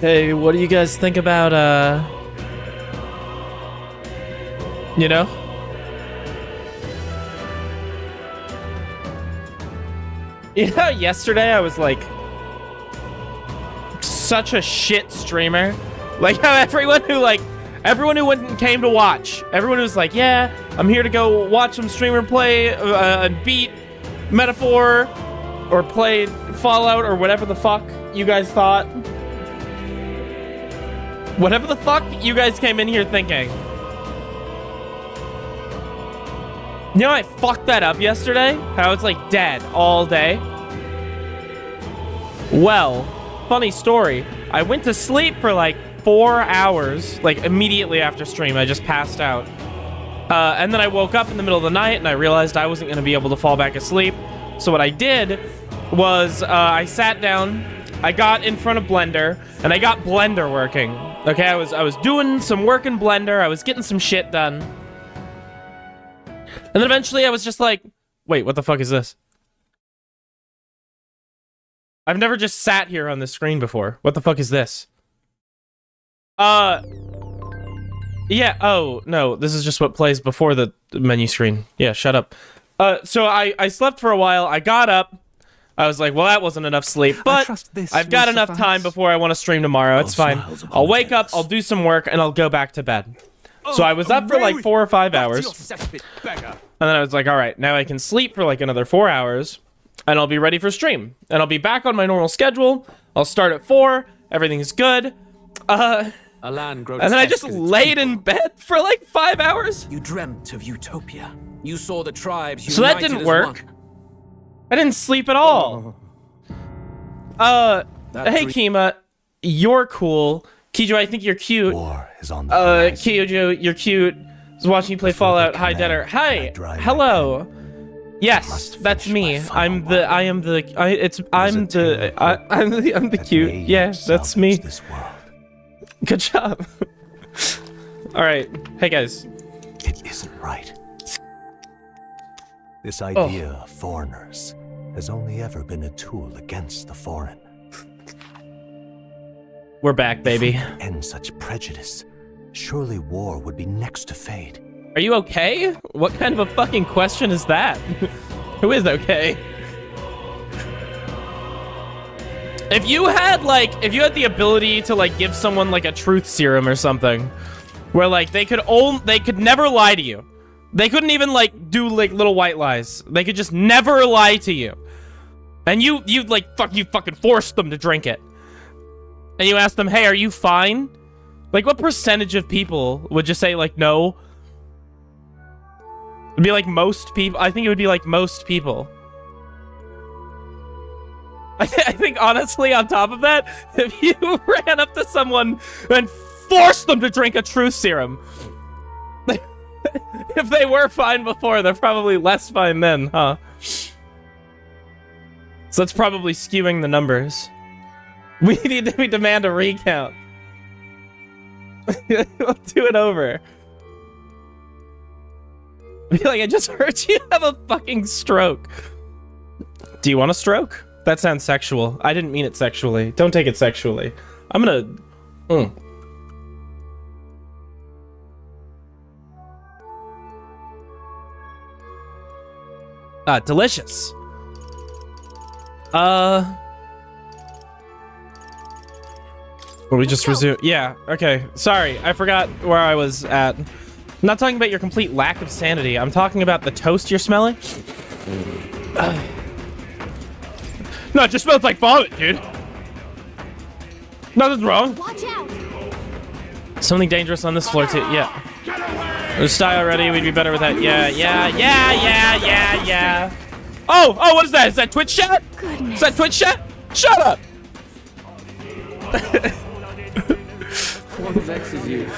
Hey, what do you guys think about, you know? You know, yesterday I was like, such a shit streamer. Like how everyone who went and came to watch, everyone who's like, yeah, I'm here to go watch some streamer play and beat Metaphor or play Fallout or whatever the fuck you guys thought. Whatever the fuck you guys came in here thinking. You know, I fucked that up yesterday. I was like dead all day. Well, funny story. I went to sleep for like 4 hours, like immediately after stream. I just passed out. And then I woke up in the middle of the night and I realized I wasn't going to be able to fall back asleep. So what I did was I sat down, I got in front of Blender, and I got Blender working. Okay, I was doing some work in Blender, I was getting some shit done. And then eventually I was just like, wait, what the fuck is this? I've never just sat here on the screen before. What the fuck is this? Yeah, oh, no, this is just what plays before the menu screen. Yeah, shut up. So I slept for a while, I got up, I was like, well, that wasn't enough sleep, but I've got enough time before I want to stream tomorrow, it's fine. I'll wake up, I'll do some work, and I'll go back to bed. So I was up for like 4 or 5 hours, and then I was like, alright, now I can sleep for like another 4 hours, and I'll be ready for stream. And I'll be back on my normal schedule, I'll start at 4, everything's good, and then I just laid in bed for like 5 hours. You dreamt of utopia. You saw the tribes. So that didn't work. I didn't sleep at all. Hey Kima, you're cool. Kijo, I think you're cute. War is on the horizon. Kijo, you're cute. I was watching you play Fallout. Hi, Deader. Hi. Hello. Yes, that's me. I'm the cute. Yeah, that's me. Good job. All right. Hey guys. It isn't right. This idea of foreigners has only ever been a tool against the foreign. We're back, baby. If we could end such prejudice, surely war would be next to fade. Are you okay? What kind of a fucking question is that? Who is okay? If you had the ability to like give someone like a truth serum or something, where like they could never lie to you. They couldn't even like do like little white lies. They could just never lie to you. And you fucking forced them to drink it. And you ask them, hey, are you fine? Like what percentage of people would just say like no? It'd be like most people. I think it would be like most people. I think honestly, on top of that, if you ran up to someone and forced them to drink a truth serum, if they were fine before, they're probably less fine then, huh? So that's probably skewing the numbers. We demand a recount. We'll do it over. Be like, I just heard you have a fucking stroke. Do you want a stroke? That sounds sexual. I didn't mean it sexually. Don't take it sexually. I'm gonna... delicious. Will we just resume? Yeah, okay. Sorry, I forgot where I was at. I'm not talking about your complete lack of sanity. I'm talking about the toast you're smelling. No, it just smells like vomit, dude. Nothing's wrong. Watch out. Something dangerous on this floor, too. Yeah. There's style already. We'd be better with that. Yeah. Oh, what is that? Is that Twitch chat? Goodness. Is that Twitch chat? Shut up! What vexes you?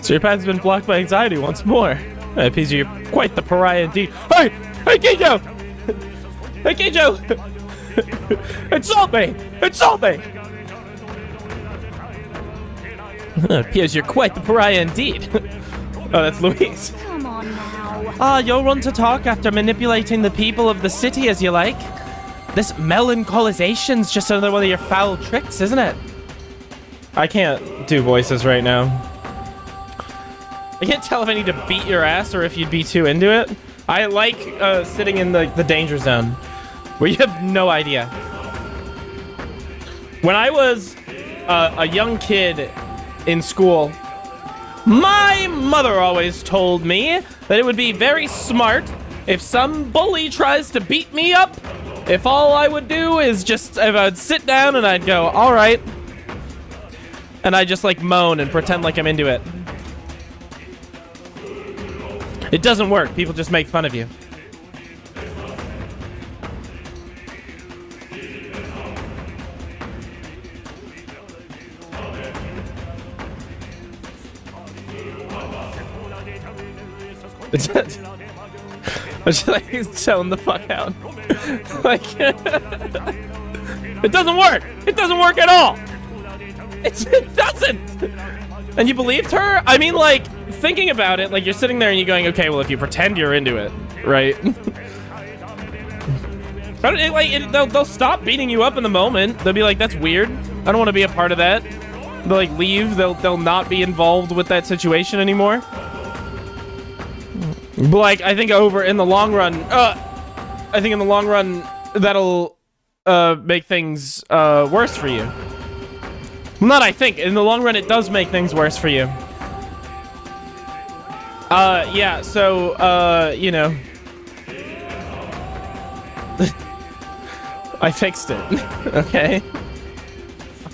So your path has been blocked by anxiety once more. It appears you're quite the pariah indeed. Hey, Kijo! Hey, Kijo! Insult me! It appears you're quite the pariah indeed. Oh, that's Louise. Come on now. Ah, you'll run to talk after manipulating the people of the city as you like. This melancholization's just another one of your foul tricks, isn't it? I can't do voices right now. I can't tell if I need to beat your ass or if you'd be too into it. I like sitting in the danger zone where you have no idea. When I was a young kid in school, my mother always told me that it would be very smart if some bully tries to beat me up, if all I would do is just, if I'd sit down and I'd go, all right. And I just like moan and pretend like I'm into it. It doesn't work. People just make fun of you. It's just like he's chilling the fuck out. Like, it doesn't work. It doesn't work at all. It doesn't. And you believed her? I mean, like, thinking about it, like, you're sitting there and you're going, okay, well, if you pretend you're into it, right? They'll stop beating you up in the moment. They'll be like, that's weird. I don't want to be a part of that. They'll, like, leave. They'll not be involved with that situation anymore. But, like, I think in the long run, that'll make things worse for you. Not I think. In the long run, it does make things worse for you. Yeah, so, you know. I fixed it. Okay?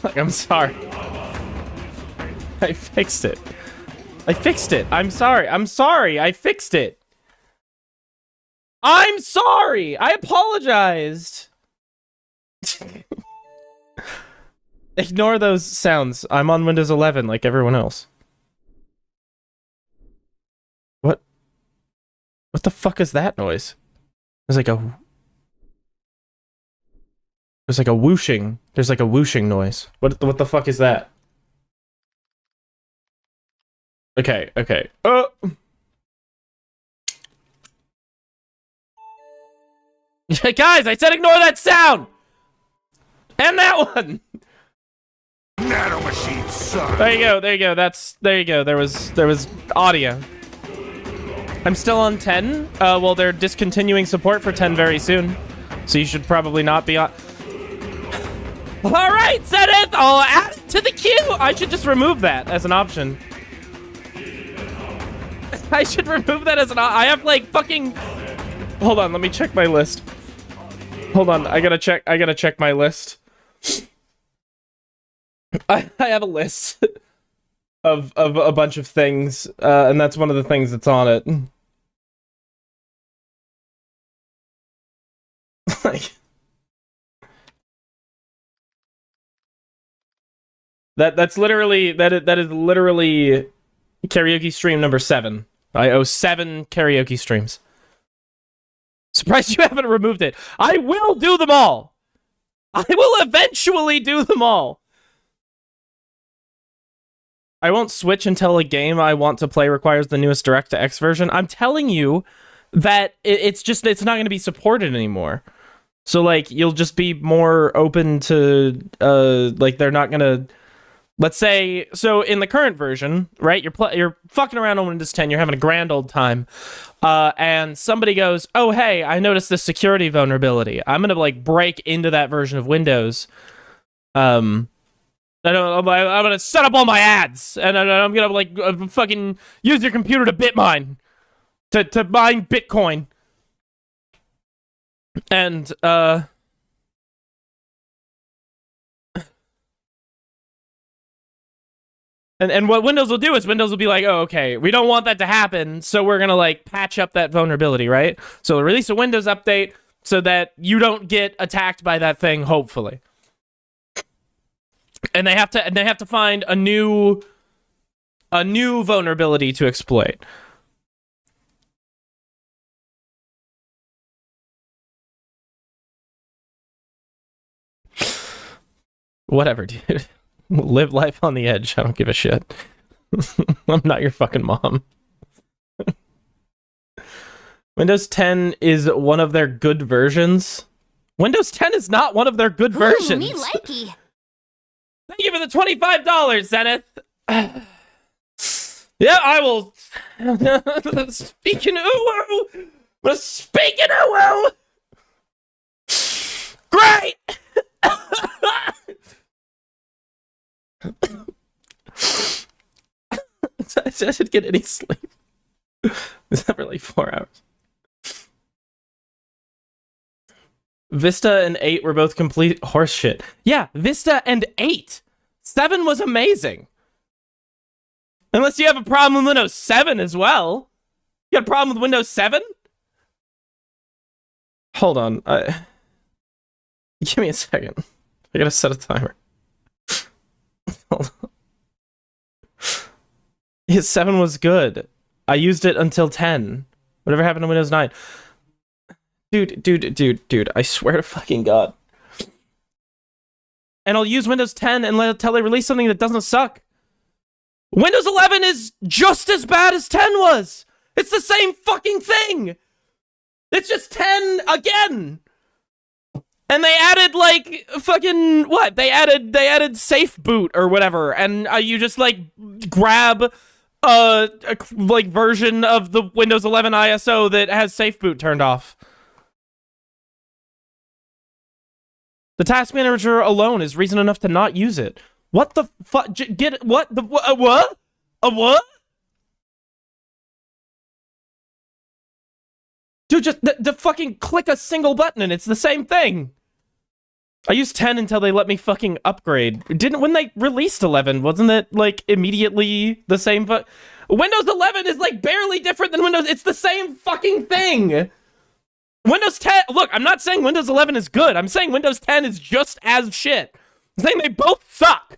Like, I'm sorry. I fixed it. I fixed it. I'm sorry. I'm sorry. I fixed it. I'm sorry. I apologized. Ignore those sounds. I'm on Windows 11 like everyone else. What? What the fuck is that noise? There's like a whooshing. There's like a whooshing noise. What the fuck is that? Okay, okay. Guys, I said ignore that sound! And that one! Nano machine, son. There you go, there you go. There you go. There was audio. I'm still on 10. Well, they're discontinuing support for 10 very soon. So you should probably not be on. Alright, Zenith! I'll add it to the queue! I should just remove that as an option. I should remove that as an I have like fucking... Hold on, let me check my list. Hold on, I gotta check my list. I have a list of a bunch of things, and that's one of the things that's on it. Like... That is literally karaoke stream number 7. I owe 7 karaoke streams. Surprised you haven't removed it. I will do them all. I will eventually do them all. I won't switch until a game I want to play requires the newest DirectX version. I'm telling you that it's not going to be supported anymore. So like you'll just be more open to like they're not going to. Let's say, so in the current version, right, you're fucking around on Windows 10, you're having a grand old time, and somebody goes, oh, hey, I noticed this security vulnerability. I'm going to, like, break into that version of Windows. I'm going to set up all my ads, and I'm going to, like, fucking use your computer to bitmine, to mine Bitcoin. And, And what Windows will do is Windows will be like, oh, okay, we don't want that to happen, so we're going to, like, patch up that vulnerability, right? So they'll release a Windows update so that you don't get attacked by that thing, hopefully. And they have to find a new vulnerability to exploit. Whatever, dude. Live life on the edge. I don't give a shit. I'm not your fucking mom. Windows 10 is one of their good versions. Windows 10 is not one of their good versions. Me likey. Thank you for the $25, Zenith. Yeah, I will. Speaking ooh, but speaking ooh, great. I should get any sleep. It's never like 4 hours. Vista and 8 were both complete horseshit. Yeah, Vista and 8. 7 was amazing. Unless you have a problem with Windows 7 as well. You got a problem with Windows 7? Hold on. Give me a second. I gotta set a timer. Hold on. Yeah, 7 was good. I used it until 10. Whatever happened to Windows 9? Dude, I swear to fucking God. And I'll use Windows 10 until they release something that doesn't suck. Windows 11 is just as bad as 10 was. It's the same fucking thing. It's just 10 again. And they added like fucking what? They added safe boot or whatever, and you just like grab a like version of the Windows 11 ISO that has safe boot turned off. The task manager alone is reason enough to not use it. What the fuck? Get it? What the what? A what? Dude, just the fucking click a single button and it's the same thing. I used 10 until they let me fucking upgrade. When they released 11, wasn't it like immediately the same? Windows 11 is like barely different than Windows. It's the same fucking thing. Windows 10. Look, I'm not saying Windows 11 is good. I'm saying Windows 10 is just as shit. I'm saying they both suck.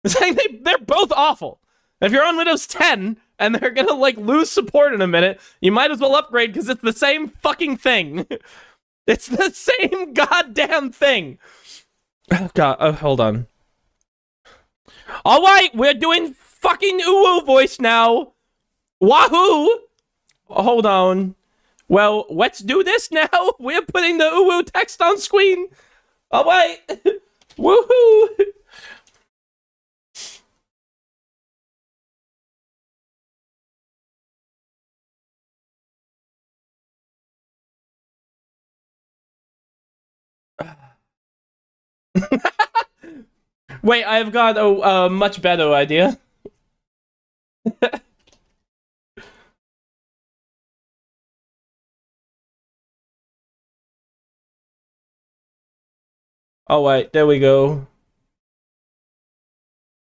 I'm saying they're both awful. If you're on Windows 10 and they're gonna like lose support in a minute, you might as well upgrade because it's the same fucking thing. It's the same goddamn thing. Oh god, hold on. Alright, we're doing fucking ooh voice now. Wahoo! Hold on. Well, let's do this now. We're putting the ooh text on screen. Alright. Woohoo! Wait, I've got a much better idea. Oh wait, there we go.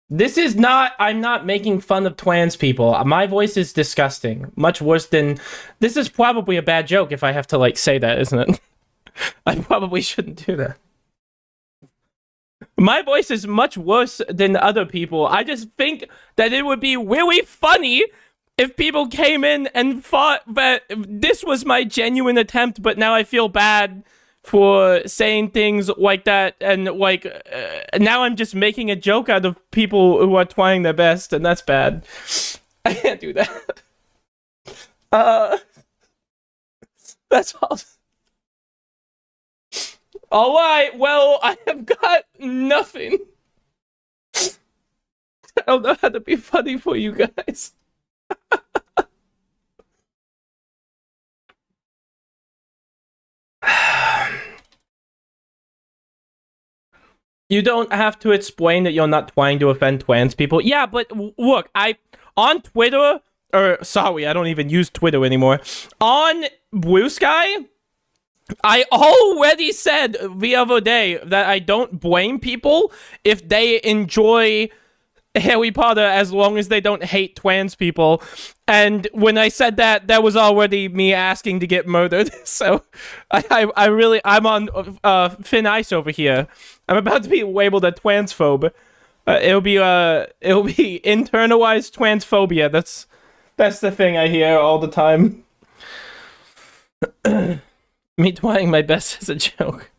This is not, I'm not making fun of trans people. My voice is disgusting. Much worse than, this is probably a bad joke if I have to like say that, isn't it? I probably shouldn't do that. My voice is much worse than other people. I just think that it would be really funny if people came in and thought that this was my genuine attempt, but now I feel bad for saying things like that, and like now I'm just making a joke out of people who are trying their best, and that's bad. I can't do that. That's all. Alright, well, I have got nothing. I don't know how to be funny for you guys. You don't have to explain that you're not trying to offend trans people. Yeah, but look, on Twitter, or sorry, I don't even use Twitter anymore. On Blue Sky, I already said the other day that I don't blame people if they enjoy Harry Potter as long as they don't hate trans people. And when I said that, that was already me asking to get murdered. So I'm on thin ice over here. I'm about to be labeled a transphobe. It'll be internalized transphobia. That's the thing I hear all the time. Me trying my best as a joke.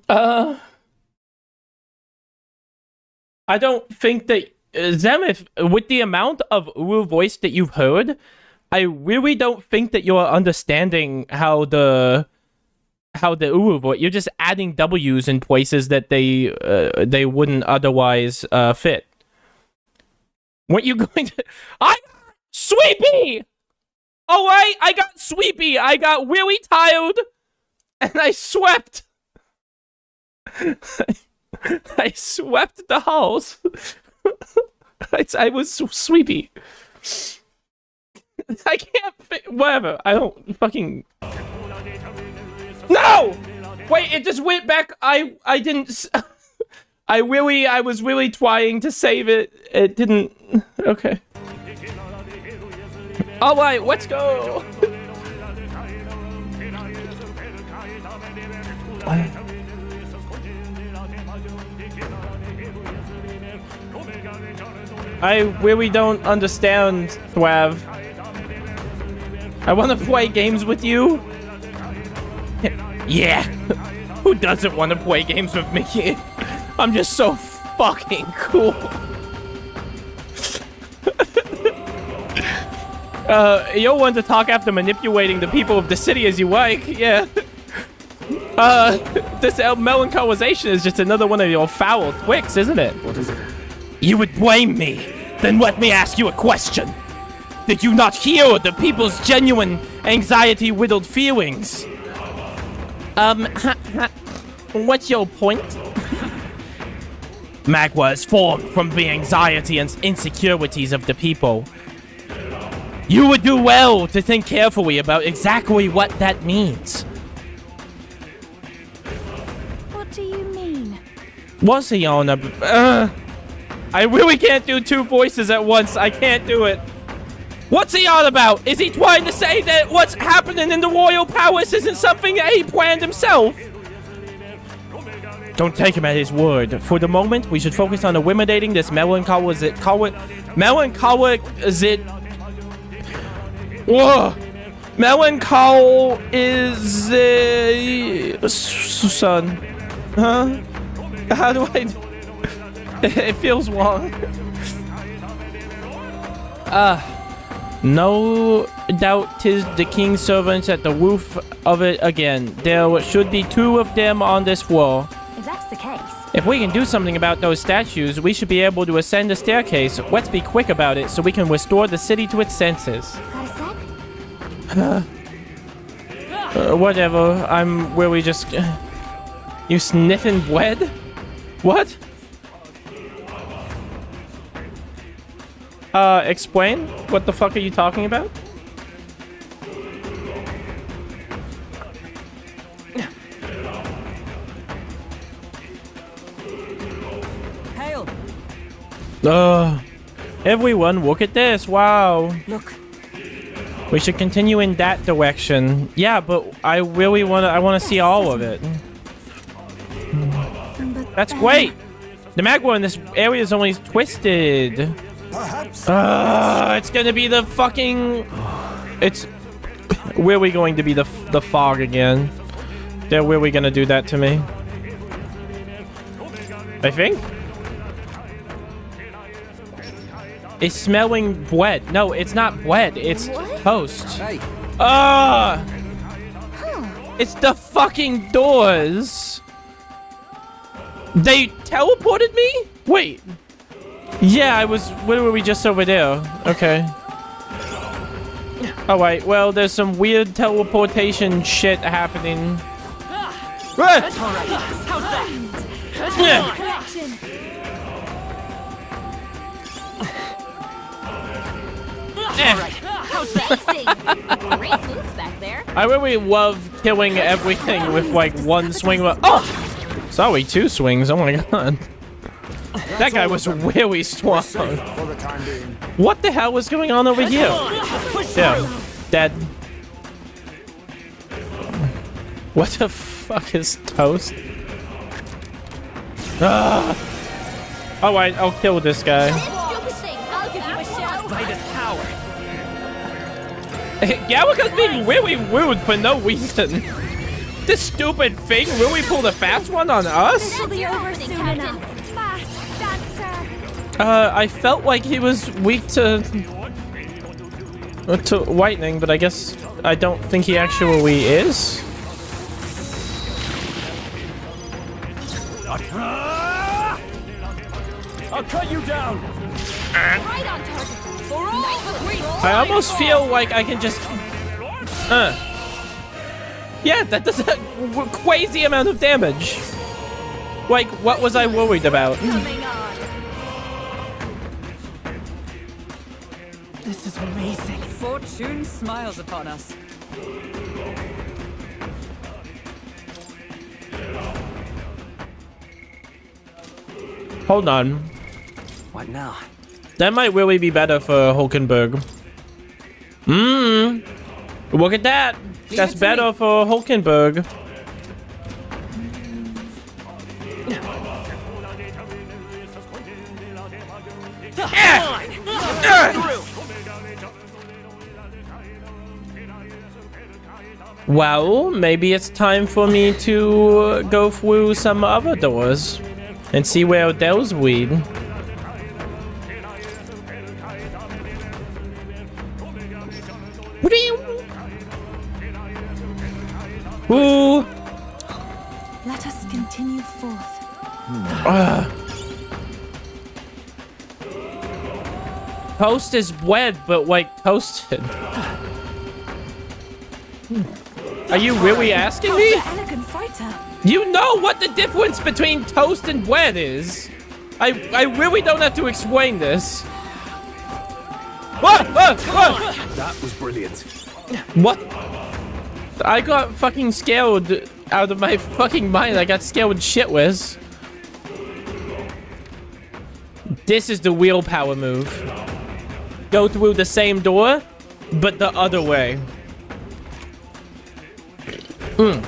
I don't think that Zemif, with the amount of Uru voice that you've heard, I really don't think that you're understanding how the but you're just adding W's in places that they wouldn't otherwise fit. Weren't you going to? I Sweepy! Oh right, I got Sweepy. I got really tired, and I swept. I swept the halls. I was Sweepy. I can't. Whatever. I don't fucking. No! Wait, it just went back. I didn't. I was really trying to save it. It didn't. Okay. All right, let's go. I really don't understand, Thwav. I want to play games with you. Yeah. Who doesn't want to play games with me? I'm just so fucking cool. You'll want to talk after manipulating the people of the city as you like, yeah. This melancholisation is just another one of your foul twicks, isn't it? What is it? You would blame me. Then let me ask you a question. Did you not hear the people's genuine anxiety-riddled feelings? What's your point? Magua is formed from the anxiety and insecurities of the people. You would do well to think carefully about exactly what that means. What do you mean? What's he on about? I really can't do two voices at once. I can't do it. What's he on about? Is he trying to say that what's happening in the royal palace isn't something that he planned himself? Don't take him at his word. For the moment, we should focus on eliminating this melancholism. Whoa! Melanchol is son. Huh? How do I? It feels wrong. No doubt 'tis the king's servants at the roof of it again. There should be two of them on this floor. If that's the case. If we can do something about those statues, we should be able to ascend the staircase. Let's be quick about it so we can restore the city to its senses. Got a sec? Whatever. I'm really just... You sniffing bread? What? Explain? What the fuck are you talking about? Hail! Everyone, look at this. Wow. Look. We should continue in that direction. Yeah, but I really want to see all of it. That's great. The magma in this area is only twisted. Perhaps. It's gonna be the fucking... It's... Where are we going to be the fog again? They're really gonna do that to me. I think? It's smelling bread. No, it's not bread. It's toast. Hey. It's the fucking doors. They teleported me? Wait. Yeah, I was... Where were we just over there? Okay. Alright, well, there's some weird teleportation shit happening. How's that? How's that? Great moves back there. I really love killing everything with like one swing. Oh! Sorry, two swings. Oh my god. That guy was really strong. What the hell was going on over here? Yeah, dead. What the fuck is toast? Alright, I'll kill this guy. Gallica's being really rude for no reason. This stupid thing really pulled a fast one on us? It'll be over soon enough. Fast dancer. I felt like he was weak to... to whitening, but I guess I don't think he actually is. I'll cut you down. Right on target. I almost feel like I can just... Yeah, that does a crazy amount of damage. Like, what was I worried about? Coming on. This is amazing. Fortune smiles upon us. Hold on. What now? That might really be better for Hulkenberg. Look at that. That's better for Hulkenberg. Well, maybe it's time for me to go through some other doors and see where those lead. Ooh. Let us continue forth. Toast is wet, but like toasted. Are you really asking me? Elegant fighter. You know what the difference between toast and wet is. I really don't have to explain this. What? That was brilliant. What? I got fucking scared out of my fucking mind. I got scared shitless. This is the willpower move. Go through the same door, but the other way. All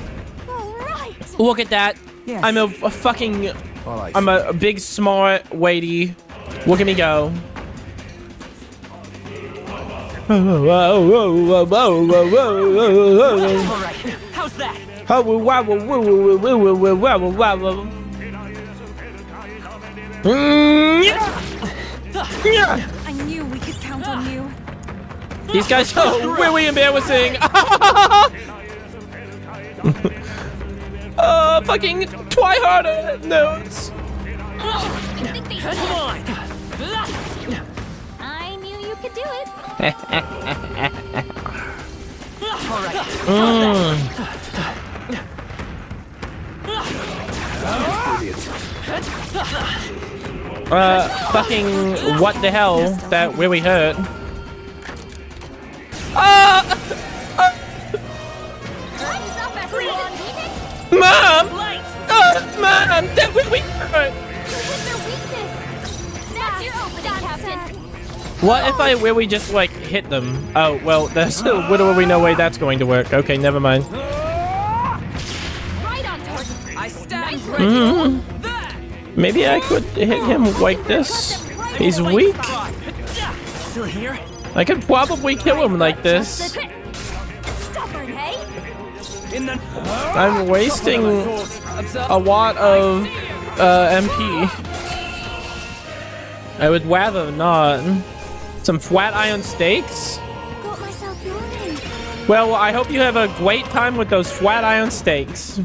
right. Look at that. Yes. I'm a fucking... I'm a big, smart, weighty. Look at me go. How's that? I knew we could count on you. These guys are really embarrassing. Fucking try harder notes. Come on. I knew you could do it. Fucking what the hell? That really hurt. Time's up, everyone. Mom! Mom! That really hurt! What's their weakness? That's your opening, Captain. What if I really just, like, hit them? Oh, well, there's literally no way that's going to work. Okay, never mind. Right on target. I stand ready. Maybe I could hit him like this. He's weak. Still here? I could probably kill him like this. Stubborn, hey? I'm wasting a lot of MP. I would rather not. Some flat iron steaks? Got myself yawning. Well, I hope you have a great time with those flat iron steaks.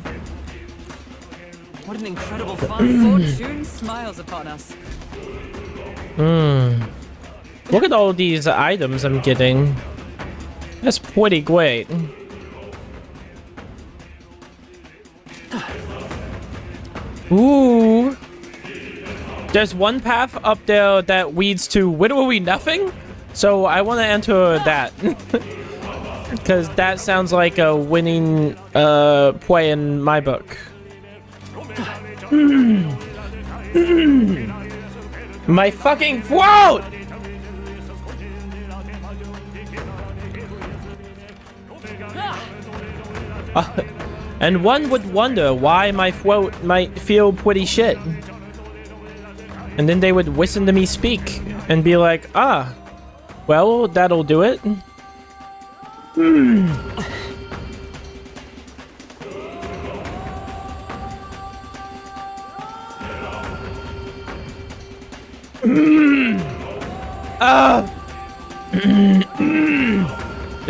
What an incredible fun. Fortune smiles upon us. Look at all these items I'm getting. That's pretty great. Ooh. There's one path up there that leads to literally nothing. So I want to enter that. Because that sounds like a winning play in my book. My fucking throat! And one would wonder why my throat might feel pretty shit. And then they would listen to me speak and be like, ah, well, that'll do it.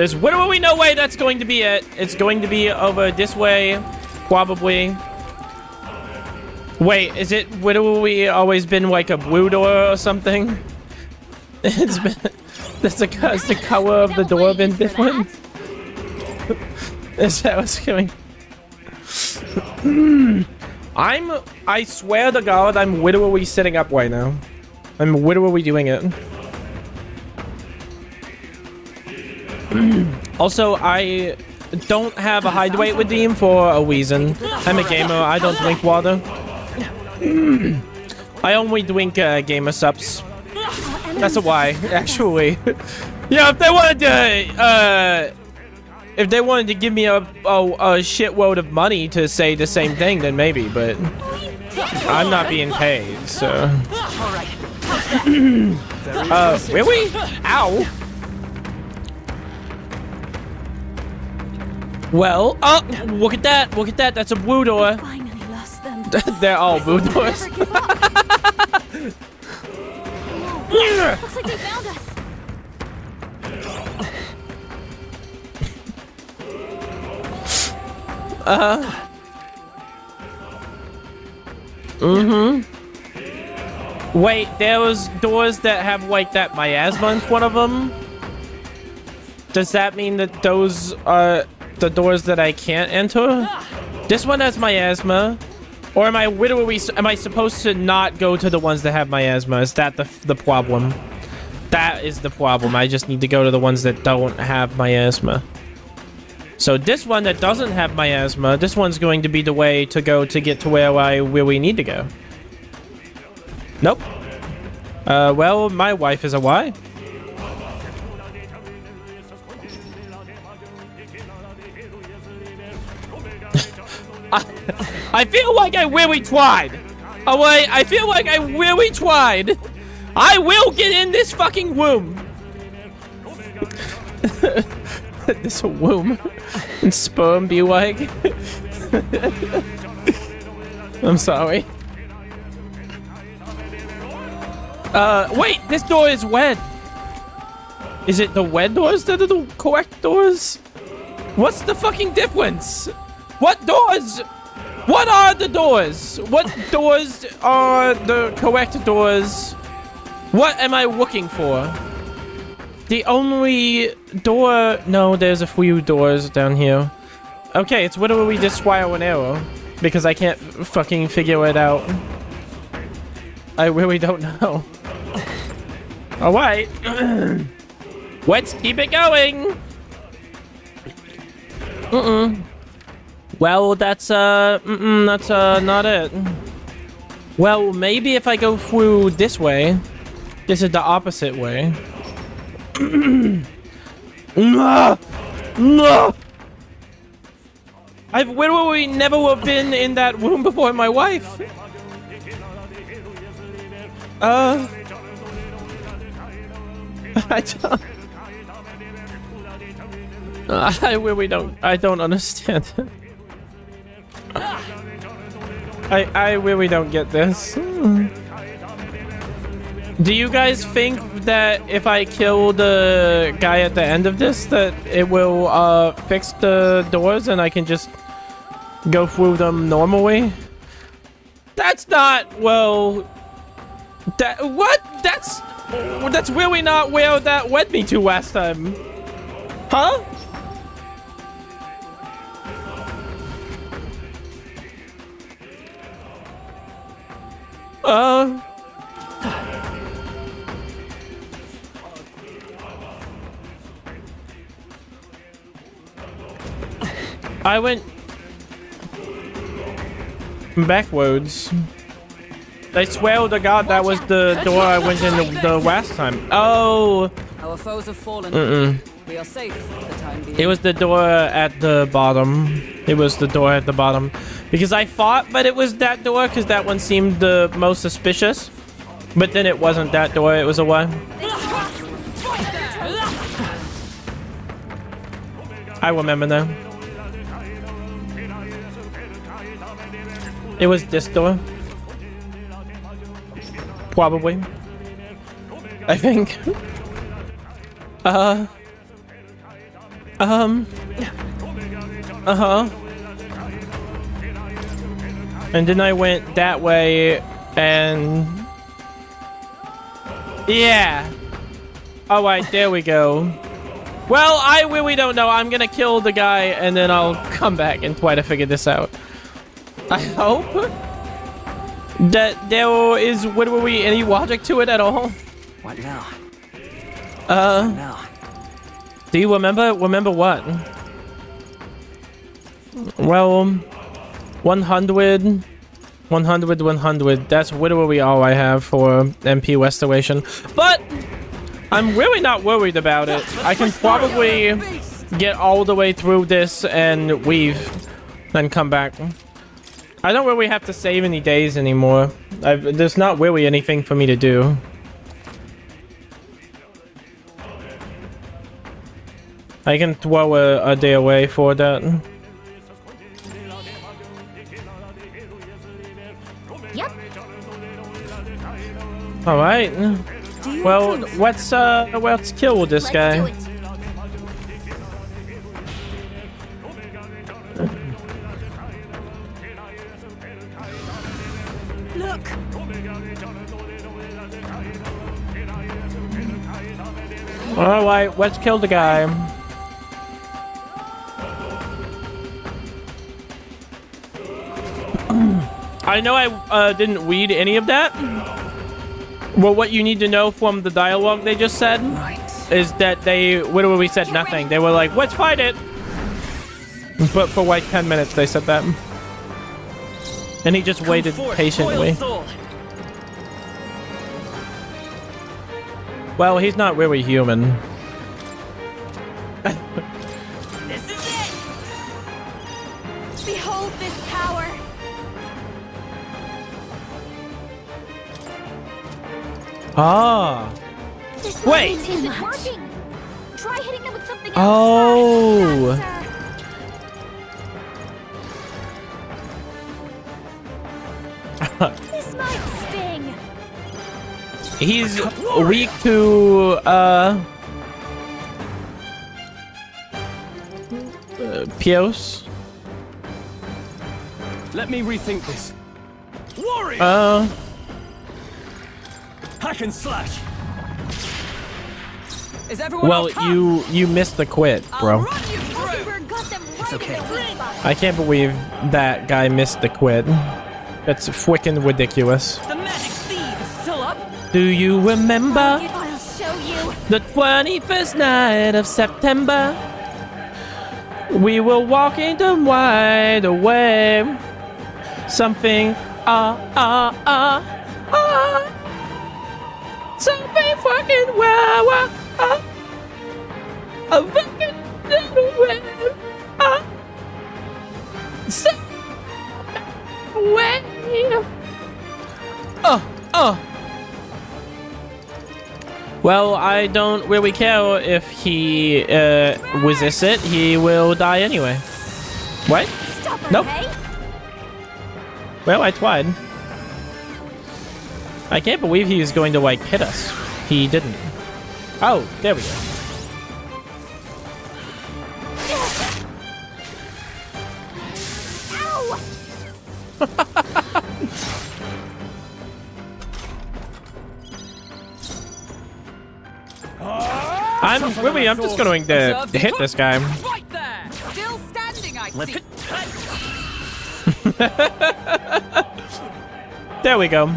There's literally no way that's going to be it. It's going to be over this way, probably. Wait, is it literally always been like a blue door or something? It's been... Has the color of the door been different? Is that what's coming? I swear to God, I'm literally sitting up right now. I'm literally doing it. Also, I don't have a hydrate redeem for a reason. I'm a gamer, I don't drink water. I only drink gamer subs. That's a why, actually. Yeah, if they wanted to give me a shitload of money to say the same thing, then maybe, but I'm not being paid, so. Really? Ow. Well, oh, look at that, that's a blue door. Finally lost them. They're all blue doors. Looks like they found us. Wait, there was doors that have like that miasma in front of them. Does that mean that those are the doors that I can't enter? This one has miasma. Or am I literally, am I supposed to not go to the ones that have miasma? Is that the problem? That is the problem. I just need to go to the ones that don't have miasma. So this one that doesn't have miasma, this one's going to be the way to go to get to where I really need to go. Nope. Well, my wife is a why. I feel like I really tried. Oh wait, I feel like I really tried. I will get in this fucking womb. This womb and sperm be like. I'm sorry. Wait, this door is wed. Is it the wed doors that are the correct doors? What's the fucking difference? What doors? What are the doors? What doors are the correct doors? What am I looking for? The only door... No, there's a few doors down here. Okay, it's literally just trial and error. Because I can't fucking figure it out. I really don't know. Alright. Let's keep it going. Well, that's not it. Well, maybe if I go through this way. This is the opposite way. No! I've literally never been in that room before in my life. I don't... I really don't... I don't understand. I really don't get this. Do you guys think that if I kill the guy at the end of this, that it will fix the doors and I can just go through them normally? That's not... Well... That... What? That's really not where that led me to last time. Huh? I went backwards. I swear to God that was the door I went in the last time. Oh. Our foes have fallen. We are safe for the time being. It was the door at the bottom. It was the door at the bottom. Because I thought that it was that door because that one seemed the most suspicious. But then it wasn't that door, it was a one. I remember now. It was this door. Probably. I think. Uh-huh. And then I went that way, and... Yeah. Alright, there we go. Well, I really don't know. I'm gonna kill the guy, and then I'll come back and try to figure this out. I hope that there is literally any logic to it at all. What now? Now. Do you remember? Remember what? Well, 100. That's literally all I have for MP restoration. But I'm really not worried about it. I can probably get all the way through this and leave, then come back. I don't really have to save any days anymore. There's not really anything for me to do. I can throw a day away for that. Yep. All right. Well, let's kill this guy. Do it. Look. All right, let's kill the guy. I know I didn't read any of that. Well, what you need to know from the dialogue they just said is that they literally said nothing. They were like, let's fight it. But for like 10 minutes they said that. And he just waited patiently. Well, he's not really human. This is it. Behold this power. Ah. This Wait. isn't working. Try hitting them with something else. Oh. This might sting. He's weak to Pios. Let me rethink this. Warrior! Hack and slash. Is everyone Well, come? you missed the quit, bro. I'll run you through. Heisenberg got them right okay. in their weak spot. I can't believe that guy missed the quit. That's freaking ridiculous. The magic seed is still up. Do you remember I'll show you. the 21st night of September? We were walking the wide away. Something, something fucking wow, a fucking way, way. Well, I don't really care if he resists it. He will die anyway. What? Stop her, Nope. hey? Well, I tried. I can't believe he was going to, like, hit us. He didn't. Oh, there we go. I'm just going to hit this guy. Right there. Still standing, I see. There we go.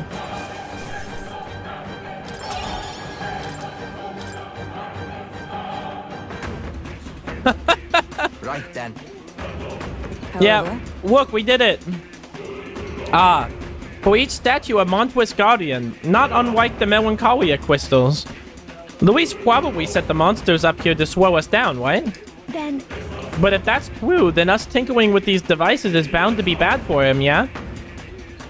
Right then. Yeah, look, we did it. Ah, for each statue, a Montrous Guardian, not unlike the Melancholia crystals. Luis probably set the monsters up here to slow us down, right? Then But if that's true, then us tinkering with these devices is bound to be bad for him, yeah?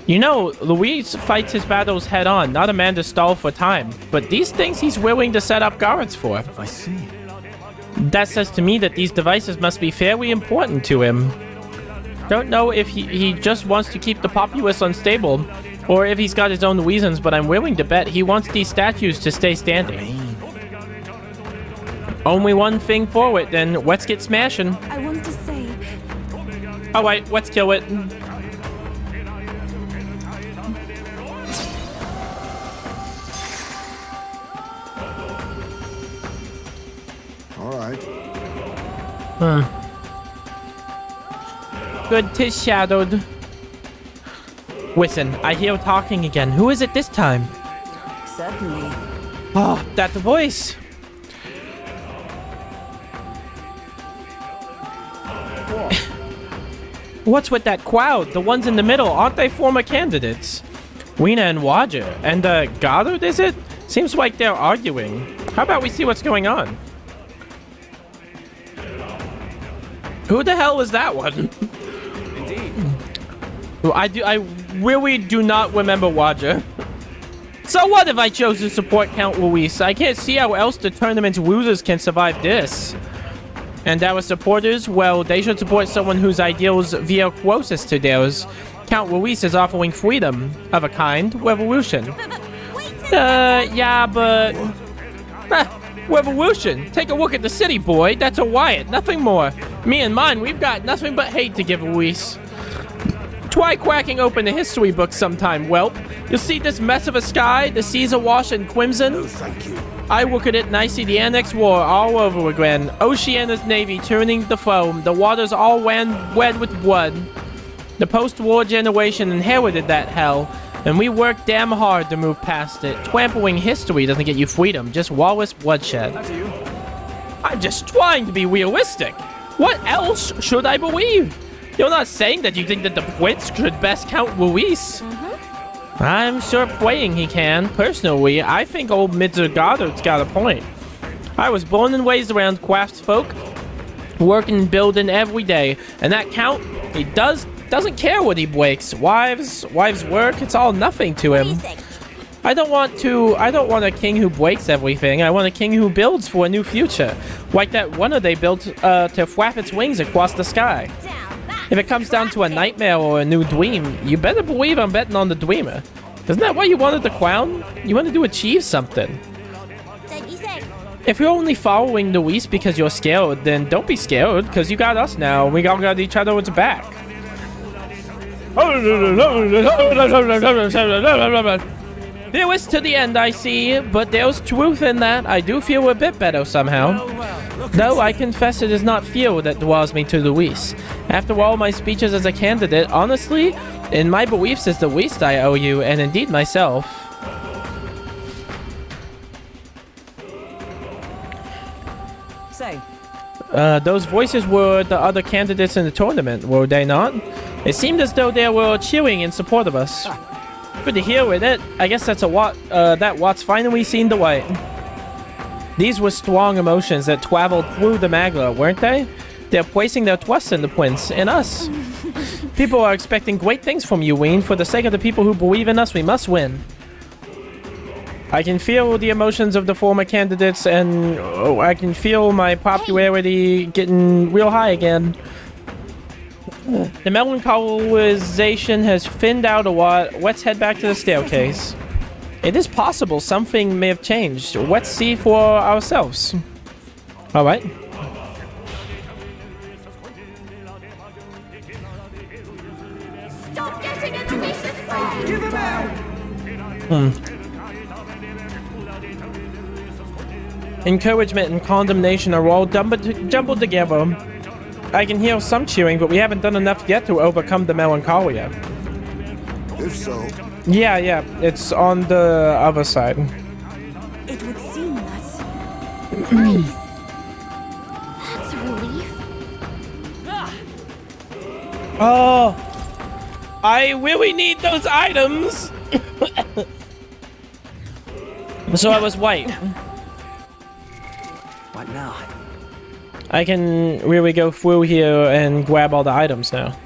You know, Luis fights his battles head on, not a man to stall for time. But these things he's willing to set up guards for. I see. That says to me that these devices must be fairly important to him. Don't know if he just wants to keep the populace unstable, or if he's got his own reasons, but I'm willing to bet he wants these statues to stay standing. Only one thing forward, then let's get smashing. I want to save. Alright, let's kill it. All right. Good, 'tis shadowed. Listen, I hear talking again. Who is it this time? Certainly. Oh, that voice. What's with that crowd? The ones in the middle, aren't they former candidates? Weena and Waja. And, Goddard, is it? Seems like they're arguing. How about we see what's going on? Who the hell is that one? Indeed. I really do not remember Waja. So what if I chose to support Count Luis? I can't see how else the tournament's losers can survive this. And our supporters, well, they should support someone whose ideals veer closest to theirs. Count Luis is offering freedom of a kind, revolution. Yeah, but... revolution. Take a look at the city, boy. That's a riot, nothing more. Me and mine, we've got nothing but hate to give Luis. Try cracking open the history book sometime, whelp. You'll see this mess of a sky, the seas awash in crimson. No, thank you. I look at it and I see the Annex War all over again. Oceania's navy turning the foam. The waters all wet with blood. The post-war generation inherited that hell, and we worked damn hard to move past it. Trampling history doesn't get you freedom, just lawless bloodshed. That's you. I'm just trying to be realistic. What else should I believe? You're not saying that you think that the Prince should best count Luis. I'm sure praying he can. Personally, I think old Mr. Goddard's got a point. I was born and raised around craftsfolk, working and building every day, and that count, he doesn't care what he breaks. Wives work, it's all nothing to him. I don't want a king who breaks everything. I want a king who builds for a new future, like that one they built to flap its wings across the sky. If it comes down to a nightmare or a new dream, you better believe I'm betting on the dreamer. Isn't that why you wanted the crown? You wanted to achieve something. If you're only following Luis because you're scared, then don't be scared, because you got us now, and we all got each other's back. There is to the end, I see, but there's truth in that. I do feel a bit better somehow. Though I confess it is not fear that draws me to Luis. After all my speeches as a candidate, honestly, in my beliefs is the least I owe you, and indeed myself. Say, those voices were the other candidates in the tournament, were they not? It seemed as though they were cheering in support of us. Good to hear with it. I guess that's that Watt's finally seen the light. These were strong emotions that traveled through the Magla, weren't they? They're placing their trust in the Prince, in us. People are expecting great things from you, Ween. For the sake of the people who believe in us, we must win. I can feel the emotions of the former candidates, and I can feel my popularity getting real high again. The melancholicization has thinned out a lot. Let's head back to the staircase. It is possible something may have changed. Let's see for ourselves. Alright. Stop getting in the vicious fire! give him out! Encouragement and condemnation are all jumbled together. I can hear some cheering, but we haven't done enough yet to overcome the melancholia. If so, Yeah, it's on the other side. It would seem that. Nice. That's a relief. Oh, I really need those items. So I was white. What now? I can really go through here and grab all the items now.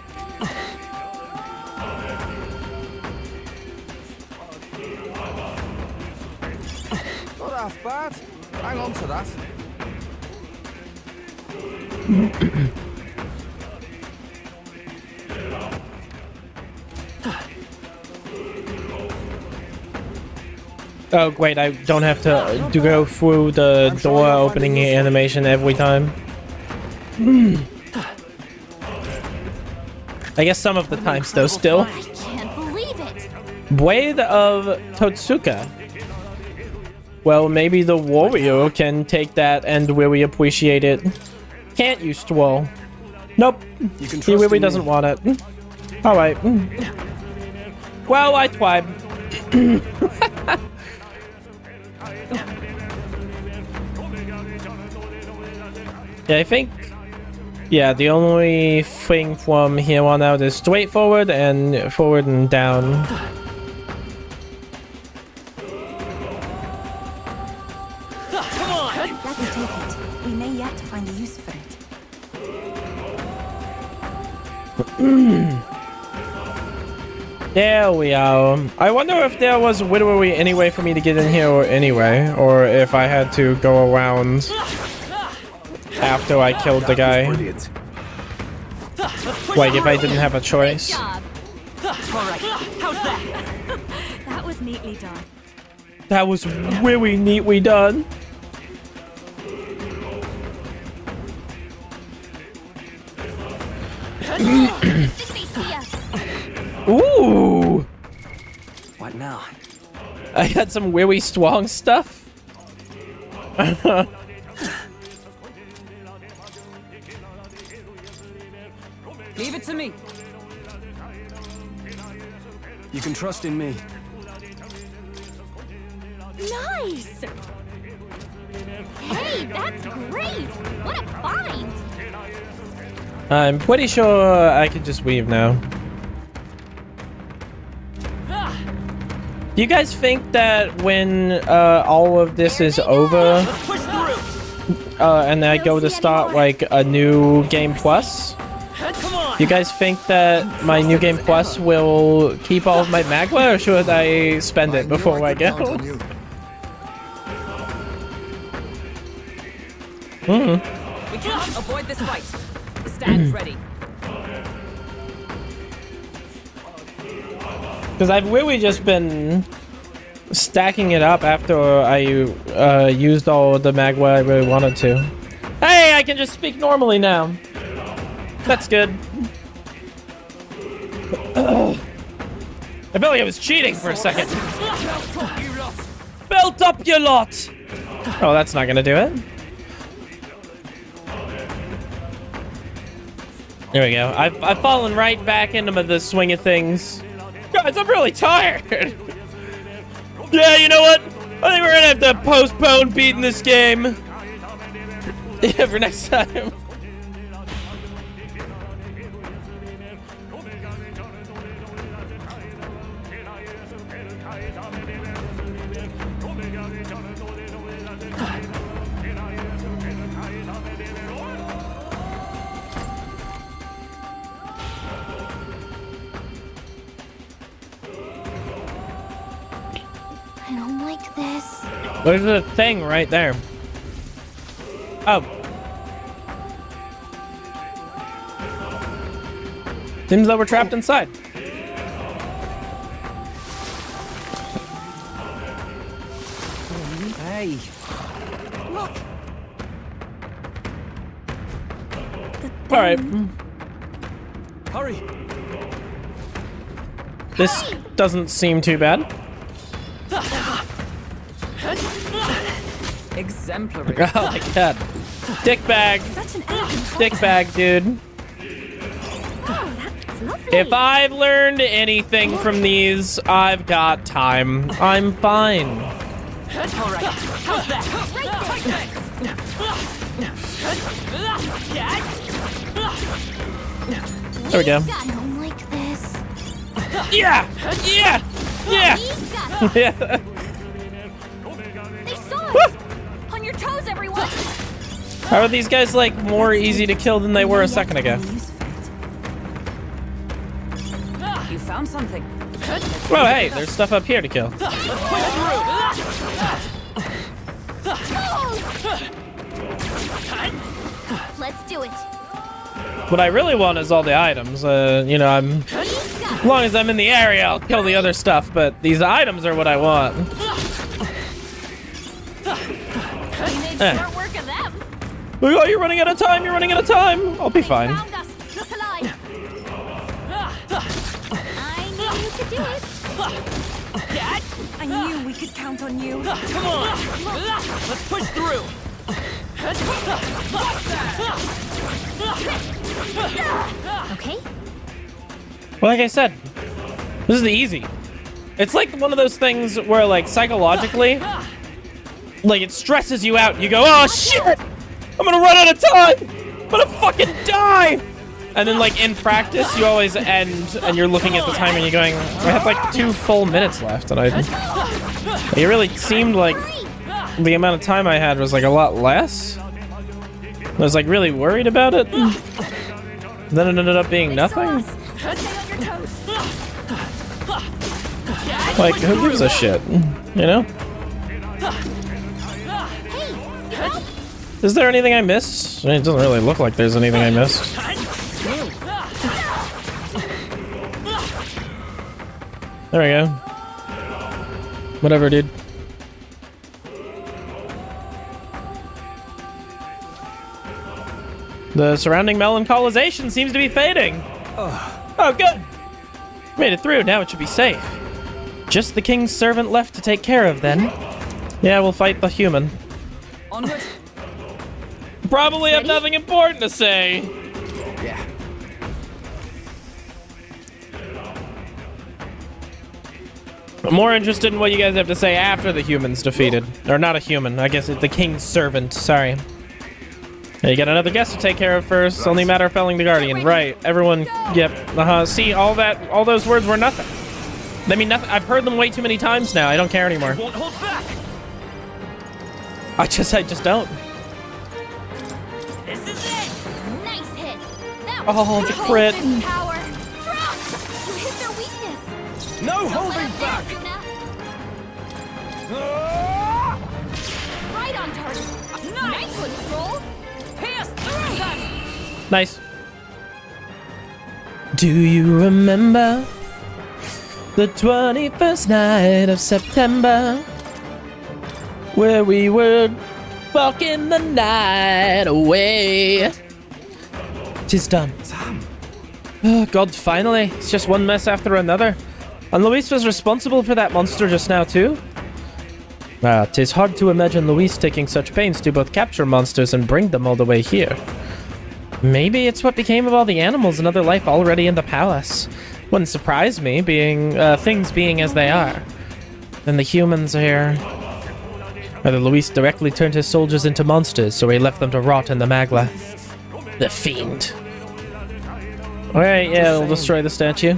Not half bad. Hang on to that. Oh, great, I don't have to go through the door opening animation every time. I guess some of the times, though, still. I can't believe it. Blade of Totsuka. Well, maybe the warrior can take that and really appreciate it. Can't you, Stroll? Nope. He really doesn't want it. Alright. Well, I tried. Yeah, I think... Yeah, the only thing from here on out is straight forward and forward and down. Let's take it. We may yet find a use for it. There we are. I wonder if there was literally any way for me to get in here or anyway, or if I had to go around after I killed the guy. Brilliant. Like if I didn't have a choice. Job. Alright, how's that? That was neatly done. That was really neatly done. Think they see us. Ooh! What now? I got some really strong stuff. Leave it to me. You can trust in me. Nice. Hey, that's great. What a find. I'm pretty sure I could just weave now. Do you guys think that when all of this is over, Push through. and I go to start like a new game plus, Come on. do you guys think that my new game plus will keep all of my magma, or should I spend it before I could count go? on you. We cannot avoid this fight. Stand ready. Because I've really just been stacking it up after I used all the magma I really wanted to. Hey, I can just speak normally now. That's good. I felt like I was cheating for a second. Belt up, you lot! Oh, that's not gonna do it. There we go. I've fallen right back into the swing of things. Guys, I'm really tired. Yeah, you know what? I think we're gonna have to postpone beating this game. Yeah, for next time. I don't like this. There's a thing right there. Oh. Seems that we're trapped inside. Hey. Look, All right. Hurry. This doesn't seem too bad. Exemplary. Oh my god. Dick bag. such an elegant Dick bag, dude. Oh, that's lovely. If I've learned anything from these, I've got time. I'm fine. Alright, how's that? There we go. I don't like this. Yeah! Yeah! Yeah! He's got Yeah. They saw us. On your toes, everyone. How are these guys like more easy to kill than they were a second ago? You found something. Oh hey, there's stuff up here to kill. Let's do it. What I really want is all the items. You know, as long as I'm in the area, I'll kill the other stuff, but these items are what I want. Smart work of them. Oh, you're running out of time. You're running out of time. I'll be fine. Found us. Look alive. I knew you could do it. I knew we could count on you. Come on! Let's push through! Okay. Well, like I said, this is easy. It's like one of those things where, like, psychologically, like, it stresses you out. You go, oh, shit! I'm gonna run out of time! I'm gonna fucking die! And then, like, in practice, you always end, and you're looking at the time, and you're going, I have, like, 2 full minutes left, and it really seemed like the amount of time I had was, like, a lot less. I was, like, really worried about it. Then it ended up being nothing. Stay on your toes. Like, who gives a shit? You know? Is there anything I missed? I mean, it doesn't really look like there's anything I missed. There we go. Whatever, dude. The surrounding melancholisation seems to be fading. Oh, good. Made it through. Now it should be safe. Just the king's servant left to take care of, then. Yeah, we'll fight the human. Onward! Probably have nothing important to say. Yeah. I'm more interested in what you guys have to say after the human's defeated. Or not a human, I guess it's the king's servant, sorry. Yeah, you got another guest to take care of first. Only a matter of felling the guardian. Right, everyone, yep, see, all those words were nothing. They mean nothing. I've heard them way too many times now. I don't care anymore. Won't hold back! I just don't. This is it! Nice hit. That Oh, the crit. This power. Frost! You hit their weakness. No Don't let holding them back! Yuna. Right on target. Nice one, Stroll. Pierce through them! Nice. Do you remember the 21st night of September, where we were walking the night away? 'Tis done. Oh, God, finally. It's just one mess after another. And Luis was responsible for that monster just now, too? 'Tis hard to imagine Luis taking such pains to both capture monsters and bring them all the way here. Maybe it's what became of all the animals and other life already in the palace. Wouldn't surprise me, things being as they are. Then the humans are here. Either Luis directly turned his soldiers into monsters, or he left them to rot in the Magla. The fiend. Alright, yeah, we'll destroy the statue.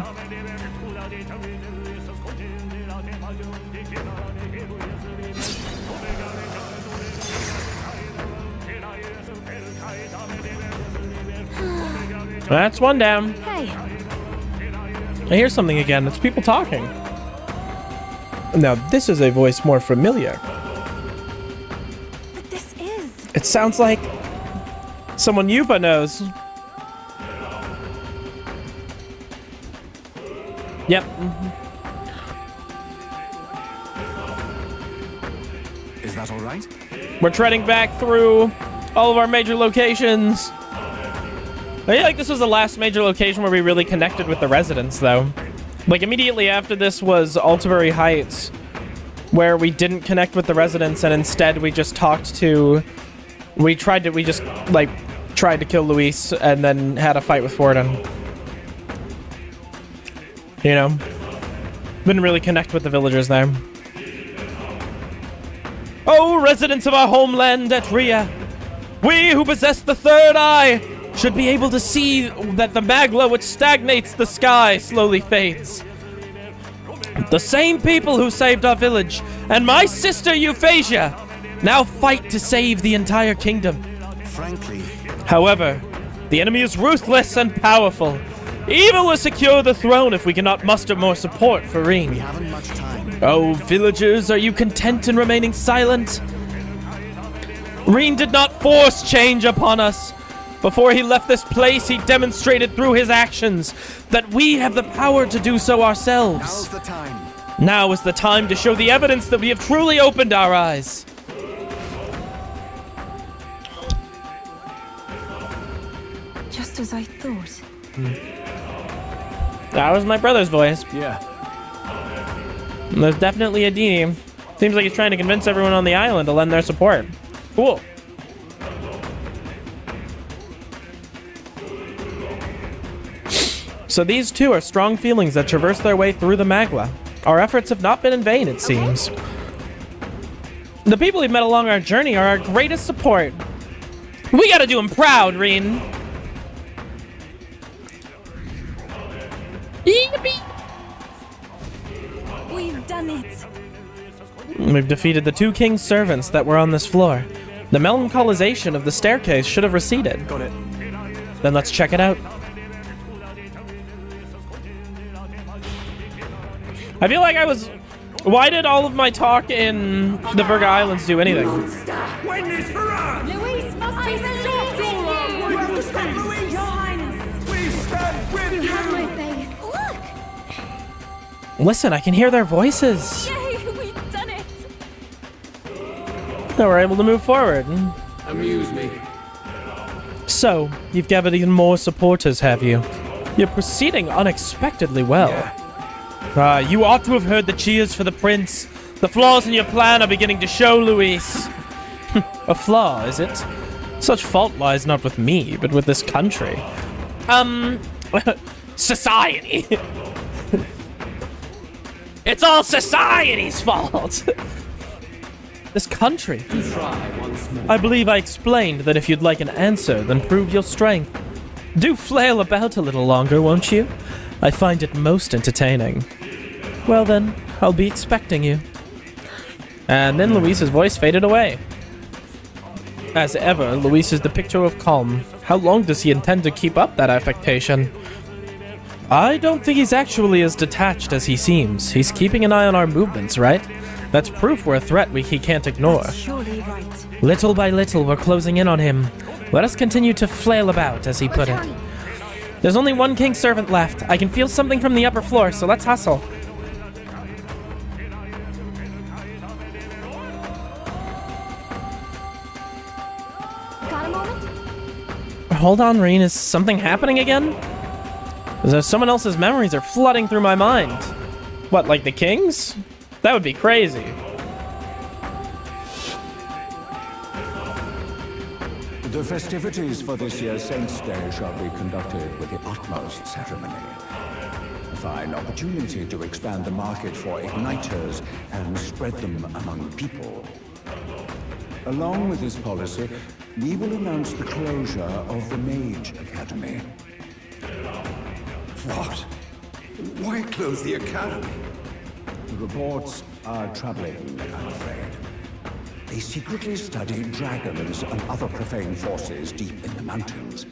That's one down. Hey, I hear something again. It's people talking. Now, this is a voice more familiar. but this is. It sounds like someone Yuba knows. Yep. Is that all right? We're treading back through all of our major locations. I feel like this was the last major location where we really connected with the residents, though. Like, immediately after this was Altabury Heights, where we didn't connect with the residents, and instead we just talked to... We tried to kill Luis, and then had a fight with Forden. You know? Didn't really connect with the villagers there. Oh, residents of our homeland at Rhea! We who possess the third eye should be able to see that the magla which stagnates the sky slowly fades. The same people who saved our village and my sister Euphrasia now fight to save the entire kingdom. Frankly, However, the enemy is ruthless and powerful. Evil will secure the throne if we cannot muster more support for we Reen. haven't much time. Oh, villagers, are you content in remaining silent? Reen did not force change upon us. Before he left this place, he demonstrated through his actions that we have the power to do so ourselves. Now's the time. Now is the time to show the evidence that we have truly opened our eyes. as I thought. That was my brother's voice. Yeah. There's definitely a Dini. Seems like he's trying to convince everyone on the island to lend their support. Cool. So these two are strong feelings that traverse their way through the Magua. Our efforts have not been in vain, it seems. The people we've met along our journey are our greatest support. We gotta do them proud, Reen. Yippee! We've done it. We've defeated the two king's servants that were on this floor. The melancholization of the staircase should have receded. Got it. Then let's check it out. I feel like I was... Why did all of my talk in the Virga Islands do anything? Luis must be stalking you! You have to stop Louise! Your Highness! You have my faith. Look! Listen, I can hear their voices. Yay, we've done it! Now we're able to move forward. Amuse me. So, you've gathered even more supporters, have you? You're proceeding unexpectedly well. You ought to have heard the cheers for the prince. The flaws in your plan are beginning to show, Luis. A flaw, is it? Such fault lies not with me, but with this country. Society. It's all society's fault. This country. Try once more. I believe I explained that if you'd like an answer, then prove your strength. Do flail about a little longer, won't you? I find it most entertaining. Well then, I'll be expecting you. And then Luis's voice faded away. As ever, Luis is the picture of calm. How long does he intend to keep up that affectation? I don't think he's actually as detached as he seems. He's keeping an eye on our movements, right? That's proof we're a threat he can't ignore. Surely right. Little by little, we're closing in on him. Let us continue to flail about, as he put it. There's only one king's servant left. I can feel something from the upper floor, so let's hustle. Got a moment? Hold on, Reen. Is something happening again? Is there someone else's memories are flooding through my mind? What, like the king's? That would be crazy. The festivities for this year's Saints' Day shall be conducted with the utmost ceremony. A fine opportunity to expand the market for igniters and spread them among people. Along with this policy, we will announce the closure of the Mage Academy. What? Why close the academy? The reports are troubling, I'm afraid. They secretly study dragons and other profane forces deep in the mountains.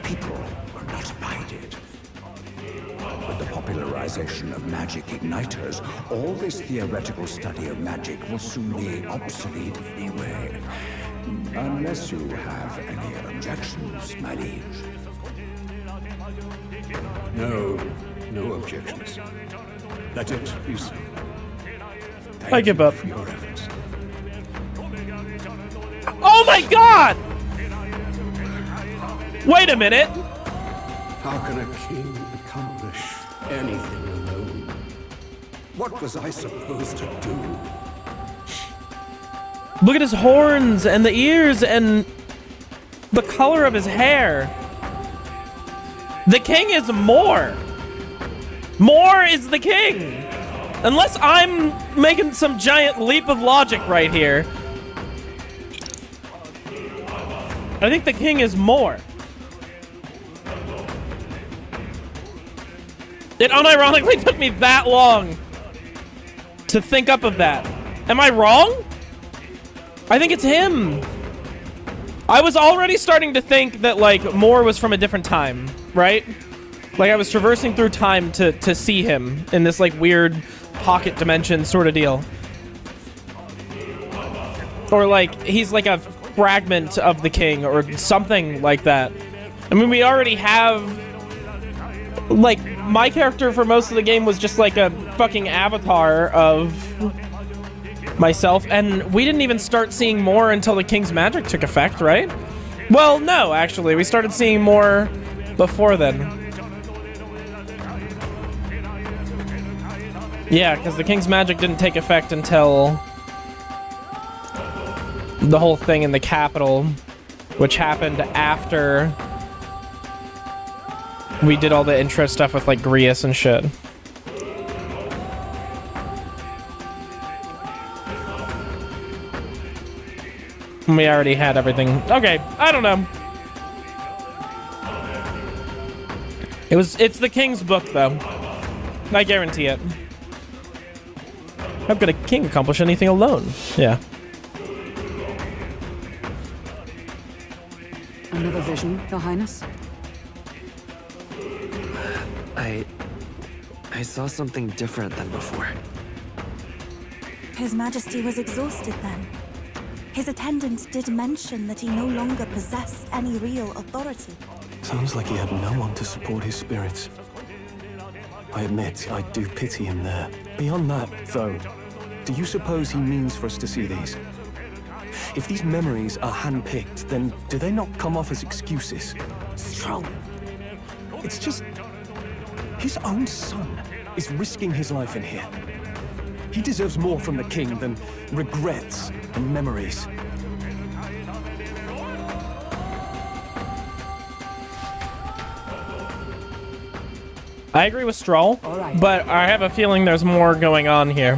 People will not abide it. With the popularization of magic igniters, all this theoretical study of magic will soon be obsolete anyway. Unless you have any objections, my liege. No objections. Let it be so. I give up. For your efforts. Oh my god! Wait a minute! How can a king accomplish anything alone? What was I supposed to do? Look at his horns and the ears and the color of his hair. The king is Moor. Moor is the king. Unless I'm making some giant leap of logic right here. I think the king is Moor. It unironically took me that long to think up of that. Am I wrong? I think it's him. I was already starting to think that, like, Moore was from a different time, right? Like, I was traversing through time to see him in this, like, weird pocket dimension sort of deal. Or, like, he's like a fragment of the king or something like that. I mean, we already have... Like, my character for most of the game was just like a fucking avatar of myself, and we didn't even start seeing more until the King's magic took effect, right? Well, no, actually, we started seeing more before then. Yeah, because the king's magic didn't take effect until the whole thing in the capital, which happened after we did all the intro stuff with like Grius and shit. We already had everything. Okay, I don't know. It's the king's book though. I guarantee it. How could a king accomplish anything alone? Yeah. Another vision, Your Highness? I saw something different than before. His Majesty was exhausted then. His attendant did mention that he no longer possessed any real authority. Sounds like he had no one to support his spirits. I admit, I do pity him there. Beyond that, though, do you suppose he means for us to see these? If these memories are handpicked, then do they not come off as excuses? Strong. It's just... his own son is risking his life in here. He deserves more from the king than regrets and memories. I agree with Stroll, but I have a feeling there's more going on here.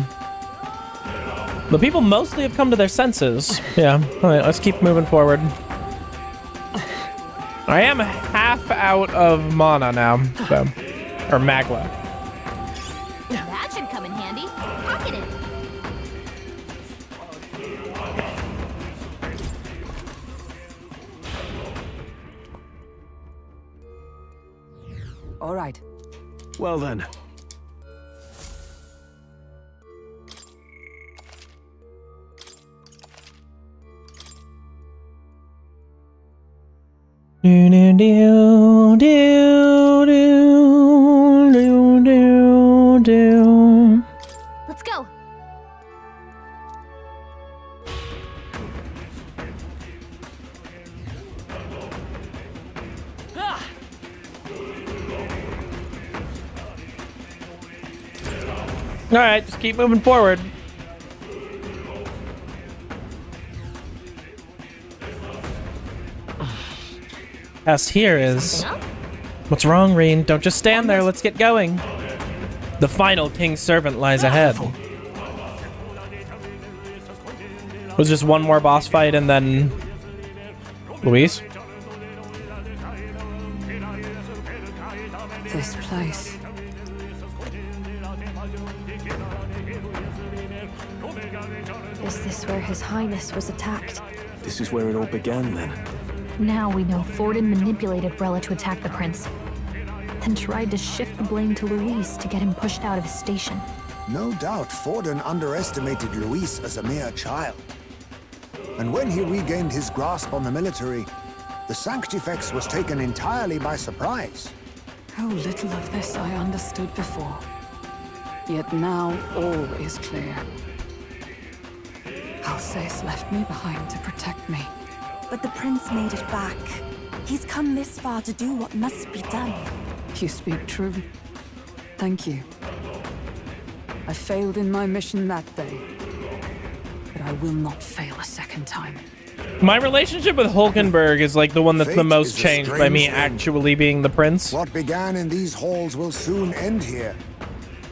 The people mostly have come to their senses. Yeah, alright, let's keep moving forward. I am half out of mana now, so... or magla. That should come in handy. Pocket it. All right. Well then. Do do do do do do do. Let's go. All right, just keep moving forward. Test here is... What's wrong, Reen? Don't just stand there, let's get going. The final king's servant lies ahead. Was just one more boss fight and then... Luis? This place. Is this where His Highness was attacked? This is where it all began, then. Now we know Forden manipulated Brella to attack the prince, then tried to shift the blame to Luis to get him pushed out of his station. No doubt Forden underestimated Luis as a mere child. And when he regained his grasp on the military, the Sanctifex was taken entirely by surprise. How little of this I understood before. Yet now all is clear. Alsace left me behind to protect me. But the prince made it back. He's come this far to do what must be done. You speak true. Thank you. I failed in my mission that day, but I will not fail a second time. My relationship with Hulkenberg is like the one that's the Fate most is a changed by strange me thing. actually being the prince. What began in these halls will soon end here.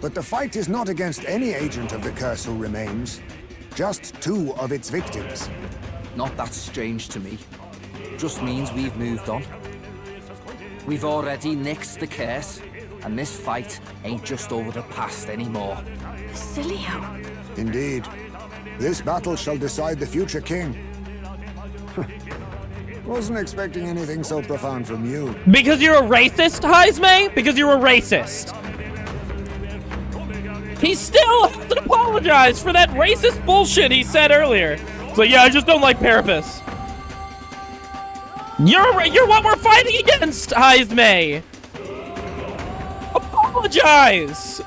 But the fight is not against any agent of the curse who remains. Just two of its victims. Not that strange to me. Just means we've moved on. We've already nixed the curse, and this fight ain't just over the past anymore. Basilio. Indeed. This battle shall decide the future king. Wasn't expecting anything so profound from you. Because you're a racist, Heisme? Because you're a racist. He still has to apologize for that racist bullshit he said earlier. It's like, yeah, I just don't like Parapus. You're what we're fighting against, Heisme. Apologize.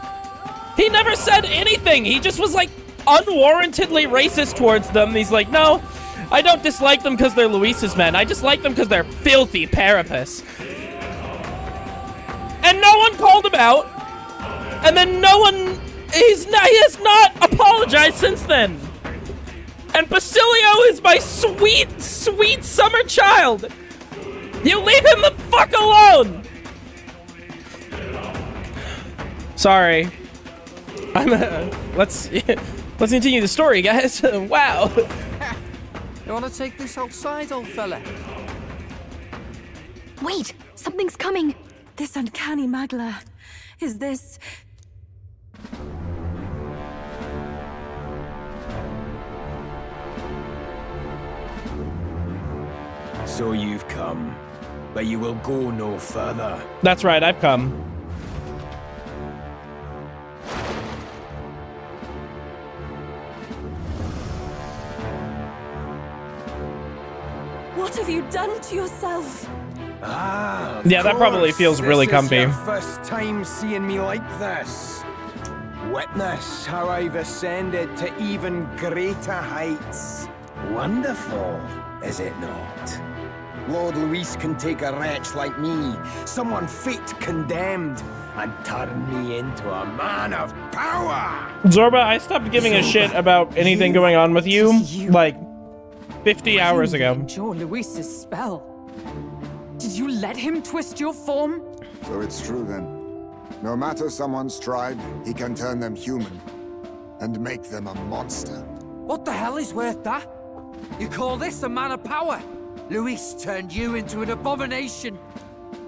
He never said anything. He just was like unwarrantedly racist towards them. He's like, no, I don't dislike them because they're Luis's men. I dislike them because they're filthy Parapus. And no one called him out. And then no one... he has not apologized since then. And Basilio is my sweet, sweet summer child. You leave him the fuck alone. Sorry. Let's continue the story, guys. Wow. You want to take this outside, old fella? Wait, something's coming. This uncanny Magla. Is this... So you've come, but you will go no further. That's right, I've come. What have you done to yourself? Ah, yeah, that probably feels really comfy. This is your first time seeing me like this. Witness how I've ascended to even greater heights. Wonderful, is it not? Lord Luis can take a wretch like me, someone fate condemned, and turn me into a man of power! Zorba, I stopped giving a shit about anything going on with you, like, 50 hours ago. Endure Luis's spell. Did you let him twist your form? So it's true then. No matter someone's tribe, he can turn them human and make them a monster. What the hell is worth that? You call this a man of power? Luis turned you into an abomination.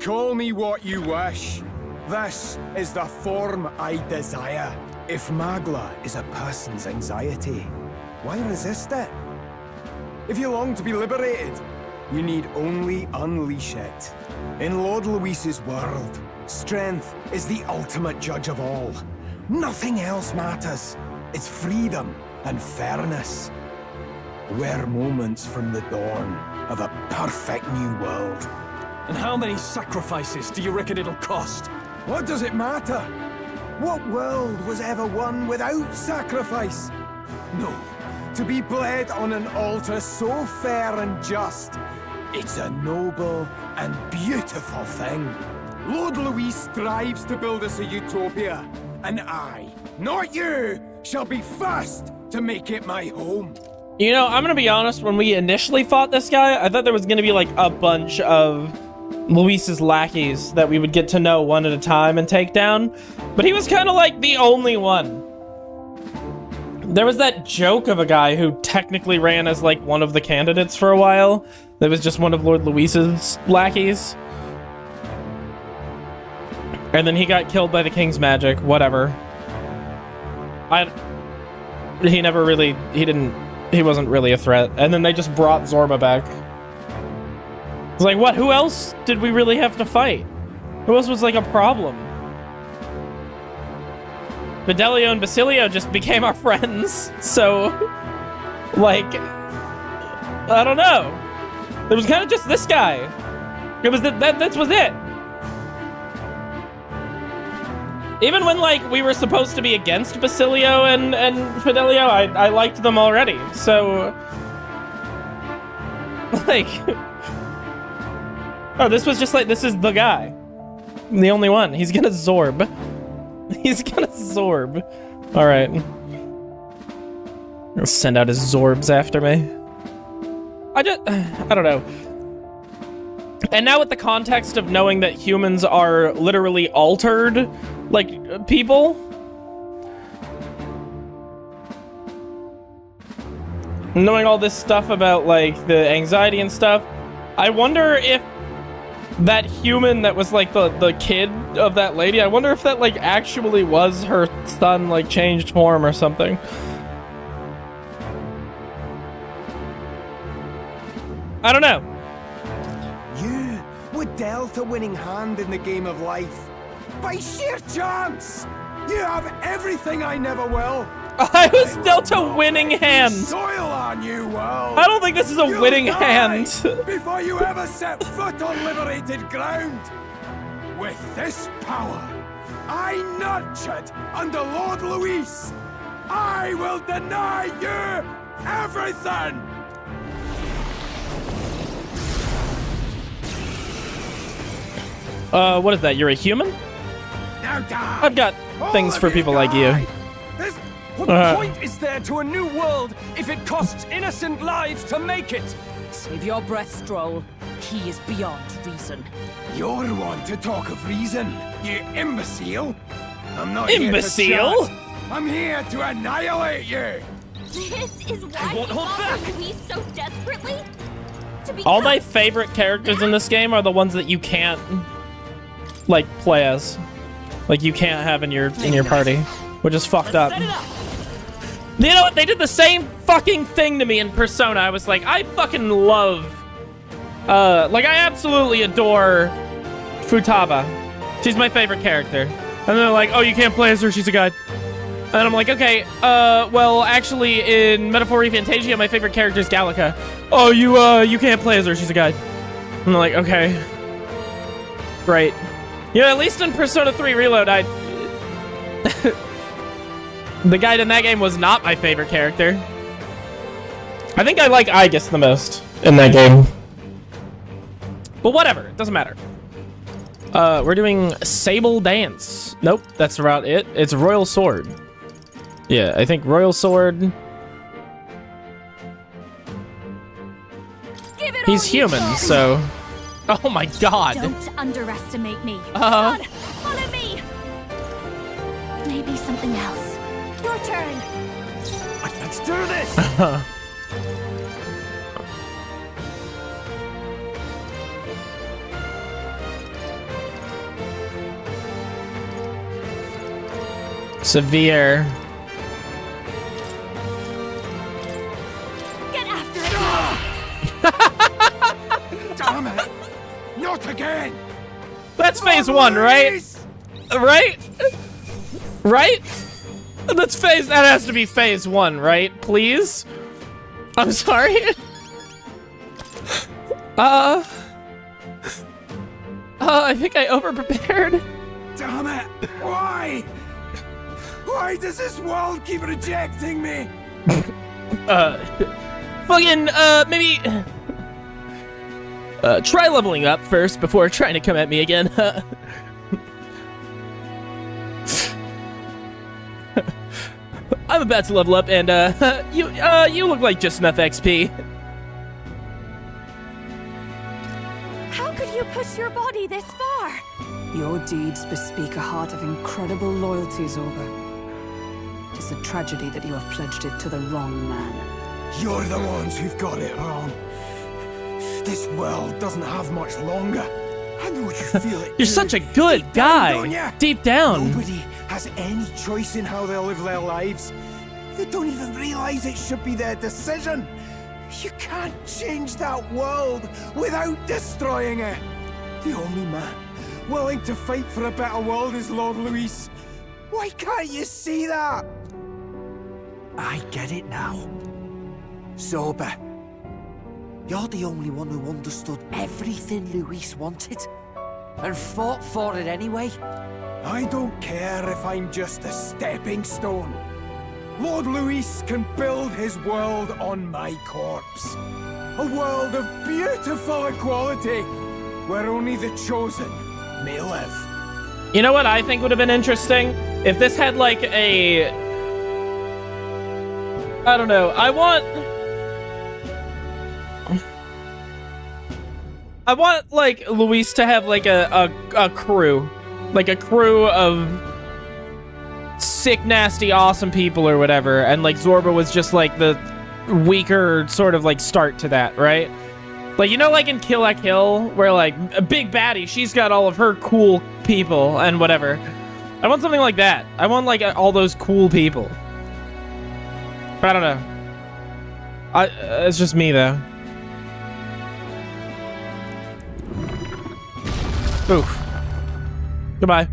Call me what you wish. This is the form I desire. If Magla is a person's anxiety, why resist it? If you long to be liberated, you need only unleash it. In Lord Luis's world, strength is the ultimate judge of all. Nothing else matters. It's freedom and fairness. We're moments from the dawn of a perfect new world. And how many sacrifices do you reckon it'll cost? What does it matter? What world was ever won without sacrifice? No. To be bled on an altar so fair and just, it's a noble and beautiful thing. Lord Luis strives to build us a utopia, and I, not you, shall be first to make it my home. You know, I'm gonna be honest, when we initially fought this guy, I thought there was gonna be like a bunch of Luis's lackeys that we would get to know one at a time and take down, but he was kind of like the only one. There was that joke of a guy who technically ran as like one of the candidates for a while. That was just one of Lord Luis's lackeys. And then he got killed by the king's magic, whatever. He wasn't really a threat. And then they just brought Zorba back. It's like, what? Who else did we really have to fight? Who else was like a problem? Fidelio and Basilio just became our friends. So, like, I don't know. It was kind of just this guy. It was that was it. Even when, like, we were supposed to be against Basilio and Fidelio, I liked them already, so... Like... Oh, this was just like, this is the guy. The only one. He's gonna Zorb. He's gonna Zorb. Alright. He'll send out his Zorbs after me. I don't know. And now with the context of knowing that humans are literally altered, like, people, knowing all this stuff about, like, the anxiety and stuff, I wonder if that human that was, like, the kid of that lady, I wonder if that, like, actually was her son, like, changed form or something. I don't know. You were dealt a winning hand in the game of life. By sheer chance! You have everything I never will. I was dealt a winning hand. Soil our new world. I don't think this is a winning hand. Before you ever set foot on liberated ground. With this power, I nurtured under Lord Luis, I will deny you everything. What is that? You're a human? Now die. I've got things for people like you. What point is there to a new world if it costs innocent lives to make it? Save your breath, Stroll. He is beyond reason. You're the one to talk of reason, you imbecile. I'm not Imbecile? here to chat. I'm here to annihilate you. This is why I won't you hold back. want Luis so desperately? To be All my favorite characters in this game are the ones that you can't, like, play as. Like, you can't have in your party. Which is fucked up. You know what? They did the same fucking thing to me in Persona. I was like, I fucking love... like, I absolutely adore Futaba. She's my favorite character. And they're like, oh, you can't play as her, she's a guide. And I'm like, okay, well, actually, in Metaphor Fantasia, my favorite character is Gallica. Oh, you can't play as her, she's a guide. I'm like, okay. Right. You know, at least in Persona 3 Reload, the guide in that game was not my favorite character. I think I like Aegis the most in that game. But whatever, it doesn't matter. We're doing Sable Dance. Nope, that's about it. It's Royal Sword. Yeah, I think Royal Sword. He's human, so... Oh my god. Don't underestimate me. Uh-huh. Come on, follow me. Maybe something else. Your turn. Let's do this. Severe. Get after it. Damn it. Not again. That's phase 1, right? Right? Right? That's phase. That has to be phase 1, right? Please? I'm sorry. I think I overprepared. Damn it. Why? Why does this world keep rejecting me? Fucking, maybe... try leveling up first before trying to come at me again. I'm about to level up, and, you look like just enough XP. How could you push your body this far? Your deeds bespeak a heart of incredible loyalty, Zorba. It is a tragedy that you have pledged it to the wrong man. You're the ones who've got it wrong. This world doesn't have much longer. I know you feel it. You're such a good guy. Deep down. Nobody has any choice in how they live their lives. They don't even realize it should be their decision. You can't change that world without destroying it. The only man willing to fight for a better world is Lord Luis. Why can't you see that? I get it now. Zorba, you're the only one who understood everything Luis wanted and fought for it anyway. I don't care if I'm just a stepping stone. Lord Luis can build his world on my corpse. A world of beautiful equality, where only the chosen may live. You know what I think would have been interesting? If this had like a... I don't know. I want like Luis to have like a crew. Like a crew of sick, nasty, awesome people or whatever. And like Zorba was just like the weaker sort of like start to that, right? Like, you know, like in Kill la Kill, where like a big baddie, she's got all of her cool people and whatever. I want something like that. I want like all those cool people. I don't know. It's just me though. Oof. Goodbye.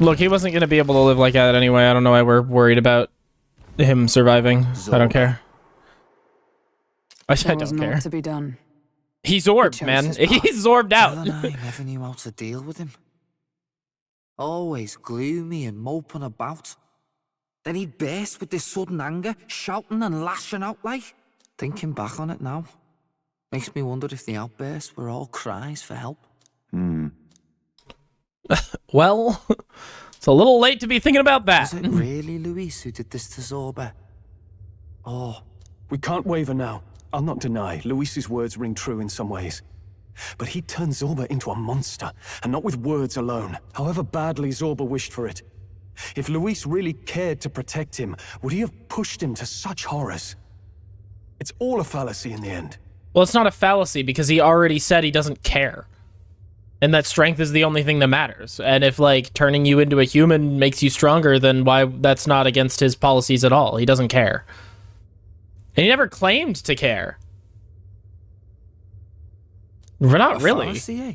Look, he wasn't going to be able to live like that anyway. I don't know why we're worried about him surviving. I don't care. I don't care. To be done. He's orbed, man. He's orbed out. Jill and I never knew how to deal with him. Always gloomy and moping about. Then he'd burst with this sudden anger, shouting and lashing out like. Thinking back on it now, Makes me wonder if the outbursts were all cries for help. Well, it's a little late to be thinking about that. Was it really Luis who did this to Zorba? Oh, We can't waver now. I'll not deny, Luis's words ring true in some ways. But he turned Zorba into a monster, and not with words alone, however badly Zorba wished for it. If Luis really cared to protect him, would he have pushed him to such horrors? It's all a fallacy in the end. Well, it's not a fallacy because he already said he doesn't care. And that strength is the only thing that matters. And if, like, turning you into a human makes you stronger, then why that's not against his policies at all. He doesn't care. And he never claimed to care. We're not really. Fallacy, eh?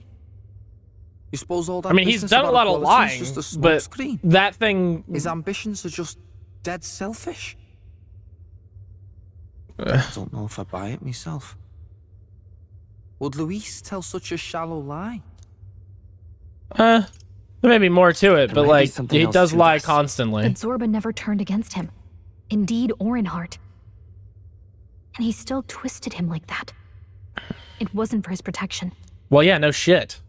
You suppose all that I mean, he's business done a about lot of equality is lying, just a but smokescreen? that thing... His ambitions are just dead selfish. I don't know if I buy it myself. Would Luis tell such a shallow lie? There may be more to it, but, like, something he else does to lie this. constantly. But Zorba never turned against him. Indeed or in heart. And he still twisted him like that. It wasn't for his protection. Well, yeah, no shit.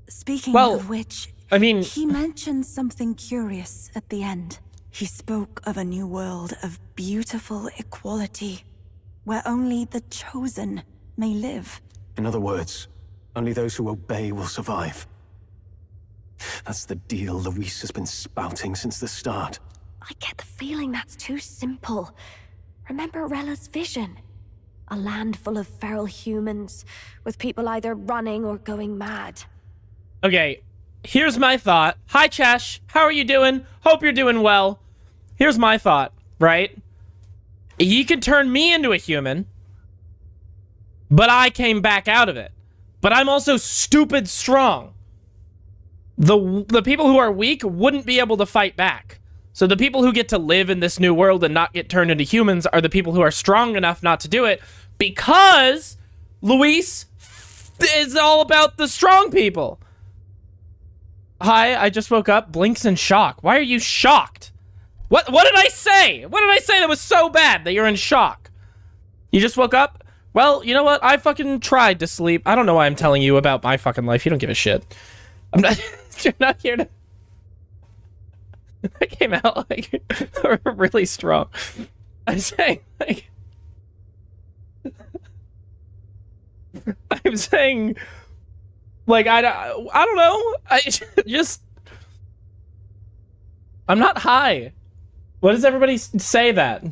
Speaking Well, of which, I mean... he mentioned something curious at the end. He spoke of a new world of beautiful equality, where only the chosen may live. In other words, only those who obey will survive. That's the deal Luis has been spouting since the start. I get the feeling that's too simple. Remember Rella's vision? A land full of feral humans, with people either running or going mad. Okay, here's my thought. Hi, Chesh. How are you doing? Hope you're doing well. Here's my thought, right? You can turn me into a human, but I came back out of it. But I'm also stupid strong. The people who are weak wouldn't be able to fight back. So the people who get to live in this new world and not get turned into humans are the people who are strong enough not to do it, because Luis is all about the strong people. Hi, I just woke up. Blinks in shock. Why are you shocked? What did I say? What did I say that was so bad that you're in shock? You just woke up? Well, you know what? I fucking tried to sleep. I don't know why I'm telling you about my fucking life. You don't give a shit. I'm not... You're not here to... That came out, like, really strong. I'm saying, like... I'm saying... Like, I don't know. I just... I'm not high. What does everybody say that?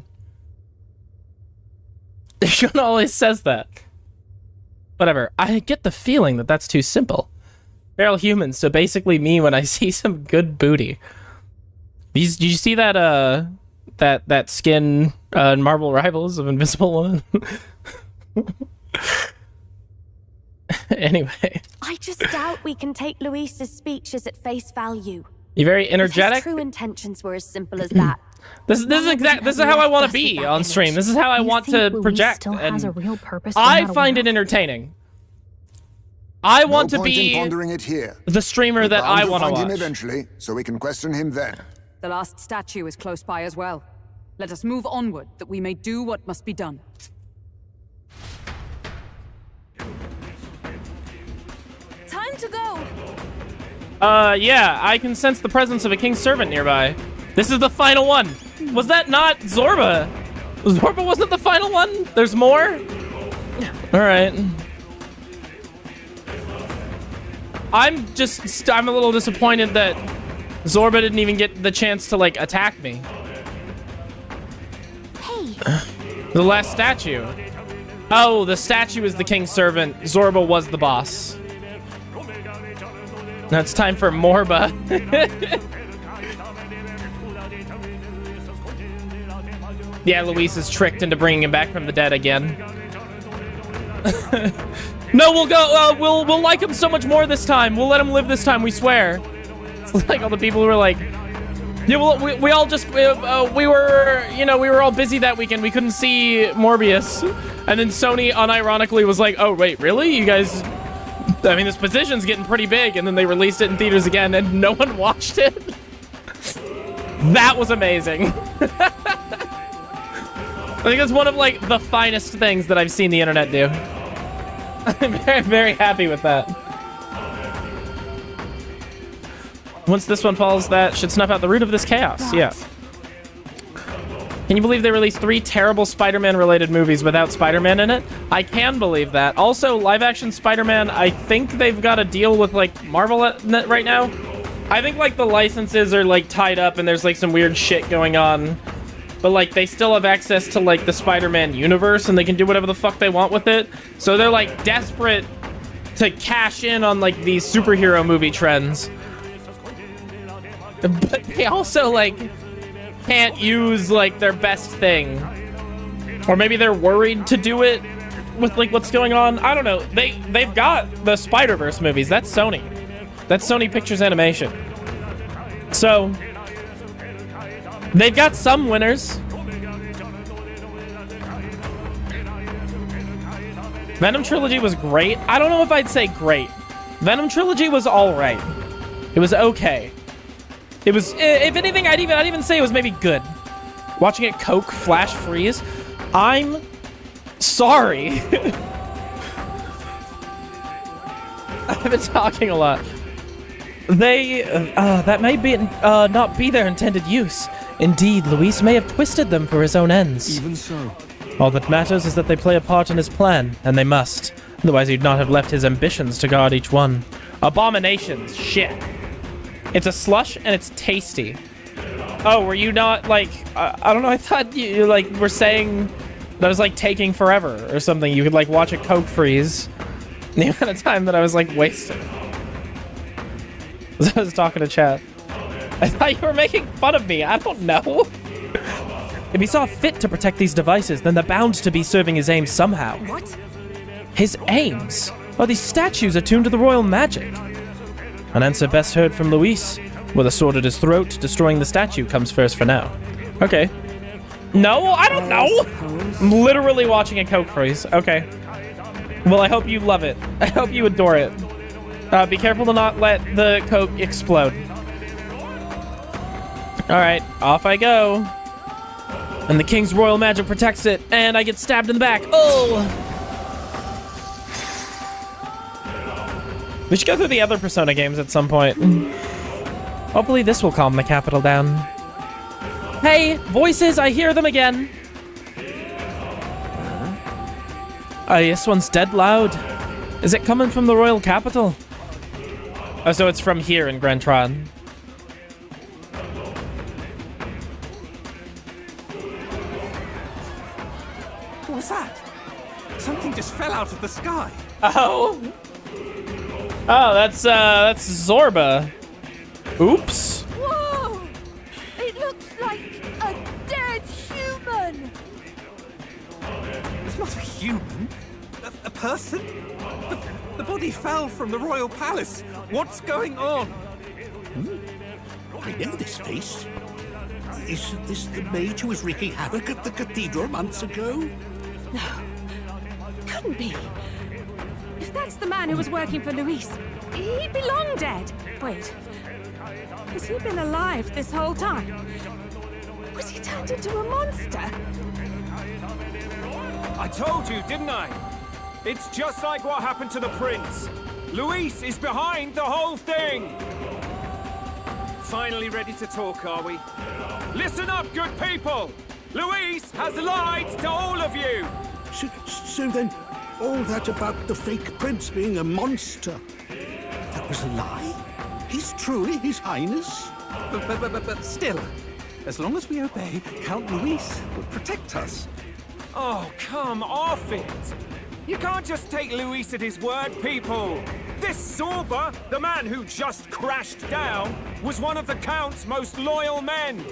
Sean always says that. Whatever. I get the feeling that that's too simple. Feral humans, so basically me when I see some good booty. Did you see that, that skin in Marvel Rivals of Invisible Woman? Anyway. I just doubt we can take Luis's speeches at face value. You're very energetic. If his true intentions were as simple as that. This is how I want to be on stream. This is how I want to project. Still has a real purpose. I find it entertaining. I want to be pondering it here. the streamer that I want to find him watch. eventually, so we can question him then. The last statue is close by as well. Let us move onward, that we may do what must be done. Time to go! Yeah, I can sense the presence of a king's servant nearby. This is the final one. Was that not Zorba? Zorba wasn't the final one? There's more? Alright. I'm a little disappointed that Zorba didn't even get the chance to, like, attack me. Hey. The last statue. Oh, the statue is the king's servant. Zorba was the boss. Now it's time for Morba. Yeah, Luis is tricked into bringing him back from the dead again. No, we'll go. We'll like him so much more this time. We'll let him live this time. We swear. It's like all the people who were like, yeah, well, we all just we were, you know, we were all busy that weekend. We couldn't see Morbius, and then Sony unironically was like, oh wait, really? You guys? I mean, this position's getting pretty big, and then they released it in theaters again, and no one watched it. That was amazing. I think it's one of, like, the finest things that I've seen the internet do. I'm very, very happy with that. Once this one falls, that should snuff out the root of this chaos. Yeah. Can you believe they released 3 terrible Spider-Man related movies without Spider-Man in it? I can believe that. Also, live-action Spider-Man, I think they've got a deal with, like, Marvel right now. I think, like, the licenses are, like, tied up and there's, like, some weird shit going on. But, like, they still have access to, like, the Spider-Man universe and they can do whatever the fuck they want with it. So they're, like, desperate to cash in on, like, these superhero movie trends. But they also, like, can't use, like, their best thing. Or maybe they're worried to do it with, like, what's going on. I don't know. They've got the Spider-Verse movies. That's Sony. That's Sony Pictures Animation. So, they've got some winners. Venom Trilogy was great. I don't know if I'd say great. Venom Trilogy was alright. It was okay. It was, if anything, I'd even say it was maybe good. Watching it Coke flash freeze. I'm sorry. I've been talking a lot. That may be not be their intended use. Indeed, Luis may have twisted them for his own ends. Even so. All that matters is that they play a part in his plan, and they must. Otherwise, he'd not have left his ambitions to guard each one. Abominations. Shit. It's a slush, and it's tasty. Oh, were you not, like... I don't know, I thought you, like, were saying that was, like, taking forever or something. You could, like, watch a Coke freeze. The amount of time that I was, like, wasting. I was talking to chat. I thought you were making fun of me. I don't know. If he saw fit to protect these devices, then they're bound to be serving his aims somehow. What? His aims? Are these statues attuned to the royal magic? An answer best heard from Luis. With a sword at his throat, destroying the statue comes first for now. Okay. No, I don't know. I'm literally watching a Coke freeze. Okay. Well, I hope you love it. I hope you adore it. Be careful to not let the Coke explode. Alright, off I go. And the king's royal magic protects it, and I get stabbed in the back. Oh! We should go through the other Persona games at some point. Hopefully this will calm the capital down. Hey, voices, I hear them again. This one's dead loud. Is it coming from the royal capital? Oh, so it's from here in Grand Tron. What was that? Something just fell out of the sky. Oh. Oh, that's Zorba. Oops. Whoa! It looks like a dead human! It's not a human. A person? The body fell from the royal palace. What's going on? I know this face. Isn't this the mage who was wreaking havoc at the cathedral months ago? No. Couldn't be. If that's the man who was working for Luis, he'd be long dead. Wait. Has he been alive this whole time? Was he turned into a monster? I told you, didn't I? It's just like what happened to the prince. Luis is behind the whole thing. Finally ready to talk, are we? Listen up, good people! Luis has lied to all of you! So then, all that about the fake prince being a monster, that was a lie? He's truly His Highness? But still, as long as we obey, Count Luis will protect us. Oh, come off it! You can't just take Luis at his word, people! This Zorba, the man who just crashed down, was one of the Count's most loyal men!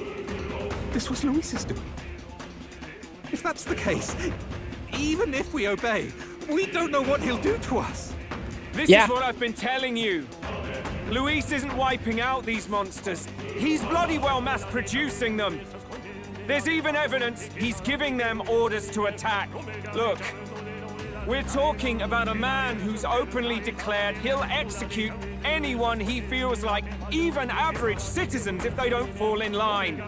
This was Luis's doing. If that's the case, even if we obey, we don't know what he'll do to us. This is what I've been telling you. Luis isn't wiping out these monsters. He's bloody well mass-producing them. There's even evidence he's giving them orders to attack. Look, we're talking about a man who's openly declared he'll execute anyone he feels like, even average citizens, if they don't fall in line.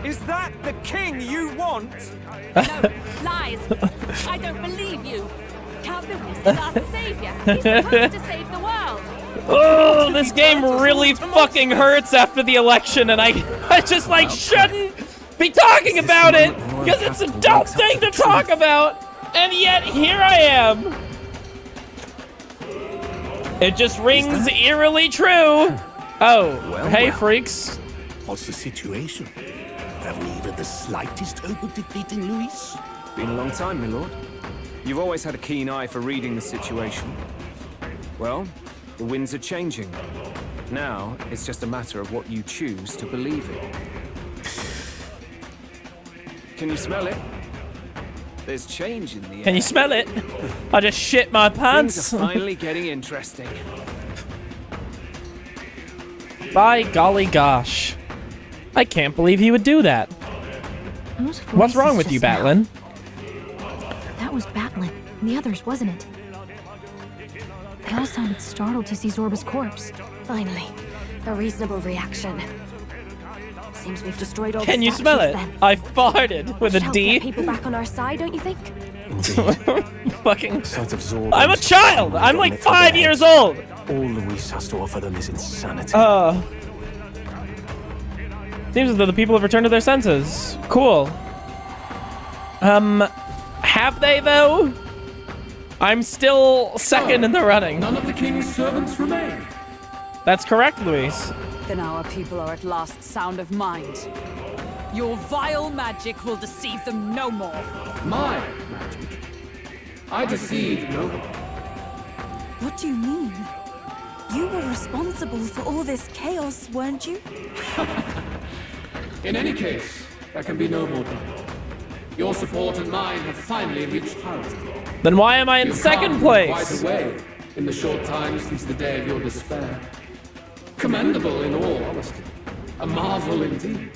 Is that the king you want? No, lies. I don't believe you. Count Luis is our savior. He's supposed to save the world. Oh, this game really fucking hurts after the election, and I just like shouldn't be talking about it because it's a dumb thing to talk about, and yet here I am. It just rings eerily true. Oh, well, hey, freaks. What's the situation? Have we even the slightest hope of defeating Luis? Been a long time, my lord. You've always had a keen eye for reading the situation. Well, the winds are changing. Now, it's just a matter of what you choose to believe in. Can you smell it? There's change in the air. Can you smell it? I just shit my pants. Things are finally getting interesting. By golly gosh. I can't believe he would do that. What's wrong with you, Batlin? That was Batlin, and the others, wasn't it? They all sounded startled to see Zorba's corpse. Finally, a reasonable reaction. Seems we've destroyed all Can the you smell it? then. I farted with a Should help D. get people back on our side, don't you think? Fucking. Zorba I'm a child. I'm like 5 years old. All Luis has to offer them is insanity. Seems as though the people have returned to their senses. Cool. Have they though? I'm still second in the running. None of the king's servants remain. That's correct, Luis. Then our people are at last sound of mind. Your vile magic will deceive them no more. My magic? I deceive no one. What do you mean? You were responsible for all this chaos, weren't you? In any case, there can be no more doubt. Your support and mine have finally reached parity. Then why am I in second place? Quite a way in the short time since the day of your despair. Commendable in all honesty. A marvel indeed.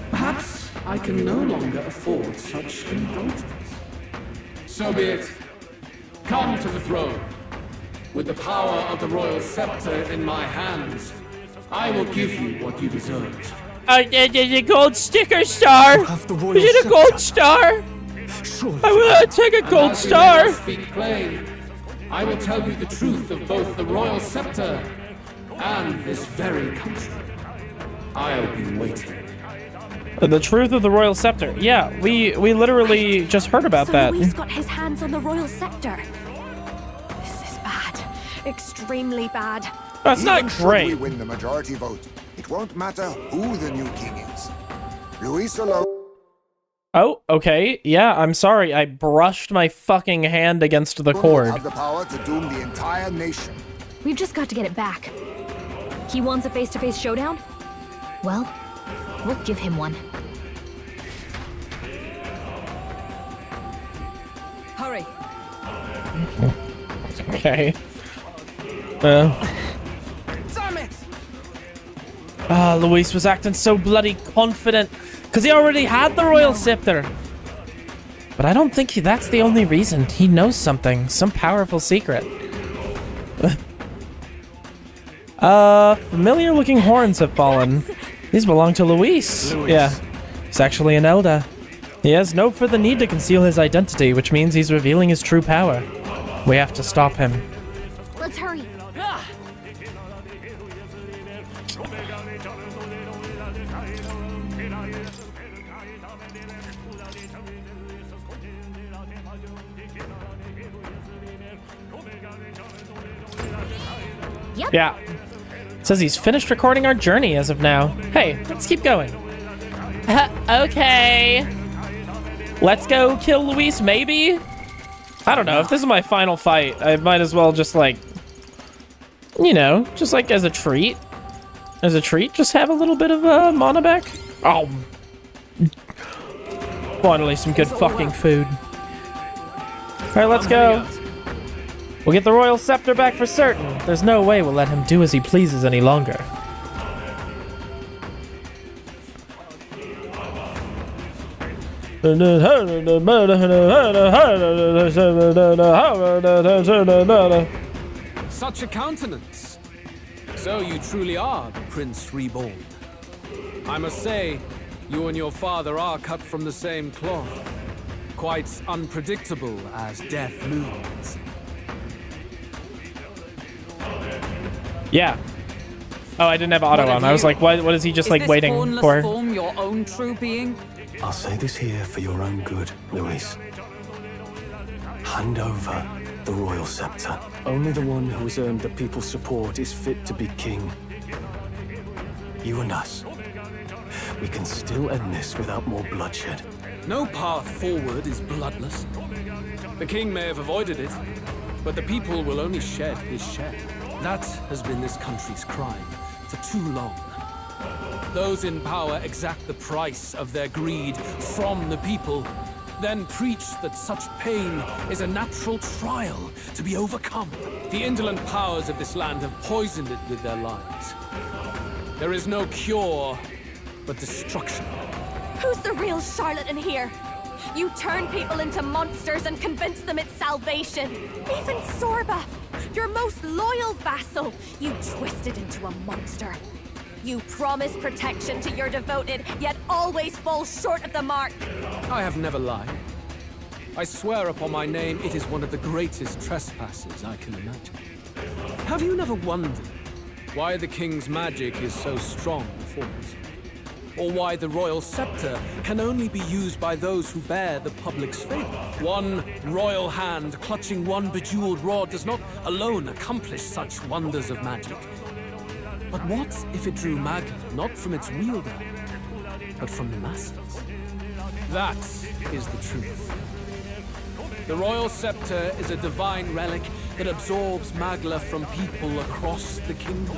Perhaps I can no longer afford such indulgence. So be it. Come to the throne. With the power of the royal scepter in my hands, I will give you what you deserve. The gold sticker star. Is it a gold star? I will take a gold star. Speak plain. I will tell you the truth of both the royal scepter and this very country. I'll be waiting. The truth of the royal scepter. Yeah, we literally just heard about that. Luis got his hands on the royal scepter. This is bad. Extremely bad. That's not Even great. should we win the majority vote, it won't matter who the new king is. Luis alone. Oh, okay. Yeah, I'm sorry. I brushed my fucking hand against the cord. Have the power to doom the entire nation. We've just got to get it back. He wants a face-to-face showdown? Well, we'll give him one. Hurry. Okay. Luis was acting so bloody confident because he already had the royal scepter. But I don't think that's the only reason. He knows something, some powerful secret. Familiar looking horns have fallen. These belong to Luis. Yeah, he's actually an elder. He has no further need to conceal his identity, which means he's revealing his true power. We have to stop him. Let's hurry. Yep. Yeah. It says he's finished recording our journey as of now. Hey, let's keep going. Okay. Let's go kill Luis, maybe? I don't know. If this is my final fight, I might as well just, like, you know, just, like, as a treat. As a treat, just have a little bit of mana back. Oh. Finally, some good fucking food. Alright, let's go. We'll get the royal scepter back for certain. There's no way we'll let him do as he pleases any longer. Such a countenance. So you truly are the Prince Reborn. I must say, you and your father are cut from the same cloth. Quite unpredictable as death looms. Yeah. Oh, I didn't have auto on. I was like, what is he just like waiting for? Form your own true being? I'll say this here for your own good, Luis. Hand over the royal scepter. Only the one who has earned the people's support is fit to be king. You and us. We can still end this without more bloodshed. No path forward is bloodless. The king may have avoided it, but the people will only shed his shed. That has been this country's crime for too long. Those in power exact the price of their greed from the people, then preach that such pain is a natural trial to be overcome. The indolent powers of this land have poisoned it with their lies. There is no cure but destruction. Who's the real charlatan here? You turn people into monsters and convince them it's salvation. Even Sorba, your most loyal vassal, you twisted into a monster. You promise protection to your devoted, yet always fall short of the mark. I have never lied. I swear upon my name, it is one of the greatest trespasses I can imagine. Have you never wondered why the king's magic is so strong for us? Or why the royal scepter can only be used by those who bear the public's favor? One royal hand clutching one bejeweled rod does not alone accomplish such wonders of magic. But what if it drew Magla not from its wielder, but from the masses? That is the truth. The royal scepter is a divine relic that absorbs Magla from people across the kingdom.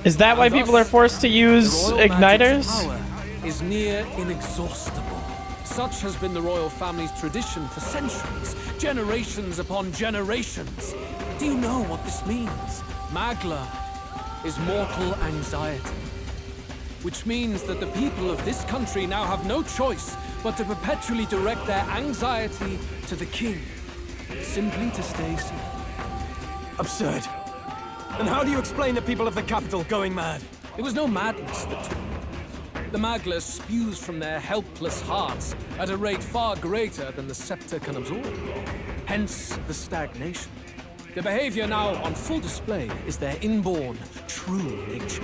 Is that why people are forced to use igniters? Power is near inexhaustible. Such has been the royal family's tradition for centuries, generations upon generations. Do you know what this means? Magla is mortal anxiety, which means that the people of this country now have no choice but to perpetually direct their anxiety to the king, simply to stay safe. Absurd. And how do you explain the people of the capital going mad? It was no madness that took them. The Magla spews from their helpless hearts at a rate far greater than the scepter can absorb. Hence the stagnation. The behavior now on full display is their inborn, true nature.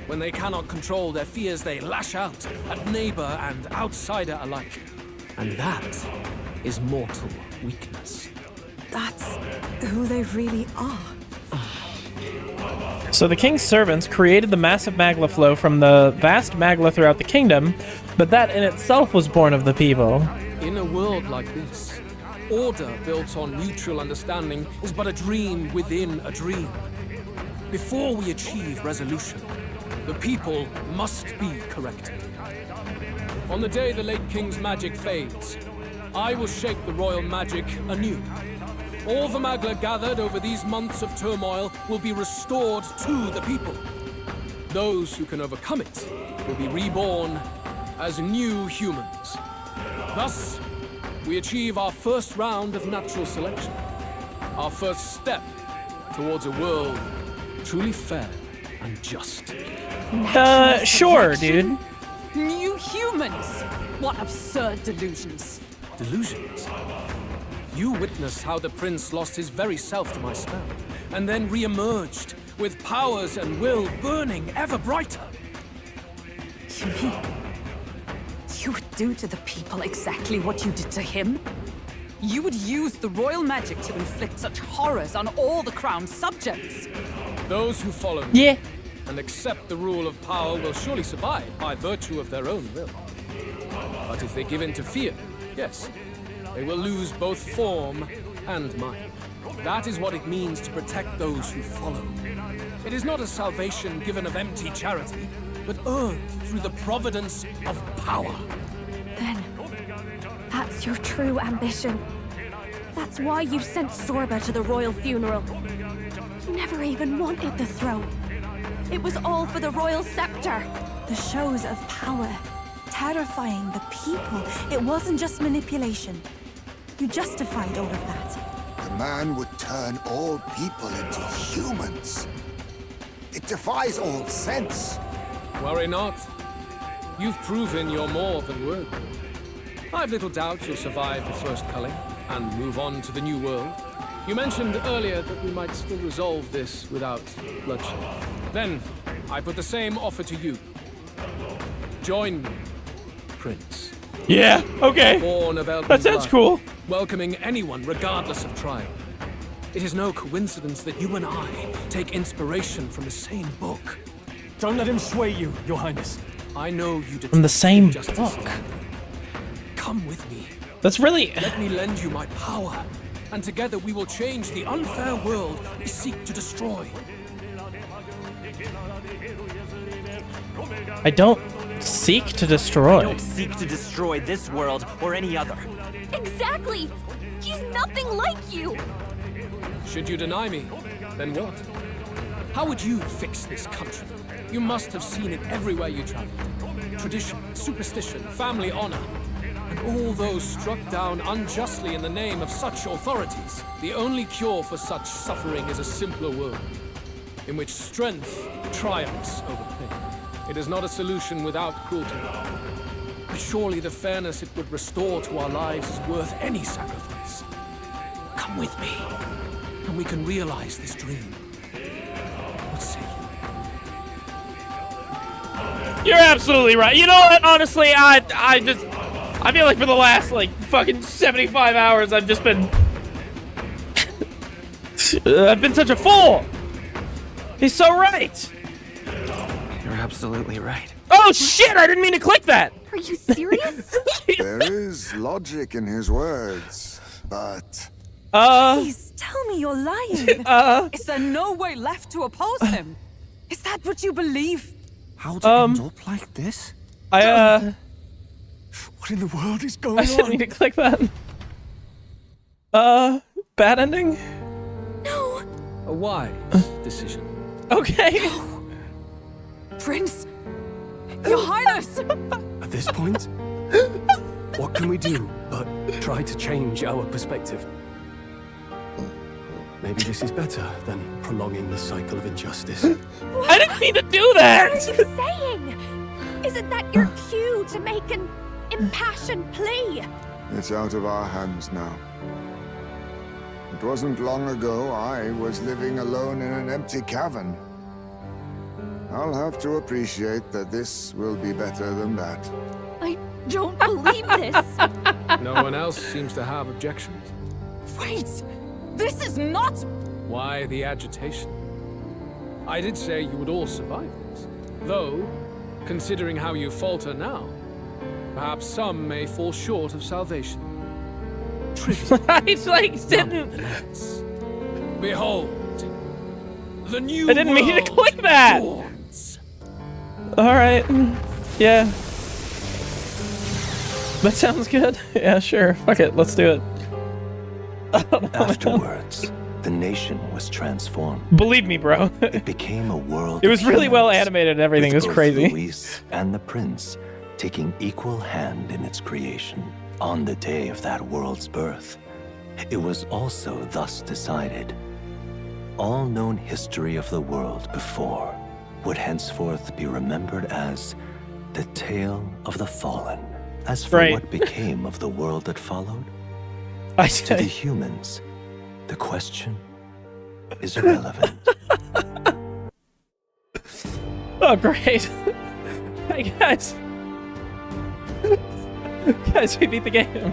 When they cannot control their fears, they lash out at neighbor and outsider alike. And that is mortal weakness. That's who they really are. So the king's servants created the massive Magla flow from the vast Magla throughout the kingdom, but that in itself was born of the people. In a world like this, order built on mutual understanding is but a dream within a dream. Before we achieve resolution, the people must be corrected. On the day the late king's magic fades, I will shape the royal magic anew. All the Magla gathered over these months of turmoil will be restored to the people. Those who can overcome it will be reborn as new humans. Thus, we achieve our first round of natural selection. Our first step towards a world truly fair and just. Sure, dude. New humans! What absurd delusions. Delusions? You witnessed how the prince lost his very self to my spell, and then re-emerged with powers and will burning ever brighter. You mean you would do to the people exactly what you did to him? You would use the royal magic to inflict such horrors on all the crown's subjects? Those who follow me and accept the rule of power will surely survive by virtue of their own will. But if they give in to fear, yes, they will lose both form and mind. That is what it means to protect those who follow. It is not a salvation given of empty charity, but earned through the providence of power. Then, that's your true ambition. That's why you sent Sorba to the royal funeral. You never even wanted the throne. It was all for the royal scepter. The shows of power, terrifying the people. It wasn't just manipulation. You justified all of that. The man would turn all people into humans. It defies all sense. Worry not. You've proven you're more than worthy. I've little doubt you'll survive the first culling and move on to the new world. You mentioned earlier that we might still resolve this without bloodshed. Then, I put the same offer to you. Join me, Prince. Yeah, okay. Born of elven That sounds blood, cool. welcoming anyone regardless of tribe. It is no coincidence that you and I take inspiration from the same book. Don't let him sway you, Your Highness. I know you detest From the same injustice. book. Come with me. That's really... Let me lend you my power, and together we will change the unfair world we seek to destroy. I don't seek to destroy. I don't seek to destroy this world or any other. Exactly! He's nothing like you! Should you deny me, then what? How would you fix this country? You must have seen it everywhere you traveled. Tradition, superstition, family honor, and all those struck down unjustly in the name of such authorities. The only cure for such suffering is a simpler world, in which strength triumphs over pain. It is not a solution without cruelty. But surely the fairness it would restore to our lives is worth any sacrifice. Come with me, and we can realize this dream. What say you? You're absolutely right. You know what? Honestly, I feel like for the last, like, fucking 75 hours, I've just been... I've been such a fool! He's so right! You're absolutely right. Oh, shit! I didn't mean to click that! Are you serious? There is logic in his words, but... Please, tell me you're lying. Is there no way left to oppose him? Is that what you believe? How did it end up like this? What in the world is going on? I didn't mean to click that. Bad ending? No. A wise decision. Okay. No. Prince, Your Highness. At this point, what can we do but try to change our perspective? Maybe this is better than prolonging the cycle of injustice. I didn't mean to do that! What are you saying? Is it that your cue to make an impassioned plea? It's out of our hands now. It wasn't long ago I was living alone in an empty cavern. I'll have to appreciate that this will be better than that. I don't believe this. No one else seems to have objections. Wait! This is not... Why the agitation? I did say you would all survive this. Though, considering how you falter now, perhaps some may fall short of salvation. I like didn't... Behold, the new I didn't mean to world click that! dawns. Alright. Yeah. That sounds good. Yeah, sure. Fuck it, let's do it. Afterwards, the nation was transformed. Believe me, bro. It became a world. It was of really well humans, animated and everything. It with was both crazy. Luis and the prince taking equal hand in its creation on the day of that world's birth. It was also thus decided. All known history of the world before would henceforth be remembered as the tale of the fallen. As for what became of the world that followed, to the humans, the question is irrelevant. Oh, great. Hey, guys. Guys, we beat the game.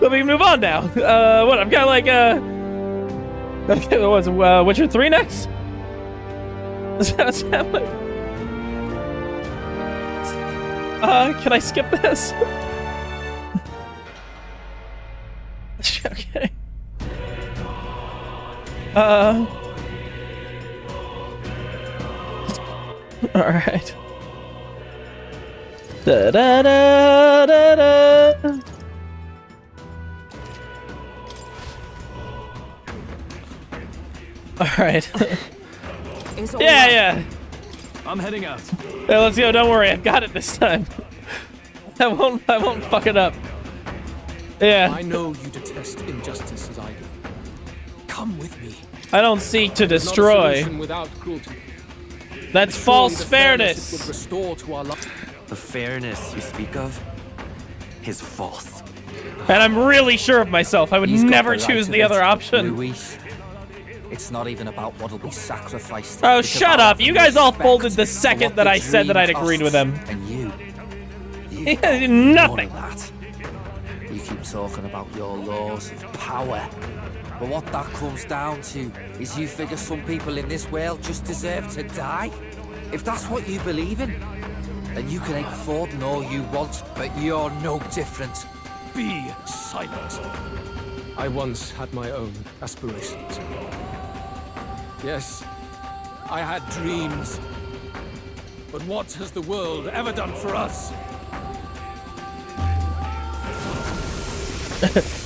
Let me move on now. What, I'm kind of like, okay, what was it, Witcher 3 next? Is that what's happening? Can I skip this? Okay. Alright. Da da da da da. Alright. Yeah. I'm heading out. Yeah, let's go. Don't worry, I've got it this time. I won't fuck it up. Yeah. I know you detest injustice as I do. Come with me. I don't seek to destroy. Without cruelty. That's false fairness. Would restore to our the fairness you speak of? is false. And I'm really sure of myself. I would He's got never the right choose of the it, other option. Luis. It's not even about what'll be sacrificed. Oh, It's shut about up. You guys all respect folded the for second what that the I said that I'd dream agreed with costs. him. And you Nothing. none of that. You keep talking about your laws of power. But what that comes down to is you figure some people in this world just deserve to die. If that's what you believe in, then you can hate Forden all you want, but you're no different. Be silent. I once had my own aspirations. Yes, I had dreams. But what has the world ever done for us?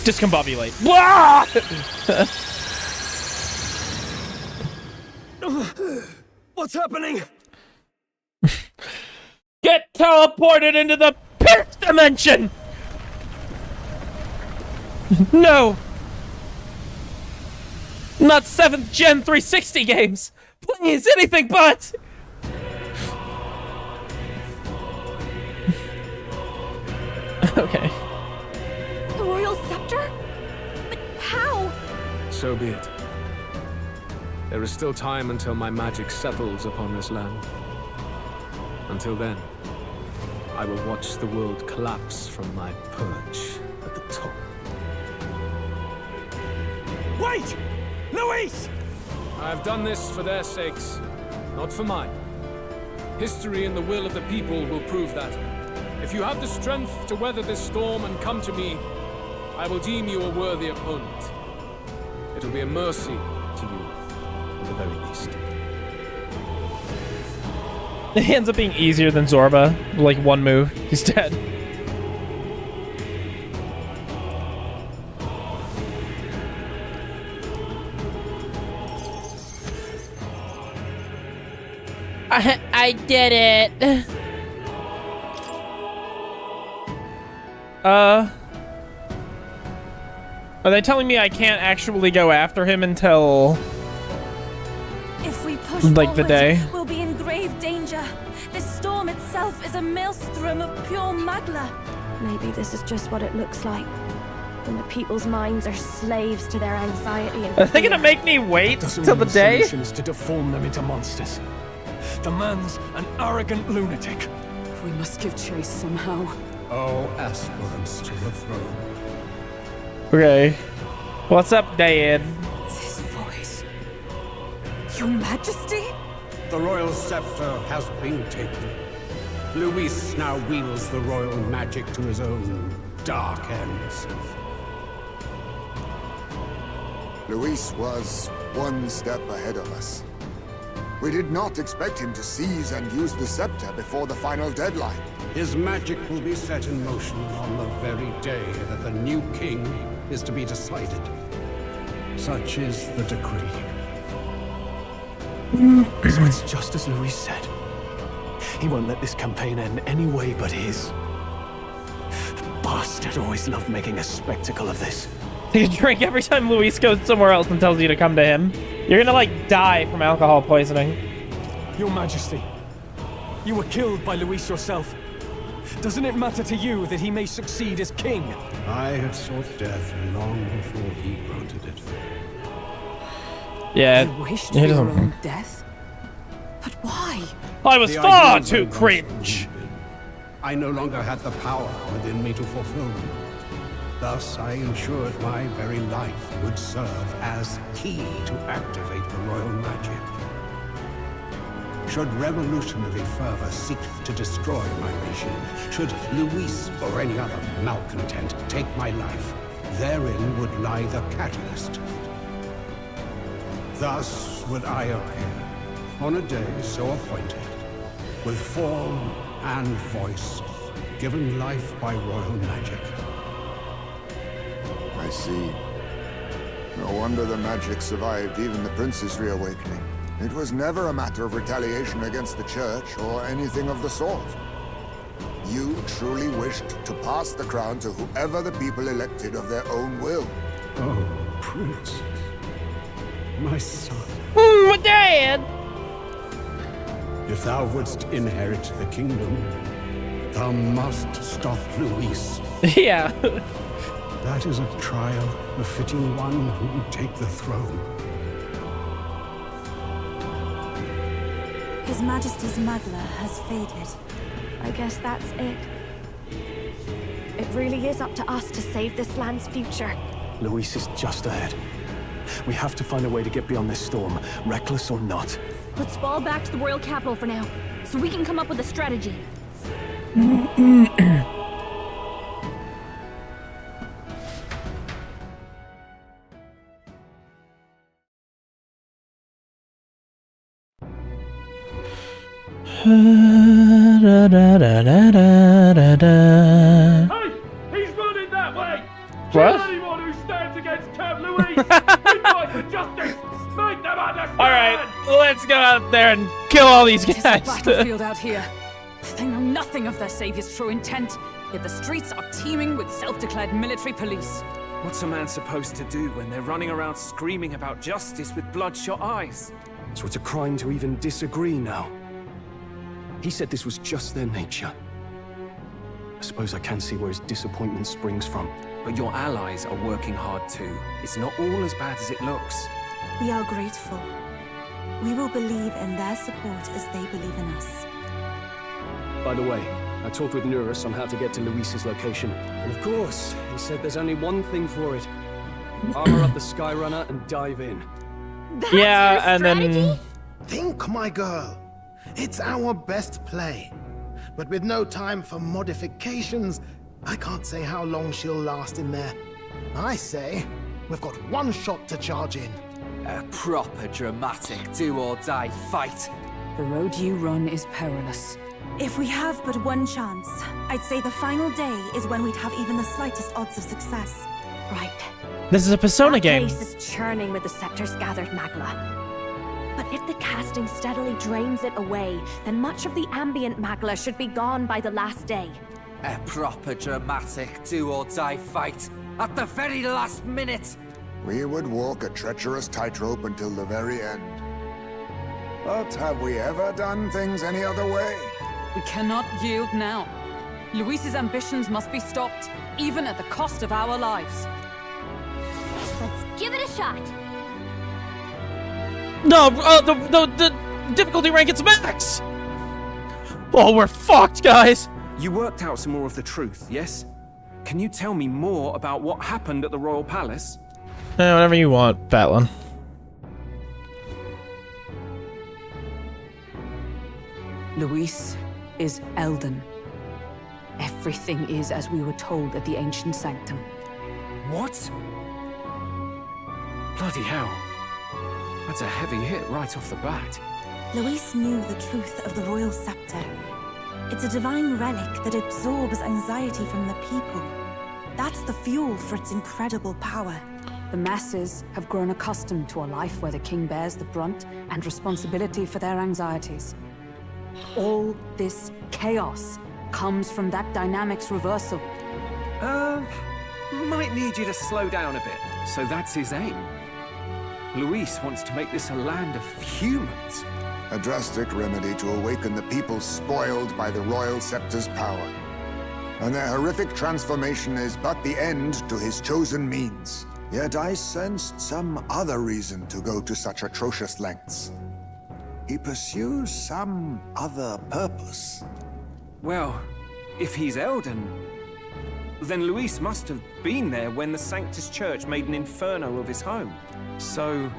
Discombobulate. Blah! What's happening? Get teleported into the Pierce dimension! No! Not 7th Gen 360 games! Please, anything but! Okay. The royal scepter? But how? So be it. There is still time until my magic settles upon this land. Until then, I will watch the world collapse from my perch at the top. Wait! Luis! I have done this for their sakes, not for mine. History and the will of the people will prove that. If you have the strength to weather this storm and come to me, I will deem you a worthy opponent. It will be a mercy to you, at the very least. It ends up being easier than Zorba. Like, one move, he's dead. I did it. Are they telling me I can't actually go after him until... If we push like the forward, day? we'll be in grave danger. This storm itself is a maelstrom of pure magla. Maybe this is just what it looks like. When the people's minds are slaves to their anxiety and Are they gonna make me wait till the day? The solution is to deform them into monsters. The man's an arrogant lunatic. We must give chase somehow. Oh, aspirants to the throne. Okay. What's up, Dad? This voice. Your Majesty? The royal scepter has been taken. Luis now wields the royal magic to his own dark ends. Luis was one step ahead of us. We did not expect him to seize and use the scepter before the final deadline. His magic will be set in motion on the very day that the new king is to be decided. Such is the decree. So it's just as Luis said. He won't let this campaign end any way but his. The bastard always loved making a spectacle of this. You drink every time Luis goes somewhere else and tells you to come to him. You're gonna, like, die from alcohol poisoning. Your Majesty, you were killed by Luis yourself. Doesn't it matter to you that he may succeed as king? I had sought death long before he granted it. Yeah. You wished for your own death? But why? I was The far ideals I too once cringe. believed in, I no longer had the power within me to fulfill them. Thus, I ensured my very life would serve as key to activate the royal magic. Should revolutionary fervor seek to destroy my regime, should Luis or any other malcontent take my life, therein would lie the catalyst. Thus would I appear, on a day so appointed, with form and voice, given life by royal magic. I see. No wonder the magic survived even the prince's reawakening. It was never a matter of retaliation against the church or anything of the sort. You truly wished to pass the crown to whoever the people elected of their own will. Oh, Prince. My son. My dad! If thou wouldst inherit the kingdom, Thou must stop Luis. Yeah. That is a trial befitting one who will take the throne. His Majesty's Magla has faded. I guess that's it. It really is up to us to save this land's future. Luis is just ahead. We have to find a way to get beyond this storm, reckless or not. Let's fall back to the royal capital for now, so we can come up with a strategy. Hey! He's running that way! What? Kill anyone who stands against Count Louis! We fight for justice! Make them understand! Alright, let's go out there and kill all these It is a guys. battlefield out here. They know nothing of their savior's true intent, yet the streets are teeming with self-declared military police. What's a man supposed to do when they're running around screaming about justice with bloodshot eyes? So it's a crime to even disagree now. He said this was just their nature. I suppose I can see where his disappointment springs from. But your allies are working hard too. It's not all as bad as it looks. We are grateful. We will believe in their support as they believe in us. By the way, I talked with Nurus on how to get to Luis's location. And of course, he said there's only one thing for it. Armor up the Skyrunner and dive in. Yeah, and then... Think, my girl. It's our best play. But with no time for modifications, I can't say how long she'll last in there. I say, we've got one shot to charge in. A proper dramatic do-or-die fight. The road you run is perilous. If we have but one chance, I'd say the final day is when we'd have even the slightest odds of success. Right. This is a Persona That game. place is churning with the scepter's gathered magla. But if the casting steadily drains it away, then much of the ambient magla should be gone by the last day. A proper dramatic do-or-die fight. At the very last minute. We would walk a treacherous tightrope until the very end. But have we ever done things any other way? We cannot yield now. Luis's ambitions must be stopped, even at the cost of our lives. Let's give it a shot. No, the difficulty rank is max! Oh, we're fucked, guys! You worked out some more of the truth, yes? Can you tell me more about what happened at the Royal Palace? Whatever you want, Batlin. Luis is Elden. Everything is as we were told at the Ancient Sanctum. What? Bloody hell. That's a heavy hit right off the bat. Luis knew the truth of the royal scepter. It's a divine relic that absorbs anxiety from the people. That's the fuel for its incredible power. The masses have grown accustomed to a life where the king bears the brunt and responsibility for their anxieties. All this chaos comes from that dynamic's reversal. Might need you to slow down a bit. So that's his aim. Luis wants to make this a land of humans. A drastic remedy to awaken the people spoiled by the royal scepter's power. And their horrific transformation is but the end to his chosen means. Yet I sensed some other reason to go to such atrocious lengths. He pursues some other purpose. Well, if he's Elden, then Luis must have been there when the Sanctus Church made an inferno of his home. So,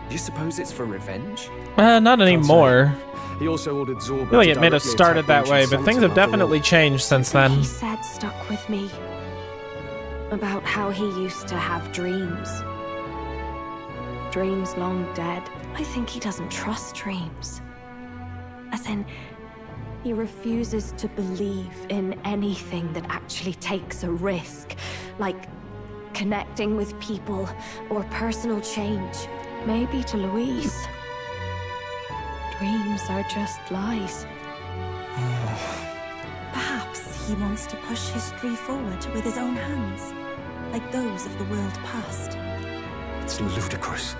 do you suppose it's for revenge? Not anymore. He also ordered Zorba. I feel like it may have started that way, but things have definitely changed since then. He said stuck with me. About how he used to have dreams. Dreams long dead. I think he doesn't trust dreams. As in, he refuses to believe in anything that actually takes a risk. Like connecting with people or personal change. Maybe to Luis. Dreams are just lies. Perhaps he wants to push history forward with his own hands, like those of the world past. It's ludicrous.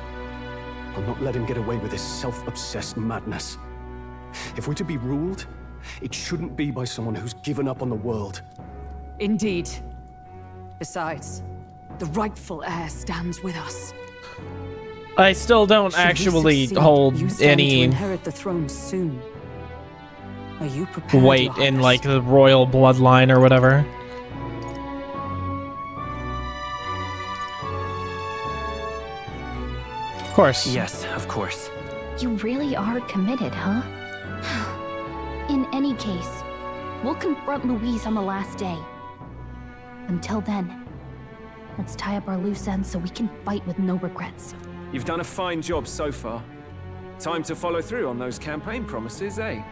I'll not let him get away with his self-obsessed madness. If we're to be ruled, It shouldn't be by someone who's given up on the world. Indeed. Besides, the rightful heir stands with us. I still don't Should we actually succeed, hold you stand to any inherit the throne soon. Are you prepared? weight in like the royal bloodline or whatever. Of course. Yes, of course. You really are committed, huh? In any case, we'll confront Louise on the last day. Until then, let's tie up our loose ends so we can fight with no regrets. You've done a fine job so far. Time to follow through on those campaign promises, eh?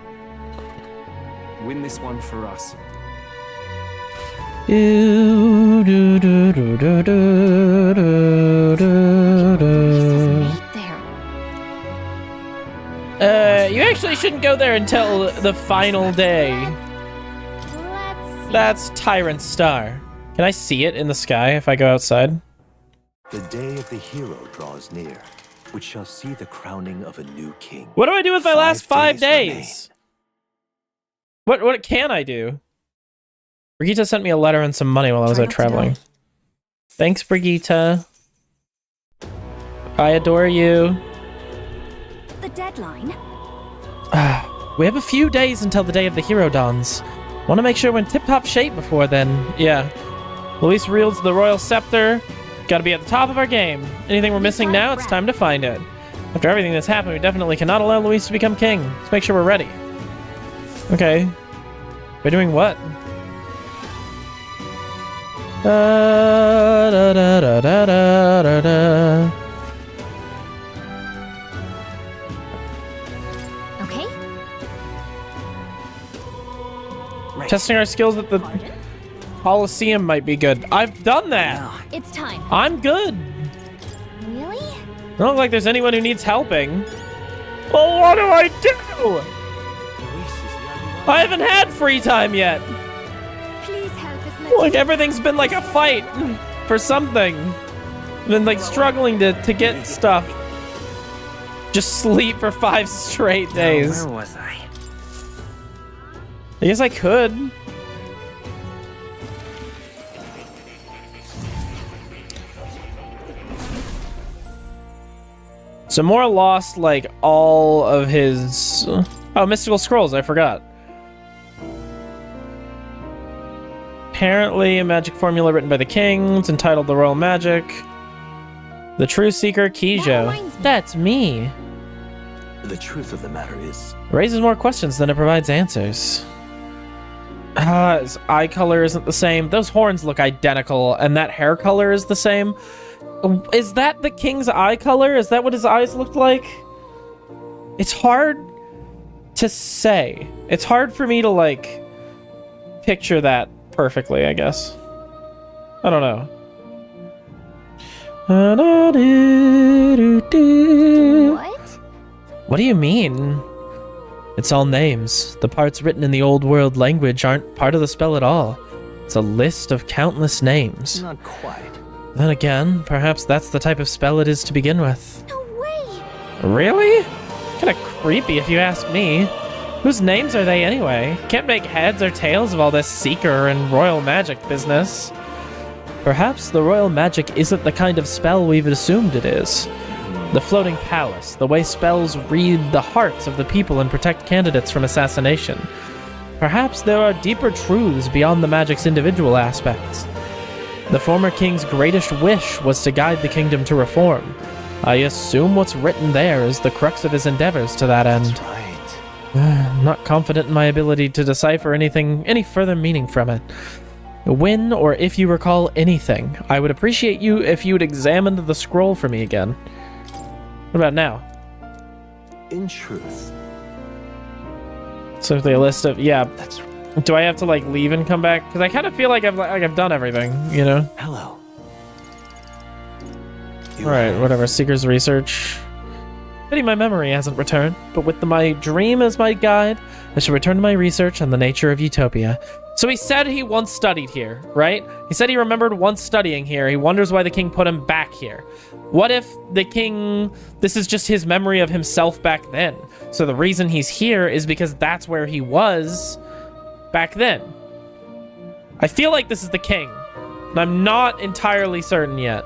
Win this one for us. Do, do, do, do, do, do, do, do, do. You actually shouldn't go there until the final day. That's Tyrant Star. Can I see it in the sky if I go outside? The day of the hero draws near, which shall see the crowning of a new king. What do I do with my last 5 days days? What can I do? Brigitte sent me a letter and some money while I was out traveling. Thanks, Brigitte. I adore you. The deadline? We have a few days until the day of the hero dawns. Want to make sure we're in tip-top shape before then. Yeah. Luis wields the royal scepter. Got to be at the top of our game. Anything we're missing now, it's time to find it. After everything that's happened, we definitely cannot allow Luis to become king. Let's make sure we're ready. Okay. We're doing what? Da, da, da, da, da, da, da. Okay. Testing our skills at the Coliseum might be good. I've done that. It's time. I'm good. Really? I don't look like there's anyone who needs helping. Well, what do I do? I haven't had free time yet. Please help us. Like everything's been like a fight for something. I've been like struggling to get stuff. Just sleep for 5 straight days. Where was I? I guess I could. So Mora lost like all of his... Oh, mystical scrolls, I forgot. Apparently a magic formula written by the king. It's entitled The Royal Magic. The True Seeker, Kijo. That's me. The truth of the matter is... Raises more questions than it provides answers. His eye color isn't the same. Those horns look identical, and that hair color is the same. Is that the king's eye color? Is that what his eyes looked like? It's hard to say. It's hard for me to, like, picture that perfectly, I guess. I don't know. What? What do you mean? It's all names. The parts written in the old world language aren't part of the spell at all. It's a list of countless names. Not quite. Then again, perhaps that's the type of spell it is to begin with. No way! Really? Kinda creepy if you ask me. Whose names are they anyway? Can't make heads or tails of all this seeker and royal magic business. Perhaps the royal magic isn't the kind of spell we've assumed it is. The floating palace, the way spells read the hearts of the people and protect candidates from assassination. Perhaps there are deeper truths beyond the magic's individual aspects. The former king's greatest wish was to guide the kingdom to reform. I assume what's written there is the crux of his endeavors to that end. That's right. Not confident in my ability to decipher any further meaning from it. When or if you recall anything, I would appreciate you if you would examine the scroll for me again. What about now? In truth. So the list of That's Do I have to like leave and come back? Because I kind of feel like I've done everything, you know. Hello. All right, whatever. Seeker's research. Pity my memory hasn't returned, but with my dream as my guide, I should return to my research on the nature of Utopia. So he said he once studied here, right? He said he remembered once studying here. He wonders why the king put him back here. What if the king, this is just his memory of himself back then? So the reason he's here is because that's where he was back then. I feel like this is the king. And I'm not entirely certain yet.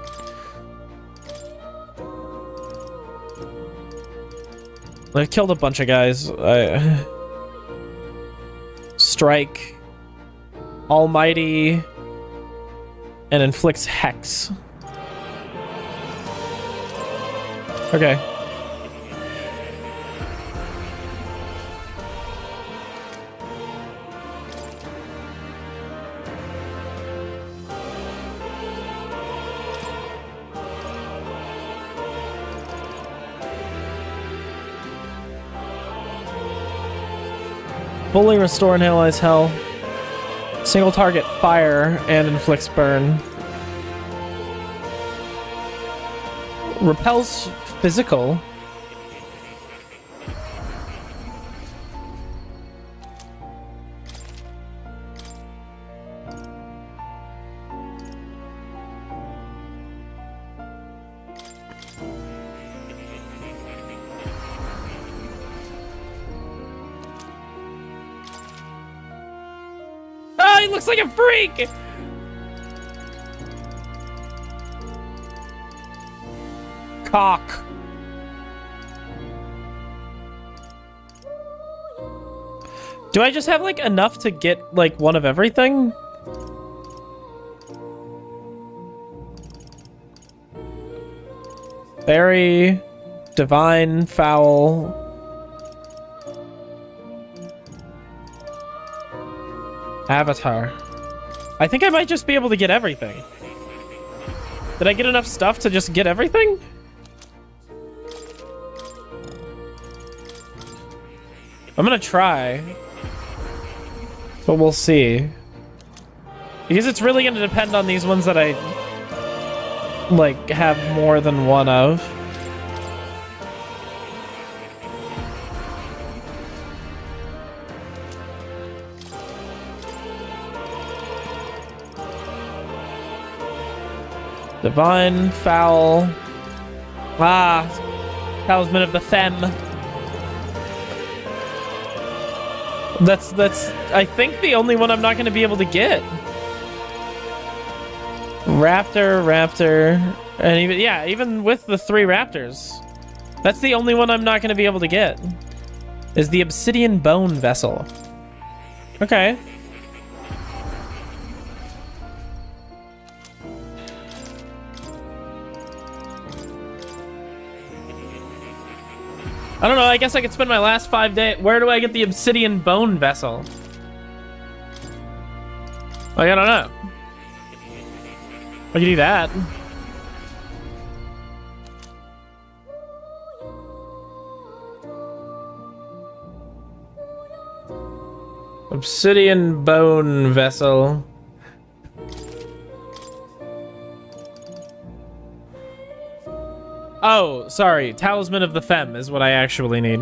I killed a bunch of guys. Strike. Almighty. And inflicts hex. Okay. Fully restore and analyze hell. Single target fire and inflicts burn. Repels physical. He looks like a freak! Cock. Do I just have, like, enough to get, like, one of everything? Fairy, divine, foul... Avatar. I think I might just be able to get everything. Did I get enough stuff to just get everything? I'm gonna try. But we'll see. Because it's really gonna depend on these ones that I... like, have more than one of. Divine, foul. Ah, Talisman of the Femme. That's I think the only one I'm not going to be able to get. Raptor, and even with the 3 raptors, that's the only one I'm not going to be able to get. Is the Obsidian Bone Vessel. Okay. I don't know, I guess I could spend my last 5 days... Where do I get the Obsidian Bone Vessel? Like, I don't know. I could do that. Obsidian Bone Vessel. Oh, sorry. Talisman of the Femme is what I actually need.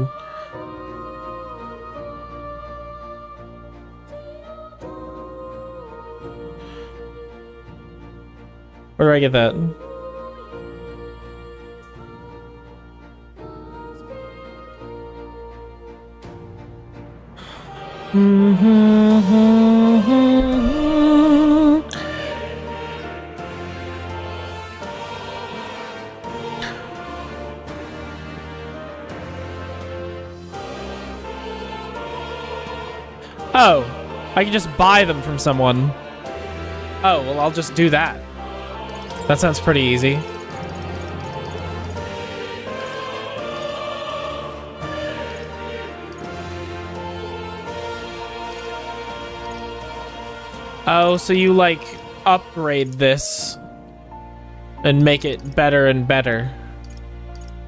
Where do I get that? Oh, I can just buy them from someone. Oh, well, I'll just do that. That sounds pretty easy. Oh, so you, like, upgrade this and make it better and better.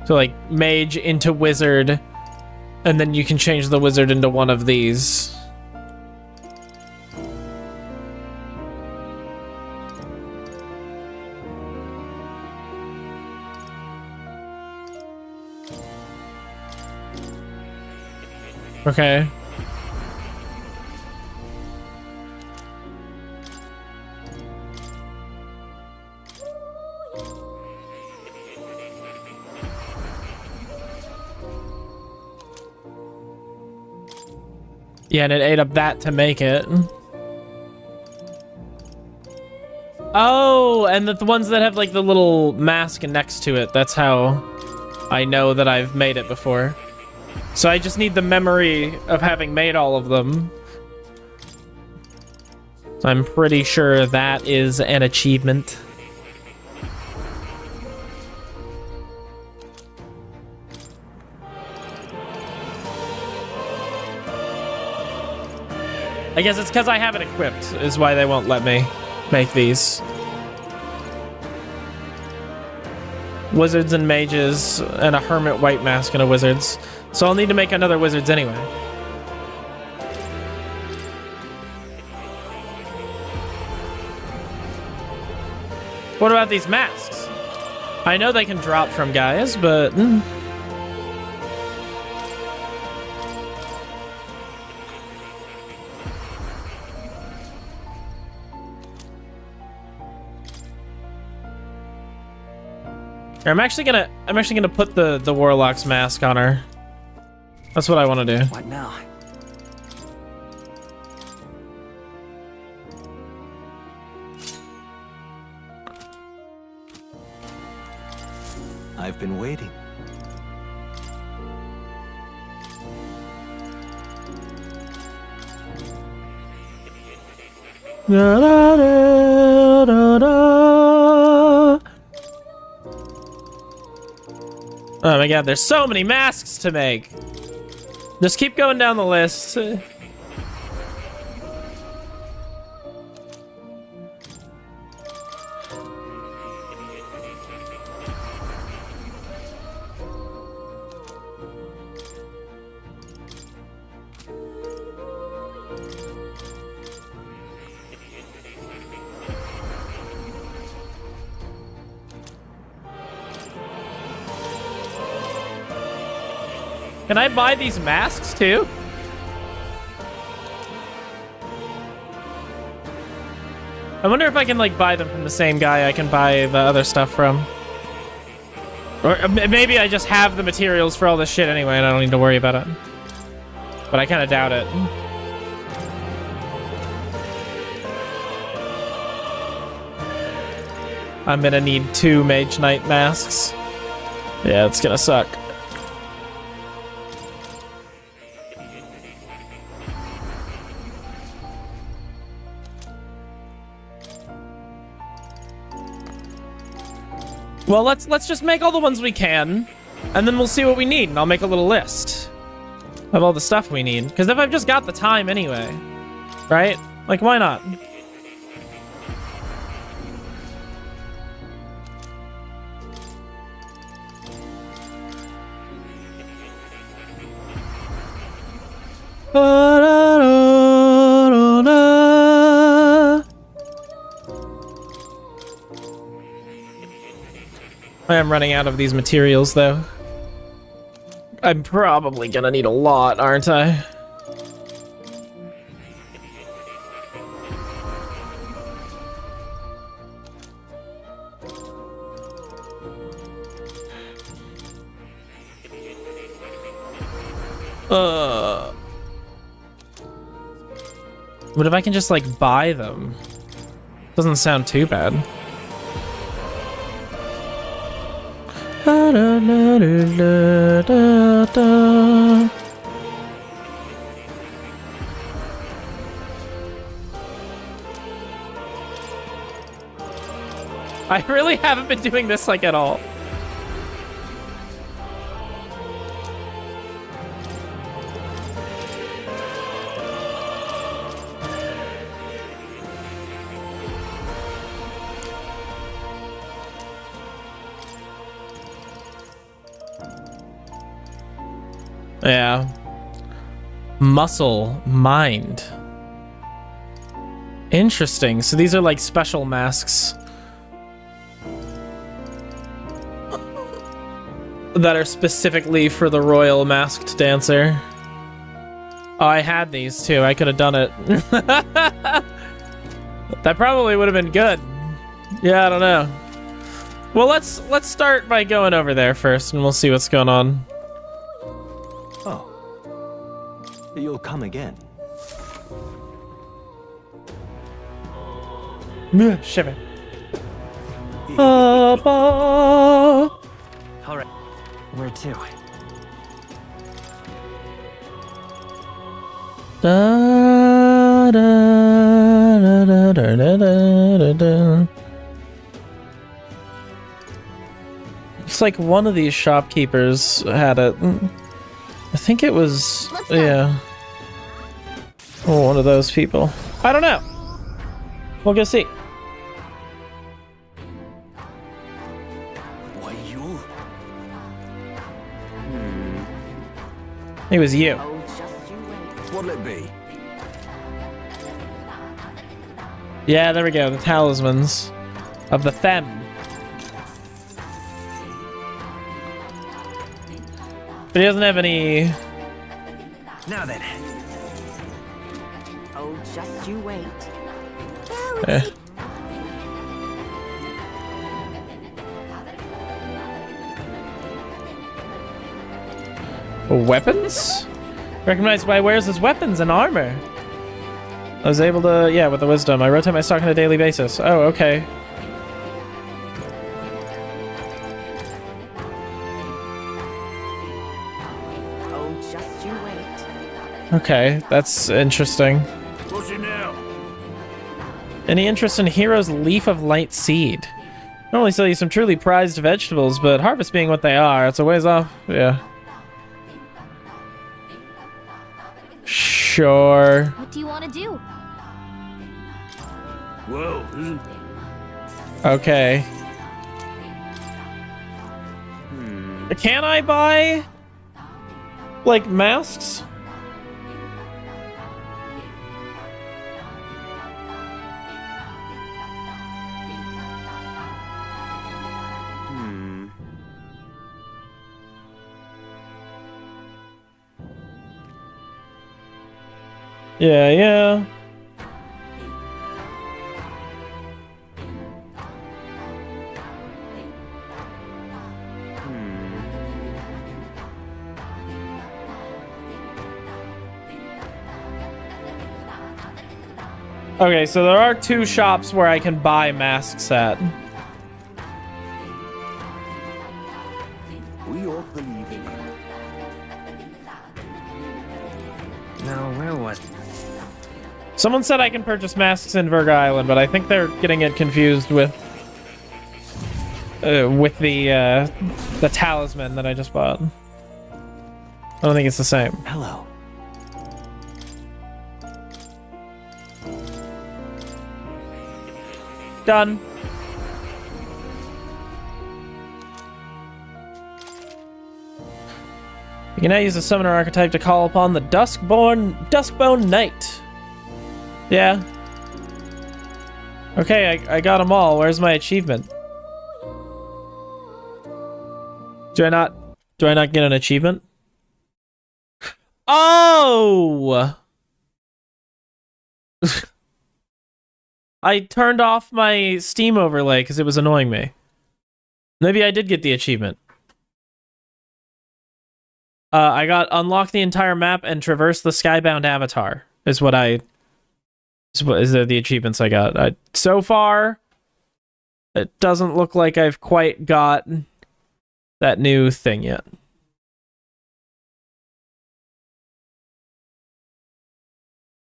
So, like, mage into wizard, and then you can change the wizard into one of these. Okay. Yeah, and it ate up that to make it. Oh, and the ones that have like the little mask next to it, that's how I know that I've made it before. So I just need the memory of having made all of them. So I'm pretty sure that is an achievement. I guess it's because I have it equipped is why they won't let me make these. Wizards and mages and a hermit white mask and a wizards. So I'll need to make another wizards anyway. What about these masks? I know they can drop from guys, but... I'm actually gonna put the warlock's mask on her. That's what I want to do. What now? I've been waiting. Da, da, da, da, da. Oh my god, there's so many masks to make. Just keep going down the list. Can I buy these masks too? I wonder if I can like buy them from the same guy I can buy the other stuff from. Or maybe I just have the materials for all this shit anyway and I don't need to worry about it. But I kind of doubt it. I'm gonna need 2 Mage Knight masks. Yeah, it's gonna suck. Well, let's just make all the ones we can, and then we'll see what we need, and I'll make a little list of all the stuff we need. Because if I've just got the time anyway, right? Like, why not? I am running out of these materials, though. I'm probably gonna need a lot, aren't I? What if I can just, like, buy them? Doesn't sound too bad. I really haven't been doing this like at all. Yeah. Muscle, mind. Interesting. So these are like special masks that are specifically for the royal masked dancer. Oh, I had these too. I could have done it. That probably would have been good. Yeah, I don't know. Well, let's start by going over there first and we'll see what's going on. Oh. You'll come again. Shiver. Ba-ba. All right. Where to? Da, da, da, da, da, da, da. Looks like one of these shopkeepers had it. I think it was, yeah. Or one of those people. I don't know. We'll go see. Why you? It was you. What'll it be? Yeah, there we go. The talismans of the Femme. But he doesn't have any. Now then. Oh, just you wait. Eh. Weapons? Recognized by wears his weapons and armor. I was able to, yeah, with the wisdom. I rotate my stock on a daily basis. Oh, okay. Oh, just you wait. Okay, that's interesting. What's it now? Any interest in Hero's Leaf of Light Seed? Normally sell you some truly prized vegetables, but harvest being what they are, it's a ways off. Yeah. Sure. What do you want to do? Whoa, isn't... Okay. Can I buy, like, masks? Yeah, yeah. Okay, so there are two shops where I can buy masks at. We all believe in you. No, where was... Someone said I can purchase masks in Virga Island, but I think they're getting it confused with the talisman that I just bought. I don't think it's the same. Hello. Done. You can now use the summoner archetype to call upon the Duskbone Knight. Yeah. Okay, I got them all. Where's my achievement? Do I not get an achievement? Oh! I turned off my Steam overlay because it was annoying me. Maybe I did get the achievement. I got unlock the entire map and traverse the skybound avatar is what the achievements I got. So far, it doesn't look like I've quite got that new thing yet.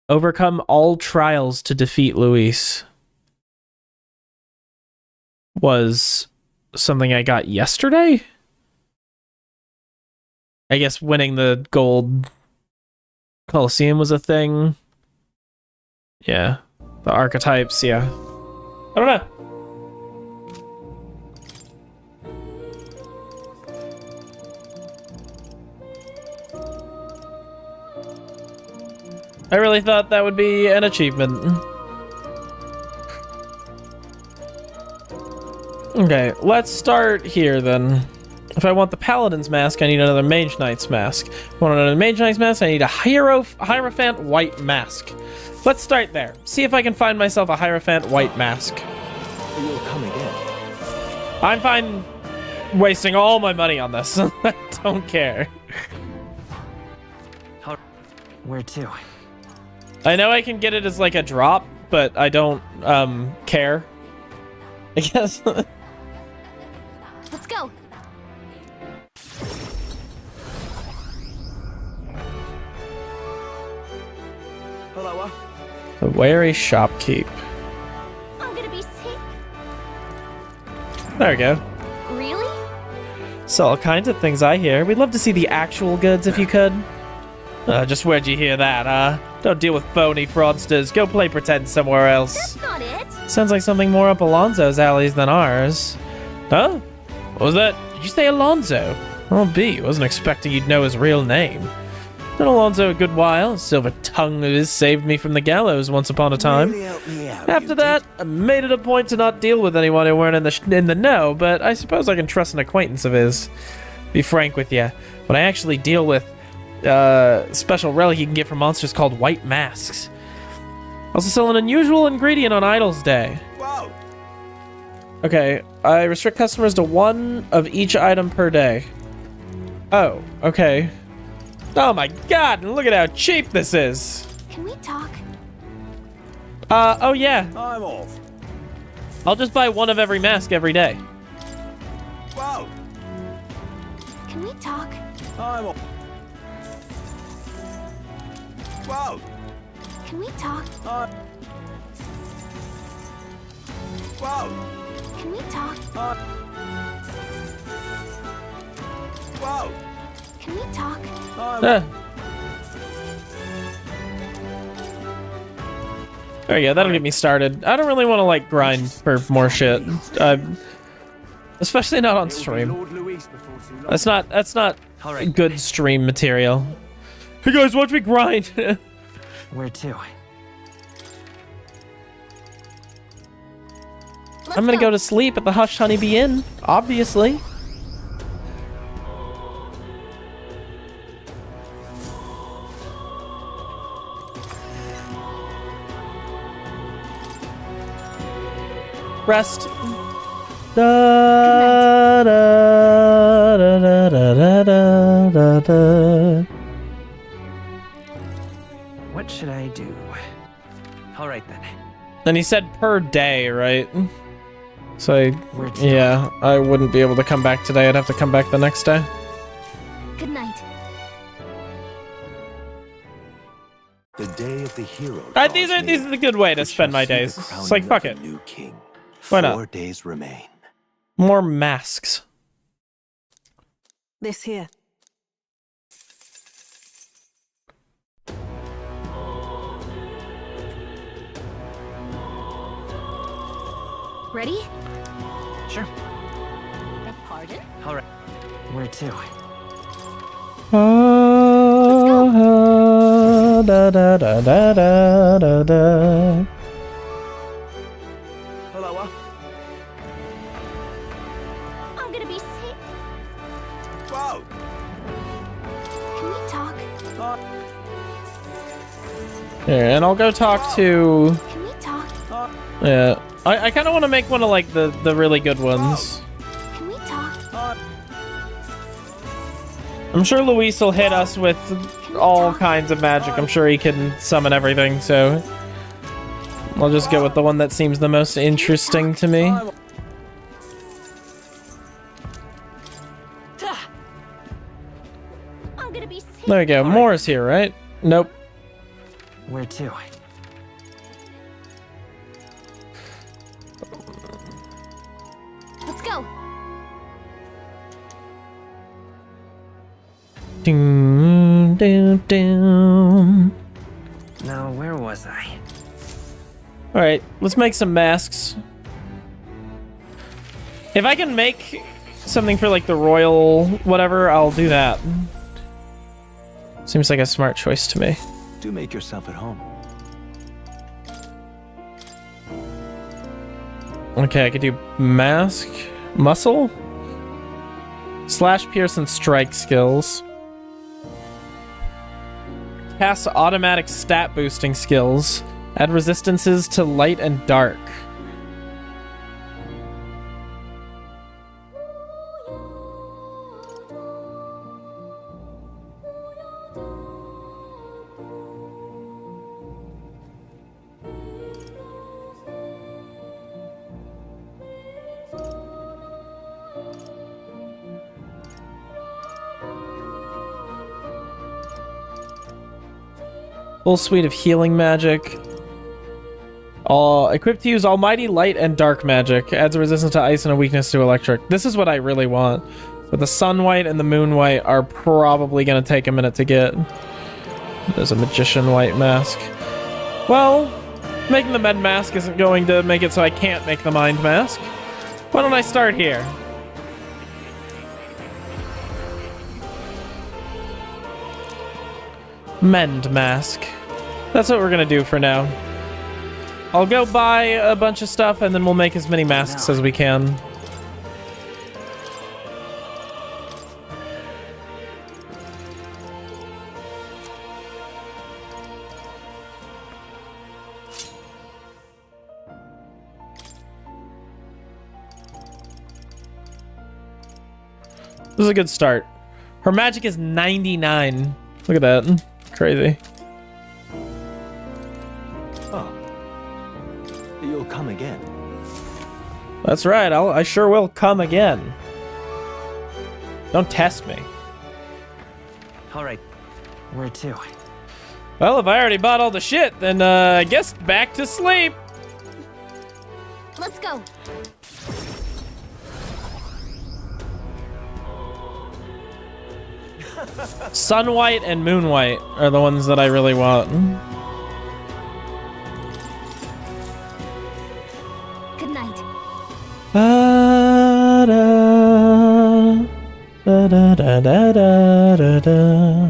Overcome all trials to defeat Luis was something I got yesterday? I guess winning the gold Colosseum was a thing. Yeah. The archetypes, yeah. I don't know. I really thought that would be an achievement. Okay, let's start here then. If I want the Paladin's mask, I need another Mage Knight's mask. If I want another Mage Knight's mask, I need a Hierophant white mask. Let's start there. See if I can find myself a Hierophant white mask. You'll come again. I'm fine wasting all my money on this. I don't care. Where to? I know I can get it as like a drop, but I don't care. I guess. Let's go. Hello. The wary shopkeep. I'm gonna be sick. There we go. Really? So all kinds of things I hear. We'd love to see the actual goods if you could. Just where'd you hear that, Don't deal with phony fraudsters. Go play pretend somewhere else. That's not it. Sounds like something more up Alonzo's alleys than ours. Huh? What was that? Did you say Alonzo? Oh, B. Wasn't expecting you'd know his real name. Known Alonzo a good while. His silver tongue of his saved me from the gallows once upon a time. Really help me out, After that, I made it a point to not deal with anyone who weren't in the know, but I suppose I can trust an acquaintance of his. Be frank with you, when I actually deal with special relic you can get from monsters called white masks. Also sell an unusual ingredient on Idol's Day. Whoa. Okay, I restrict customers to one of each item per day. Oh, okay. Oh my god, and look at how cheap this is. Can we talk? Oh yeah. I'm off. I'll just buy one of every mask every day. Whoa. Can we talk? I'm off. Whoa. Can we talk? Whoa. Can we talk? Whoa. Can we talk? There you go, that'll get me started. I don't really want to like grind for more shit. Especially not on stream. That's not good stream material. Hey guys, watch me grind. Where to? I'm gonna go to sleep at the Hush Honeybee Inn, obviously. Rest. Da, da, da, da, da, da, da, da. What should I do? All right then. And he said per day, right? So, yeah, I wouldn't be able to come back today. I'd have to come back the next day. Good night. The day of the hero. These are the good way to spend my days. It's like, fuck it. New king. Why not? 4 days remain. More masks. This here. Ready? Sure. Beg pardon? All right. Where to? Da, da, da, da, da, da, da. Hello. I'm gonna be sick. Whoa. Can we talk? Yeah, and I'll go talk to... Can we talk? Yeah. I kind of want to make one of, like, the really good ones. Can we talk? I'm sure Luis will hit us with all kinds of magic. I'm sure he can summon everything, so... I'll just go with the one that seems the most interesting to me. I'm gonna be sick. There we go. More is here, right? Nope. Where to? Let's go. Doom, doom, doom. Now, where was I? Alright, let's make some masks. If I can make something for, like, the royal whatever, I'll do that. Seems like a smart choice to me. Do make yourself at home. Okay, I could do mask, muscle, slash, pierce, and strike skills. Cast automatic stat boosting skills. Add resistances to light and dark. Full suite of healing magic. Equipped to use almighty light and dark magic. Adds a resistance to ice and a weakness to electric. This is what I really want. But the sun white and the moon white are probably going to take a minute to get. There's a magician white mask. Well, making the med mask isn't going to make it so I can't make the mind mask. Why don't I start here? Mend mask. That's what we're gonna do for now. I'll go buy a bunch of stuff and then we'll make as many masks as we can. This is a good start. Her magic is 99. Look at that. Crazy. Oh. You'll come again. That's right. I sure will come again. Don't test me. All right. Where to? Well, if I already bought all the shit, then I guess back to sleep. Let's go. Sun White and Moon White are the ones that I really want. Good night.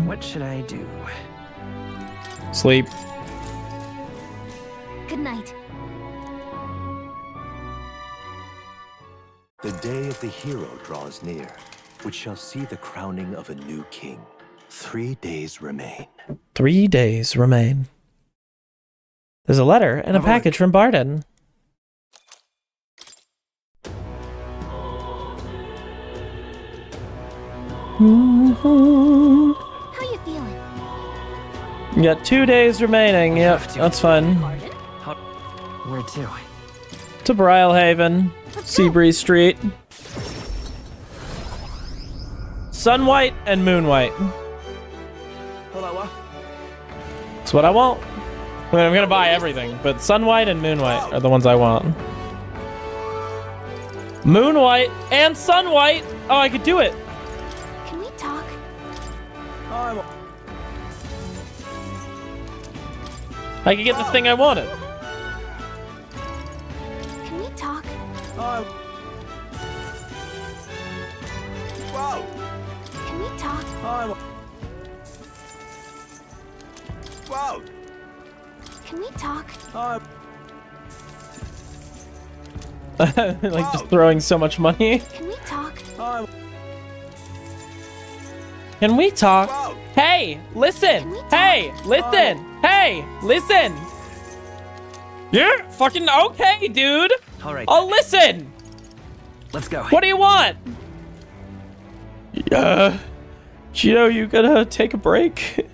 What should I do? Sleep. Good night. The day of the hero draws near, which shall see the crowning of a new king. 3 days remain. 3 days remain. There's a letter and a package from Barden. How you feeling? You got 2 days remaining. Yep, that's fine. Where to? To Brylehaven, Seabreeze Street. Sun White and Moon White. That's what I want. I mean, I'm gonna buy everything, but Sun White and Moon White are the ones I want. Moon White and Sun White. Oh, I could do it. Can we talk? I could get the thing I wanted. Can we talk? Can we talk? Can we talk? Like just throwing so much money. Can we talk? Can we talk? Hey, listen. Hey, listen. Hey, listen. Yeah, fucking okay, dude. All right. I'll listen. Let's go. What do you want? Gino, you gotta take a break.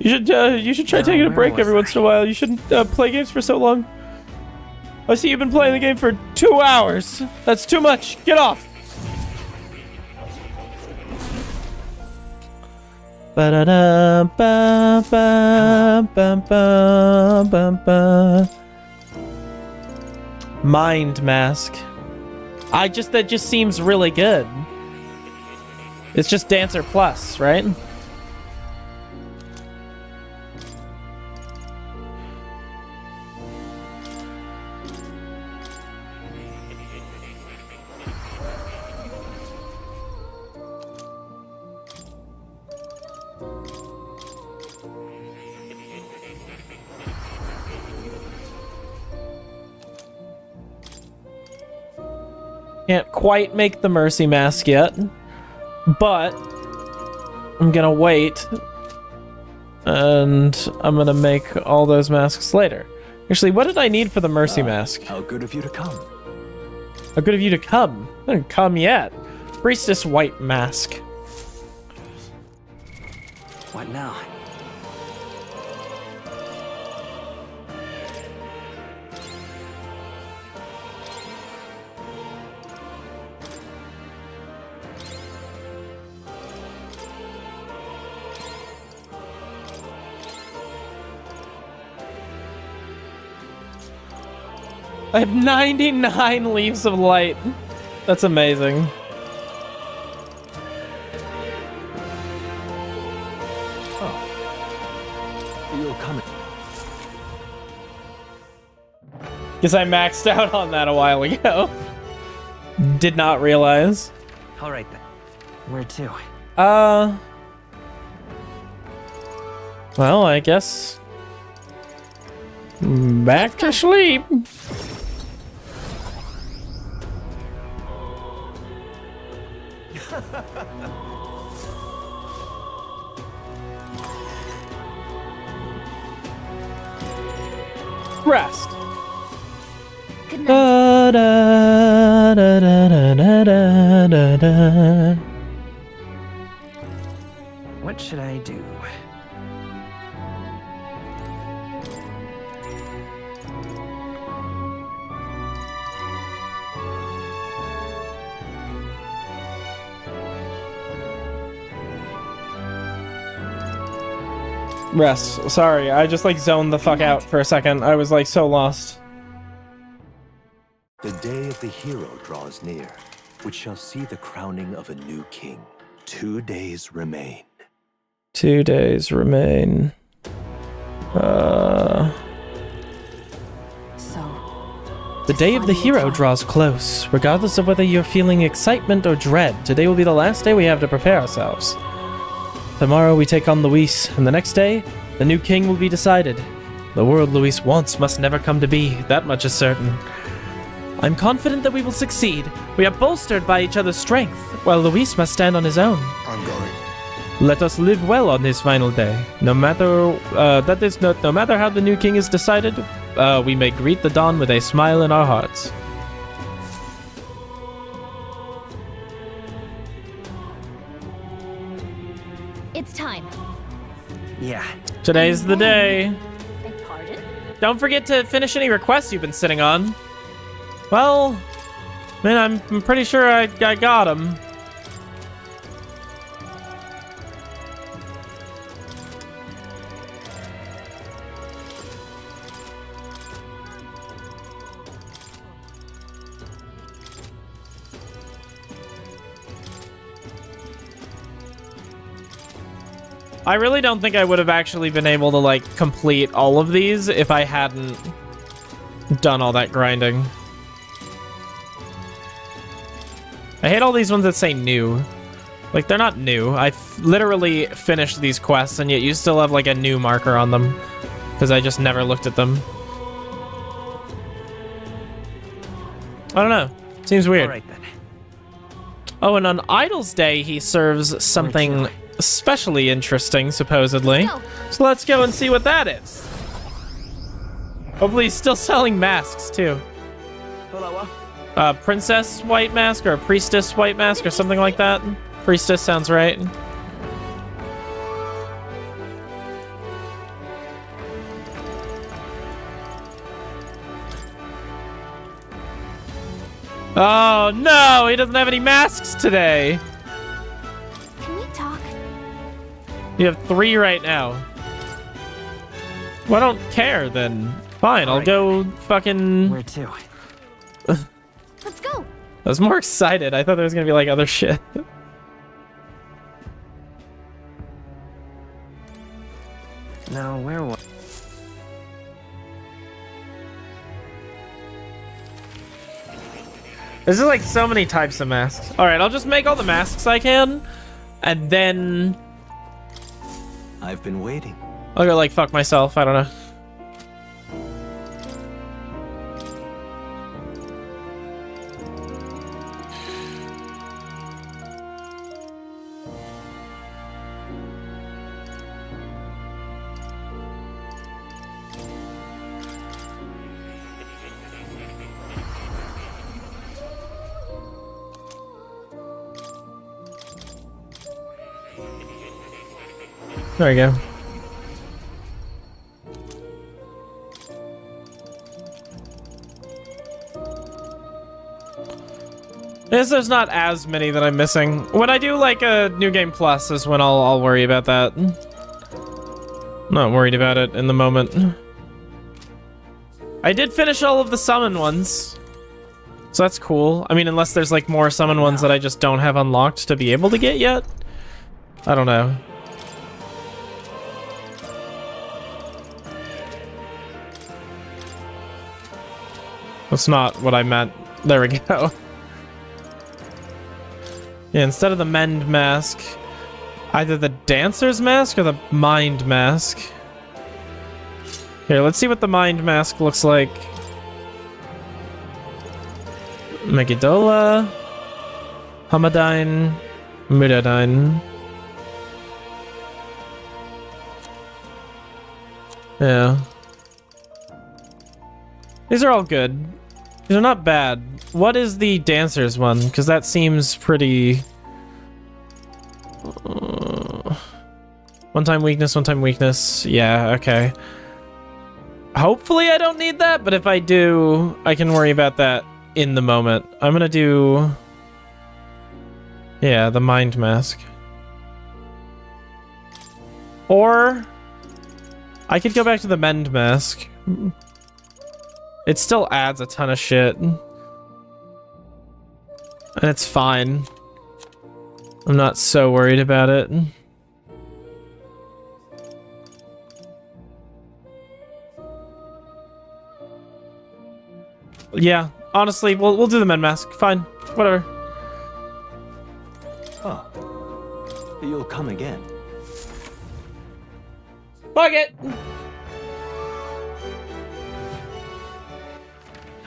You should try taking a break every once in a while. You shouldn't play games for so long. I see you've been playing the game for 2 hours. That's too much. Get off. Mind mask. That just seems really good. It's just Dancer Plus, right? Can't quite make the Mercy Mask yet, but I'm gonna wait, and I'm gonna make all those masks later. Actually, what did I need for the Mercy Mask? How good of you to come. How good of you to come. I didn't come yet. Priestess White Mask. What now? I have 99 leaves of light. That's amazing. Oh. You're coming. Guess I maxed out on that a while ago. Did not realize. All right then. Where to? Well, I guess back to sleep. Rest. Good night. Da, da, da, da, da, da, da, da. What should I do? Rest. Sorry, I just like zoned the fuck out for a second. I was like so lost. The day of the hero draws near, which shall see the crowning of a new king. 2 days remain. 2 days remain. The day of the hero draws close. Regardless of whether you're feeling excitement or dread, today will be the last day we have to prepare ourselves. Tomorrow we take on Luis, and the next day, the new king will be decided. The world Luis wants must never come to be, that much is certain. I'm confident that we will succeed. We are bolstered by each other's strength, while Luis must stand on his own. I'm going. Let us live well on this final day. No matter no matter how the new king is decided, we may greet the dawn with a smile in our hearts. It's time. Yeah. Today's the day. Beg pardon? Don't forget to finish any requests you've been sitting on. Well, man, I'm pretty sure I got them. I really don't think I would have actually been able to, like, complete all of these if I hadn't done all that grinding. I hate all these ones that say new. Like, they're not new. I literally finished these quests, and yet you still have, like, a new marker on them. Because I just never looked at them. I don't know. Seems weird. All right, then. Oh, and on Idol's Day, he serves something especially interesting, supposedly. So let's go and see what that is. Hopefully he's still selling masks, too. Princess white mask or a priestess white mask or something like that. Priestess sounds right. Oh no, he doesn't have any masks today. Can we talk? You have 3 right now. Well, I don't care then. Fine, I'll go fucking... Where to? Let's go. I was more excited. I thought there was gonna be like other shit. Now, where was... There's just like so many types of masks. Alright, I'll just make all the masks I can. And then... I've been waiting. I'll go like fuck myself. I don't know. There we go. There's not as many that I'm missing. When I do like a New Game Plus is when I'll worry about that. I'm not worried about it in the moment. I did finish all of the summon ones. So that's cool. I mean, unless there's like more summon ones that I just don't have unlocked to be able to get yet. I don't know. That's not what I meant. There we go. Yeah, instead of the mend mask, either the dancer's mask or the mind mask. Here, let's see what the mind mask looks like. Megiddola, Hamadine, Mudadine. Yeah. These are all good. These are not bad. What is the dancer's one? Because that seems pretty... One-time weakness, one-time weakness. Yeah, okay. Hopefully I don't need that, but if I do, I can worry about that in the moment. I'm gonna do... Yeah, the mind mask. Or... I could go back to the mend mask. It still adds a ton of shit. And it's fine. I'm not so worried about it. Yeah, honestly, we'll do the mend mask. Fine. Whatever. Oh. You'll come again. Fuck it!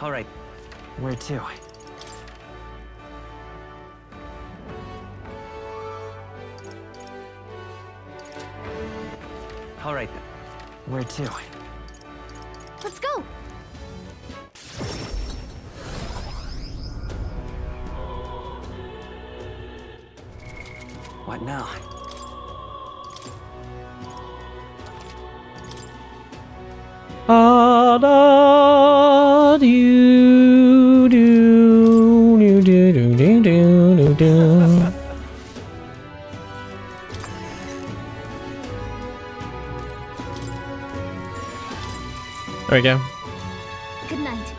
All right. Where to? All right. Where to? Let's go. What now? There we go. Good night.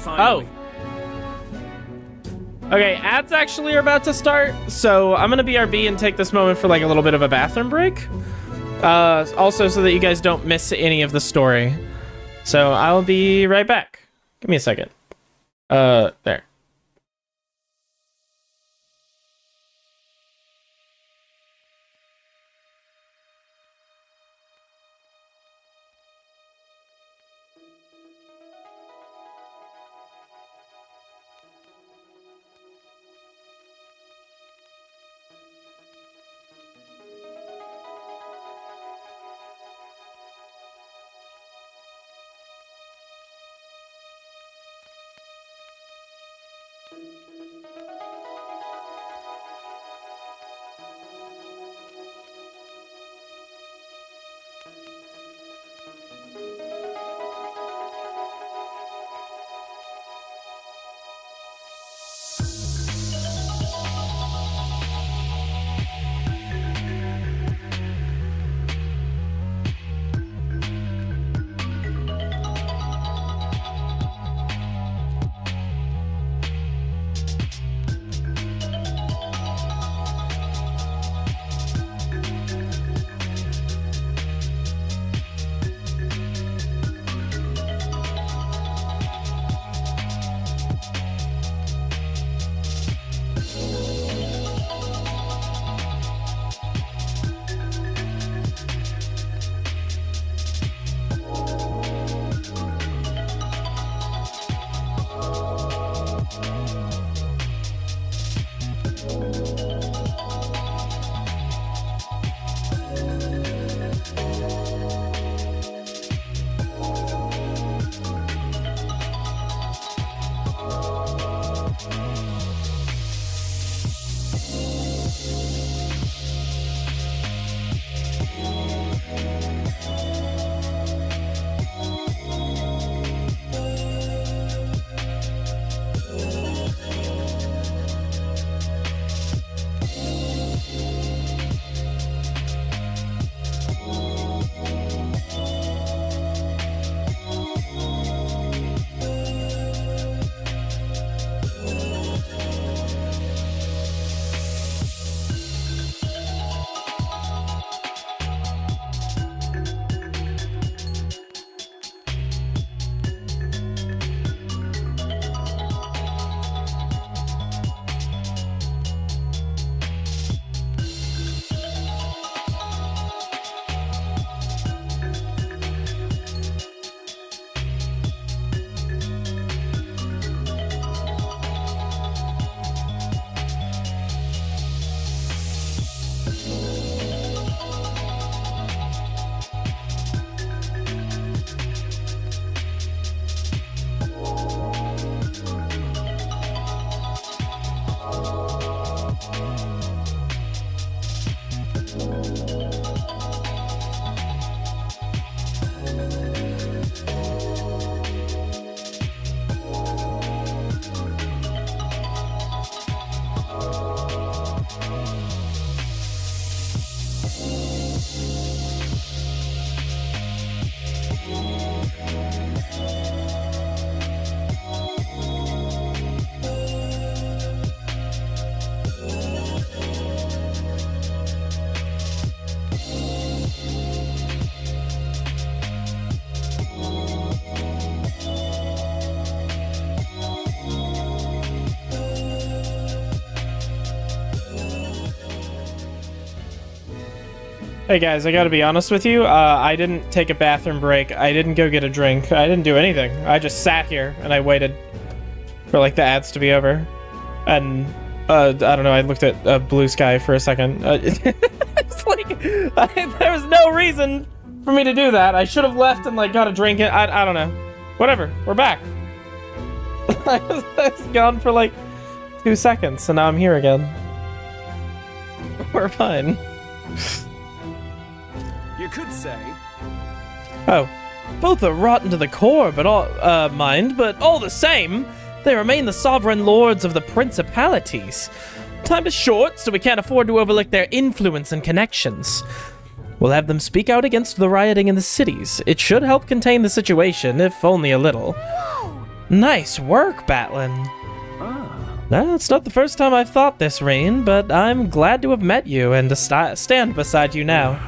Oh. Okay, ads actually are about to start, so I'm gonna BRB and take this moment for like a little bit of a bathroom break. Also so that you guys don't miss any of the story. So I'll be right back. Give me a second. There. Hey guys, I gotta be honest with you. I didn't take a bathroom break. I didn't go get a drink. I didn't do anything. I just sat here and I waited for like the ads to be over. And I don't know. I looked at blue sky for a second. It's like there was no reason for me to do that. I should have left and like got a drink. I don't know. Whatever. We're back. I was gone for like 2 seconds, and now I'm here again. We're fine. You could say. Oh, both are rotten to the core, but all the same, they remain the sovereign lords of the principalities. Time is short, so we can't afford to overlook their influence and connections. We'll have them speak out against the rioting in the cities. It should help contain the situation, if only a little. Nice work, Batlin. It's not the first time I've thought this, Rain, but I'm glad to have met you and to stand beside you now.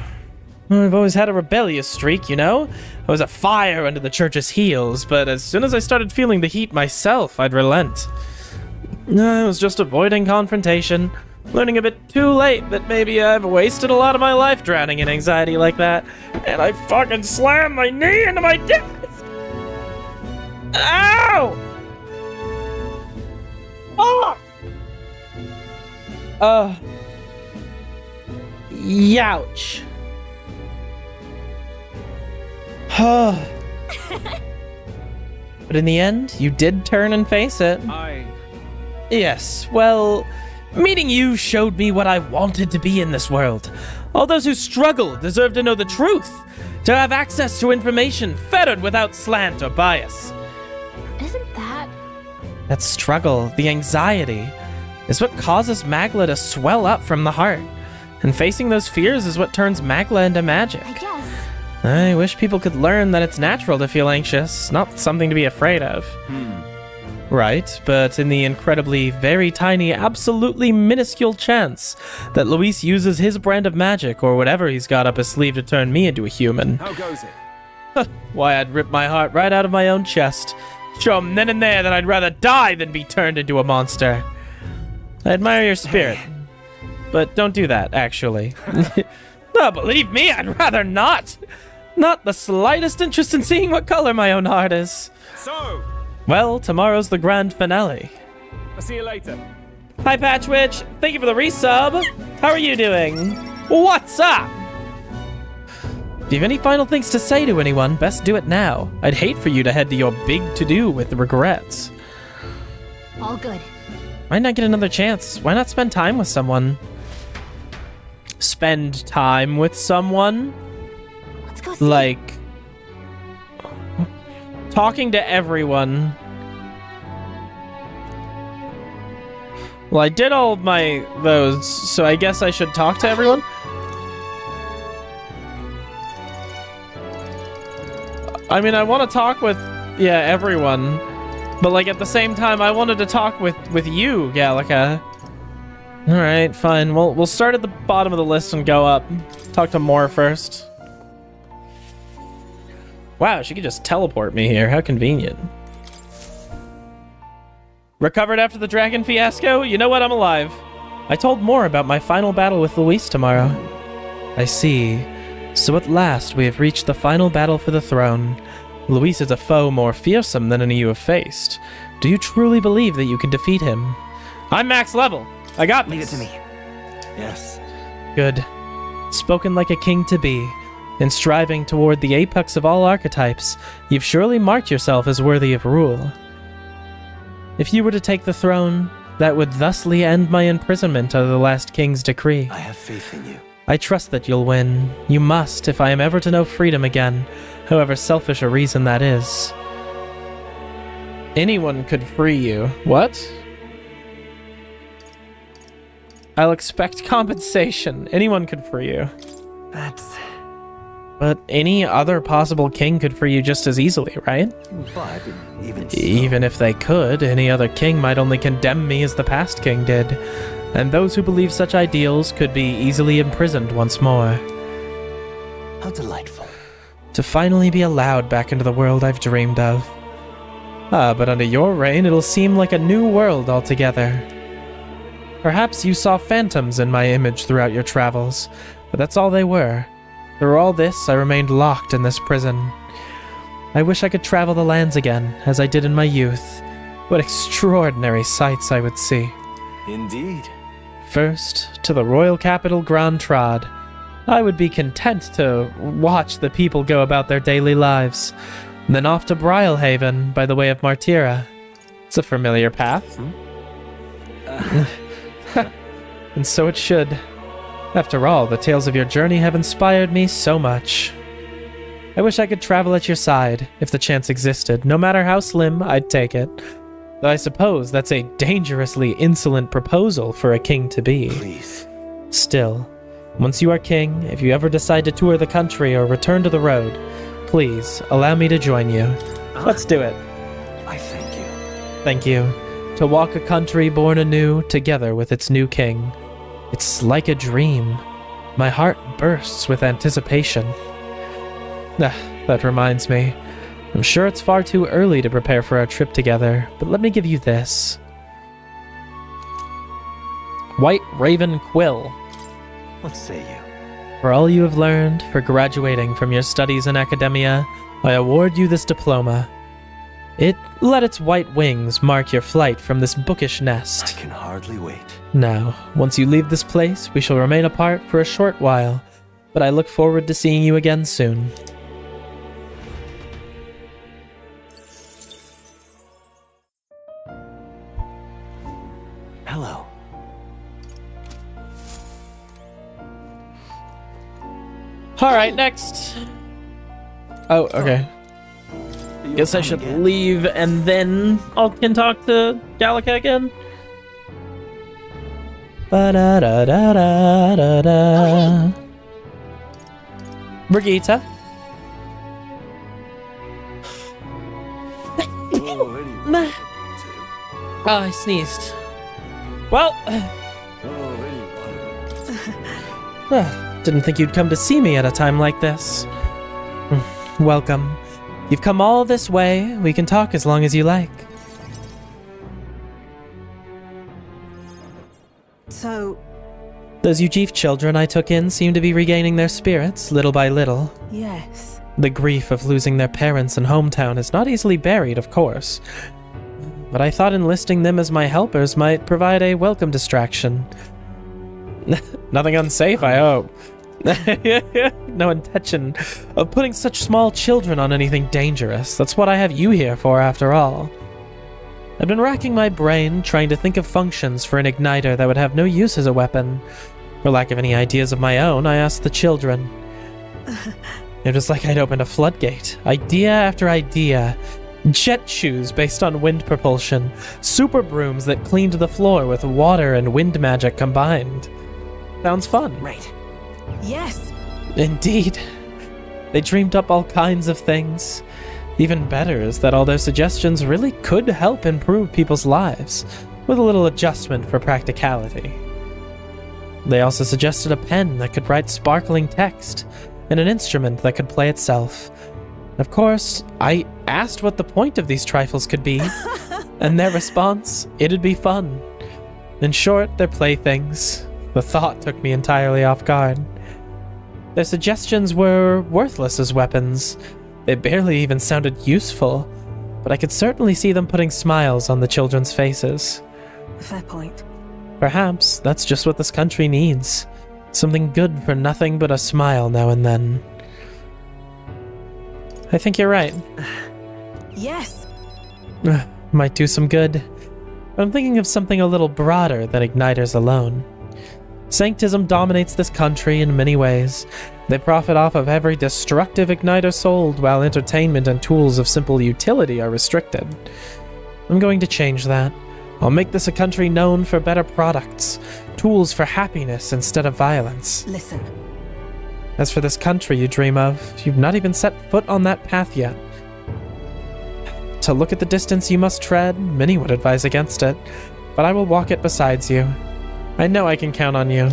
I've always had a rebellious streak, you know? I was a fire under the church's heels, but as soon as I started feeling the heat myself, I'd relent. I was just avoiding confrontation, learning a bit too late that maybe I've wasted a lot of my life drowning in anxiety like that, and I fucking slammed my knee into my desk! Ow! Fuck! Youch. But in the end, you did turn and face it. Yes, well, meeting you showed me what I wanted to be in this world. All those who struggle deserve to know the truth, to have access to information fettered without slant or bias. Isn't that... That struggle, the anxiety, is what causes Magla to swell up from the heart. And facing those fears is what turns Magla into magic. I guess. I wish people could learn that it's natural to feel anxious, not something to be afraid of. Right, but in the incredibly, very tiny, absolutely minuscule chance that Luis uses his brand of magic or whatever he's got up his sleeve to turn me into a human. How goes it? Why, I'd rip my heart right out of my own chest. Show him then and there that I'd rather die than be turned into a monster. I admire your spirit, but don't do that, actually. No, believe me, I'd rather not. Not the slightest interest in seeing what color my own heart is. So... Well, tomorrow's the grand finale. I'll see you later. Hi, Patchwitch. Thank you for the resub. How are you doing? What's up? Do you have any final things to say to anyone? Best do it now. I'd hate for you to head to your big to-do with regrets. All good. Why not get another chance? Why not spend time with someone? Spend time with someone? Let's go see. Like... talking to everyone. Well, I did all of those, so I guess I should talk to everyone? I mean, I want to talk with, yeah, everyone. But, like, at the same time, I wanted to talk with you, Gallica. Alright, fine. Well, we'll start at the bottom of the list and go up. Talk to Moore first. Wow, she could just teleport me here. How convenient. Recovered after the dragon fiasco? You know what? I'm alive. I told Moore about my final battle with Luis tomorrow. I see. So at last we have reached the final battle for the throne. Luis is a foe more fearsome than any you have faced. Do you truly believe that you can defeat him? I'm max level. I got this. Leave it to me. Yes. Good. Spoken like a king to be. In striving toward the apex of all archetypes, you've surely marked yourself as worthy of rule. If you were to take the throne, that would thusly end my imprisonment under the last king's decree. I have faith in you. I trust that you'll win. You must, if I am ever to know freedom again, however selfish a reason that is. Anyone could free you. What? I'll expect compensation. Anyone could free you. But any other possible king could free you just as easily, right? But even so, even if they could, any other king might only condemn me as the past king did, and those who believe such ideals could be easily imprisoned once more. How delightful. To finally be allowed back into the world I've dreamed of. But under your reign, it'll seem like a new world altogether. Perhaps you saw phantoms in my image throughout your travels, but that's all they were. Through all this, I remained locked in this prison. I wish I could travel the lands again, as I did in my youth. What extraordinary sights I would see. Indeed. First, to the royal capital Grand Trad. I would be content to watch the people go about their daily lives. Then off to Brylehaven by the way of Martira. It's a familiar path. And so it should. After all, the tales of your journey have inspired me so much. I wish I could travel at your side, if the chance existed. No matter how slim, I'd take it. Though I suppose that's a dangerously insolent proposal for a king to be. Please. Still, once you are king, if you ever decide to tour the country or return to the road, please allow me to join you. Let's do it. I thank you. Thank you. To walk a country born anew, together with its new king. It's like a dream. My heart bursts with anticipation. That reminds me. I'm sure it's far too early to prepare for our trip together, but let me give you this. White Raven Quill. What say you? For all you have learned, for graduating from your studies in academia, I award you this diploma. Let its white wings mark your flight from this bookish nest. I can hardly wait. Now, once you leave this place, we shall remain apart for a short while, but I look forward to seeing you again soon. Hello. Alright, next. Oh, okay. Guess I should leave and then I can talk to Gallica again. Ba-da-da-da-da-da-da. Brigitte. I sneezed. Well, didn't think you'd come to see me at a time like this. Welcome. You've come all this way. We can talk as long as you like. So... Those Ujif children I took in seem to be regaining their spirits, little by little. Yes. The grief of losing their parents and hometown is not easily buried, of course. But I thought enlisting them as my helpers might provide a welcome distraction. Nothing unsafe, I hope. No intention of putting such small children on anything dangerous. That's what I have you here for, after all. I've been racking my brain, trying to think of functions for an igniter that would have no use as a weapon. For lack of any ideas of my own, I asked the children. It was like I'd opened a floodgate. Idea after idea. Jet shoes based on wind propulsion. Super brooms that cleaned the floor with water and wind magic combined. Sounds fun. Right. Yes. Indeed. They dreamed up all kinds of things. Even better is that all their suggestions really could help improve people's lives, with a little adjustment for practicality. They also suggested a pen that could write sparkling text, and an instrument that could play itself. Of course, I asked what the point of these trifles could be, and their response, it'd be fun. In short, they're playthings. The thought took me entirely off guard. Their suggestions were worthless as weapons. They barely even sounded useful, but I could certainly see them putting smiles on the children's faces. Fair point. Perhaps that's just what this country needs. Something good for nothing but a smile now and then. I think you're right. Yes. Might do some good. But I'm thinking of something a little broader than igniters alone. Sanctism dominates this country in many ways. They profit off of every destructive igniter sold, while entertainment and tools of simple utility are restricted. I'm going to change that. I'll make this a country known for better products, tools for happiness instead of violence. Listen. As for this country you dream of, you've not even set foot on that path yet. To look at the distance you must tread, many would advise against it, but I will walk it besides you. I know I can count on you.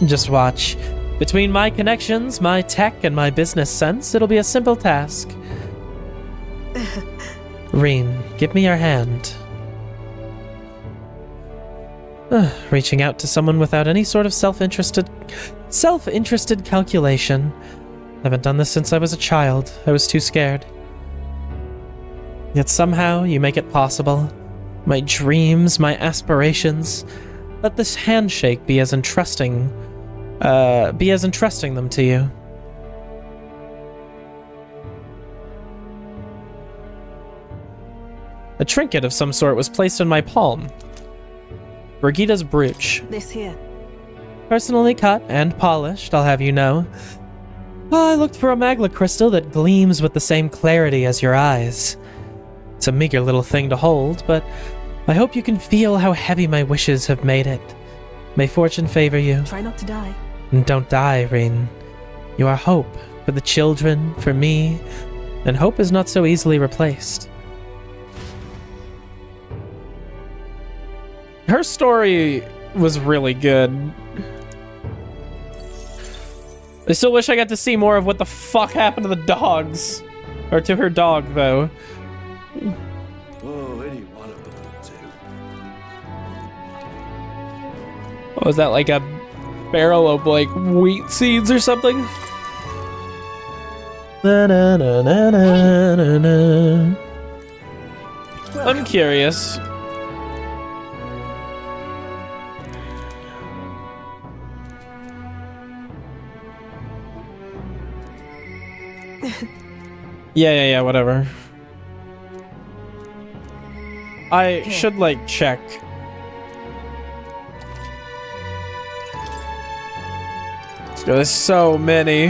Just watch. Between my connections, my tech, and my business sense, it'll be a simple task. Reen, give me your hand. Reaching out to someone without any sort of self-interested Self-interested calculation. Haven't done this since I was a child. I was too scared. Yet somehow you make it possible. My dreams, my aspirations. Let this handshake be as entrusting them to you. A trinket of some sort was placed in my palm. Brigida's brooch. This here. Personally cut and polished, I'll have you know. I looked for a magla crystal that gleams with the same clarity as your eyes. It's a meager little thing to hold, but I hope you can feel how heavy my wishes have made it. May fortune favor you. Try not to die. And don't die, Rin. You are hope for the children, for me, and hope is not so easily replaced. Her story was really good. I still wish I got to see more of what the fuck happened to the dogs. Or to her dog, though. Oh, any one of them will do. What was that, like a barrel of, like, wheat seeds or something? Na, na, na, na, na, na, na. I'm curious. Yeah, whatever. I should, like, check. There's so many.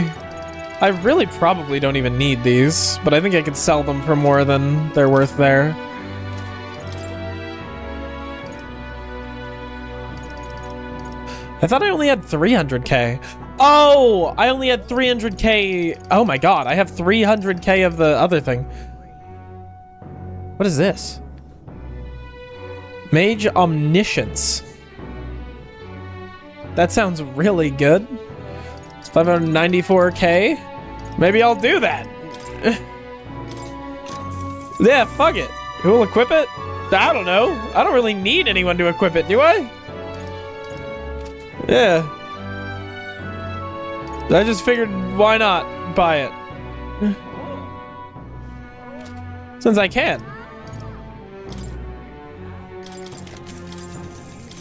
I really probably don't even need these, but I think I could sell them for more than they're worth there. I thought I only had 300k. Oh, I only had 300k. Oh my god, I have 300k of the other thing. What is this? Mage Omniscience. That sounds really good. It's 594k. Maybe I'll do that. Yeah, fuck it. Who will equip it? I don't know. I don't really need anyone to equip it, do I? Yeah. I just figured, why not buy it? Since I can.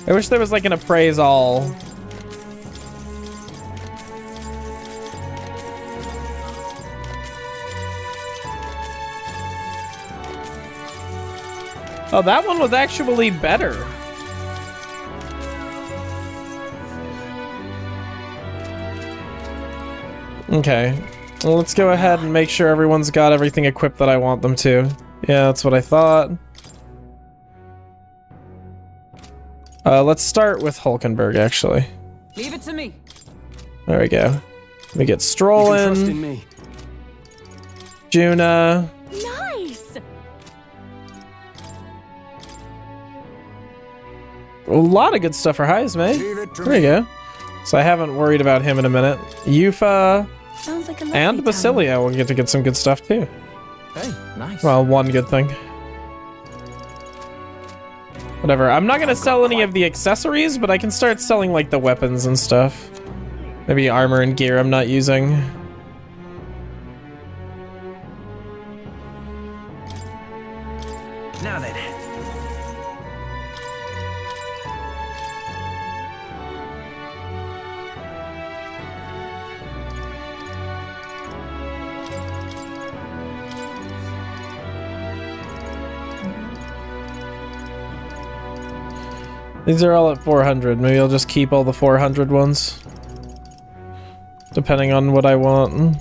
I wish there was like an appraise all. Oh, that one was actually better. Okay, well, let's go ahead and make sure everyone's got everything equipped that I want them to. Yeah, that's what I thought. Let's start with Hulkenberg, actually. Leave it to me. There we go. Let me get Stroll in. Trust in me. Juna. Nice. A lot of good stuff for highs, mate. There you go. So I haven't worried about him in a minute. Yufa Sounds like a and Basilia will get to get some good stuff too. Hey, nice. Well, one good thing. Whatever. I'm not gonna sell any of the accessories, but I can start selling like the weapons and stuff. Maybe armor and gear I'm not using. Now then. These are all at 400. Maybe I'll just keep all the 400 ones. Depending on what I want.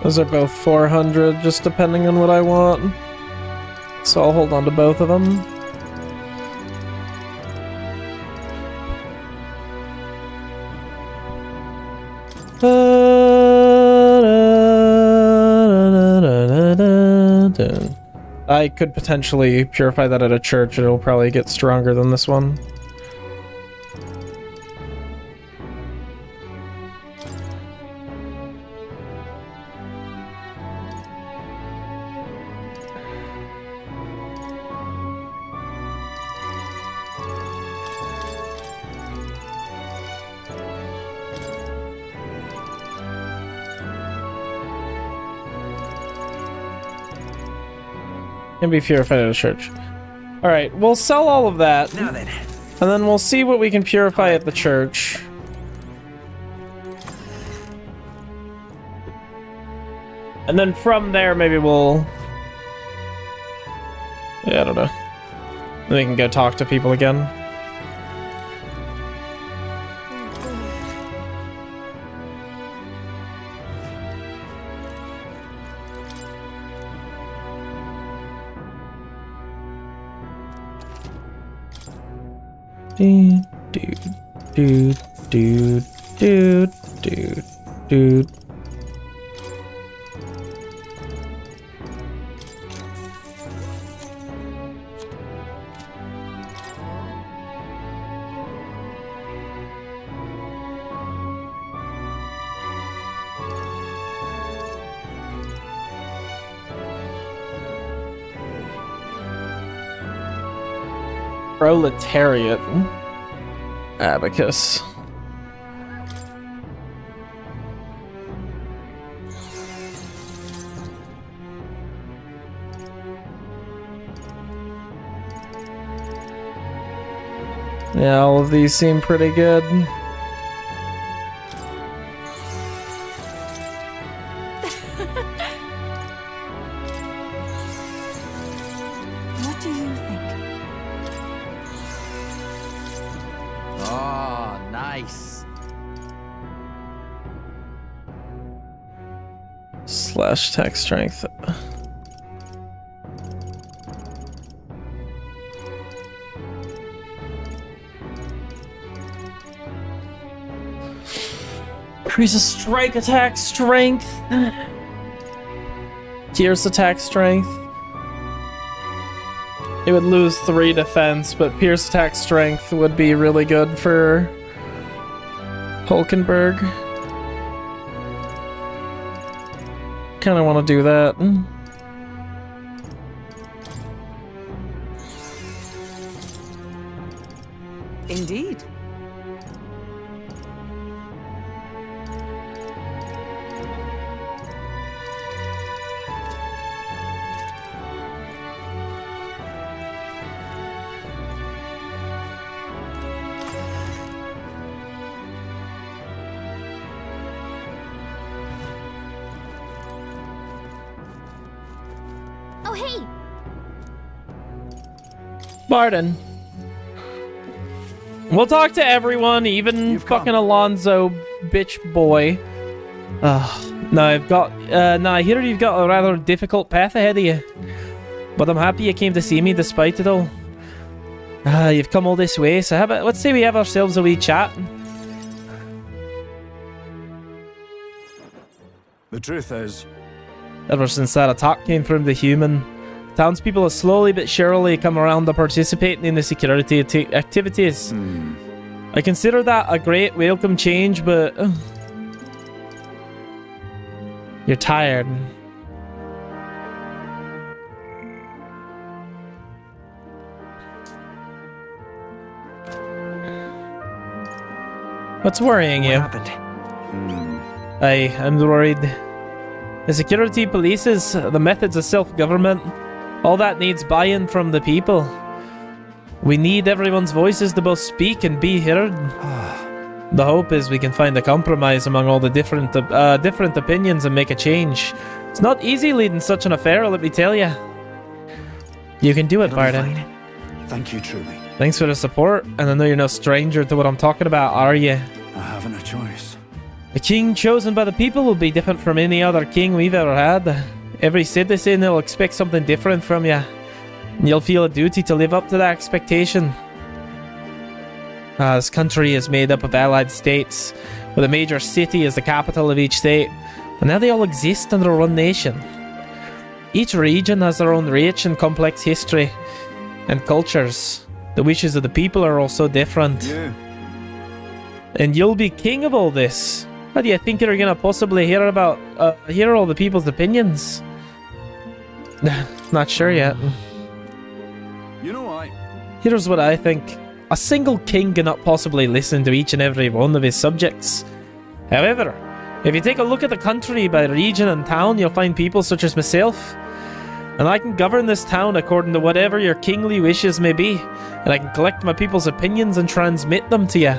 Those are both 400, just depending on what I want. So I'll hold on to both of them. I could potentially purify that at a church. It'll probably get stronger than this one. Can be purified at a church. Alright, we'll sell all of that. Now then. And then we'll see what we can purify at the church. And then from there, maybe we'll... Yeah, I don't know. We can go talk to people again. Dude, dude, dude, dude, dude, dude. Proletariat. Abacus. Yeah, all of these seem pretty good. What do you think? Oh, nice. Slash attack strength. Increases strike attack strength. Pierce attack strength. It would lose 3 defense, but Pierce attack strength would be really good for Hulkenberg. Kinda wanna do that. Indeed. Oh, hey! Barden. We'll talk to everyone, even fucking Alonzo, bitch boy. Now I hear you've got a rather difficult path ahead of you. But I'm happy you came to see me despite it all. You've come all this way, so how about, let's say we have ourselves a wee chat. The truth is, ever since that attack came from the human, townspeople have slowly but surely come around to participating in the security activities. I consider that a great welcome change, but... you're tired. What's worrying you? What happened? I'm worried. The security polices, the methods of self-government, all that needs buy-in from the people. We need everyone's voices to both speak and be heard. The hope is we can find a compromise among all the different opinions and make a change. It's not easy leading such an affair, let me tell you. You can do it, Barden. thank you truly. Thanks for the support, and I know you're no stranger to what I'm talking about, are you? I haven't a choice. A king chosen by the people will be different from any other king we've ever had. Every citizen will expect something different from you. And you'll feel a duty to live up to that expectation. This country is made up of allied states, with a major city as the capital of each state. And now they all exist under one nation. Each region has their own rich and complex history and cultures. The wishes of the people are also different. Yeah. And you'll be king of all this. How do you think you're gonna possibly hear all the people's opinions? Not sure yet. You know what? Here's what I think. A single king cannot possibly listen to each and every one of his subjects. However, if you take a look at the country by region and town, you'll find people such as myself. And I can govern this town according to whatever your kingly wishes may be. And I can collect my people's opinions and transmit them to you.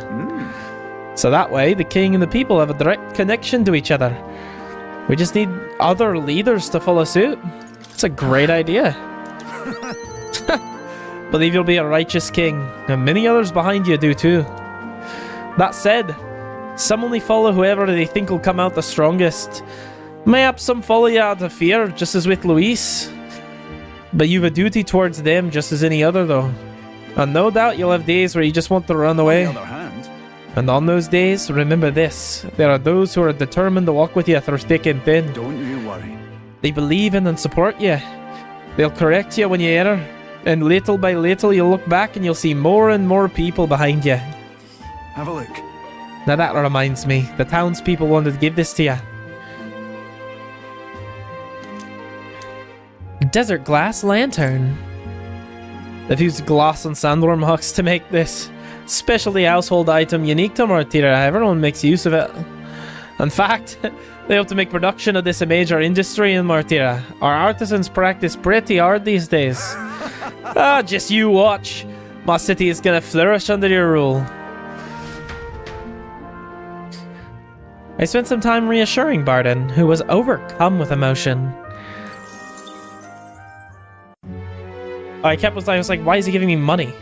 So that way, the king and the people have a direct connection to each other. We just need other leaders to follow suit. It's a great idea. Believe you'll be a righteous king, and many others behind you do too. That said, some only follow whoever they think will come out the strongest. Mayhaps some follow you out of fear, just as with Luis. But you've a duty towards them just as any other though. And no doubt you'll have days where you just want to run away. On the other hand, and on those days, remember this. There are those who are determined to walk with you through thick and thin. don't you worry. They believe in and support you. They'll correct you when you err. And little by little, you'll look back and you'll see more and more people behind you. Have a look. Now that reminds me, the townspeople wanted to give this to you. Desert glass lantern. They've used glass and sandworm hooks to make this specialty household item unique to Martira. Everyone makes use of it. In fact, they hope to make production of this a major industry in Martira. Our artisans practice pretty hard these days. Just you watch. My city is gonna flourish under your rule. I spent some time reassuring Barden, who was overcome with emotion. I was like, why is he giving me money?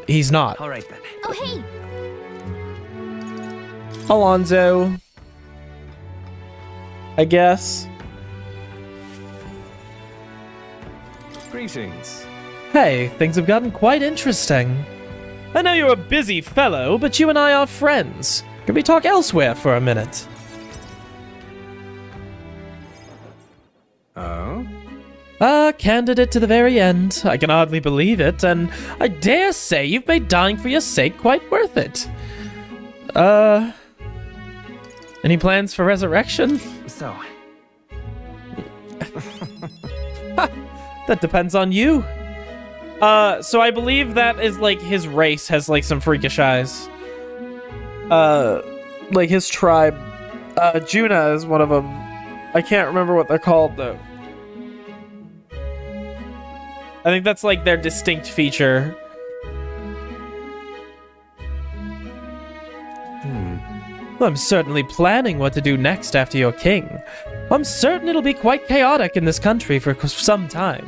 He's not. All right then. Oh, hey! Alonzo. I guess. Greetings. Hey, things have gotten quite interesting. I know you're a busy fellow, but you and I are friends. Can we talk elsewhere for a minute? Oh? Candidate to the very end. I can hardly believe it, and I dare say you've made dying for your sake quite worth it. Any plans for resurrection? So. That depends on you. So I believe that is like his race has like some freakish eyes. Like his tribe. Juna is one of them. I can't remember what they're called though. I think that's like their distinct feature. I'm certainly planning what to do next after you're king. I'm certain it'll be quite chaotic in this country for some time.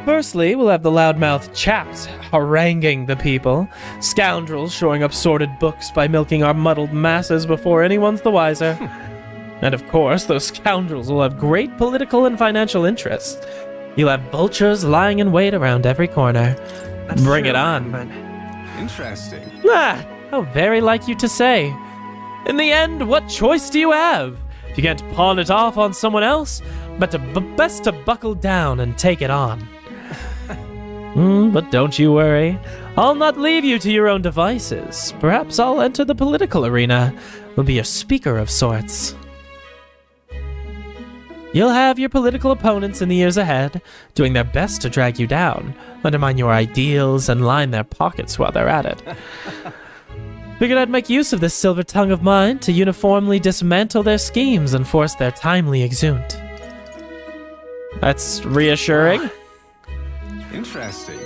Firstly, we'll have the loudmouthed chaps haranguing the people, scoundrels showing up sordid books by milking our muddled masses before anyone's the wiser. And of course, those scoundrels will have great political and financial interests. You'll have vultures lying in wait around every corner. Bring it on. Interesting. How very like you to say. In the end, what choice do you have? If you can't pawn it off on someone else, best to buckle down and take it on. But don't you worry. I'll not leave you to your own devices. Perhaps I'll enter the political arena. I'll be a speaker of sorts. You'll have your political opponents in the years ahead, doing their best to drag you down, undermine your ideals, and line their pockets while they're at it. Figured I'd make use of this silver tongue of mine to uniformly dismantle their schemes and force their timely exeunt. That's reassuring. Interesting.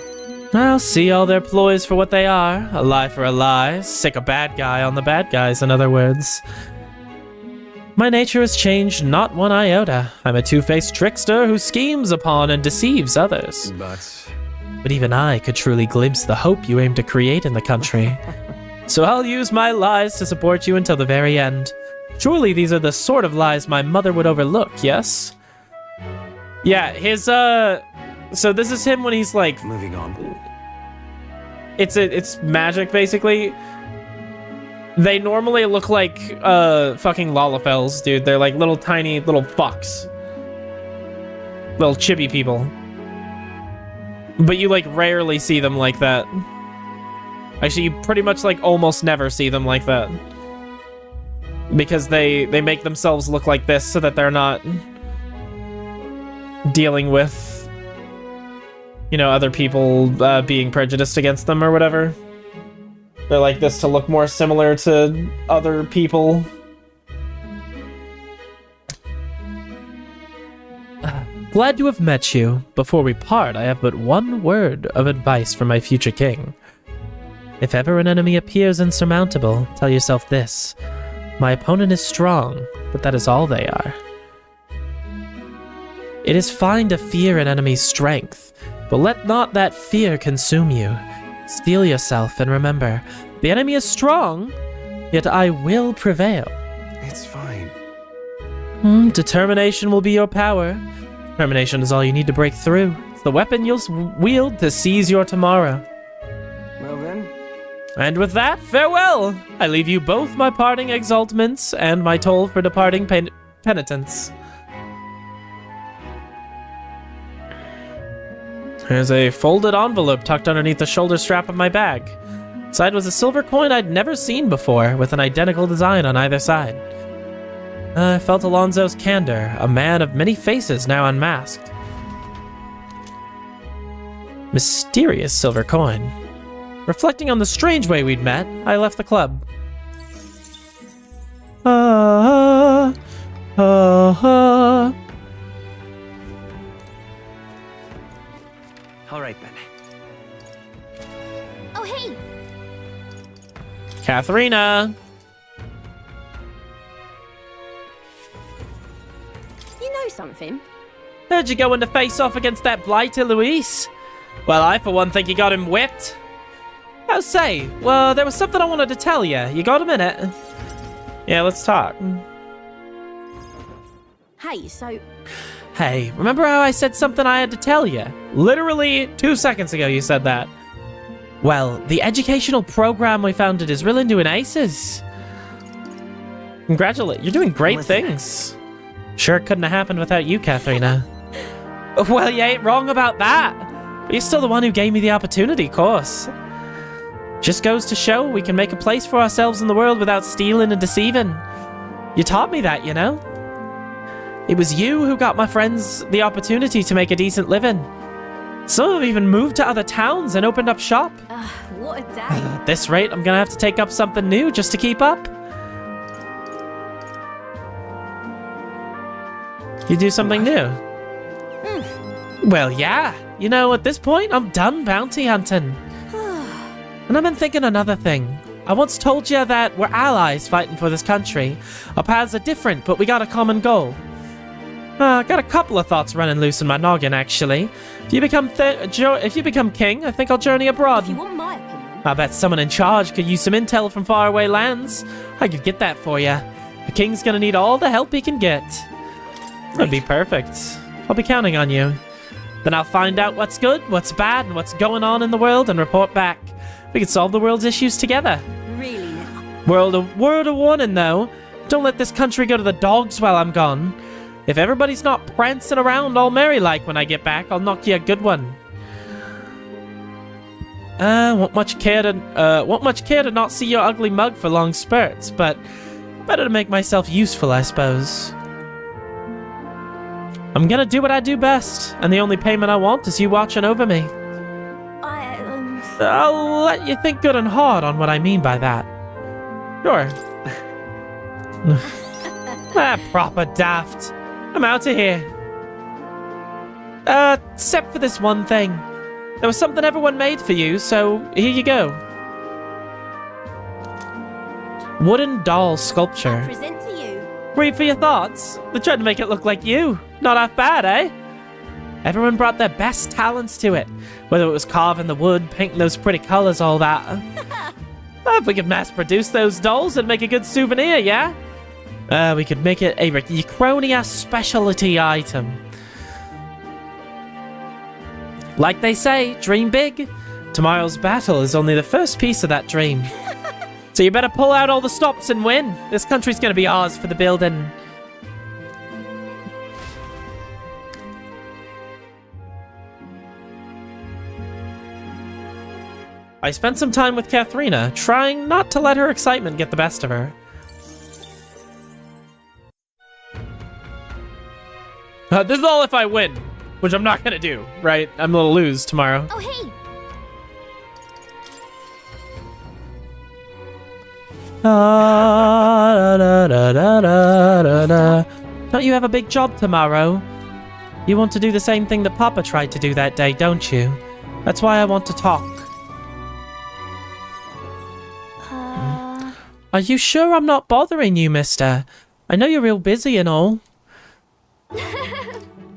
I'll see all their ploys for what they are. A lie for a lie. Sick a bad guy on the bad guys, in other words. My nature has changed not one iota. I'm a two-faced trickster who schemes upon and deceives others. But even I could truly glimpse the hope you aim to create in the country. So I'll use my lies to support you until the very end. Surely these are the sort of lies my mother would overlook, yes? Yeah, his, so this is him when he's like... Moving on. It's magic, basically. They normally look like, fucking Lalafels, dude. They're like little tiny little fucks. Little chibi people. But you, like, rarely see them like that. Actually, you pretty much, like, almost never see them like that. Because they make themselves look like this so that they're not dealing with, you know, other people being prejudiced against them or whatever. They're like this to look more similar to other people. Glad to have met you. Before we part, I have but one word of advice for my future king. If ever an enemy appears insurmountable, tell yourself this. My opponent is strong, but that is all they are. It is fine to fear an enemy's strength, but let not that fear consume you. Steel yourself and remember, the enemy is strong, yet I will prevail. It's fine. Determination will be your power. Determination is all you need to break through. It's the weapon you'll wield to seize your tomorrow. Well then. And with that, farewell! I leave you both my parting exaltments and my toll for departing penitence. There's a folded envelope tucked underneath the shoulder strap of my bag. Inside was a silver coin I'd never seen before, with an identical design on either side. I felt Alonso's candor, a man of many faces now unmasked. Mysterious silver coin. Reflecting on the strange way we'd met, I left the club. All right, then. Oh, hey! Katharina! You know something? Heard you going to face off against that blighter, Luis. Well, I for one think you got him whipped. Oh, say, well, there was something I wanted to tell you. You got a minute? Yeah, let's talk. Hey, so... Hey, remember how I said something I had to tell you? Literally 2 seconds ago you said that. Well, the educational program we founded is really doing aces. Congratulate, you're doing great things. Sure couldn't have happened without you, Katharina. Well, you ain't wrong about that. But you're still the one who gave me the opportunity, of course. Just goes to show we can make a place for ourselves in the world without stealing and deceiving. You taught me that, you know? It was you who got my friends the opportunity to make a decent living. Some have even moved to other towns and opened up shop. What a day. At this rate, I'm gonna have to take up something new just to keep up. You do something new? Well, yeah. You know, at this point, I'm done bounty hunting. And I've been thinking another thing. I once told you that we're allies fighting for this country. Our paths are different, but we got a common goal. I got a couple of thoughts running loose in my noggin, actually. If you become king, I think I'll journey abroad. If you want my opinion. I bet someone in charge could use some intel from faraway lands. I could get that for you. The king's gonna need all the help he can get. That'd be perfect. I'll be counting on you. Then I'll find out what's good, what's bad, and what's going on in the world and report back. We can solve the world's issues together. Really now? Word of warning, though. Don't let this country go to the dogs while I'm gone. If everybody's not prancing around all merry-like when I get back, I'll knock you a good one. Won't much care to not see your ugly mug for long spurts, but better to make myself useful, I suppose. I'm gonna do what I do best, and the only payment I want is you watching over me. I'll let you think good and hard on what I mean by that. Sure. Proper daft. I'm out of here. Except for this one thing. There was something everyone made for you, so here you go. Wooden doll sculpture. I present to you. Read for your thoughts. They tried to make it look like you. Not half bad, eh? Everyone brought their best talents to it. Whether it was carving the wood, painting those pretty colors, all that. If we could mass produce those dolls and make a good souvenir, yeah? We could make it a Uchronia specialty item. Like they say, dream big. Tomorrow's battle is only the first piece of that dream. So you better pull out all the stops and win. This country's gonna be ours for the building. I spent some time with Katharina, trying not to let her excitement get the best of her. This is all if I win, which I'm not gonna do, right? I'm gonna lose tomorrow. Oh, hey! Don't you have a big job tomorrow? You want to do the same thing that Papa tried to do that day, don't you? That's why I want to talk. Are you sure I'm not bothering you, mister? I know you're real busy and all.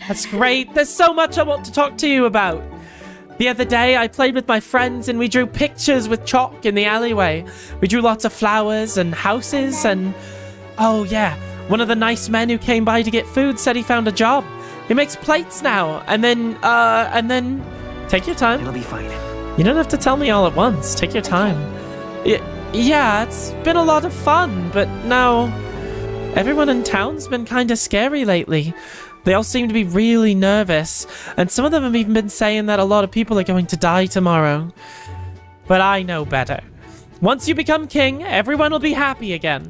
That's great. There's so much I want to talk to you about. The other day, I played with my friends and we drew pictures with chalk in the alleyway. We drew lots of flowers and houses and... Oh yeah, one of the nice men who came by to get food said he found a job. He makes plates now. And then... Take your time. It'll be fine. You don't have to tell me all at once. Take your time. Yeah, it's been a lot of fun, but now... Everyone in town's been kinda scary lately. They all seem to be really nervous, and some of them have even been saying that a lot of people are going to die tomorrow. But I know better. Once you become king, everyone will be happy again.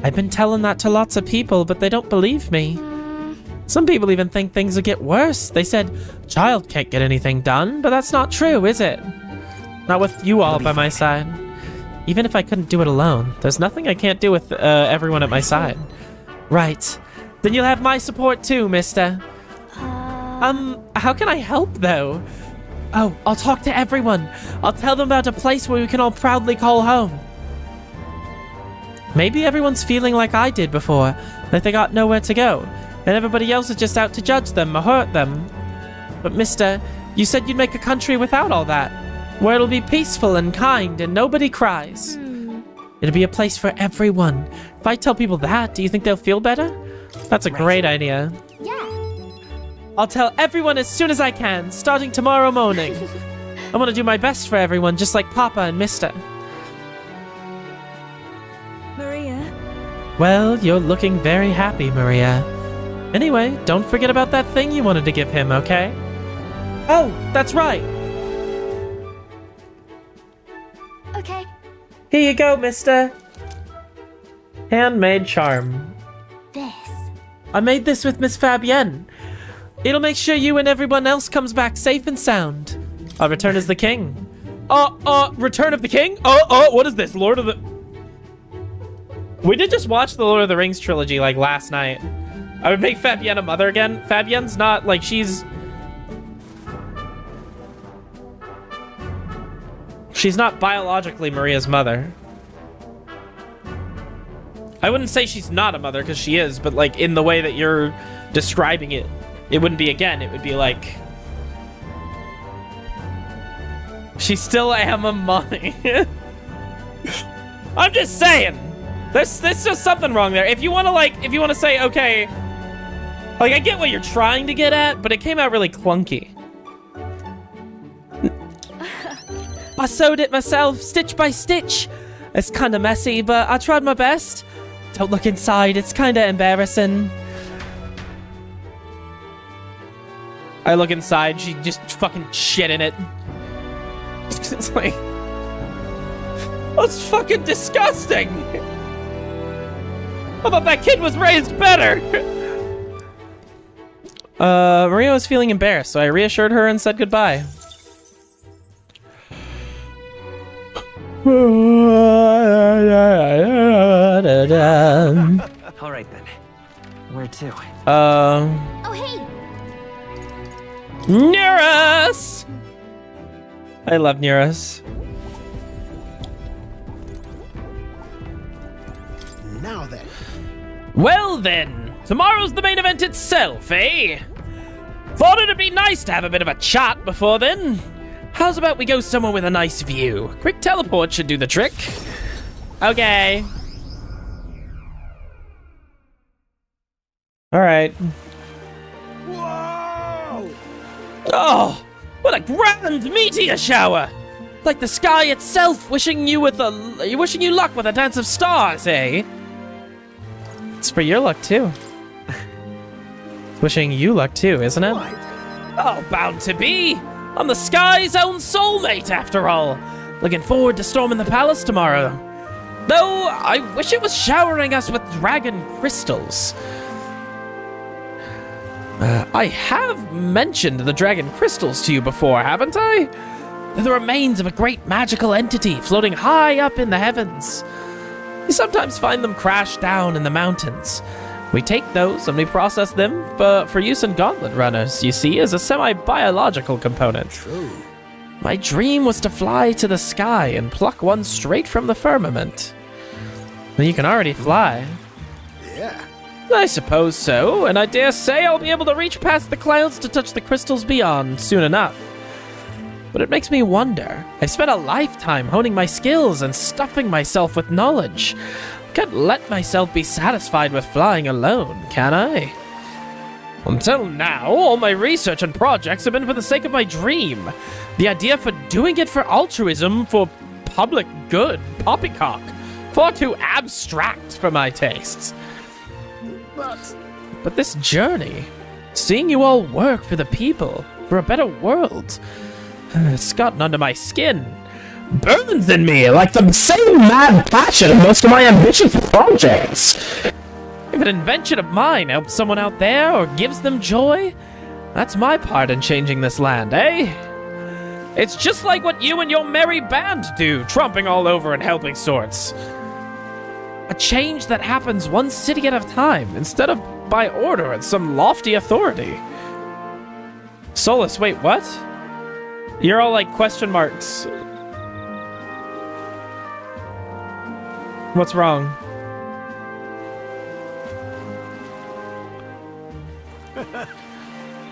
I've been telling that to lots of people, but they don't believe me. Some people even think things will get worse. They said, child can't get anything done, but that's not true, is it? Not with you all by my side. Even if I couldn't do it alone, there's nothing I can't do with everyone at my side. Right. Then you'll have my support too, mister. How can I help, though? Oh, I'll talk to everyone. I'll tell them about a place where we can all proudly call home. Maybe everyone's feeling like I did before, like they got nowhere to go, and everybody else is just out to judge them or hurt them. But mister, you said you'd make a country without all that, where it'll be peaceful and kind and nobody cries. It'll be a place for everyone. If I tell people that, do you think they'll feel better? That's a great idea. Yeah. I'll tell everyone as soon as I can, starting tomorrow morning. I want to do my best for everyone, just like Papa and Mister. Maria? Well, you're looking very happy, Maria. Anyway, don't forget about that thing you wanted to give him, okay? Oh, that's right. Okay. Here you go, mister. Handmade charm. This. I made this with Miss Fabienne. It'll make sure you and everyone else comes back safe and sound. I'll return as the king. Return of the King? What is this? Lord of the... We did just watch the Lord of the Rings trilogy, like, last night. I would make Fabienne a mother again. Fabienne's not, like, she's not biologically Maria's mother. I wouldn't say she's not a mother, because she is, but, like, in the way that you're describing it, it wouldn't be again. It would be like... She still am a mommy. I'm just saying. There's just something wrong there. If you want to say, okay, like, I get what you're trying to get at, but it came out really clunky. I sewed it myself, stitch by stitch. It's kind of messy, but I tried my best. Don't look inside, it's kind of embarrassing. I look inside, she just fucking shit in it. It's like... That's fucking disgusting! I thought that kid was raised better! Maria was feeling embarrassed, so I reassured her and said goodbye. Alright then. Where to? Oh, hey! Nearus! I love Nearus. Now then. Well then, tomorrow's the main event itself, eh? Thought it'd be nice to have a bit of a chat before then. How's about we go somewhere with a nice view? Quick teleport should do the trick. Okay. Alright. Whoa! Oh, what a grand meteor shower! Like the sky itself wishing you luck with a dance of stars, eh? It's for your luck too. Wishing you luck too, isn't it? Oh, bound to be! I'm the sky's own soulmate, after all. Looking forward to storming the palace tomorrow. Though, I wish it was showering us with dragon crystals. I have mentioned the dragon crystals to you before, haven't I? They're the remains of a great magical entity floating high up in the heavens. You sometimes find them crashed down in the mountains. We take those and we process them for use in gauntlet runners, you see, as a semi-biological component. True. My dream was to fly to the sky and pluck one straight from the firmament. Well, you can already fly. Yeah. I suppose so, and I dare say I'll be able to reach past the clouds to touch the crystals beyond soon enough. But it makes me wonder. I've spent a lifetime honing my skills and stuffing myself with knowledge. Can't let myself be satisfied with flying alone, can I? Until now, all my research and projects have been for the sake of my dream. The idea for doing it for altruism, for public good, poppycock. Far too abstract for my tastes. But this journey, seeing you all work for the people, for a better world, it's gotten under my skin. Burns in me like the same mad passion of most of my ambitious projects. If an invention of mine helps someone out there or gives them joy, that's my part in changing this land, eh? It's just like what you and your merry band do, tromping all over and helping sorts. A change that happens one city at a time, instead of by order and some lofty authority. Solus, wait, what? You're all like question marks. What's wrong?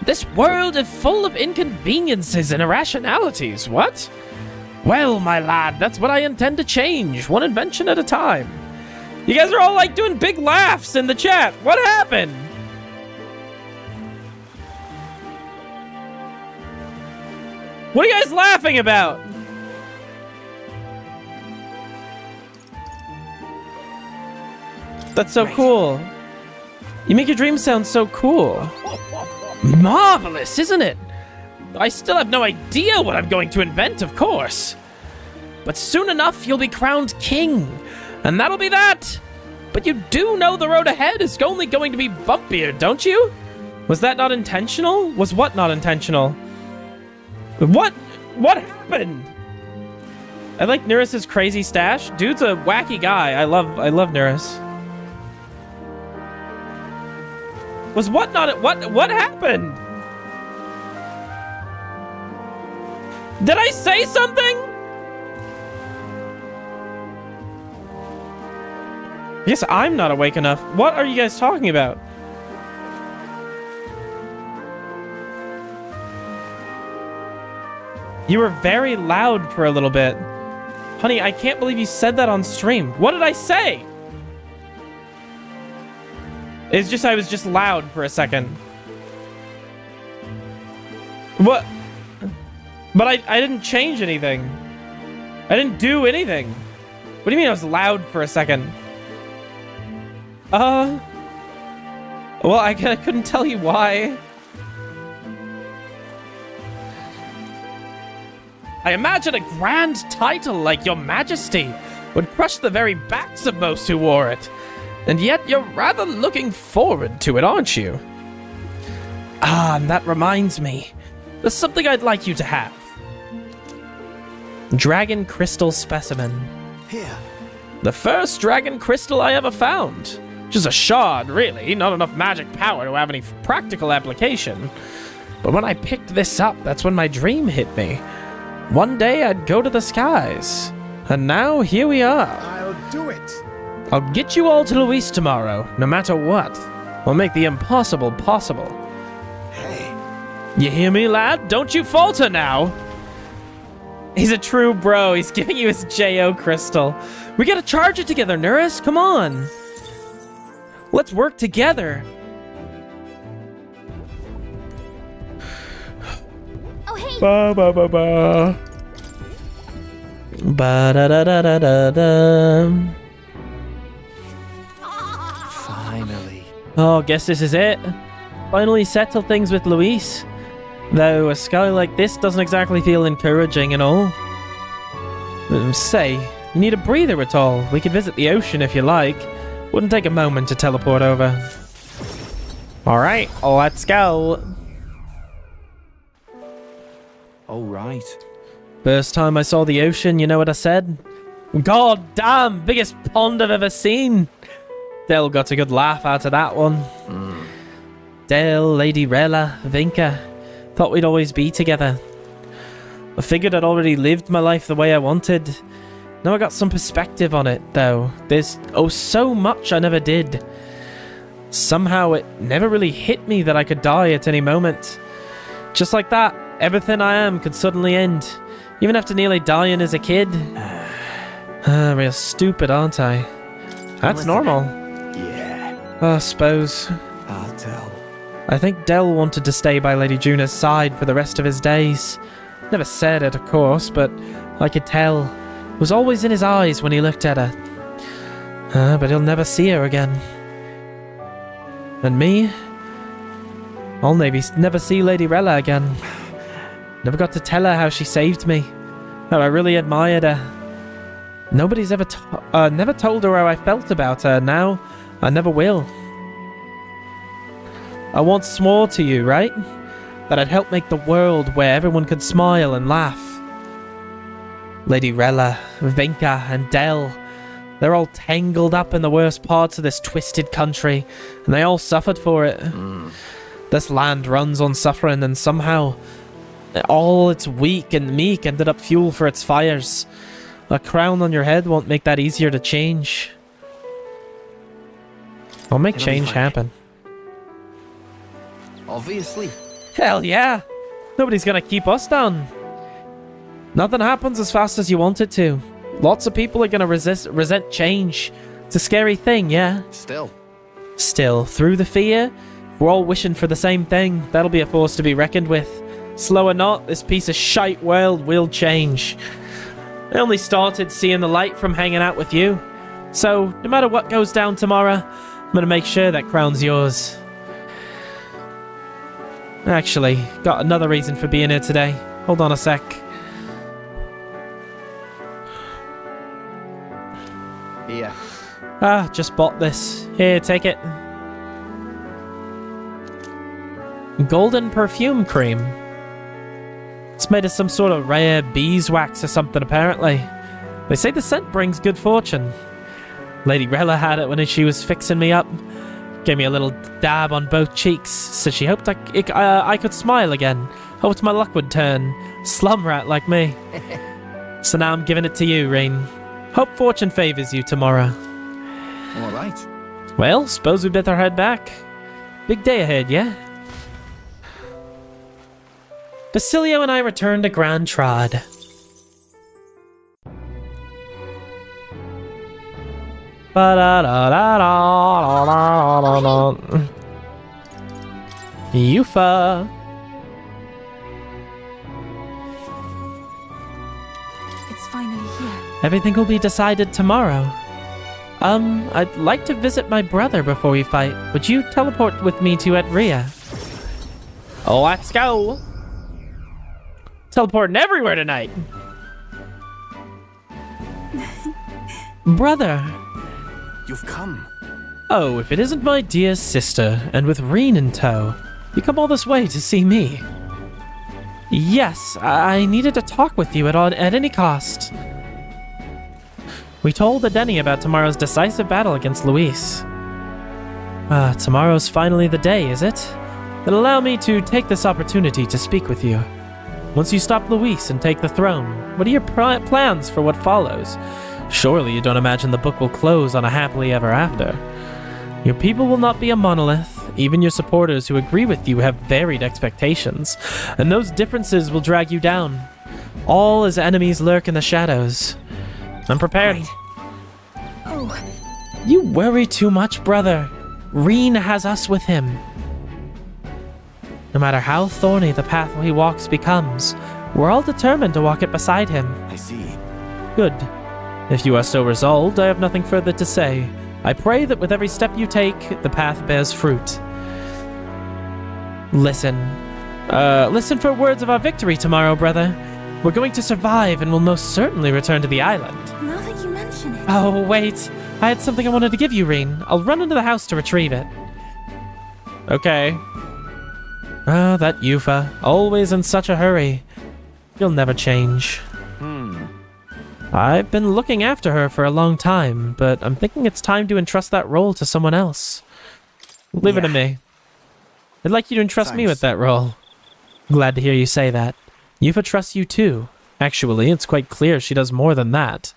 This world is full of inconveniences and irrationalities, what? Well, my lad, that's what I intend to change, one invention at a time. You guys are all like doing big laughs in the chat. What happened? What are you guys laughing about? That's so cool. You make your dreams sound so cool. Marvelous, isn't it? I still have no idea what I'm going to invent, of course. But soon enough, you'll be crowned king. And that'll be that. But you do know the road ahead is only going to be bumpier, don't you? Was that not intentional? Was what not intentional? What happened? I like Nurus's crazy stash. Dude's a wacky guy. I love Nurus. Was what not what happened? Did I say something? I guess I'm not awake enough. What are you guys talking about? You were very loud for a little bit. Honey, I can't believe you said that on stream. What did I say? It's just I was just loud for a second. What? But I didn't change anything. I didn't do anything. What do you mean I was loud for a second? Well, I couldn't tell you why. I imagine a grand title like Your Majesty would crush the very backs of most who wore it. And yet you're rather looking forward to it, aren't you? Ah, and that reminds me. There's something I'd like you to have. Dragon crystal specimen. Here. The first dragon crystal I ever found. Just a shard, really. Not enough magic power to have any practical application. But when I picked this up, that's when my dream hit me. One day I'd go to the skies. And now here we are. I'll do it. I'll get you all to Luis tomorrow, no matter what. We'll make the impossible possible. Hey. You hear me, lad? Don't you falter now. He's a true bro. He's giving you his J.O. crystal. We gotta charge it together, Nurse. Come on. Let's work together. Oh, hey. Ba ba ba ba. Ba da da da da da da. Finally. Oh, guess this is it. Finally settle things with Luis. Though a sky like this doesn't exactly feel encouraging and all. Say, you need a breather at all? We could visit the ocean if you like. Wouldn't take a moment to teleport over. Alright, let's go. Alright. First time I saw the ocean, you know what I said? God damn, biggest pond I've ever seen. Dell got a good laugh out of that one. Dell, Lady Rella, Vinka. Thought we'd always be together. I figured I'd already lived my life the way I wanted. Now I got some perspective on it, though. There's so much I never did. Somehow it never really hit me that I could die at any moment. Just like that, everything I am could suddenly end. Even after nearly dying as a kid. Real stupid, aren't I? That's normal. Yeah. I suppose. Dell. I think Dell wanted to stay by Lady Juna's side for the rest of his days. Never said it, of course, but I could tell. It was always in his eyes when he looked at her. But he'll never see her again. And me? I'll never see Lady Rella again. Never got to tell her how she saved me. How I really admired her. Nobody's ever never told her how I felt about her. Now, I never will. I once swore to you, right? That I'd help make the world where everyone could smile and laugh. Lady Rella, Vinka, and Dell, they're all tangled up in the worst parts of this twisted country, and they all suffered for it. This land runs on suffering, and somehow all its weak and meek ended up fuel for its fires. A crown on your head won't make that easier to change. I'll make change happen. Obviously. Hell yeah! Nobody's gonna keep us down. Nothing happens as fast as you want it to. Lots of people are gonna resent change. It's a scary thing, yeah? Still, through the fear, we're all wishing for the same thing. That'll be a force to be reckoned with. Slow or not, this piece of shite world will change. I only started seeing the light from hanging out with you. So, no matter what goes down tomorrow, I'm gonna make sure that crown's yours. Actually, got another reason for being here today. Hold on a sec. Here. Just bought this. Here, take it. Golden perfume cream. It's made of some sort of rare beeswax or something, apparently. They say the scent brings good fortune. Lady Rella had it when she was fixing me up. Gave me a little dab on both cheeks, so she hoped I could smile again. Hoped my luck would turn. Slum rat like me. So now I'm giving it to you, Rain. Hope fortune favors you tomorrow. All right. Well, suppose we better head back. Big day ahead, yeah? Basilio and I returned to Grand Trod. Yufa. It's finally here. Everything will be decided tomorrow. I'd like to visit my brother before we fight. Would you teleport with me to Adria? Let's go. Teleporting everywhere tonight. Brother. You've come. Oh, if it isn't my dear sister, and with Reen in tow, you come all this way to see me. Yes, I needed to talk with you at any cost. We told Adeni about tomorrow's decisive battle against Luis. Tomorrow's finally the day, is it? Then allow me to take this opportunity to speak with you. Once you stop Luis and take the throne, what are your plans for what follows? Surely you don't imagine the book will close on a happily ever after. Your people will not be a monolith. Even your supporters who agree with you have varied expectations, and those differences will drag you down. All his enemies lurk in the shadows. I'm prepared. Oh. You worry too much, brother. Reen has us with him. No matter how thorny the path he walks becomes, we're all determined to walk it beside him. I see. Good. If you are so resolved, I have nothing further to say. I pray that with every step you take, the path bears fruit. Listen. Listen for words of our victory tomorrow, brother. We're going to survive and will most certainly return to the island. Now that you mention it... Oh, wait. I had something I wanted to give you, Reen. I'll run into the house to retrieve it. Okay. Ah, that Yufa. Always in such a hurry. You'll never change. I've been looking after her for a long time, but I'm thinking it's time to entrust that role to someone else. Leave it to me. I'd like you to entrust me with that role. Glad to hear you say that. Yufa trusts you too. Actually, it's quite clear she does more than that.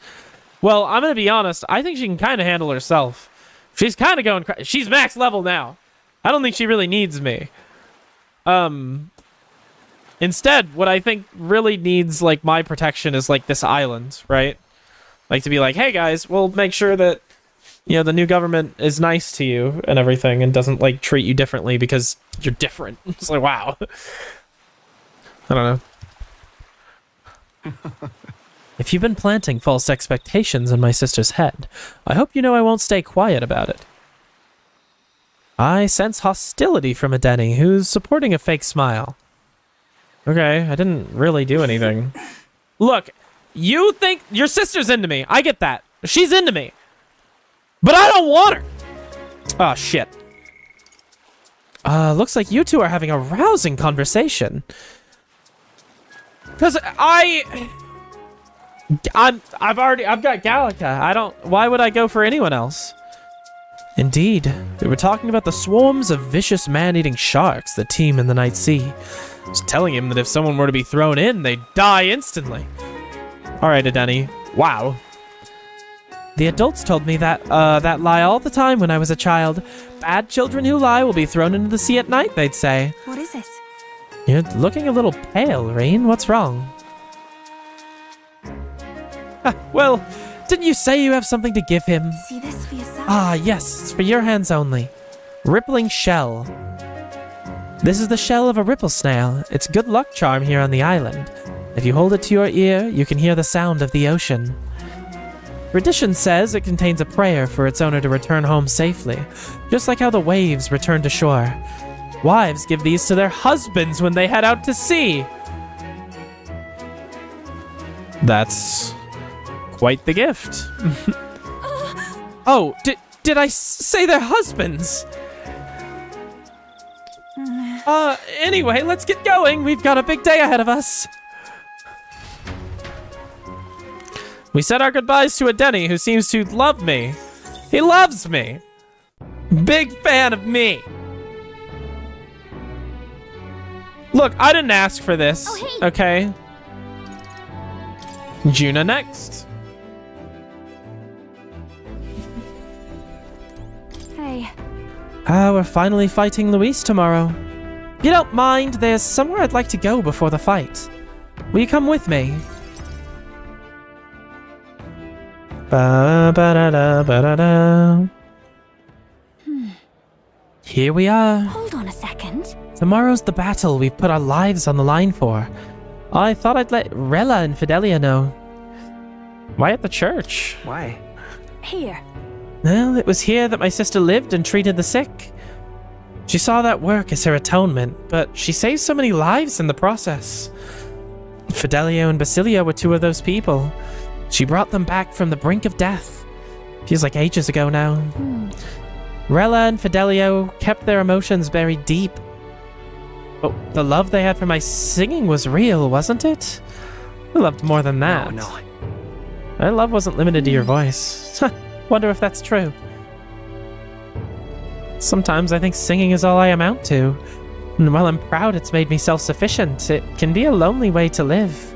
Well, I'm gonna be honest, I think she can kind of handle herself. She's kind of going she's max level now. I don't think she really needs me. Instead, what I think really needs, like, my protection is, like, this island, right? Like, to be like, hey, guys, we'll make sure that, you know, the new government is nice to you and everything and doesn't, like, treat you differently because you're different. It's like, wow. I don't know. If you've been planting false expectations in my sister's head, I hope you know I won't stay quiet about it. I sense hostility from Adeni, who's supporting a fake smile. Okay, I didn't really do anything. Look, you think your sister's into me. I get that. She's into me. But I don't want her. Oh, shit. Looks like you two are having a rousing conversation. Because I've got Gallica. Why would I go for anyone else? Indeed, we were talking about the swarms of vicious man-eating sharks that teem in the Night Sea. I was telling him that if someone were to be thrown in, they'd die instantly. Alright, Adeni. Wow. The adults told me that lie all the time when I was a child. Bad children who lie will be thrown into the sea at night, they'd say. What is it? You're looking a little pale, Reen. What's wrong? Well, didn't you say you have something to give him? See this for yourself? Ah, yes. It's for your hands only. Rippling shell. This is the shell of a ripple snail. It's a good luck charm here on the island. If you hold it to your ear, you can hear the sound of the ocean. Tradition says it contains a prayer for its owner to return home safely, just like how the waves return to shore. Wives give these to their husbands when they head out to sea. That's quite the gift. Oh, did I say their husbands? Anyway, let's get going. We've got a big day ahead of us. We said our goodbyes to Adeni, who seems to love me. He loves me. Big fan of me. Look, I didn't ask for this, okay? Juna next. Hey. We're finally fighting Luis tomorrow. If you don't mind, there's somewhere I'd like to go before the fight. Will you come with me? Ba-ba-da-da-ba-da-da. Here we are. Hold on a second. Tomorrow's the battle we've put our lives on the line for. I thought I'd let Rella and Fidelia know. Why at the church? Why? Here. Well, it was here that my sister lived and treated the sick. She saw that work as her atonement, but she saved so many lives in the process. Fidelio and Basilia were two of those people. She brought them back from the brink of death. Feels like ages ago now. Rella and Fidelio kept their emotions buried deep. But the love they had for my singing was real, wasn't it? I loved more than that. No. My love wasn't limited to your voice. Wonder if that's true. Sometimes I think singing is all I amount to. And while I'm proud it's made me self-sufficient, it can be a lonely way to live.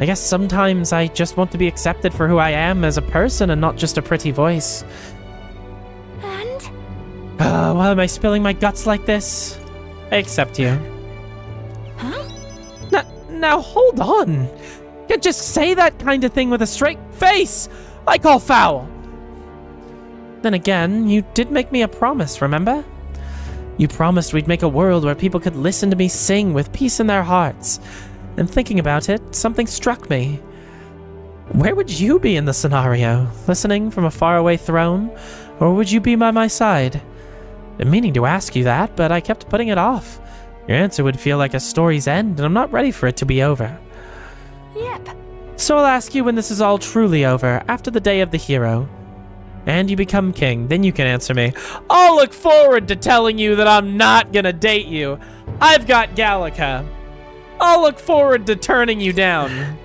I guess sometimes I just want to be accepted for who I am as a person and not just a pretty voice. And? Why am I spilling my guts like this? I accept you. Huh? Now hold on. You can't just say that kind of thing with a straight face. I call foul. Then again, you did make me a promise, remember? You promised we'd make a world where people could listen to me sing with peace in their hearts. And thinking about it, something struck me. Where would you be in the scenario? Listening from a faraway throne? Or would you be by my side? Been meaning to ask you that, but I kept putting it off. Your answer would feel like a story's end, and I'm not ready for it to be over. Yep. So I'll ask you when this is all truly over, after the day of the hero. And you become king, then you can answer me. I'll look forward to telling you that I'm not gonna date you. I've got Gallica. I'll look forward to turning you down.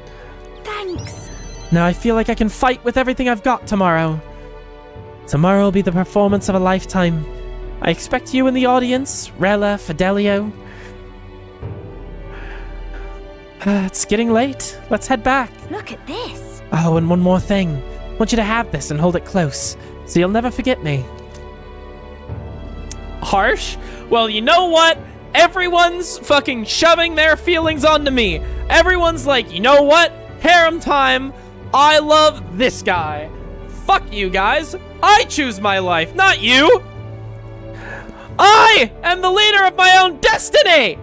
Thanks. Now I feel like I can fight with everything I've got tomorrow. Tomorrow will be the performance of a lifetime. I expect you in the audience, Rella, Fidelio. It's getting late. Let's head back. Look at this. Oh, and one more thing. I want you to have this and hold it close, so you'll never forget me. Harsh? Well, you know what? Everyone's fucking shoving their feelings onto me. Everyone's like, you know what? Harem time. I love this guy. Fuck you guys. I choose my life, not you. I am the leader of my own destiny.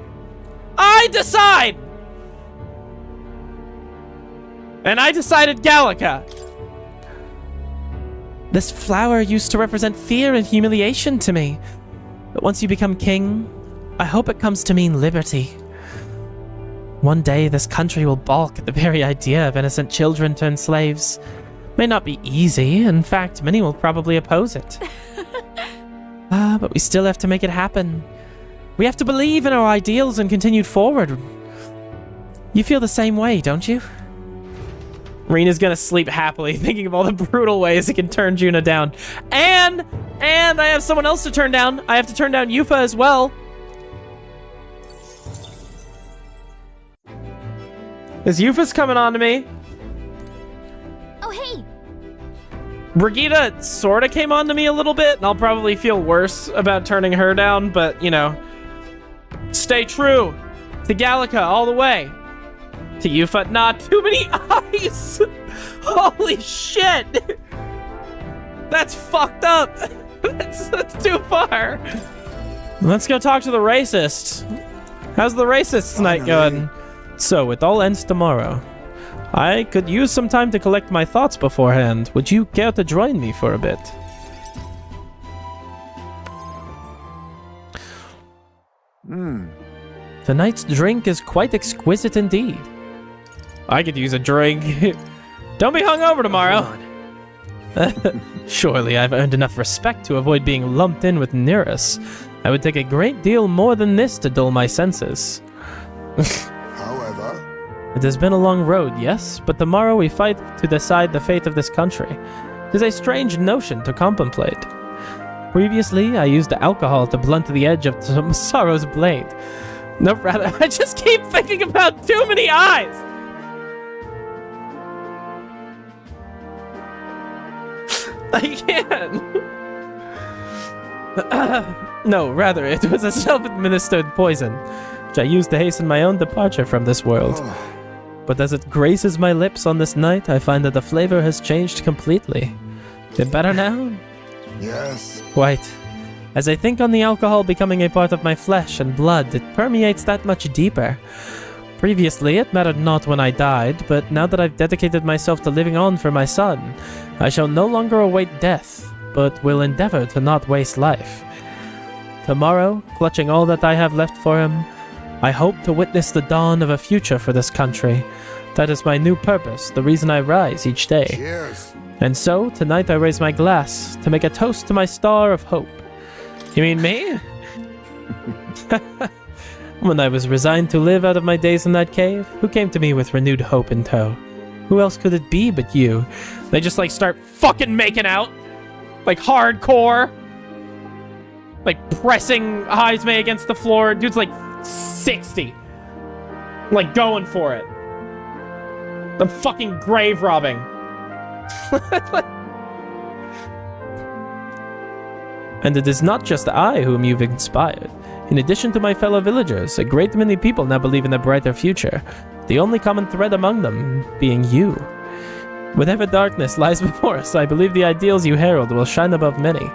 I decide. And I decided Gallica. This flower used to represent fear and humiliation to me. But once you become king, I hope it comes to mean liberty. One day, this country will balk at the very idea of innocent children turned slaves. May not be easy. In fact, many will probably oppose it. But we still have to make it happen. We have to believe in our ideals and continue forward. You feel the same way, don't you? Rena's gonna sleep happily, thinking of all the brutal ways it can turn Juna down. And I have someone else to turn down. I have to turn down Yufa as well. Is Yufa's coming on to me? Oh, hey. Brigitte sorta came on to me a little bit, and I'll probably feel worse about turning her down, but, you know. Stay true to Gallica all the way. To Yufa, not too many eyes. Holy shit. That's fucked up. That's too far. Let's go talk to the racist. How's the racists night going? So, it all ends tomorrow. I could use some time to collect my thoughts beforehand. Would you care to join me for a bit? Tonight's drink is quite exquisite indeed. I could use a drink. Don't be hungover tomorrow. Surely I've earned enough respect to avoid being lumped in with Nereus. I would take a great deal more than this to dull my senses. However, it has been a long road, yes, but tomorrow we fight to decide the fate of this country. It is a strange notion to contemplate. Previously, I used alcohol to blunt the edge of sorrow's blade. No, rather, I just keep thinking about too many eyes! I can't! No, rather, it was a self-administered poison, which I used to hasten my own departure from this world. But as it graces my lips on this night, I find that the flavor has changed completely. Is it better now? yes. Quite. As I think on the alcohol becoming a part of my flesh and blood, it permeates that much deeper. Previously, it mattered not when I died, but now that I've dedicated myself to living on for my son, I shall no longer await death, but will endeavor to not waste life. Tomorrow, clutching all that I have left for him, I hope to witness the dawn of a future for this country. That is my new purpose, the reason I rise each day. Cheers. And so, tonight I raise my glass to make a toast to my star of hope. You mean me? When I was resigned to live out of my days in that cave, who came to me with renewed hope in tow? Who else could it be but you? They just like start fucking making out. Like hardcore. Like pressing Heisme against the floor. Dude's like 60. Like going for it. The fucking grave robbing. And it is not just I whom you've inspired. In addition to my fellow villagers, a great many people now believe in a brighter future, the only common thread among them being you. Whatever darkness lies before us, I believe the ideals you herald will shine above many.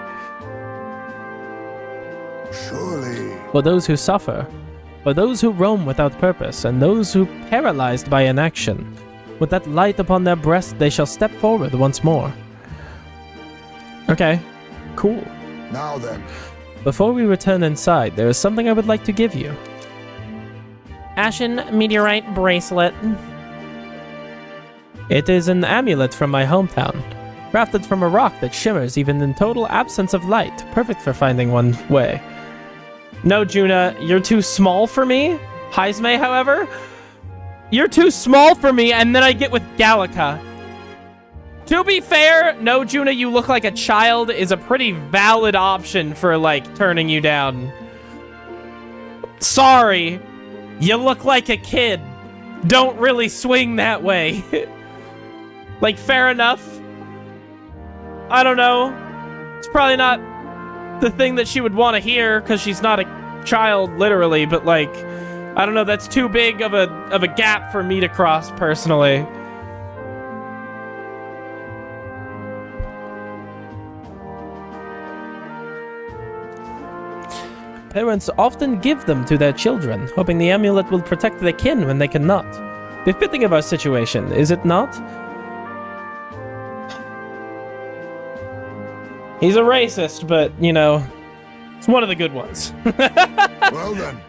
Surely. For those who suffer, for those who roam without purpose, and those who paralyzed by inaction, with that light upon their breast they shall step forward once more. Okay, cool. Now then. Before we return inside, there is something I would like to give you. Ashen meteorite bracelet. It is an amulet from my hometown, crafted from a rock that shimmers even in total absence of light, perfect for finding one way. No, Juna, you're too small for me. Heisme, however, you're too small for me, and then I get with Gallica. To be fair, no, Juna, you look like a child is a pretty valid option for, like, turning you down. Sorry, you look like a kid. Don't really swing that way. Like, fair enough. I don't know. It's probably not the thing that she would want to hear, because she's not a child, literally, but, like, I don't know, that's too big of a gap for me to cross, personally. Parents often give them to their children, hoping the amulet will protect their kin when they cannot. Befitting of our situation, is it not? He's a racist, but, you know, it's one of the good ones. Well then.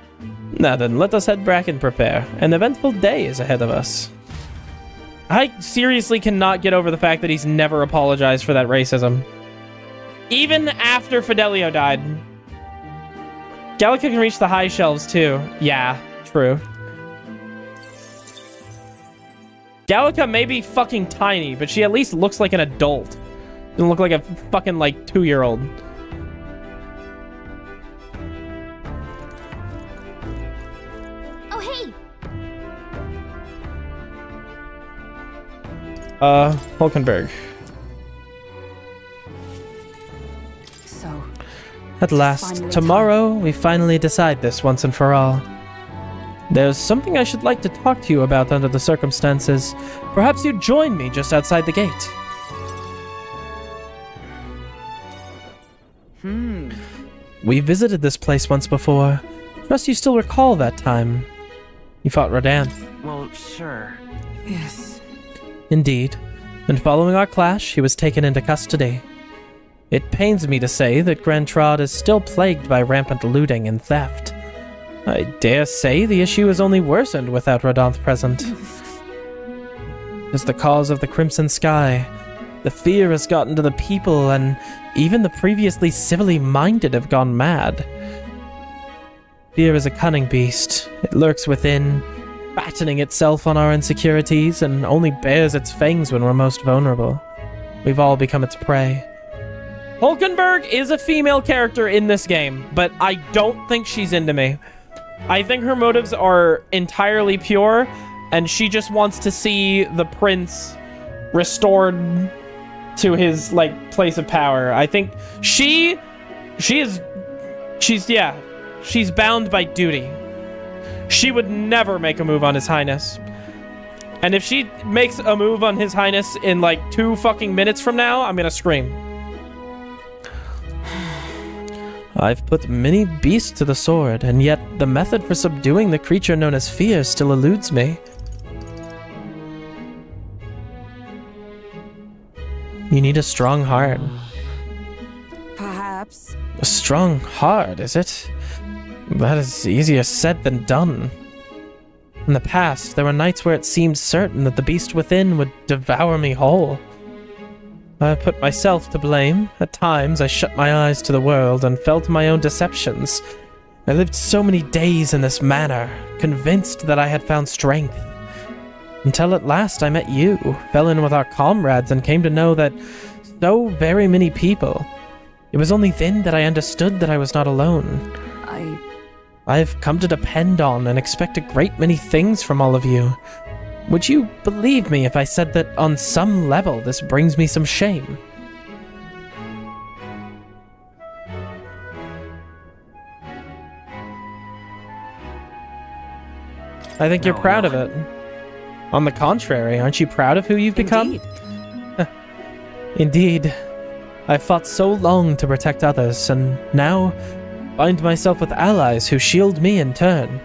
Now then, let us head back and prepare. An eventful day is ahead of us. I seriously cannot get over the fact that he's never apologized for that racism. Even after Fidelio died. Gallica can reach the high shelves too. Yeah, true. Gallica may be fucking tiny, but she at least looks like an adult. Doesn't look like a fucking, like, 2-year-old. Oh, hey! Hulkenberg. So... At last, tomorrow, we finally decide this once and for all. There's something I should like to talk to you about under the circumstances. Perhaps you'd join me just outside the gate. We visited this place once before. Trust you still recall that time. You fought Rodan. Well, sure. Yes. Indeed. And following our clash, he was taken into custody. It pains me to say that Grand Trod is still plagued by rampant looting and theft. I dare say the issue is only worsened without Rodanth present. It is the cause of the Crimson Sky. The fear has gotten to the people, and even the previously civilly minded have gone mad. Fear is a cunning beast. It lurks within, fattening itself on our insecurities, and only bares its fangs when we're most vulnerable. We've all become its prey. Hulkenberg is a female character in this game, but I don't think she's into me. I think her motives are entirely pure, and she just wants to see the prince restored to his, like, place of power. I think she's bound by duty. She would never make a move on His Highness. And if she makes a move on His Highness in, like, 2 fucking minutes from now, I'm gonna scream. I've put many beasts to the sword, and yet the method for subduing the creature known as fear still eludes me. You need a strong heart. Perhaps. A strong heart, is it? That is easier said than done. In the past, there were nights where it seemed certain that the beast within would devour me whole. I put myself to blame. At times, I shut my eyes to the world and fell to my own deceptions. I lived so many days in this manner, convinced that I had found strength. Until at last I met you, fell in with our comrades, and came to know that so very many people. It was only then that I understood that I was not alone. I've come to depend on and expect a great many things from all of you. Would you believe me if I said that on some level this brings me some shame? I think you're proud of it. On the contrary, aren't you proud of who you've become? Indeed. I've fought so long to protect others, and now find myself with allies who shield me in turn.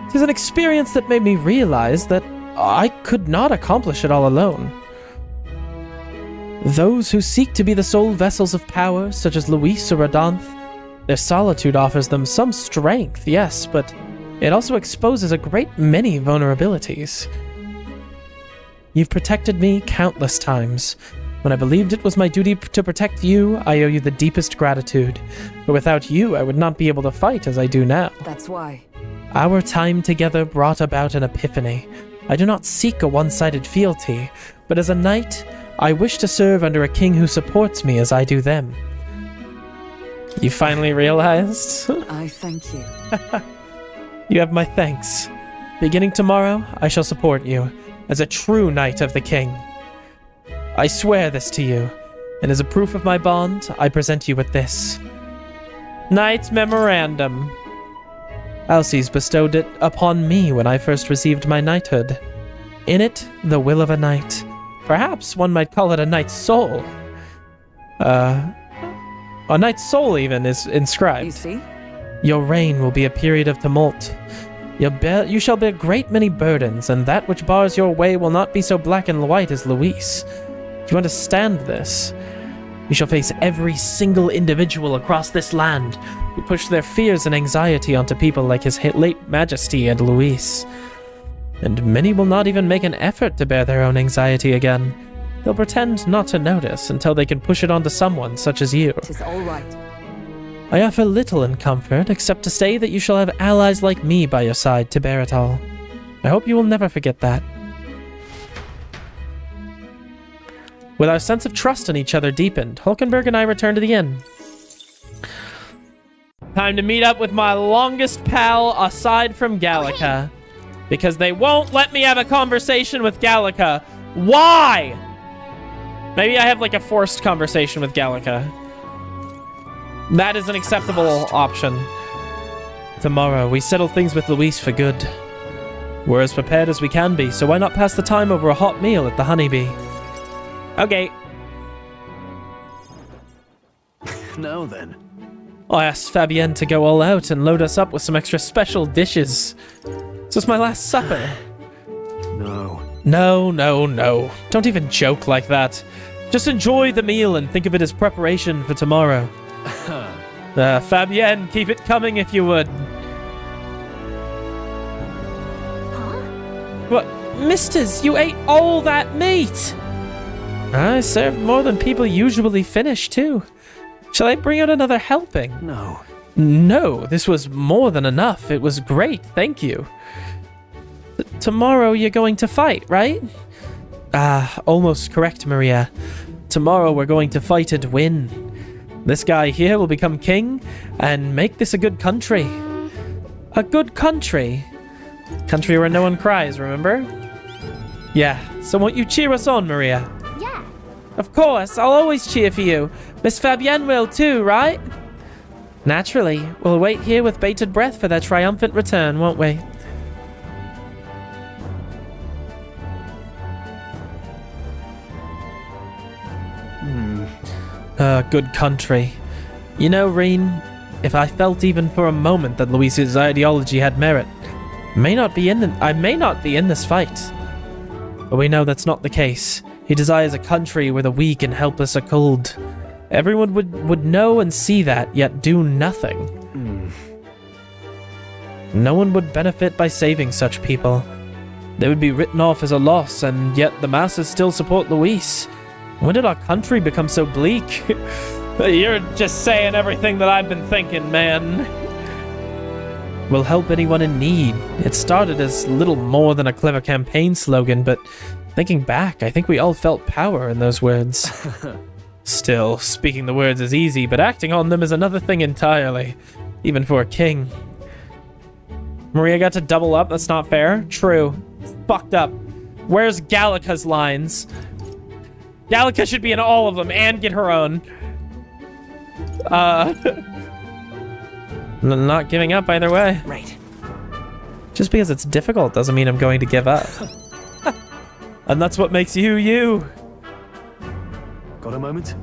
It is an experience that made me realize that I could not accomplish it all alone. Those who seek to be the sole vessels of power, such as Luis or Radanth, their solitude offers them some strength, yes, but it also exposes a great many vulnerabilities. You've protected me countless times. When I believed it was my duty to protect you, I owe you the deepest gratitude. But without you, I would not be able to fight as I do now. That's why. Our time together brought about an epiphany. I do not seek a one-sided fealty, but as a knight, I wish to serve under a king who supports me as I do them. You finally realized? I thank you. You have my thanks. Beginning tomorrow, I shall support you, as a true knight of the king. I swear this to you, and as a proof of my bond, I present you with this. Knight's Memorandum. Alces bestowed it upon me when I first received my knighthood. In it, the will of a knight. Perhaps one might call it a knight's soul. A knight's soul even is inscribed. You see? Your reign will be a period of tumult. You shall bear a great many burdens, and that which bars your way will not be so black and white as Luis. Do you understand this? You shall face every single individual across this land who pushed their fears and anxiety onto people like his late Majesty and Luis. And many will not even make an effort to bear their own anxiety again. They'll pretend not to notice until they can push it onto someone such as you. It is all right. I offer little in comfort, except to say that you shall have allies like me by your side to bear it all. I hope you will never forget that. With our sense of trust in each other deepened, Hulkenberg and I returned to the inn. Time to meet up with my longest pal aside from Gallica. Because they won't let me have a conversation with Gallica. Why? Maybe I have like a forced conversation with Gallica. That is an acceptable option. Tomorrow, we settle things with Luis for good. We're as prepared as we can be, so why not pass the time over a hot meal at the Honeybee? Okay. Now then. I asked Fabienne to go all out and load us up with some extra special dishes. This was my last supper. No. No. Don't even joke like that. Just enjoy the meal and think of it as preparation for tomorrow. Fabienne, keep it coming if you would. Huh? What? Misters, you ate all that meat! I served more than people usually finish, too. Shall I bring out another helping? No. No, this was more than enough. It was great, thank you. Tomorrow you're going to fight, right? Almost correct, Maria. Tomorrow we're going to fight and win. This guy here will become king and make this a good country. A good country? Country where no one cries, remember? Yeah, so won't you cheer us on, Maria? Yeah. Of course, I'll always cheer for you. Miss Fabienne will too, right? Naturally, we'll wait here with bated breath for their triumphant return, won't we? Good country. You know, Reen, if I felt even for a moment that Luis's ideology had merit, I may not be in this fight. But we know that's not the case. He desires a country where the weak and helpless are culled. Everyone would know and see that, yet do nothing. No one would benefit by saving such people. They would be written off as a loss, and yet the masses still support Luis. When did our country become so bleak? You're just saying everything that I've been thinking, man. We'll help anyone in need. It started as little more than a clever campaign slogan, but thinking back, I think we all felt power in those words. Still, speaking the words is easy, but acting on them is another thing entirely, even for a king. Maria got to double up, that's not fair. True. It's fucked up. Where's Gallica's lines? Gallica should be in all of them and get her own. Not giving up either way. Right. Just because it's difficult doesn't mean I'm going to give up. And that's what makes you, you. Got a moment?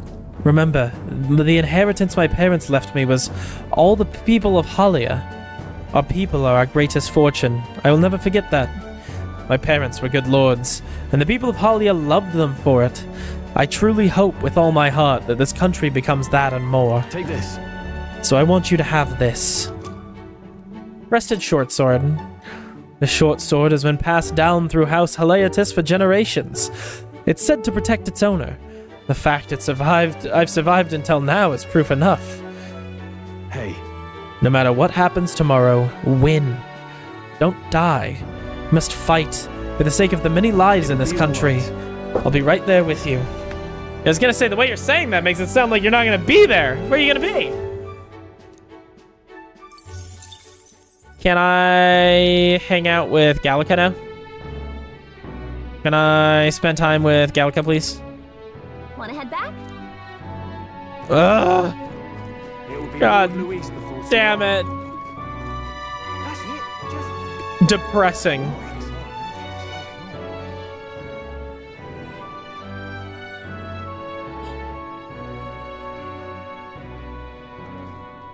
Remember, the inheritance my parents left me was all the people of Halia. Our people are our greatest fortune. I will never forget that. My parents were good lords, and the people of Halia loved them for it. I truly hope with all my heart that this country becomes that and more. Take this. So I want you to have this. Rested short sword. The short sword has been passed down through House Haliatis for generations. It's said to protect its owner. The fact I've survived until now is proof enough. Hey. No matter what happens tomorrow, win. Don't die. You must fight for the sake of the many lives in this country. I'll be right there with you. I was gonna say, the way you're saying that makes it sound like you're not gonna be there. Where are you gonna be? Can I hang out with Gallica now? Can I spend time with Gallica, please? Wanna head back? Ugh. God damn it. Depressing.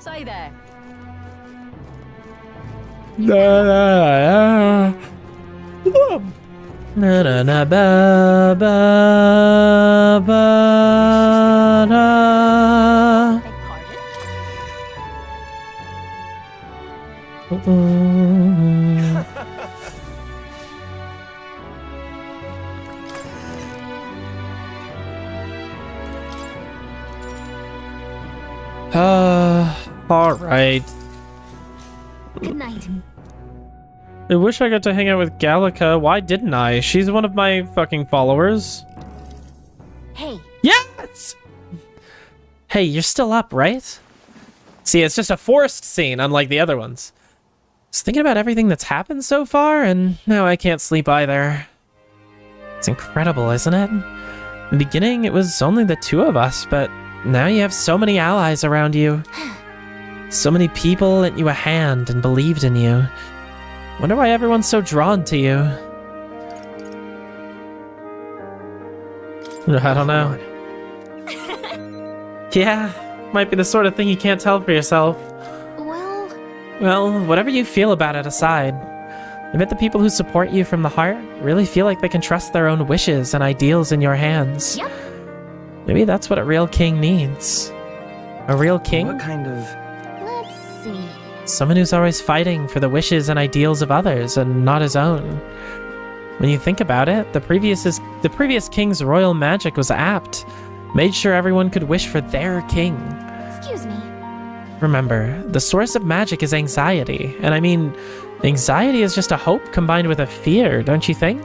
Say there. Na na na ba ba ba da. All right. Good night. I wish I got to hang out with Gallica. Why didn't I? She's one of my fucking followers. Hey. Yes! Hey, you're still up, right? See, it's just a forced scene, unlike the other ones. I was thinking about everything that's happened so far, and now I can't sleep either. It's incredible, isn't it? In the beginning, it was only the two of us, but now you have so many allies around you. So many people lent you a hand and believed in you. Wonder why everyone's so drawn to you. I don't know. Yeah, might be the sort of thing you can't tell for yourself. Well, whatever you feel about it aside, I bet the people who support you from the heart really feel like they can trust their own wishes and ideals in your hands. Yep. Maybe that's what a real king needs. A real king? What kind of... Let's see. Someone who's always fighting for the wishes and ideals of others and not his own. When you think about it, the previous king's royal magic was apt. Made sure everyone could wish for their king. Excuse me. Remember, the source of magic is anxiety. And I mean, anxiety is just a hope combined with a fear, don't you think?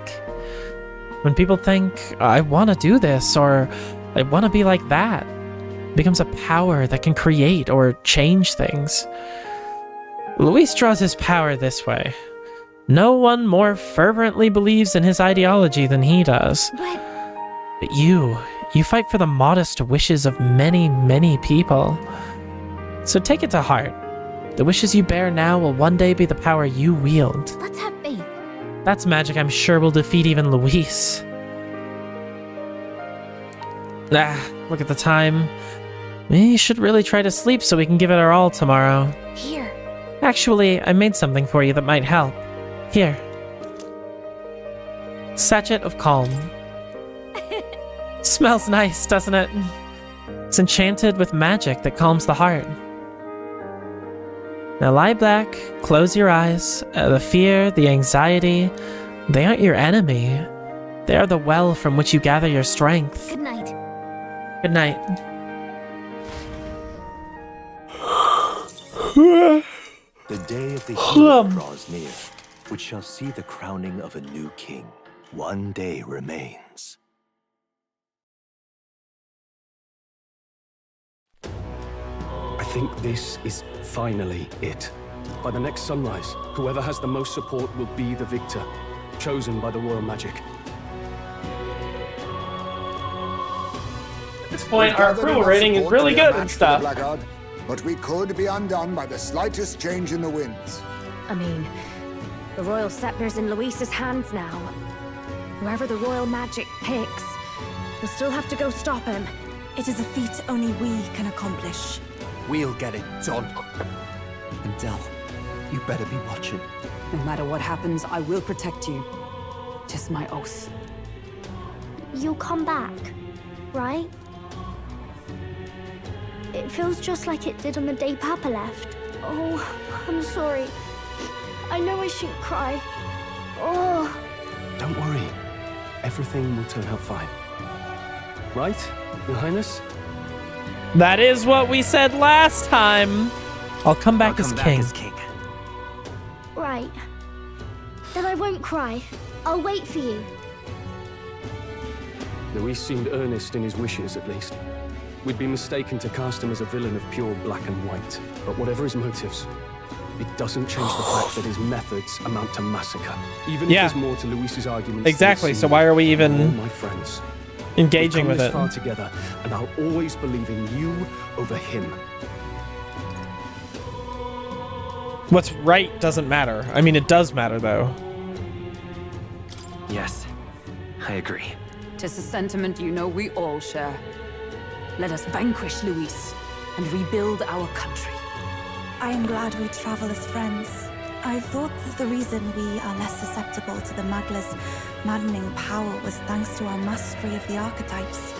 When people think, I want to do this, or I want to be like that, it becomes a power that can create or change things. Luis draws his power this way. No one more fervently believes in his ideology than he does. But you fight for the modest wishes of many, many people. So take it to heart. The wishes you bear now will one day be the power you wield. Let's have faith. That's magic I'm sure will defeat even Luis. Look at the time. We should really try to sleep so we can give it our all tomorrow. Here. Actually, I made something for you that might help. Here. Sachet of Calm. Smells nice, doesn't it? It's enchanted with magic that calms the heart. Now lie back, close your eyes. The fear, the anxiety, they aren't your enemy. They are the well from which you gather your strength. Good night. Good night. The day of the hero draws near, which shall see the crowning of a new king. One day remains. I think this is finally it. By the next sunrise, whoever has the most support will be the victor, chosen by the royal magic. At this point, our approval rating is really good and stuff. But we could be undone by the slightest change in the winds. I mean, The royal scepter's in Luis's hands now. Whoever the royal magic picks, we'll still have to go stop him. It is a feat only we can accomplish. We'll get it done. And Del, you better be watching. No matter what happens, I will protect you. 'Tis my oath. You'll come back, right? It feels just like it did on the day Papa left. Oh, I'm sorry. I know I shouldn't cry. Oh. Don't worry. Everything will turn out fine. Right, Your Highness? That is what we said last time. I'll come back as king. Right. Then I won't cry. I'll wait for you. Luis seemed earnest in his wishes, at least. We'd be mistaken to cast him as a villain of pure black and white. But whatever his motives, it doesn't change the fact that his methods amount to massacre. Even if there's more to Luis's arguments. Exactly. So why are we even all my friends engaging with it? Far together, and I'll always believe in you over him. What's right doesn't matter. I mean, it does matter, though. Yes, I agree. 'Tis a sentiment you know we all share. Let us vanquish Luis and rebuild our country. I am glad we travel as friends. I thought that the reason we are less susceptible to the Magla's maddening power was thanks to our mastery of the archetypes.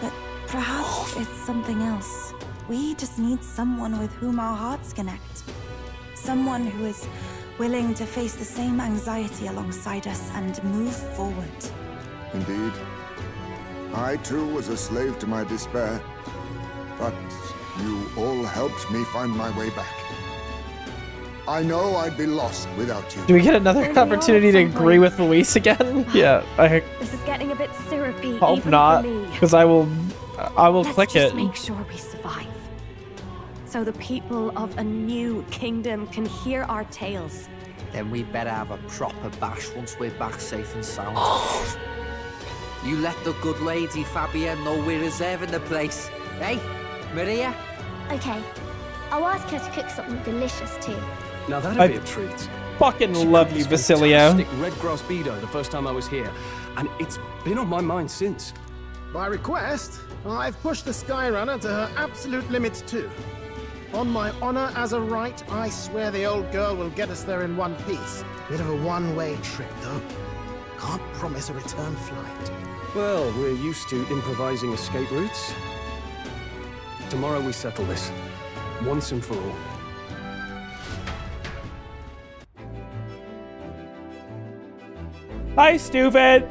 But perhaps it's something else. We just need someone with whom our hearts connect. Someone who is willing to face the same anxiety alongside us and move forward. Indeed. I too was a slave to my despair, but you all helped me find my way back. I know I'd be lost without you. Do we get another opportunity to agree with Luis again? Yeah, I This is getting a bit syrupy. hope even not, for me. because I will Let's click just it. make sure we survive, so the people of a new kingdom can hear our tales. Then we better have a proper bash once we're back safe and sound. You let the good lady Fabia know we're reserving the place. Hey, Maria? Okay. I'll ask her to cook something delicious too. Now that'd be a treat. Fucking love you, Basilio. Fantastic red grass bedo the first time I was here, and it's been on my mind since. By request, I've pushed the Skyrunner to her absolute limits too. On my honor as a right, I swear the old girl will get us there in one piece. Bit of a one-way trip, though. Can't promise a return flight. Well, we're used to improvising escape routes. Tomorrow we settle this, once and for all. Hi, stupid.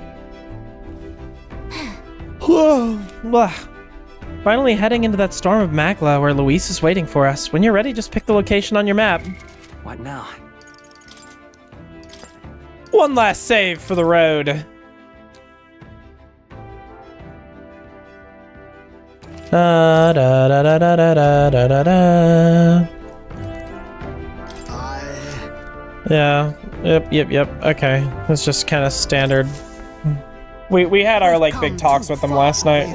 Finally heading into that storm of Magla where Luis is waiting for us. When you're ready, just pick the location on your map. What now? One last save for the road. Da da da da da da da da da. Yeah. Yep. Okay. It's just kind of standard. We had our like big talks with them last night.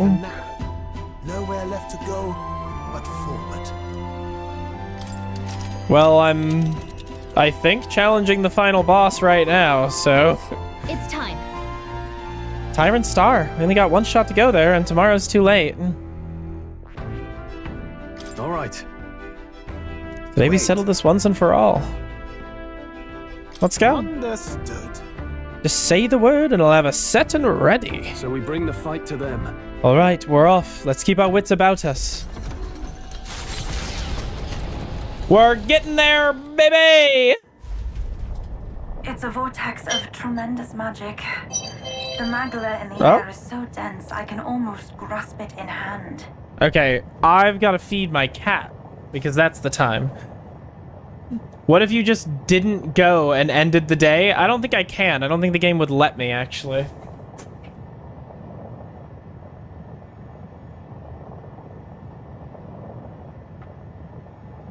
Nowhere left to go but forward. Well, I think challenging the final boss right now, so It's time. Tyrant Star. We only got one shot to go there, and tomorrow's too late. All right. Today we settle this once and for all. Let's go. Understood. Just say the word and I'll have a set and ready. So we bring the fight to them. All right, we're off. Let's keep our wits about us. We're getting there, baby! It's a vortex of tremendous magic. The Magla in the Oh. air is so dense I can almost grasp it in hand. Okay, I've got to feed my cat because that's the time. What if you just didn't go and ended the day? I don't think I can. I don't think the game would let me, actually.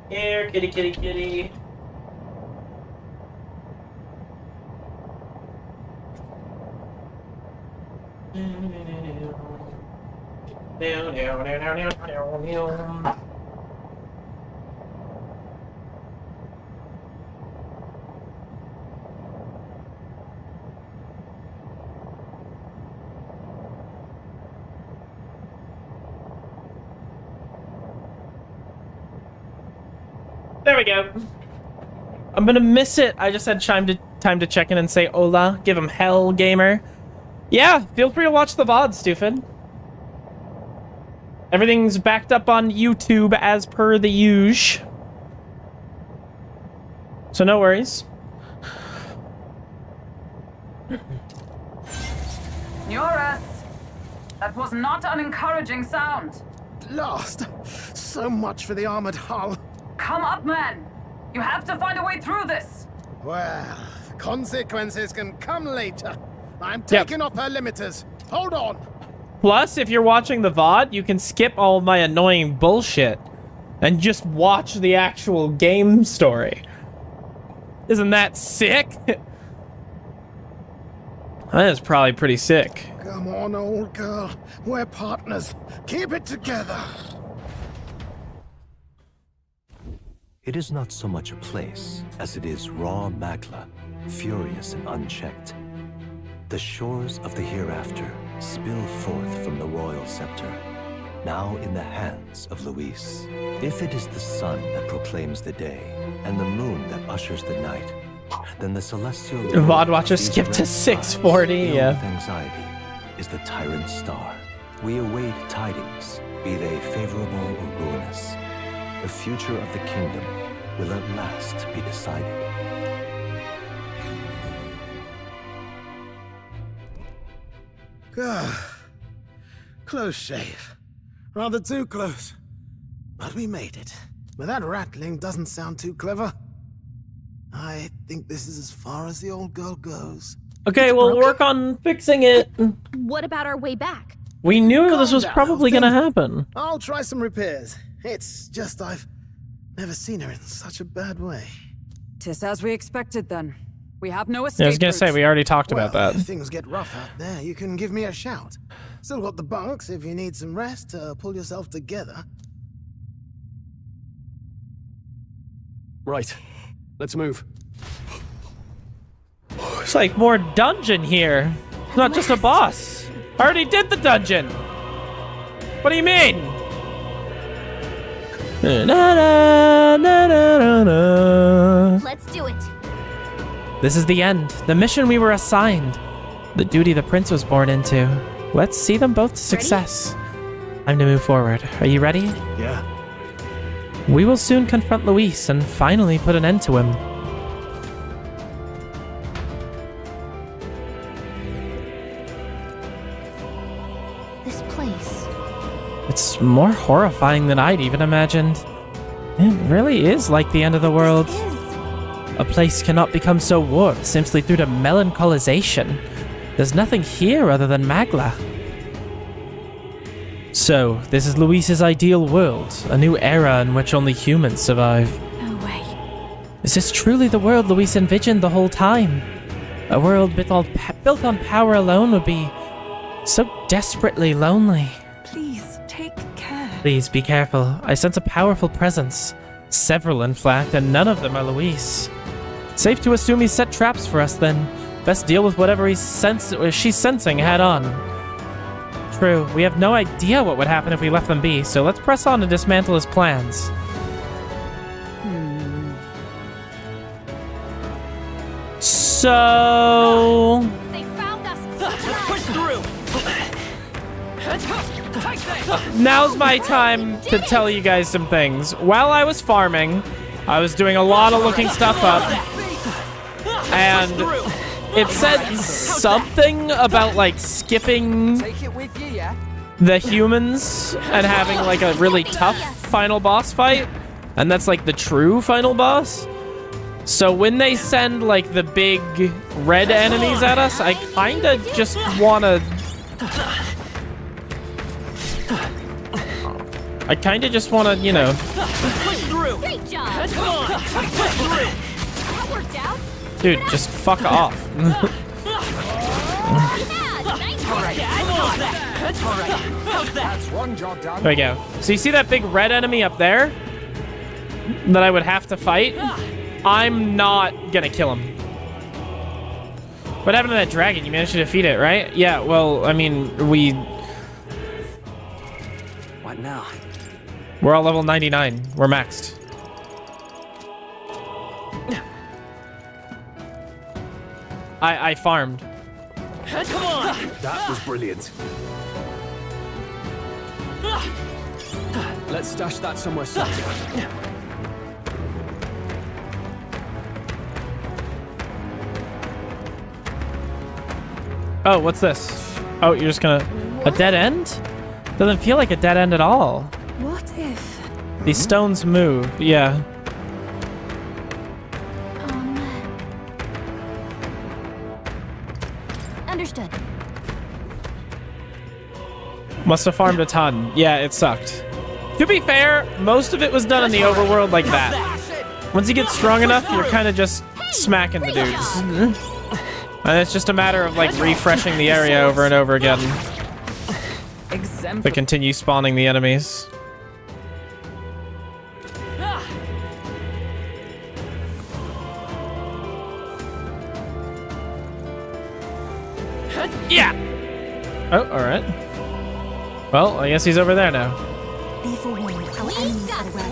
Here, kitty, kitty, kitty. we go. I'm gonna miss it. I just had time to check in and say hola. Give him hell, gamer. Yeah, feel free to watch the VOD, Stupid. Everything's backed up on YouTube as per the usual. So no worries. Eurus! That was not an encouraging sound. Lost. So much for the armored hull. Come up, man. You have to find a way through this. Well, consequences can come later. I'm taking off her limiters. Hold on. Plus, if you're watching the VOD, you can skip all my annoying bullshit and just watch the actual game story. Isn't that sick? That is probably pretty sick. Come on, old girl. We're partners. Keep it together. It is not so much a place as it is raw Magla, furious and unchecked. The shores of the hereafter spill forth from the royal scepter, now in the hands of Luis. If it is the sun that proclaims the day, and the moon that ushers the night, then the celestial VOD watcher skip to 640, yeah. Anxiety is the tyrant star. We await tidings, be they favorable or ruinous. The future of the kingdom will at last be decided. Close shave. Rather too close. But we made it. But that rattling doesn't sound too clever. I think this is as far as the old girl goes. Okay, we'll work on fixing it. What about our way back? We knew this was Calm down, probably Elfin. gonna happen. I'll try some repairs. It's just I've never seen her in such a bad way. Tis as we expected then. We have no escape Yeah, I was gonna say, routes. we already talked about that. If things get rough out there, you can give me a shout. Still got the bunks if you need some rest to pull yourself together. Right. Let's move. It's like more dungeon here. It's not just a boss. I already did the dungeon. What do you mean? Let's do it. This is the end. The mission we were assigned. The duty the prince was born into. Let's see them both to success. Time to move forward. Are you ready? Yeah. We will soon confront Luis and finally put an end to him. This place. It's more horrifying than I'd even imagined. It really is like the end of the world. A place cannot become so warped simply through to melancholization. There's nothing here other than Magla. So, this is Luis's ideal world, a new era in which only humans survive. No way. Is this truly the world Luis envisioned the whole time? A world built on power alone would be so desperately lonely. Please, take care. Please be careful. I sense a powerful presence. Several, in fact, and none of them are Luis. Safe to assume he's set traps for us, then. Best deal with whatever she's sensing head on. True, we have no idea what would happen if we left them be, so let's press on and dismantle his plans. So... They found us. Push through. Now's my time to tell you guys some things. While I was farming, I was doing a lot of looking stuff up, and it said something about like skipping the humans and having like a really tough final boss fight, and that's like the true final boss. So when they send like the big red enemies at us, I kinda just wanna you know. Great job. That worked out. Dude, just fuck off. That's one job done. There we go. So you see that big red enemy up there that I would have to fight? I'm not gonna kill him. What happened to that dragon? You managed to defeat it, right? Yeah, well, I mean, What now? we're all level 99. We're maxed. I farmed. Come on! That was brilliant. Let's stash that somewhere safe. Oh, what's this? Oh, you're just gonna... A dead end? Doesn't feel like a dead end at all. What if... These stones move, yeah. Understood. Must have farmed a ton. Yeah, it sucked. To be fair, most of it was done in the overworld like that. Once you get strong enough, you're kind of just smacking the dudes. And it's just a matter of, like, refreshing the area over and over again. To continue spawning the enemies. Yeah! Oh, alright. Well, I guess he's over there now. Be forewarned. Our enemies are aware.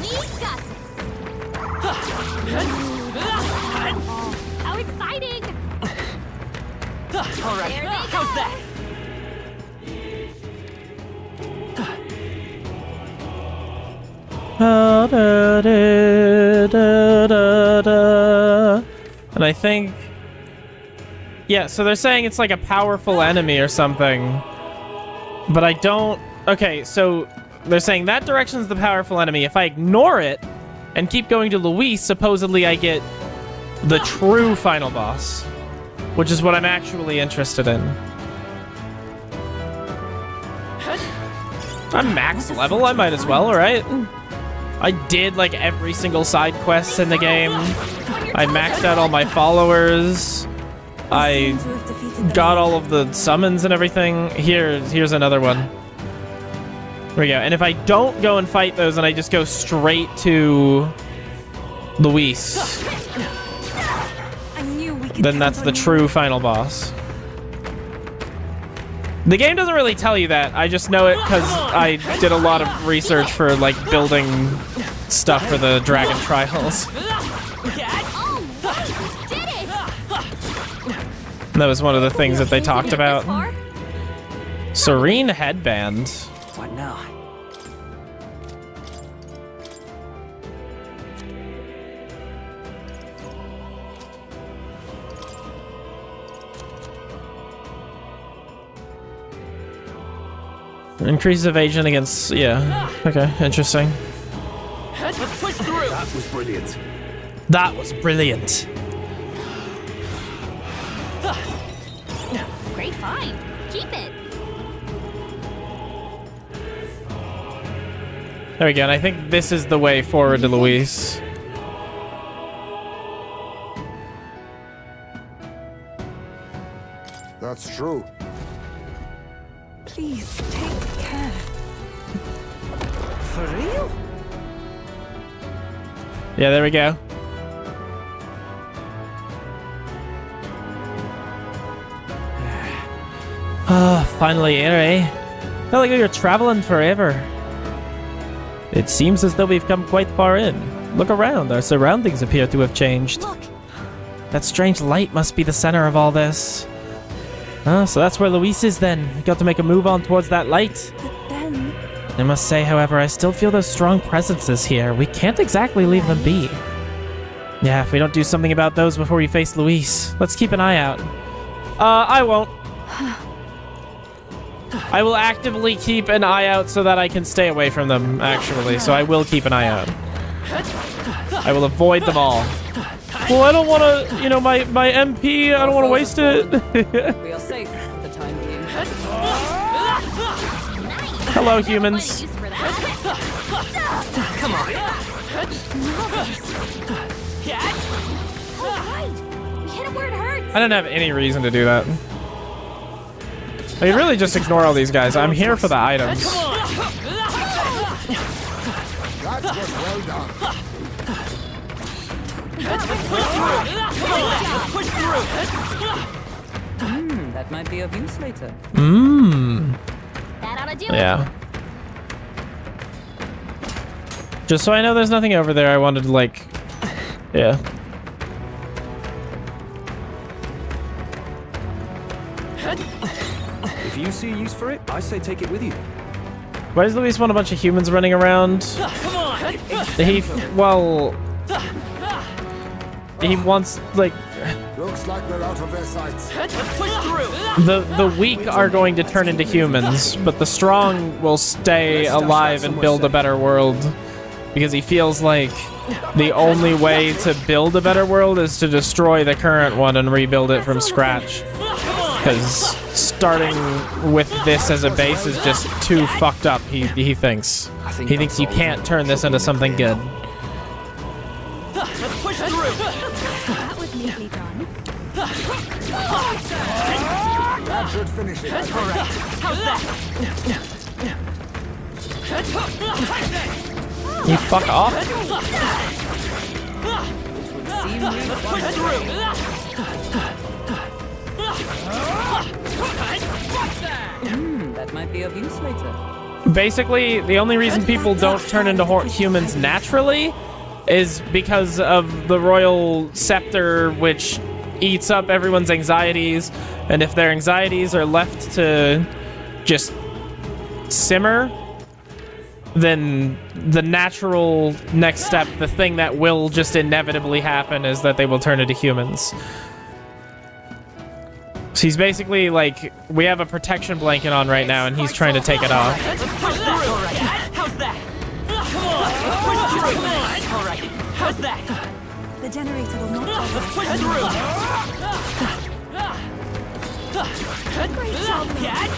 How exciting! All right, how's that? And I think... Yeah, so they're saying it's like a powerful enemy or something. But I don't... Okay, so they're saying that direction's the powerful enemy. If I ignore it and keep going to Luis, supposedly I get the true final boss. Which is what I'm actually interested in. I'm max level, I might as well, right? I did like every single side quest in the game. I maxed out all my followers. I got all of the summons and everything. Here's another one. There we go. And if I don't go and fight those and I just go straight to Luis, then that's the true final boss. The game doesn't really tell you that. I just know it because I did a lot of research for like building stuff for the Dragon Trials. And that was one of the things that they talked about. Serene headband. What now? Increases evasion against... Yeah. Okay, interesting. Let's push through. That was brilliant. That was brilliant. Great find. Keep it. There we go, and I think this is the way forward to Luis. That's true. Please, take care. For real? Yeah, there we go. Ah, finally here, eh? Felt like we were traveling forever. It seems as though we've come quite far in. Look around, our surroundings appear to have changed. Look. That strange light must be the center of all this. Oh, so that's where Luis is then. We got to make a move on towards that light. But then... I must say, however, I still feel those strong presences here. We can't exactly leave them be. Yeah, if we don't do something about those before we face Luis. Let's keep an eye out. I won't. I will actively keep an eye out so that I can stay away from them, actually. So I will keep an eye out. I will avoid them all. Well, I don't want to, you know, my MP, I don't want to waste it. We are safe for the time being. Hello, humans. Come on. We hit it where it hurts. I don't have any reason to do that. I can really just ignore all these guys. I'm here for the items. That was well done. Push through. That might be of use later. That ought to do it. Yeah. Just so I know there's nothing over there, I wanted to, like... Yeah. If you see use for it, I say take it with you. Why does Luis want a bunch of humans running around? He wants, like... Looks like we're out of their sights. The weak are going to turn into humans, but the strong will stay alive and build a better world. Because he feels like the only way to build a better world is to destroy the current one and rebuild it from scratch. Because starting with this as a base is just too fucked up, he thinks. He thinks you can't turn this into something good. Let's push through. That was neatly done. That should finish it. That's correct. How's that? You fuck off. Let's push through. That might be of use later. Basically, the only reason people don't turn into humans naturally is because of the royal scepter, which eats up everyone's anxieties, and if their anxieties are left to just simmer, then the natural next step, the thing that will just inevitably happen, is that they will turn into humans. So he's basically like, we have a protection blanket on right now, and he's trying to take it off. How's that? Come on, let's push through. All right, how's that? The generator will not... Let's push through. Great job, Cat.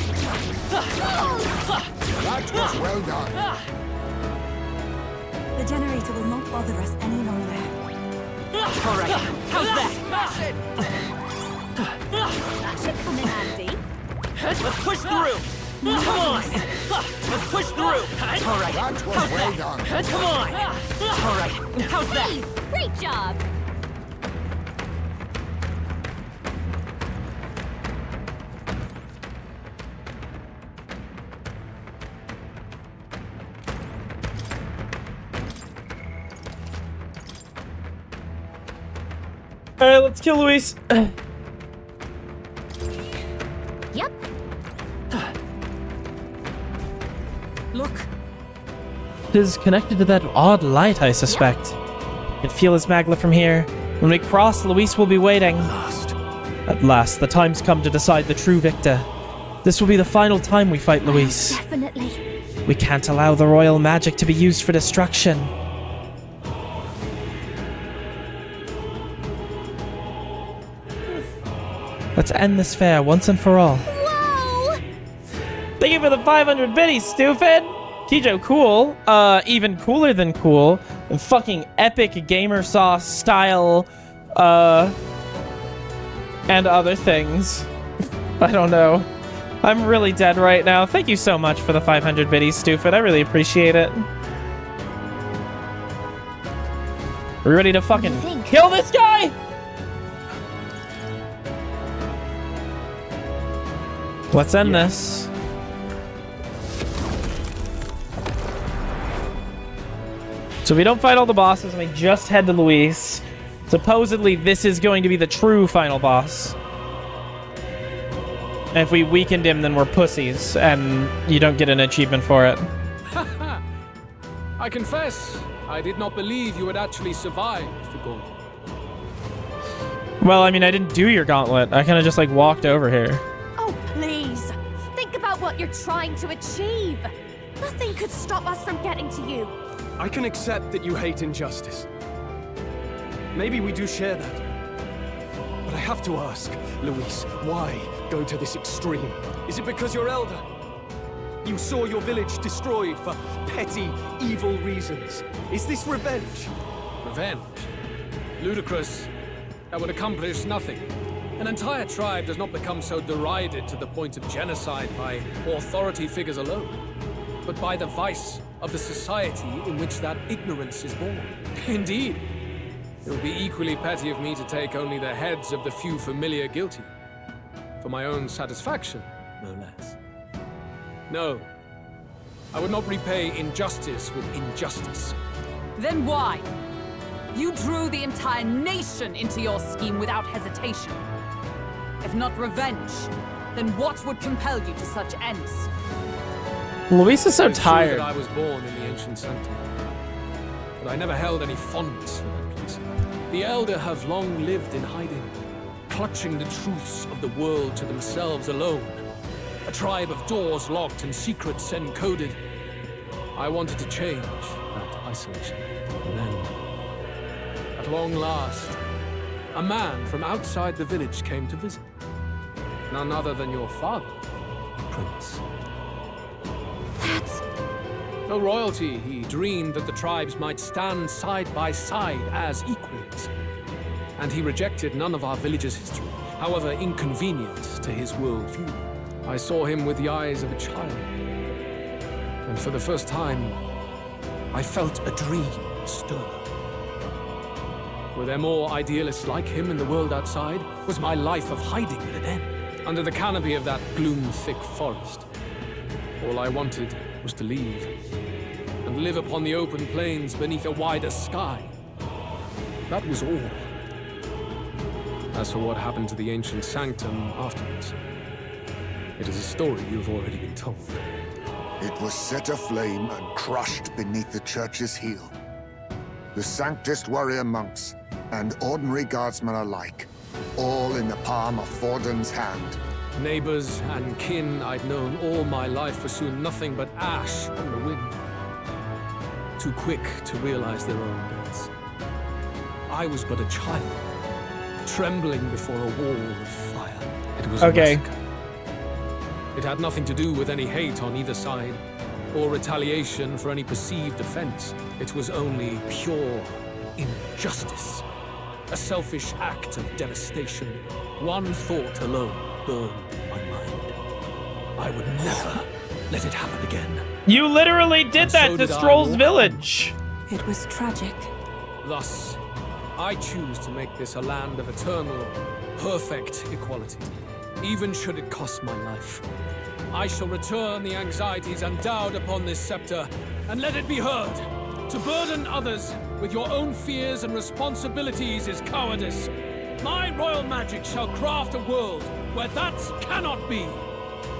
That was well done. The generator will not bother us any longer. All right, how's that? That should come in handy. Let's push through. Come on. Let's push through. All right. That was well done. Come on. All right. How's that? Great job. All right, let's kill Luis. Yep. Look. It is connected to that odd light, I suspect. I can feel his magla from here. When we cross, Luis will be waiting. At last, the time's come to decide the true victor. This will be the final time we fight Luis. Definitely. We can't allow the royal magic to be used for destruction. Let's end this fair once and for all. Whoa! Thank you for the 500 biddies, stupid! Tijo, cool. Even cooler than cool. And fucking epic gamer sauce style, and other things. I don't know. I'm really dead right now. Thank you so much for the 500 biddies, stupid. I really appreciate it. Are we ready to fucking kill this guy? Let's end this. So we don't fight all the bosses, and we just head to Luis. Supposedly, this is going to be the true final boss. And if we weakened him, then we're pussies, and you don't get an achievement for it. I confess, I did not believe you would actually survive the gauntlet. Well, I mean, I didn't do your gauntlet. I kind of just, like, walked over here. Oh, please. Think about what you're trying to achieve. Nothing could stop us from getting to you. I can accept that you hate injustice. Maybe we do share that. But I have to ask, Luis, why go to this extreme? Is it because you're elder? You saw your village destroyed for petty, evil reasons. Is this revenge? Revenge? Ludicrous. That would accomplish nothing. An entire tribe does not become so derided to the point of genocide by authority figures alone, but by the vice of the society in which that ignorance is born. Indeed, it would be equally petty of me to take only the heads of the few familiar guilty, for my own satisfaction, no less. No, I would not repay injustice with injustice. Then why? You drew the entire nation into your scheme without hesitation. If not revenge, then what would compel you to such ends? Luis is so It's true tired. that I was born in the ancient sanctum, but I never held any fondness for that place. The Elder have long lived in hiding, clutching the truths of the world to themselves alone. A tribe of doors locked and secrets encoded. I wanted to change that isolation. And then, at long last, a man from outside the village came to visit. None other than your father, Prince. That's... No royalty, he dreamed that the tribes might stand side by side as equals. And he rejected none of our village's history, however inconvenient to his worldview. I saw him with the eyes of a child. And for the first time, I felt a dream stir. Were there more idealists like him in the world outside? Was my life of hiding at an end? Under the canopy of that gloom-thick forest, all I wanted was to leave and live upon the open plains beneath a wider sky. That was all. As for what happened to the ancient sanctum afterwards, it is a story you've already been told. It was set aflame and crushed beneath the church's heel. The Sanctist warrior monks and ordinary guardsmen alike, all in the palm of Forden's hand. Neighbors and kin I'd known all my life were soon nothing but ash on the wind. Too quick to realize their own deaths. I was but a child, trembling before a wall of fire. It was okay. A massacre. It had nothing to do with any hate on either side, or retaliation for any perceived offense. It was only pure injustice. A selfish act of devastation. One thought alone burned in my mind. I would never let it happen again. You literally did that So to did Stroll's village. It was tragic. Thus, I choose to make this a land of eternal, perfect equality, even should it cost my life. I shall return the anxieties endowed upon this scepter, and let it be heard. To burden others with your own fears and responsibilities is cowardice. My royal magic shall craft a world where that cannot be.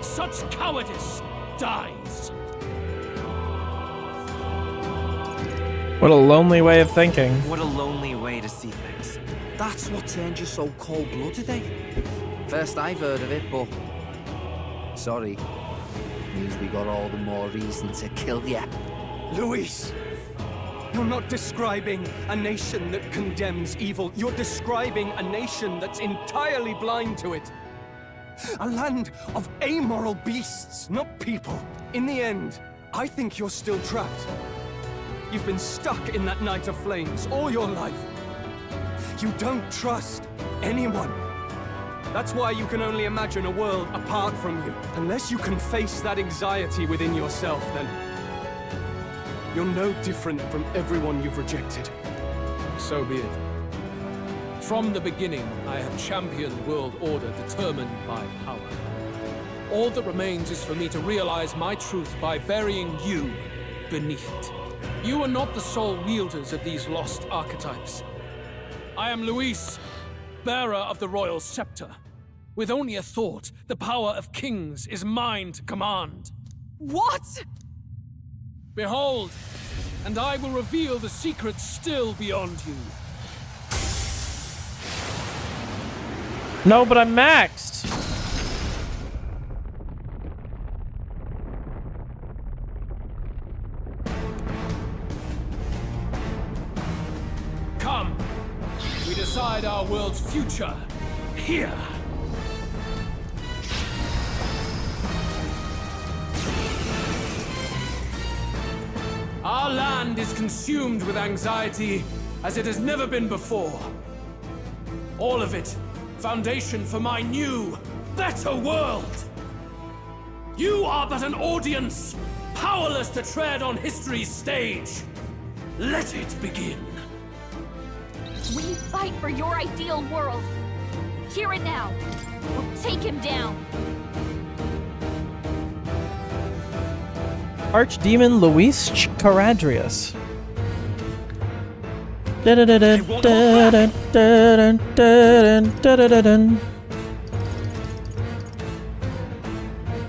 Such cowardice dies. What a lonely way of thinking. What a lonely way to see things. That's what turned you so cold-blooded, eh? First I've heard of it, but... Sorry. Means we got all the more reason to kill you. Luis! You're not describing a nation that condemns evil. You're describing a nation that's entirely blind to it. A land of amoral beasts, not people. In the end, I think you're still trapped. You've been stuck in that night of flames all your life. You don't trust anyone. That's why you can only imagine a world apart from you. Unless you can face that anxiety within yourself, then you're no different from everyone you've rejected. So be it. From the beginning, I have championed world order determined by power. All that remains is for me to realize my truth by burying you beneath it. You are not the sole wielders of these lost archetypes. I am Luis, bearer of the royal scepter. With only a thought, the power of kings is mine to command. What? Behold, and I will reveal the secrets still beyond you. No, but I'm maxed. Come, we decide our world's future here. Our land is consumed with anxiety as it has never been before. All of it, foundation for my new, better world. You are but an audience, powerless to tread on history's stage. Let it begin. We fight for your ideal world. Hear it now. We'll take him down. Archdemon Luis Caradrius.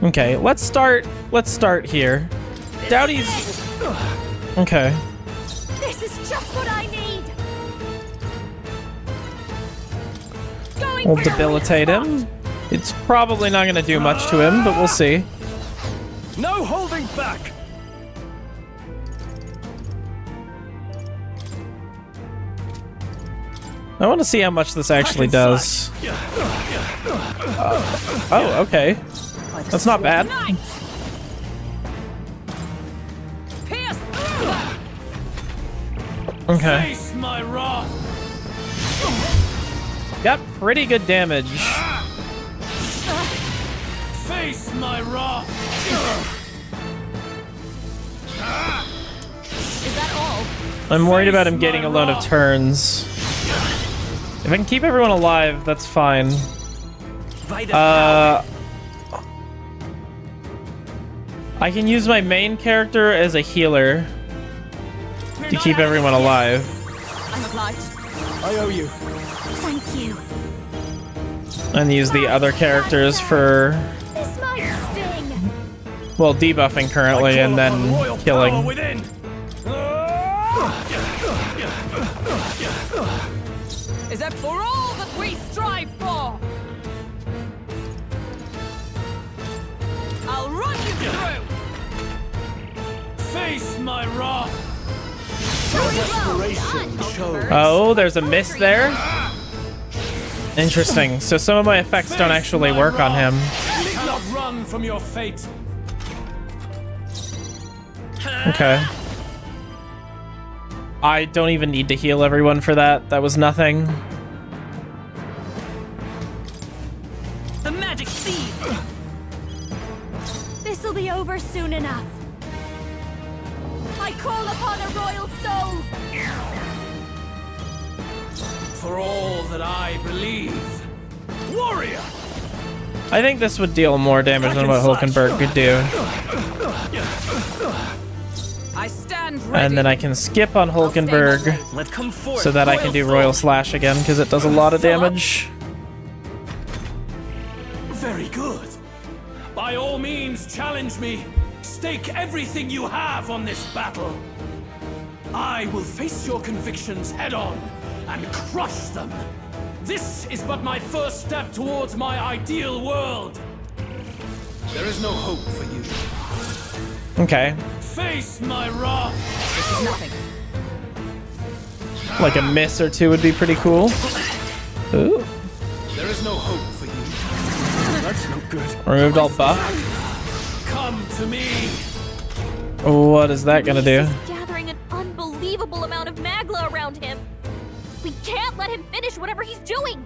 Okay, let's start here. Dowdy's... Okay. This is just what I need. We'll debilitate him. It's probably not going to do much to him, but we'll see. No holding back. I want to see how much this actually does. Oh, okay. That's not bad. Okay. Face my wrath. Got pretty good damage. Face my wrath. Is that all? I'm worried about him getting a load of turns. If I can keep everyone alive, that's fine. I can use my main character as a healer to keep everyone alive. I'm obliged. I owe you. Thank you. And use the other characters for, This might sting. well, debuffing currently and then killing. Is that for all that we strive for? I'll run you through. Face my wrath. Oh, there's a miss there. Interesting. So some of my effects don't actually work on him. You cannot run from your fate. Okay. I don't even need to heal everyone for that. That was nothing. The magic seed. This'll be over soon enough. I call upon a royal soul. For all that I believe. Warrior! I think this would deal more damage than what Hulkenberg could do. I stand ready. And then I can skip on Hulkenberg so that I can do Royal Slash again because it does a lot of damage. Very good. By all means, challenge me. Stake everything you have on this battle. I will face your convictions head on and crush them. This is but my first step towards my ideal world. There is no hope for you. Okay. Face my wrath. This is nothing. Like a miss or two would be pretty cool. Ooh. There is no hope for you. That's no good. Removed all buff. Come to me. What is that gonna do? He's gathering an unbelievable amount of magla around him. We can't let him finish whatever he's doing.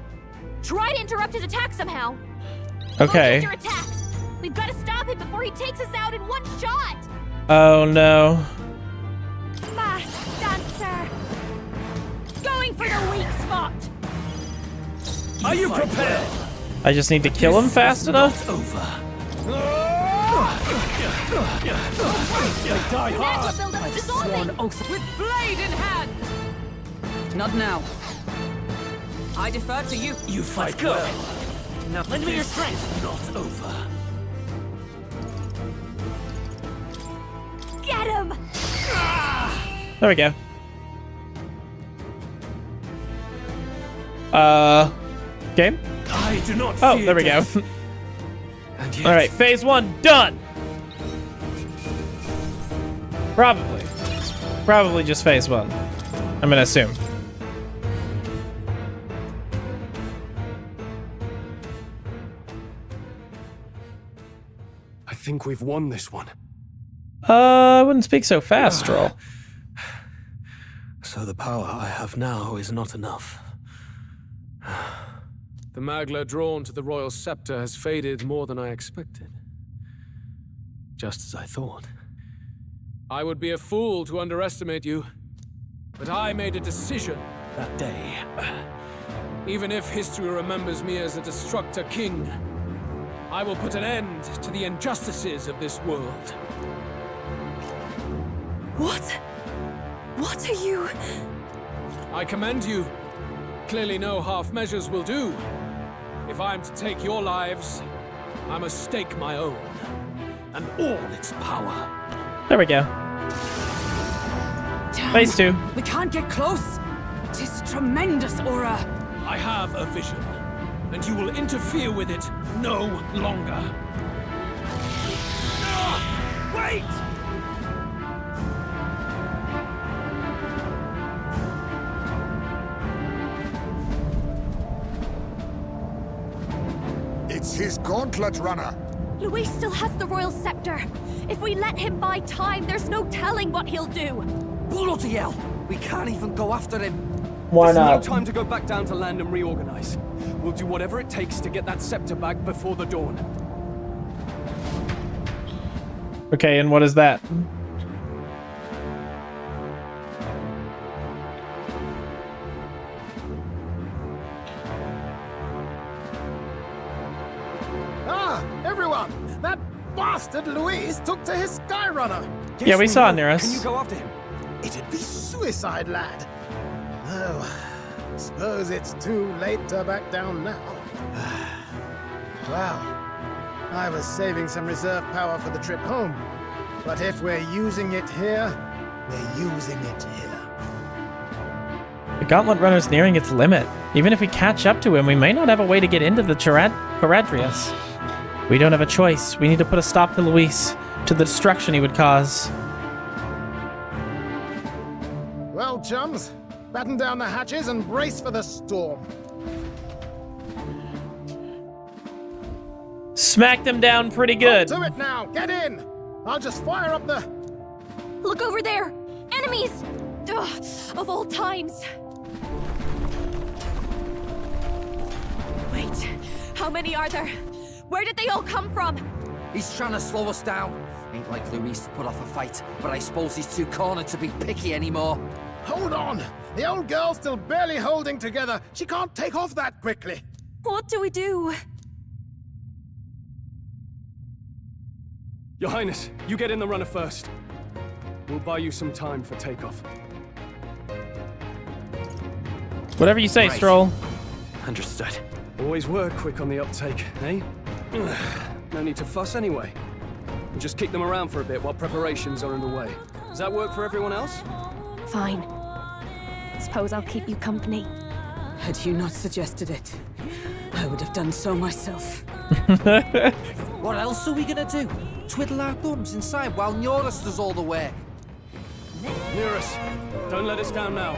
Try to interrupt his attack somehow. Okay. Focus your attacks. We've got to stop him before he takes us out in one shot. Oh no. Masked dancer. Going for the weak spot. Are you prepared? I just need to kill him fast enough. Die hard. I've sworn oath with blade in hand. Not now. I defer to you. You fight well. Now lend me your strength. Not over. Get him. There we go. Game? I do not Oh, fear there we go. death. And yet... All right, phase 1 done. Probably just phase 1. I'm gonna assume. I think we've won this one. I wouldn't speak so fast, Stroll. So the power I have now is not enough. The magla drawn to the royal scepter has faded more than I expected. Just as I thought. I would be a fool to underestimate you, but I made a decision that day. Even if history remembers me as a destructor king, I will put an end to the injustices of this world. What? What are you? I commend you. Clearly no half measures will do. If I am to take your lives, I must stake my own, and all its power. There we go. Phase 2. We can't get close. Tis a tremendous aura. I have a vision, and you will interfere with it no longer. Wait! It's his gauntlet runner. Luis still has the royal scepter. If we let him buy time, there's no telling what he'll do. Bloody hell! We can't even go after him. Why There's not? no time to go back down to land and reorganize. We'll do whatever it takes to get that scepter back before the dawn. Okay, and what is that? Ah, everyone! That bastard Luis took to his Skyrunner! Yeah, we saw near us. Can you go after him? It'd be suicide, lad. Oh, suppose it's too late to back down now. Well, I was saving some reserve power for the trip home. But if we're using it here, we're using it here. The Gauntlet Runner's nearing its limit. Even if we catch up to him, we may not have a way to get into the Caradrius. We don't have a choice. We need to put a stop to Luis, to the destruction he would cause. Well, chums, batten down the hatches and brace for the storm. Smack them down pretty good. To it now, get in! I'll just fire up the... Look over there! Enemies! Ugh, of all times! Wait, how many are there? Where did they all come from? He's trying to slow us down. Ain't like Luis to put off a fight, but I suppose he's too cornered to be picky anymore. Hold on! The old girl's still barely holding together. She can't take off that quickly. What do we do? Your Highness, you get in the runner first. We'll buy you some time for takeoff. Whatever you say, Right. Stroll. Understood. Always were quick on the uptake, eh? No need to fuss anyway. We'll just kick them around for a bit while preparations are underway. Does that work for everyone else? Fine. Suppose I'll keep you company. Had you not suggested it, I would have done so myself. What else are we gonna do? Twiddle our thumbs inside while Norris does all the work. Nearest, don't let us down now.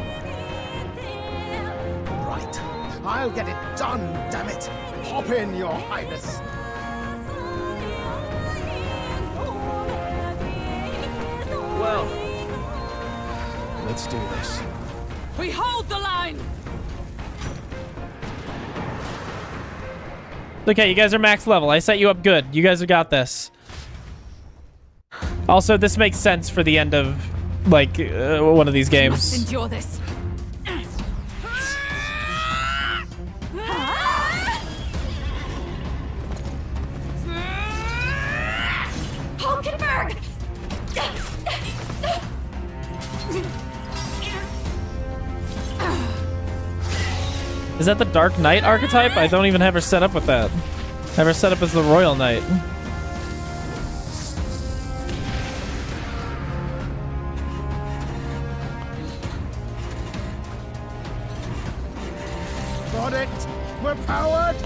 Right. I'll get it done, damn it. Hop in, Your Highness. Well, let's do this. We hold the line! Okay, you guys are max level. I set you up good. You guys have got this. Also, this makes sense for the end of, like, one of these games. Must endure this. Hulkenberg! Is that the Dark Knight archetype? I don't even have her set up with that. I have her set up as the Royal Knight. Got it. We're powered.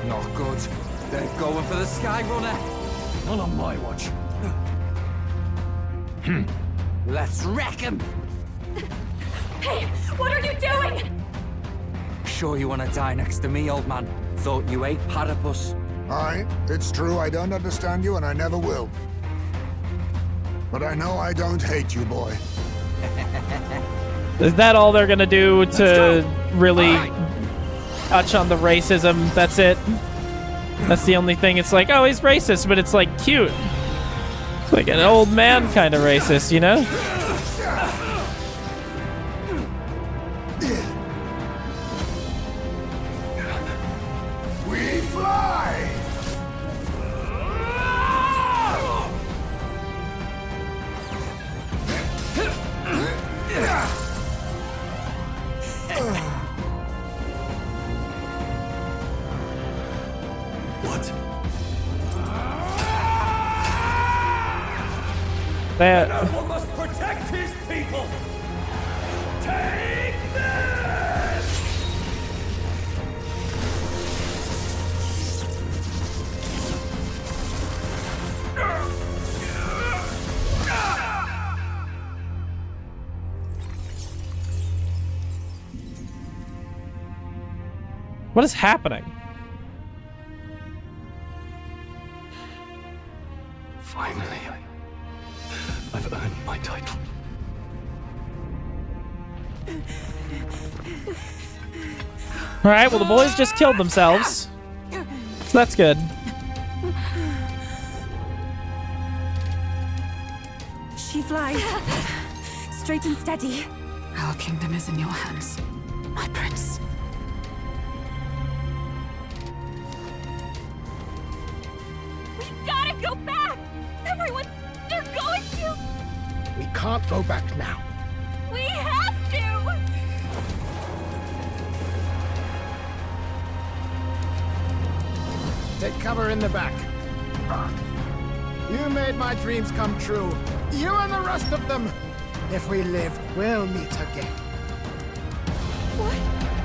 Not good. They're going for the Skyrunner. Not on my watch. Let's wreck him. Hey, what are you doing? Sure you want to die next to me, old man? Thought you ate platypus. Aye, it's true I don't understand you and I never will. But I know I don't hate you, boy. Is that all they're gonna do to really touch on the racism? That's it? That's the only thing. It's like, oh, he's racist, but it's like cute. It's like an old man kind of racist, you know? We fly! That. One must protect his people. Take this! What is happening? Finally, I've earned my title. Alright, well the boys just killed themselves. So that's good. She flies. Straight and steady. Our kingdom is in your hands, my prince. We gotta go back! Everyone, they're going to! We can't go back now. We have to! Take cover in the back. You made my dreams come true. You and the rest of them. If we live, we'll meet again.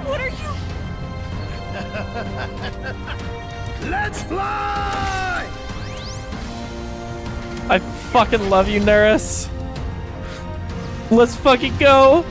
What are you? Let's fly! I fucking love you, Neris. Let's fucking go.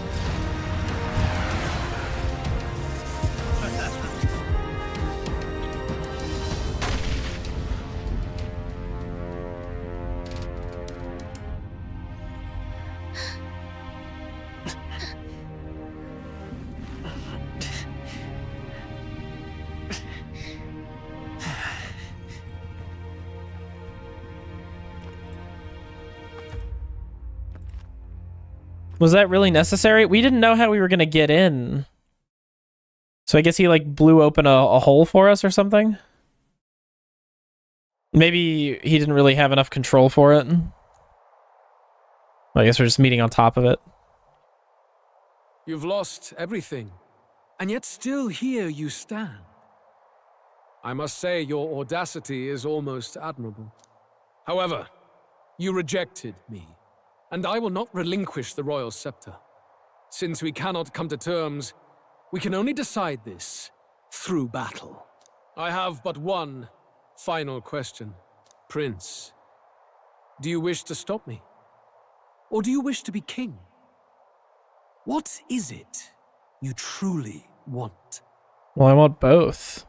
Was that really necessary? We didn't know how we were gonna get in. So I guess he like blew open a hole for us or something? Maybe he didn't really have enough control for it. I guess we're just meeting on top of it. You've lost everything, and yet still here you stand. I must say your audacity is almost admirable. However, you rejected me. And I will not relinquish the royal scepter. Since we cannot come to terms, we can only decide this through battle. I have but one final question. Prince, do you wish to stop me? Or do you wish to be king? What is it you truly want? Well, I want both.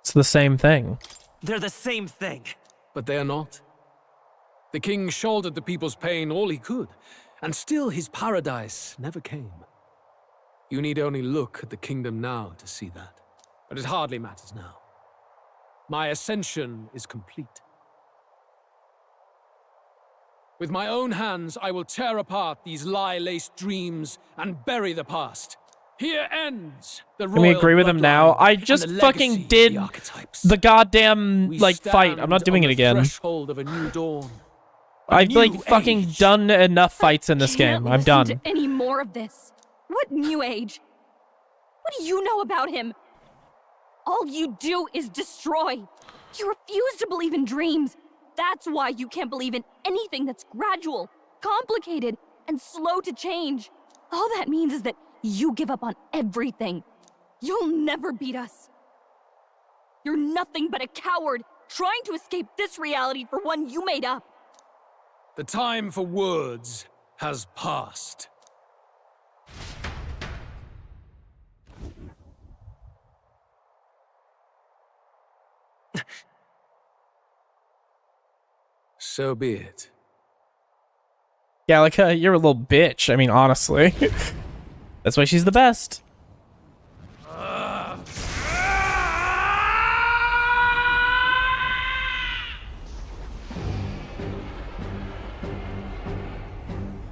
It's the same thing. They're the same thing. But they are not. The king shouldered the people's pain all he could, and still his paradise never came. You need only look at the kingdom now to see that. But it hardly matters now. My ascension is complete. With my own hands, I will tear apart these lie-laced dreams and bury the past. Here ends the royal. Can we agree with him now? I just fucking did the goddamn like fight. I'm not doing it again. Threshold of a new dawn. I've like fucking done enough fights in this game. I'm done. To any more of this? What new age? What do you know about him? All you do is destroy. You refuse to believe in dreams. That's why you can't believe in anything that's gradual, complicated, and slow to change. All that means is that you give up on everything. You'll never beat us. You're nothing but a coward trying to escape this reality for one you made up. The time for words has passed. So be it. Gallica, you're a little bitch. I mean, honestly. That's why she's the best.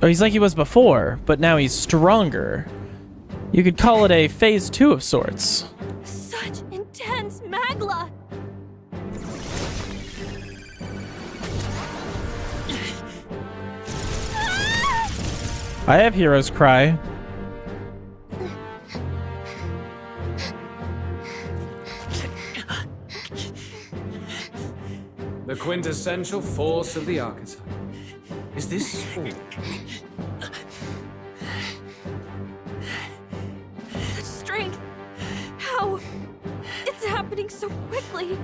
Oh, he's like he was before, but now he's stronger. You could call it a phase 2 of sorts. Such intense magla! I have Hero's Cry. The quintessential force of the archetype. Is this all? Such strength! How? It's happening so quickly!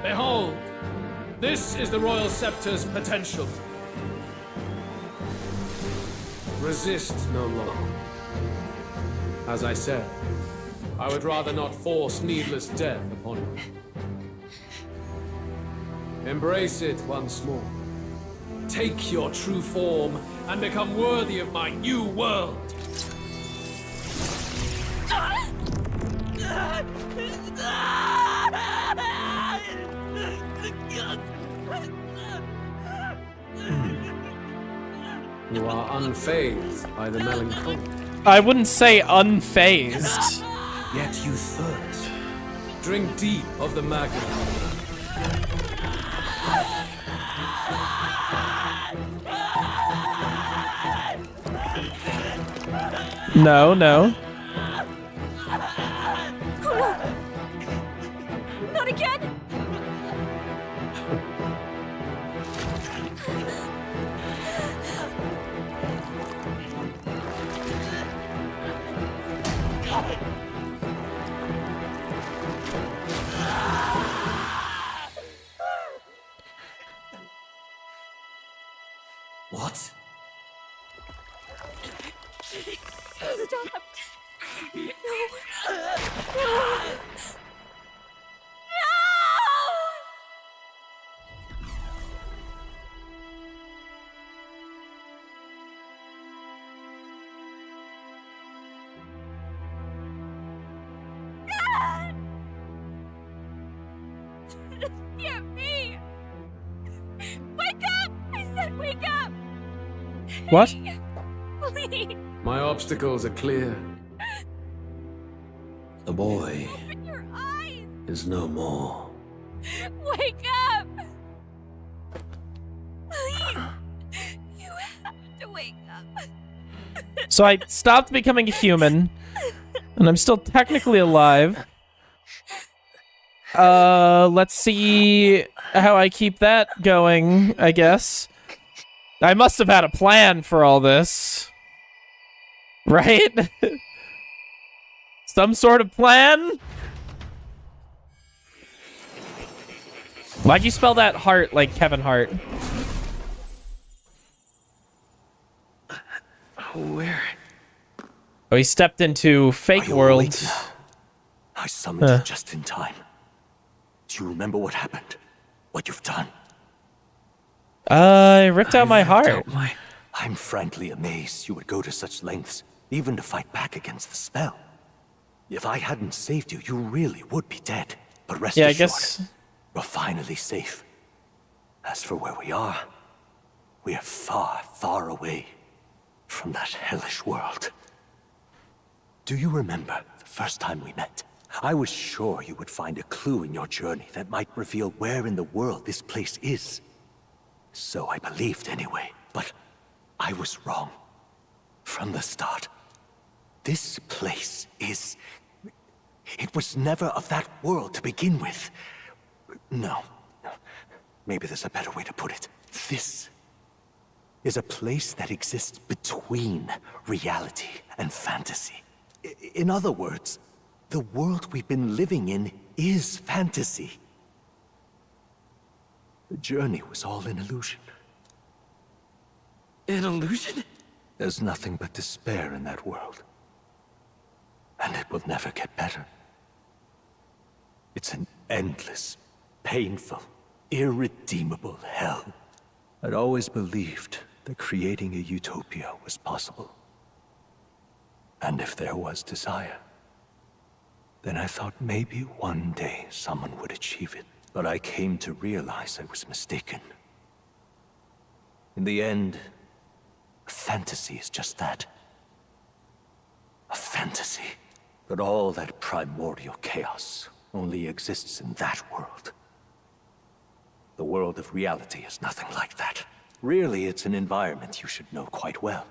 Behold! This is the Royal Scepter's potential. Resist no longer. As I said, I would rather not force needless death upon you. Embrace it once more. Take your true form and become worthy of my new world. You are unfazed by the melancholy. I wouldn't say unfazed. Yet you thirst. Drink deep of the magma. No, no. Oh, no. Not again! What? Stop! No! No! This can't be! Wake up! I said wake up! What? Please! My obstacles are clear. The boy Open your eyes! is no more. Wake up! Please! You have to wake up. So I stopped becoming a human, and I'm still technically alive. Let's see how I keep that going, I guess. I must have had a plan for all this. Right? Some sort of plan? Why'd you spell that heart like Kevin Hart? Where? Oh, he stepped into fake world. I summoned you just in time. Do you remember what happened? What you've done? I ripped out my heart. I'm frankly amazed you would go to such lengths, even to fight back against the spell. If I hadn't saved you, you really would be dead. But rest assured, I guess we're finally safe. As for where we are far, far away from that hellish world. Do you remember the first time we met? I was sure you would find a clue in your journey that might reveal where in the world this place is. So I believed anyway, but I was wrong. From the start. This place is... It was never of that world to begin with. No. Maybe there's a better way to put it. This is a place that exists between reality and fantasy. In other words, the world we've been living in is fantasy. The journey was all an illusion. An illusion? There's nothing but despair in that world. And it will never get better. It's an endless, painful, irredeemable hell. I'd always believed that creating a utopia was possible. And if there was desire, then I thought maybe one day someone would achieve it. But I came to realize I was mistaken. In the end, fantasy is just that. A fantasy. But all that primordial chaos only exists in that world. The world of reality is nothing like that. Really, it's an environment you should know quite well.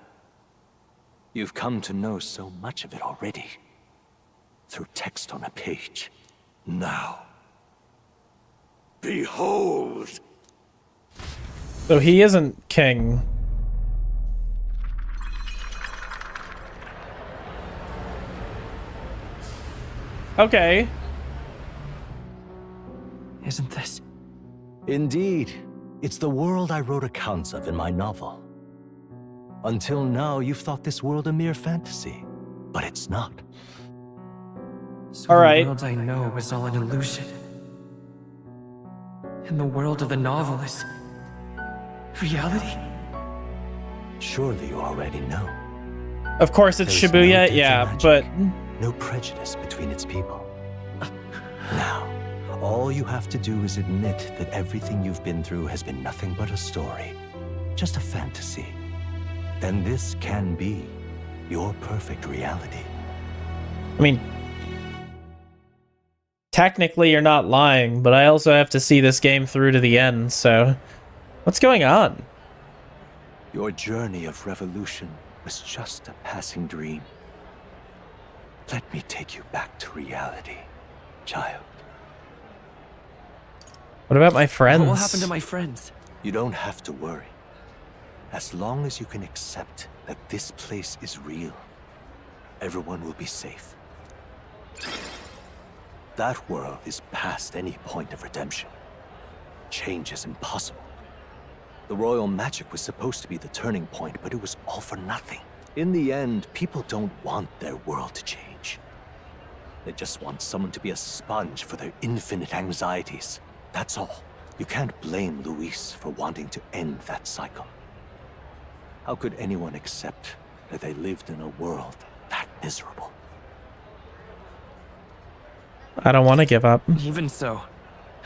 You've come to know so much of it already. Through text on a page. Now, Behold! So he isn't king. Okay. Isn't this? Indeed. It's the world I wrote accounts of in my novel. Until now, you've thought this world a mere fantasy. But it's not. So all right. The world I know is all an illusion. And the world of the novel is reality? Surely you already know. Of course it's Shibuya, yeah, but... No prejudice between its people. Now, all you have to do is admit that everything you've been through has been nothing but a story. Just a fantasy. Then this can be your perfect reality. I mean... Technically you're not lying, but I also have to see this game through to the end, so... What's going on? Your journey of revolution was just a passing dream. Let me take you back to reality, child. What about my friends? What will happen to my friends? You don't have to worry. As long as you can accept that this place is real, everyone will be safe. That world is past any point of redemption. Change is impossible. The royal magic was supposed to be the turning point, but it was all for nothing. In the end, people don't want their world to change. They just want someone to be a sponge for their infinite anxieties. That's all. You can't blame Luis for wanting to end that cycle. How could anyone accept that they lived in a world that miserable? I don't want to give up. Even so,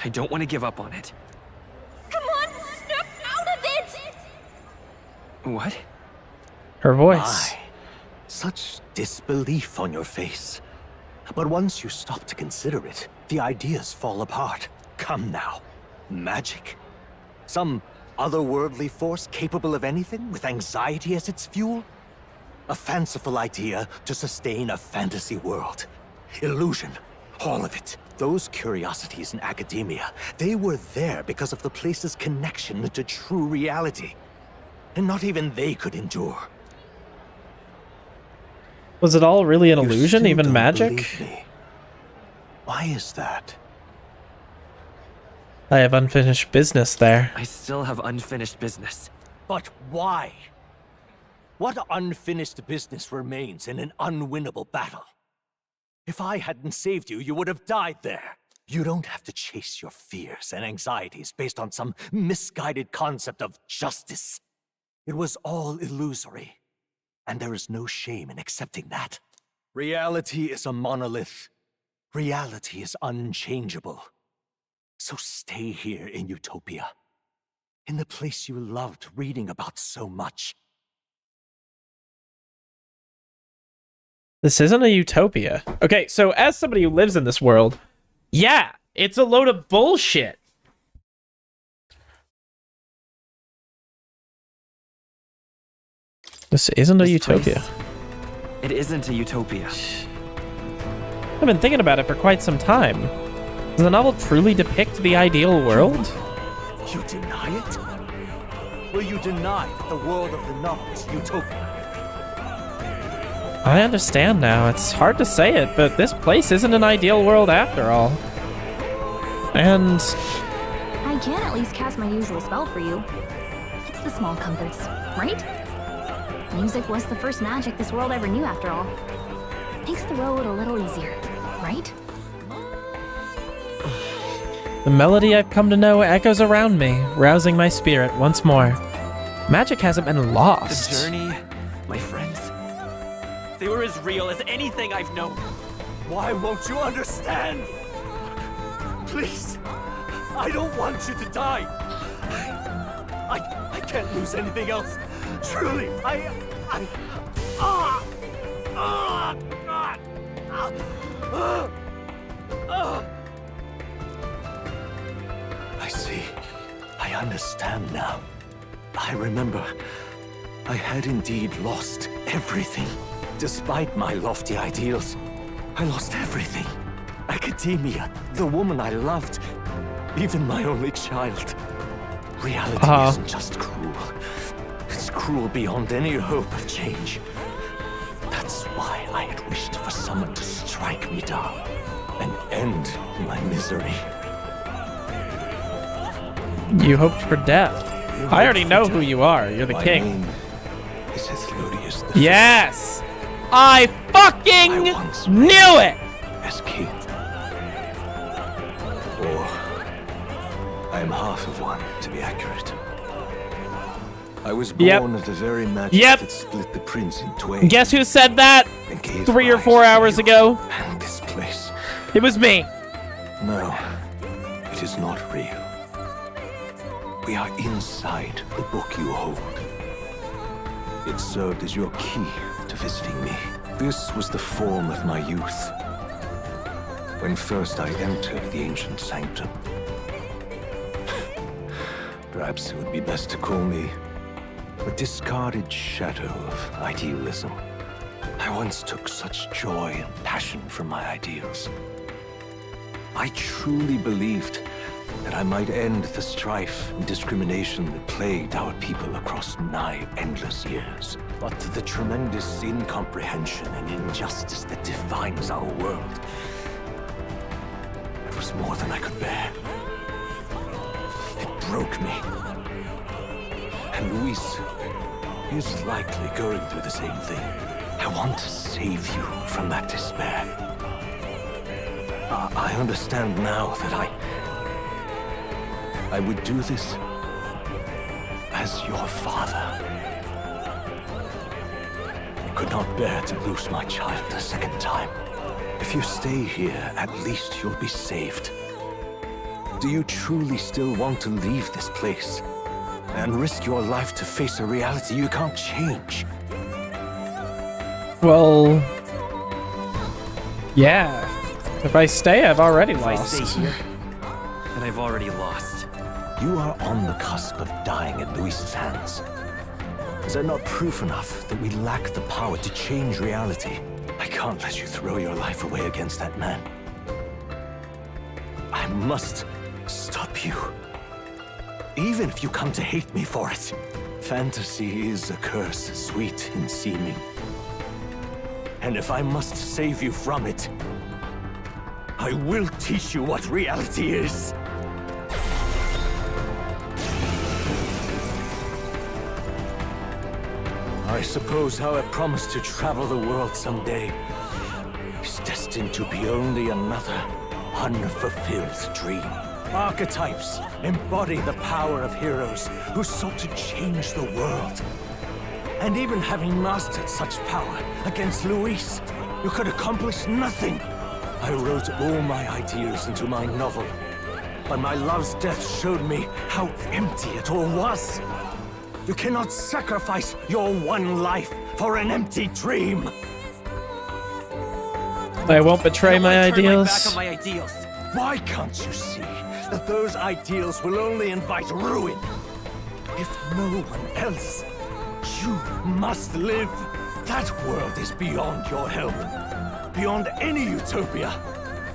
I don't want to give up on it. Come on, snap out of it! What? Her voice. My, such disbelief on your face. But once you stop to consider it, the ideas fall apart. Come now. Magic? Some otherworldly force capable of anything with anxiety as its fuel? A fanciful idea to sustain a fantasy world. Illusion. All of it. Those curiosities in academia, they were there because of the place's connection to true reality. And not even they could endure. Was it all really an illusion, even magic? Why is that? I have unfinished business there. I still have unfinished business. But why? What unfinished business remains in an unwinnable battle? If I hadn't saved you, you would have died there. You don't have to chase your fears and anxieties based on some misguided concept of justice. It was all illusory, and there is no shame in accepting that. Reality is a monolith. Reality is unchangeable. So stay here in Utopia, in the place you loved reading about so much. This isn't a utopia. Okay, so as somebody who lives in this world, yeah, it's a load of bullshit. This isn't a utopia. It isn't a utopia. I've been thinking about it for quite some time. Does the novel truly depict the ideal world? You deny it? Will you deny that the world of the novel is utopia? I understand now. It's hard to say it, but this place isn't an ideal world after all. And... I can at least cast my usual spell for you. It's the small comforts, right? Music was the first magic this world ever knew after all. Makes the road a little easier, right? The melody I've come to know echoes around me, rousing my spirit once more. Magic hasn't been lost. The journey, my friends, they were as real as anything I've known. Why won't you understand? Please, I don't want you to die. I can't lose anything else. Truly, I see. I understand now. I remember. I had indeed lost everything. Despite my lofty ideals, I lost everything. Academia, the woman I loved, Even my only child. Reality isn't just cruel. It's cruel beyond any hope of change. That's why I had wished for someone to strike me down and end my misery. You hoped for death. I already know who you are. You're the My king. name is Ethodius the Yes! I fucking knew it! as king. Or I am half of one, to be accurate. I was born of the very magic that split the prince in twain. Guess who said that and gave 3 or rise 4 to hours you ago? And this place. It was me. No, it is not real. We are inside the book you hold. It served as your key to visiting me. This was the form of my youth. When first I entered the ancient sanctum. Perhaps it would be best to call me a discarded shadow of idealism. I once took such joy and passion from my ideals. I truly believed that I might end the strife and discrimination that plagued our people across nigh endless years. But the tremendous incomprehension and injustice that defines our world, it was more than I could bear. It broke me. And Luis is likely going through the same thing. I want to save you from that despair. I understand now that I would do this as your father. I could not bear to lose my child a second time. If you stay here, at least you'll be saved. Do you truly still want to leave this place and risk your life to face a reality you can't change? Well, yeah. If I stay, I've already If lost. I stay here, then I've already lost. You are on the cusp of dying at Luis's hands. Is that not proof enough that we lack the power to change reality? I can't let you throw your life away against that man. I must stop you. Even if you come to hate me for it. Fantasy is a curse, sweet in seeming. And if I must save you from it, I will teach you what reality is. I suppose our promise to travel the world someday is destined to be only another unfulfilled dream. Archetypes embody the power of heroes who sought to change the world. And even having mastered such power against Luis, you could accomplish nothing. I wrote all my ideals into my novel, but my love's death showed me how empty it all was. You cannot sacrifice your one life for an empty dream. I won't betray my Turn my ideals. back on my ideals. Why can't you see that those ideals will only invite ruin? If no one else, you must live. That world is beyond your help. Beyond any utopia.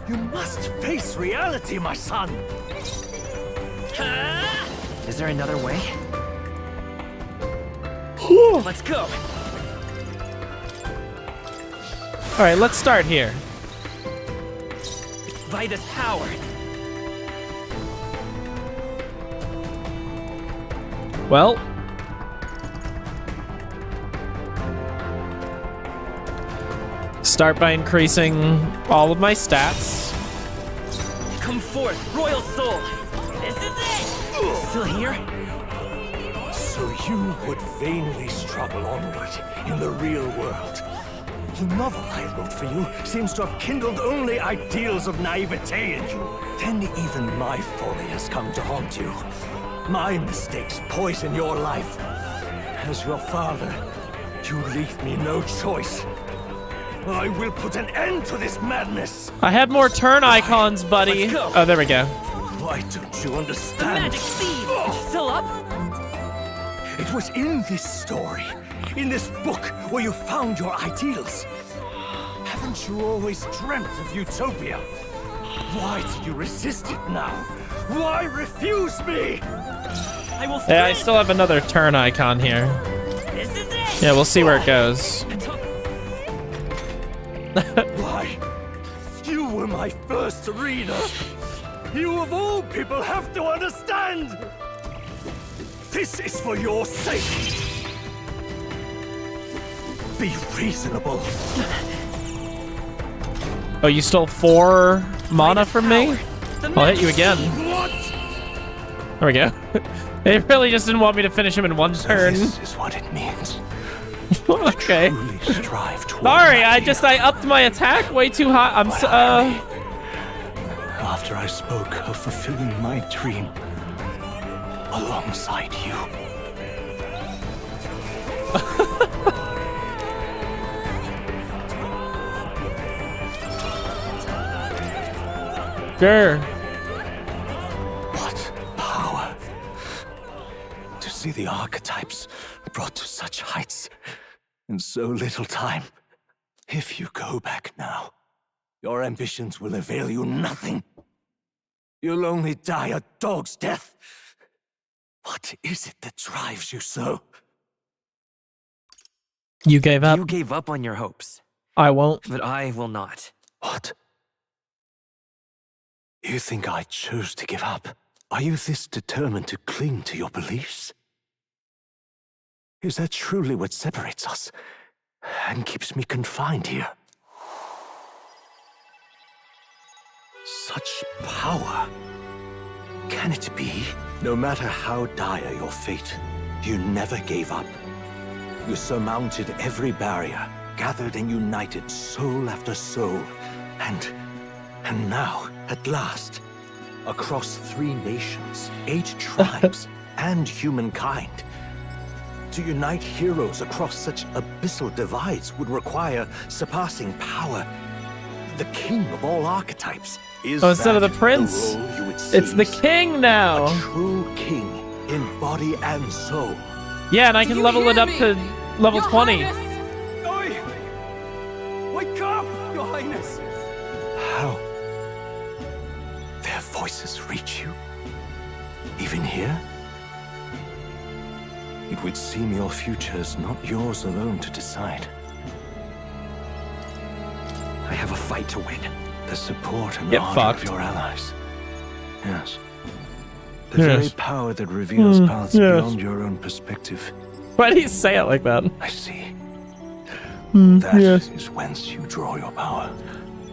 You must face reality, my son. Is there another way? Let's go. All right, let's start here. By this power. Well, start by increasing all of my stats. Come forth, royal soul. This is it. Still here? So you would vainly struggle onward in the real world. The novel I wrote for you seems to have kindled only ideals of naivete in you. Then even my folly has come to haunt you. My mistakes poison your life. As your father, you leave me no choice. I will put an end to this madness. I had more turn icons, buddy. Let's go. Oh, there we go. Why don't you The understand? magic seed. It's still up? It was in this story, in this book, where you found your ideals. Haven't you always dreamt of utopia? Why do you resist it now? Why refuse me? I will. Yeah, I still have another turn icon here. This is it. Yeah, we'll see where it goes. Why? You were my first arena. You of all people have to understand. This is for your sake. Be reasonable. Oh, you stole 4 mana from me? I'll hit you again. There we go. They really just didn't want me to finish him in one turn. This is what it means. Okay. Strive toward Sorry, I upped my attack way too high. I'm so, After I spoke of fulfilling my dream alongside you. Sure. What power to see the archetypes brought to such heights in so little time. If you go back now, your ambitions will avail you nothing. You'll only die a dog's death. What is it that drives you so? You gave up? You gave up on your hopes. I won't. But I will not. What? You think I chose to give up? Are you this determined to cling to your beliefs? Is that truly what separates us and keeps me confined here? Such power. Can it be? No matter how dire your fate, you never gave up. You surmounted every barrier, gathered and united soul after soul, and now, at last, across 3 nations, 8 tribes, and humankind. To unite heroes across such abyssal divides would require surpassing power. The king of all archetypes. Is instead of the prince, it's the king now. A true king in body and soul. Yeah, and I can level it up to level 20. Oi! Wake up, Your Highness! How? Their voices reach you? Even here? It would seem your future is not yours alone to decide. I have a fight to win. The support and honor of your allies. Yes. The very power that reveals paths beyond your own perspective. Why do you say it like that? I see. That is whence you draw your power.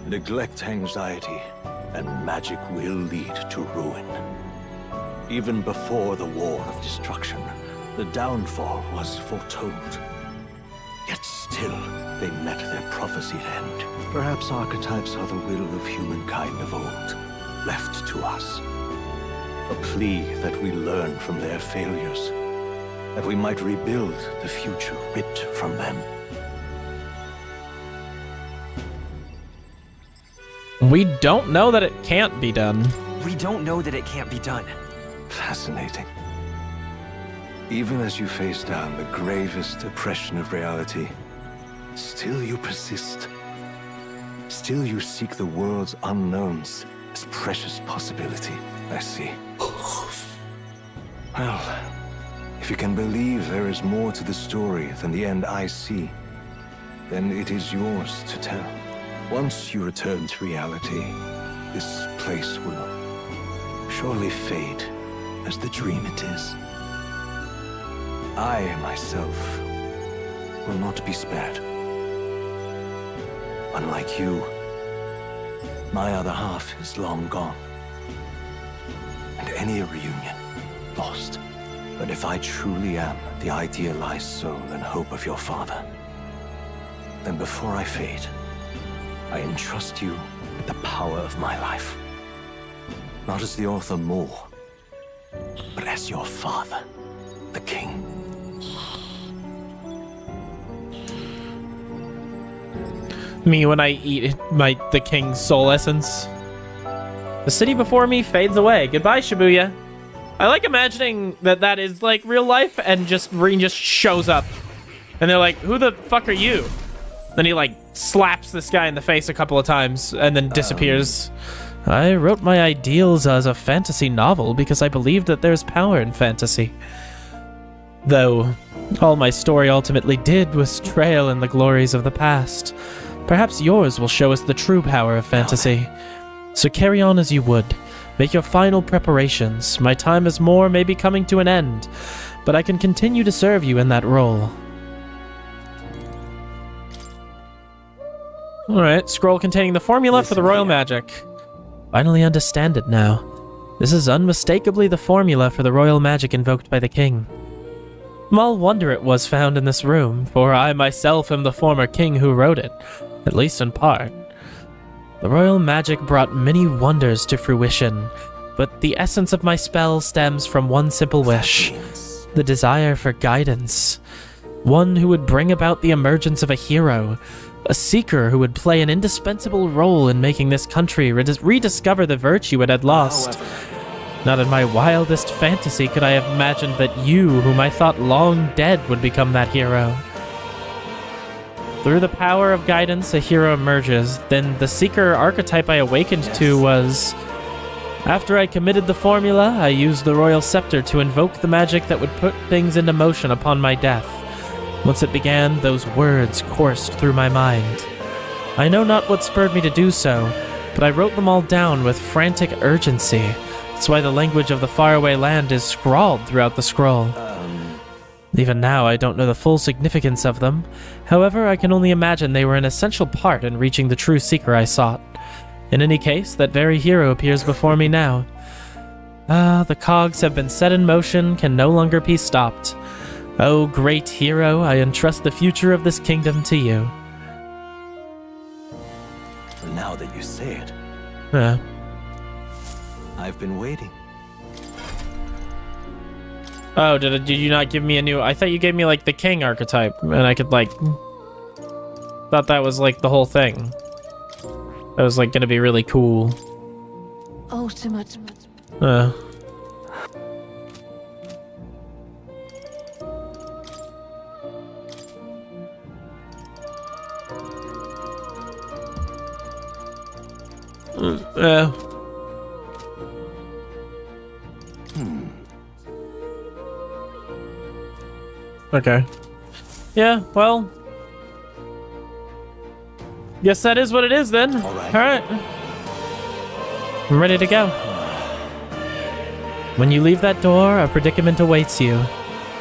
Neglect anxiety, and magic will lead to ruin. Even before the war of destruction, the downfall was foretold. Yet still, they met their prophesied end. Perhaps archetypes are the will of humankind of old, left to us. A plea that we learn from their failures, that we might rebuild the future ripped from them. We don't know that it can't be done. We don't know that it can't be done. Fascinating. Even as you face down the gravest oppression of reality, still you persist. Still you seek the world's unknowns as precious possibility. I see. Well, if you can believe there is more to the story than the end I see, then it is yours to tell. Once you return to reality, this place will surely fade as the dream it is. I, myself, will not be spared. Unlike you, my other half is long gone. And any reunion, lost. But if I truly am the idealized soul and hope of your father, then before I fade, I entrust you with the power of my life. Not as the author more, but as your father, the king. Me when I eat the king's soul essence. The city before me fades away. Goodbye, Shibuya. I like imagining that is like real life, and Rin just shows up. And they're like, who the fuck are you? Then he like slaps this guy in the face a couple of times and then disappears. I wrote my ideals as a fantasy novel because I believed that there's power in fantasy. Though, all my story ultimately did was trail in the glories of the past. Perhaps yours will show us the true power of fantasy. So carry on as you would. Make your final preparations. My time as Moore may be coming to an end, but I can continue to serve you in that role. Alright, scroll containing the formula for the royal magic. Finally understand it now. This is unmistakably the formula for the royal magic invoked by the king. Small wonder it was found in this room, for I myself am the former king who wrote it, at least in part. The royal magic brought many wonders to fruition, but the essence of my spell stems from one simple wish, the desire for guidance. One who would bring about the emergence of a hero, a seeker who would play an indispensable role in making this country rediscover the virtue it had lost. Not in my wildest fantasy could I have imagined that you, whom I thought long dead, would become that hero. Through the power of guidance, a hero emerges. Then the seeker archetype I awakened to was... After I committed the formula, I used the royal scepter to invoke the magic that would put things into motion upon my death. Once it began, those words coursed through my mind. I know not what spurred me to do so, but I wrote them all down with frantic urgency. That's why the language of the faraway land is scrawled throughout the scroll. Even now, I don't know the full significance of them. However, I can only imagine they were an essential part in reaching the true seeker I sought. In any case, that very hero appears before me now. The cogs have been set in motion, can no longer be stopped. Oh, great hero, I entrust the future of this kingdom to you. Now that you say it, I've been waiting. Oh, did you not give me a new... I thought you gave me, like, the king archetype, and I could, like... Thought that was, like, the whole thing. That was, like, gonna be really cool. Ultimate. Okay. Yeah, well... Guess that is what it is, then. Alright. I'm ready to go. When you leave that door, a predicament awaits you.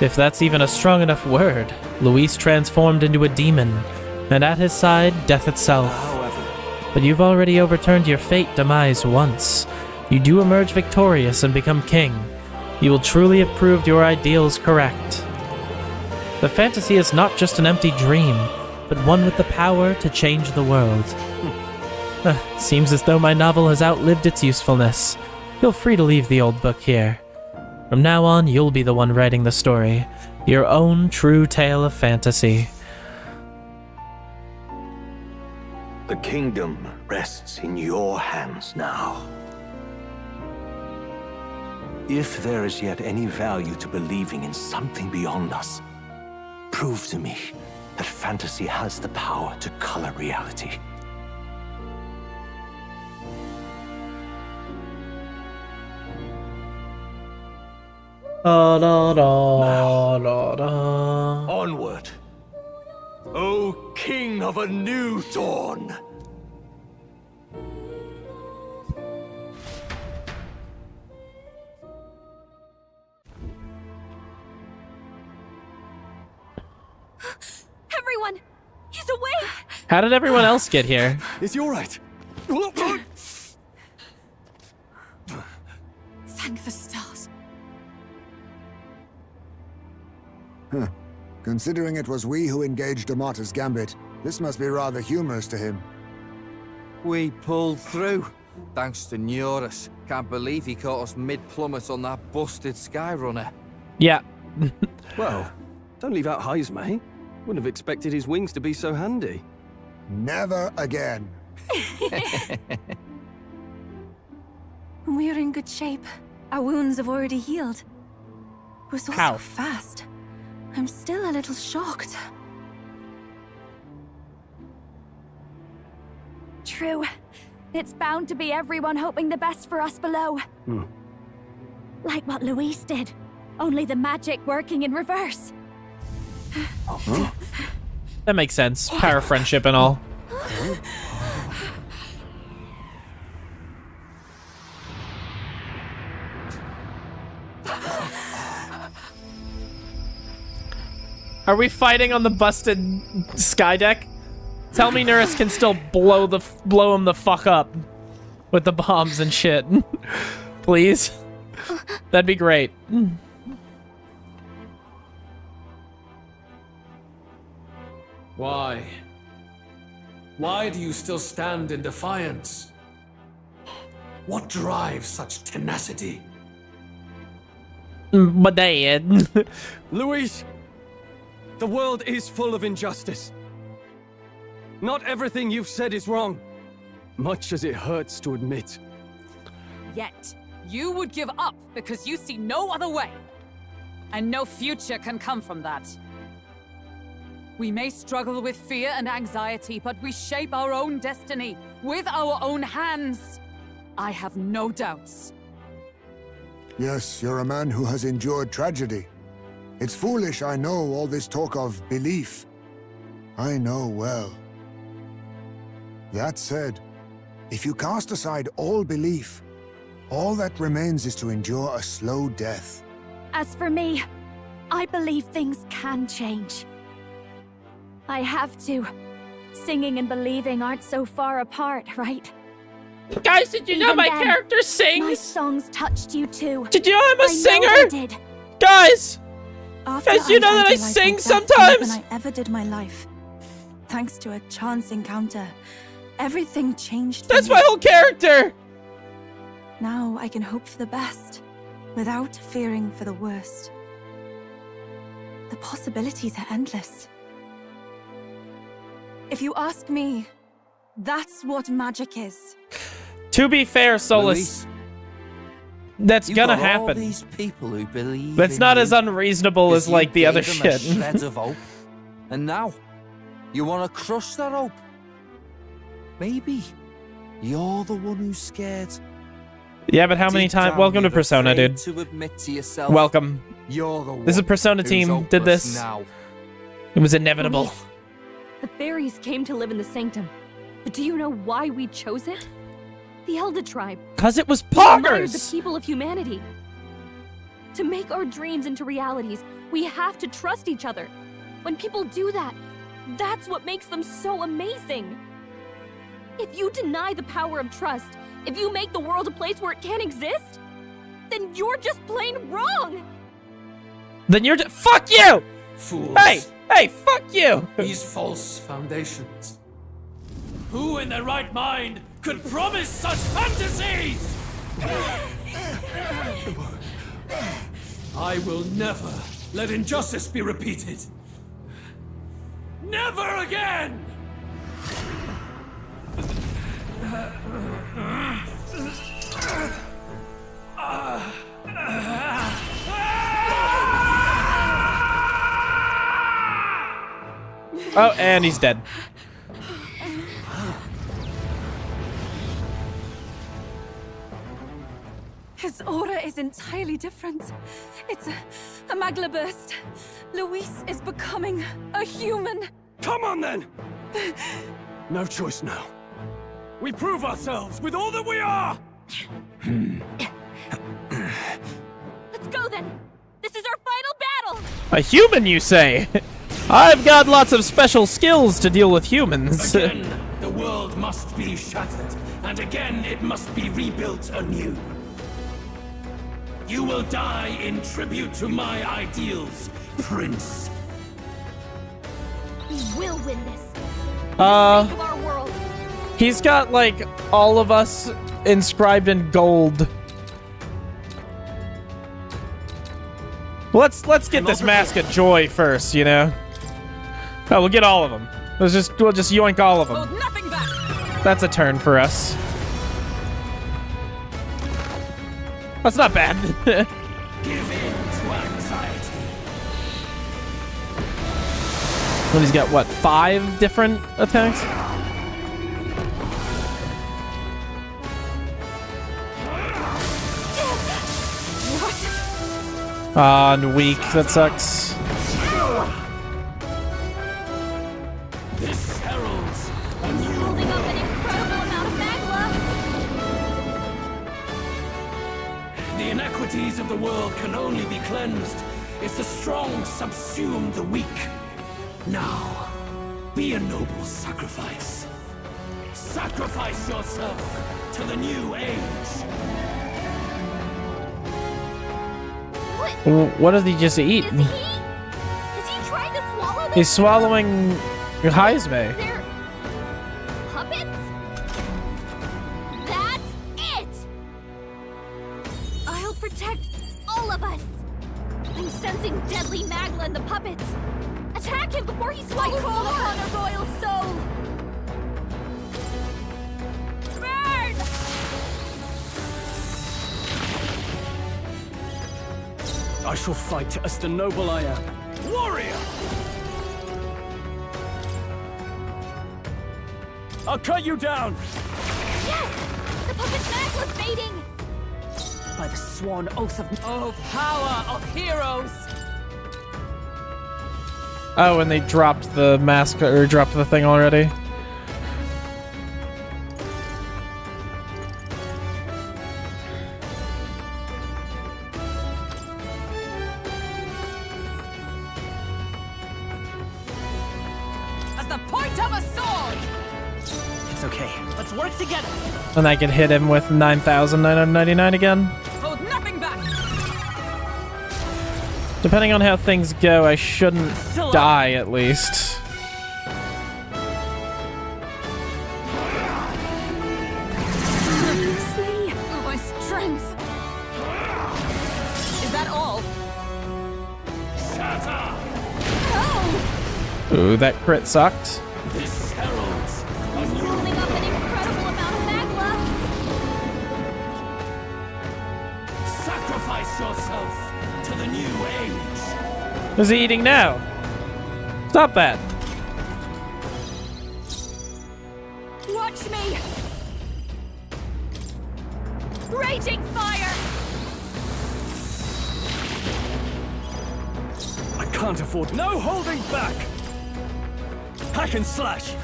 If that's even a strong enough word. Luis transformed into a demon, and at his side, death itself. But you've already overturned your fate demise once. You do emerge victorious and become king. You will truly have proved your ideals correct. The fantasy is not just an empty dream, but one with the power to change the world. Seems as though my novel has outlived its usefulness. Feel free to leave the old book here. From now on, you'll be the one writing the story. Your own true tale of fantasy. The kingdom rests in your hands now. If there is yet any value to believing in something beyond us, prove to me that fantasy has the power to color reality. Onward, O King of a new dawn! Everyone! He's awake! How did everyone else get here? Is he alright? Thank the stars. Huh. Considering it was we who engaged Amata's gambit, this must be rather humorous to him. We pulled through, thanks to Neurus. Can't believe he caught us mid-plummet on that busted Skyrunner. Yeah. Well, don't leave out Heis, mate. Wouldn't have expected his wings to be so handy. Never again. We're in good shape. Our wounds have already healed. It was all How? so fast. I'm still a little shocked. True. It's bound to be everyone hoping the best for us below. Like what Luis did. Only the magic working in reverse. That makes sense. Power friendship and all. Are we fighting on the busted sky deck? Tell me Nurse can still blow him the fuck up with the bombs and shit. Please. That'd be great. Why? Why do you still stand in defiance? What drives such tenacity? My dad. Luis, the world is full of injustice. Not everything you've said is wrong, much as it hurts to admit. Yet, you would give up because you see no other way. And no future can come from that. We may struggle with fear and anxiety, but we shape our own destiny with our own hands. I have no doubts. Yes, you're a man who has endured tragedy. It's foolish, I know, all this talk of belief. I know well. That said, if you cast aside all belief, all that remains is to endure a slow death. As for me, I believe things can change. I have to. Singing and believing aren't so far apart, right? Guys, did you know Even my then, character sings? My songs touched you too. Did you know I'm a I singer? know they did. Guys! After Guys, you know that I idolized sing my death more sometimes? than I ever did my life. Thanks to a chance encounter, everything changed for That's me. my whole character! Now I can hope for the best, without fearing for the worst. The possibilities are endless. If you ask me, that's what magic is. To be fair, Solus, that's You've gonna got all happen. these people who believe That's in not you as unreasonable as because like you the other gave them a shit. shred of hope. And now, you want to crush that hope? Maybe you're the one who's scared. Yeah, but how many Deep times? down, Welcome to you're Persona, afraid dude. To admit to yourself, Welcome. You're the This is a one Persona who's team. Did hopeless this. now. It was inevitable. Luis, the fairies came to live in the Sanctum. But do you know why we chose it? The Elder Tribe. Cause it was We admired the poggers! people of humanity. To make our dreams into realities, we have to trust each other. When people do that, that's what makes them so amazing. If you deny the power of trust, if you make the world a place where it can't exist, then you're just plain wrong! Then you're fuck you! Fools. Hey, fuck you! These false foundations. Who in their right mind could promise such fantasies? I will never let injustice be repeated. Never again! Oh, and he's dead. His aura is entirely different. It's a magla burst. Luis is becoming a human. Come on then! No choice now. We prove ourselves with all that we are! Let's go then! This is our final battle! A human, you say? I've got lots of special skills to deal with humans. Again, the world must be shattered, and again it must be rebuilt anew. You will die in tribute to my ideals, Prince. We will win this. For the sake of our world. He's got like all of us inscribed in gold. Let's get this mask of joy first, you know. Oh, we'll get all of them. We'll just yoink all of them. Hold nothing back. That's a turn for us. That's not bad. Give in to anxiety. Well, he's got what, 5 different attacks? And weak. That sucks. This heralds It's holding up an incredible amount of magma. the inequities of the world can only be cleansed if the strong subsume the weak. Now, be a noble sacrifice. Sacrifice yourself to the new age. What did he just eat? Is he trying to swallow this? He's swallowing Heisme. They're puppets? That's it! I'll protect all of us. I'm sensing deadly magma in the puppets. Attack him before he swallows more! On a royal soul! Burn! I shall fight as the noble I am. Warrior! I'll cut you down! Yes! The puppet's magma's fading! By the sworn oath of... Oh, power of heroes! Oh, and they dropped the mask, or dropped the thing already. As the point of a sword! It's okay. Let's work together. And I can hit him with 9,999 again. Hold nothing back! Depending on how things go, I shouldn't die at least. See? My strength! Is that all? Ooh, that crit sucked. This heralds He's building up an incredible amount of magma! sacrifice yourself to the new age. What's he eating now? Stop that. Watch me! Raging fire! I can't afford... No holding back! Hack and slash!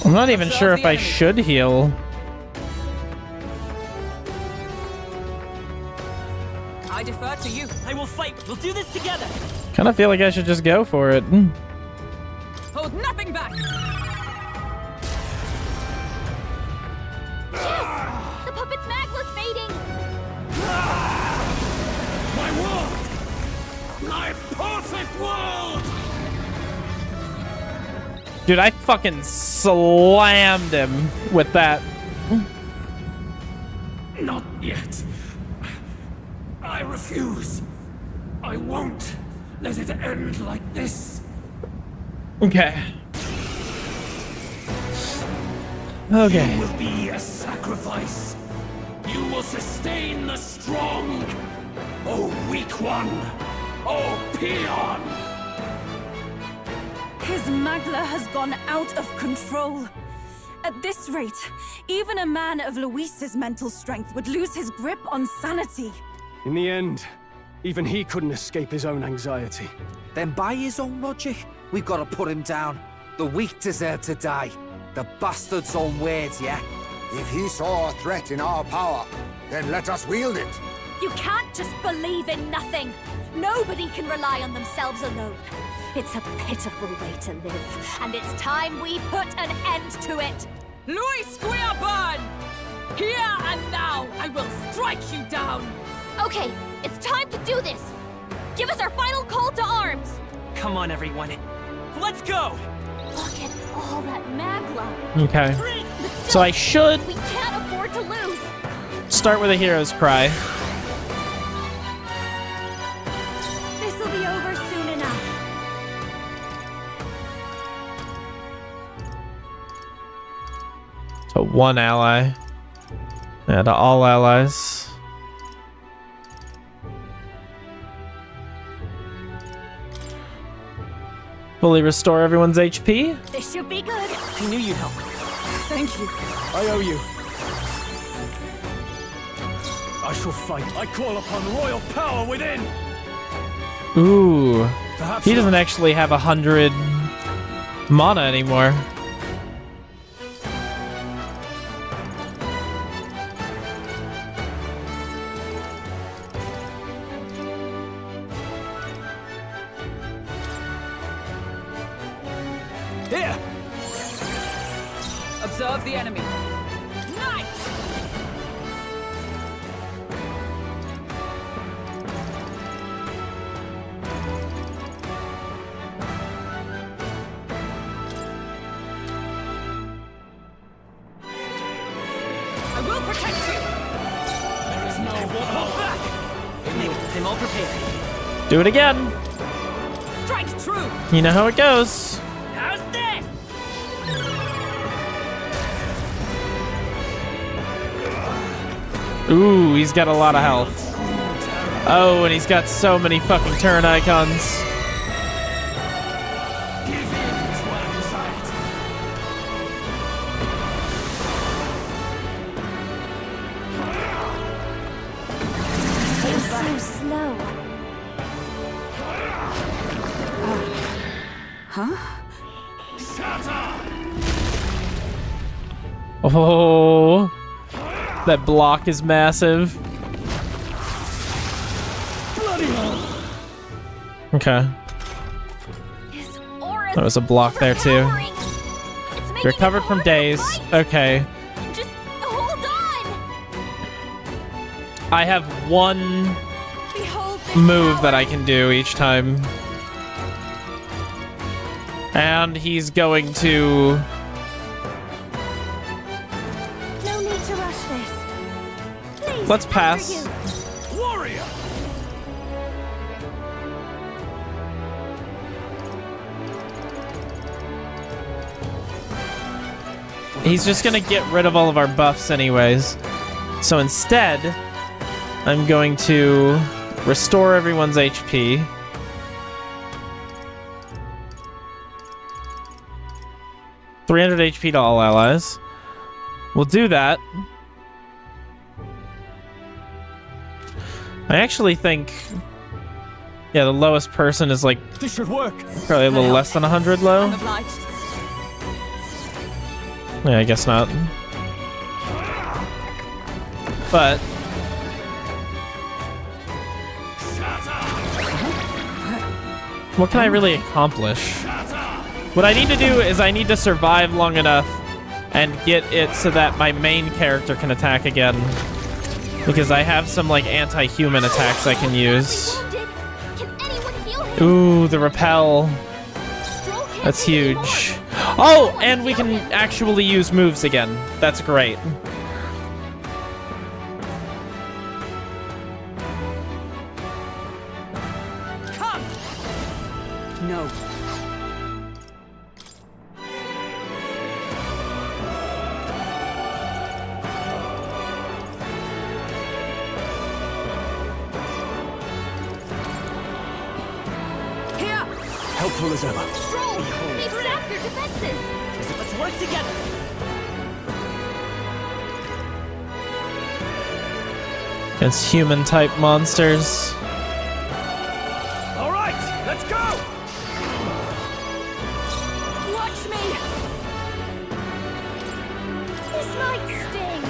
I'm not even sure if I should heal. I defer to you. I will fight. We'll do this together. Kind of feel like I should just go for it. Hold nothing back! Yes! The puppet's magma's fading! My world! My perfect world! Dude, I fucking slammed him with that. Not yet. I refuse. I won't let it end like this. Okay. Okay. You will be a sacrifice. You will sustain the strong. Oh, weak one. Oh, peon. His magla has gone out of control. At this rate, even a man of Luis's mental strength would lose his grip on sanity. In the end, even he couldn't escape his own anxiety. Then by his own logic, we've got to put him down. The weak deserve to die. The bastard's own words, yeah? If he saw a threat in our power, then let us wield it. You can't just believe in nothing. Nobody can rely on themselves alone. It's a pitiful way to live, and it's time we put an end to it. Luis Guiaban! Here and now, I will strike you down! Okay, it's time to do this. Give us our final call to arms. Come on, everyone. Let's go! Look at all that magla. Okay. But still, So I should we can't afford to lose. start with a hero's cry. This'll be over soon enough. To one ally. Yeah, to all allies. Fully restore everyone's HP. This should be good. I knew you'd help. Thank you. I owe you. I shall fight. I call upon royal power within. Ooh. Perhaps He doesn't actually have 100 mana anymore. Here! Observe the enemy. Knight! I will protect you! There is no Hold back! Make them all prepared. Do it again. Strike true! You know how it goes. How's this? Ooh, he's got a lot of health. Oh, and he's got so many fucking turn icons. They're so slow. Huh? Oh, that block is massive. Okay. There was a block there too. You're covered from daze. Okay. Just hold on. I have one Behold this move that I can do each time. And he's going to... No need to rush this. Please, Let's after pass. you. Warrior! He's just gonna get rid of all of our buffs anyways. So instead, I'm going to restore everyone's HP. $300 HP to all allies. We'll do that. I actually think... Yeah, the lowest person is like... This should work. Probably a little less than 100 low. I'm obliged. Yeah, I guess not. But... What can I really accomplish? What I need to do is I need to survive long enough and get it so that my main character can attack again. Because I have some, like, anti-human attacks I can use. Ooh, the repel. That's huge. Oh, and we can actually use moves again. That's great. Come! No. Here! Helpful as ever. Stroll, they've sapped their defenses. Let's work together. Against human-type monsters. All right, let's go! Watch me. This might sting.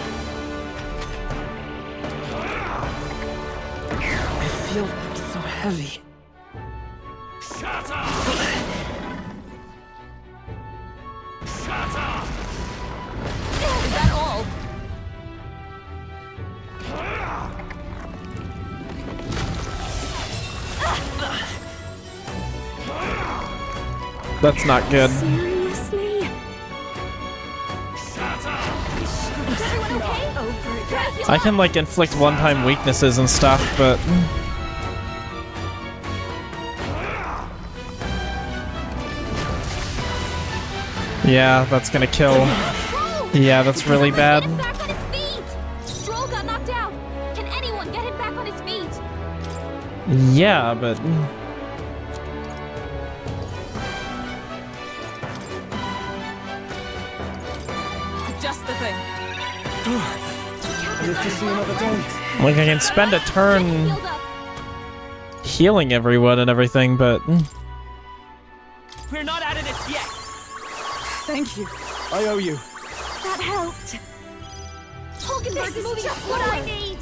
I feel so heavy. Shut up! Shut up! Is that all? That's not good. Seriously? Shut up! Is everyone okay? Over. I can, like, inflict one-time weaknesses and stuff, but... Yeah, that's gonna kill. Yeah, that's really bad. Get him back on his feet. Stroll got knocked out. Can anyone get him back on his feet? Yeah, but... Just the thing. The Live to see another day. Like, I can spend a turn healing everyone and everything, but... We're not out of this yet. Thank you. I owe you. That helped. Hulkenberg is just what I need.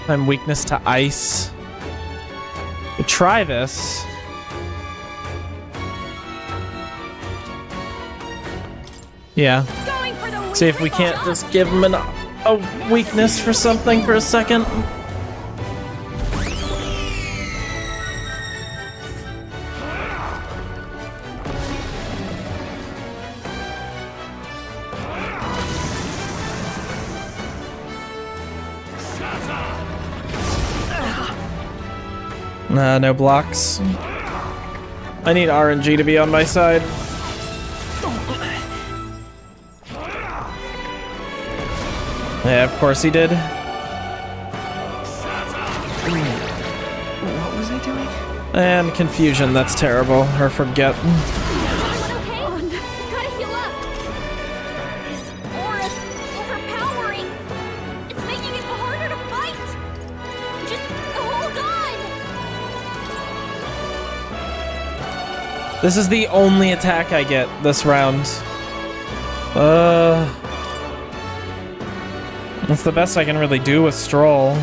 I'm weakness to ice. Could try this. Yeah. See if we can't just give him a weakness for something for a second. No blocks. I need RNG to be on my side. Yeah, of course he did. What was I doing? And confusion, that's terrible. Or forget. This is the only attack I get this round. That's the best I can really do with Stroll.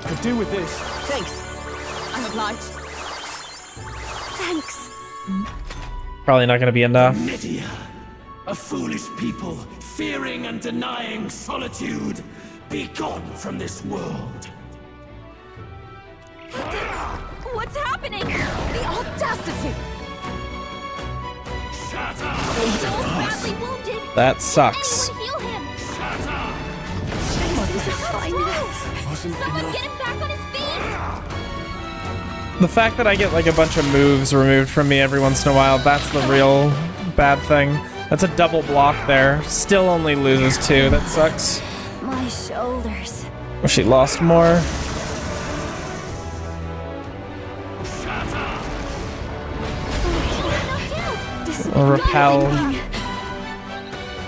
Could do with this. Thanks. I'm obliged. Thanks. Probably not gonna be enough. Media, a foolish people, fearing and denying solitude. Be gone from this world. What's happening? The audacity! Shut up! Joel's badly wounded. That sucks. Anyone heal him? Shut up! Someone get him back on his feet! The fact that I get like a bunch of moves removed from me every once in a while, that's the real bad thing. That's a double block there. Still only loses 2. That sucks. My shoulders. Wish she lost more. Or repel.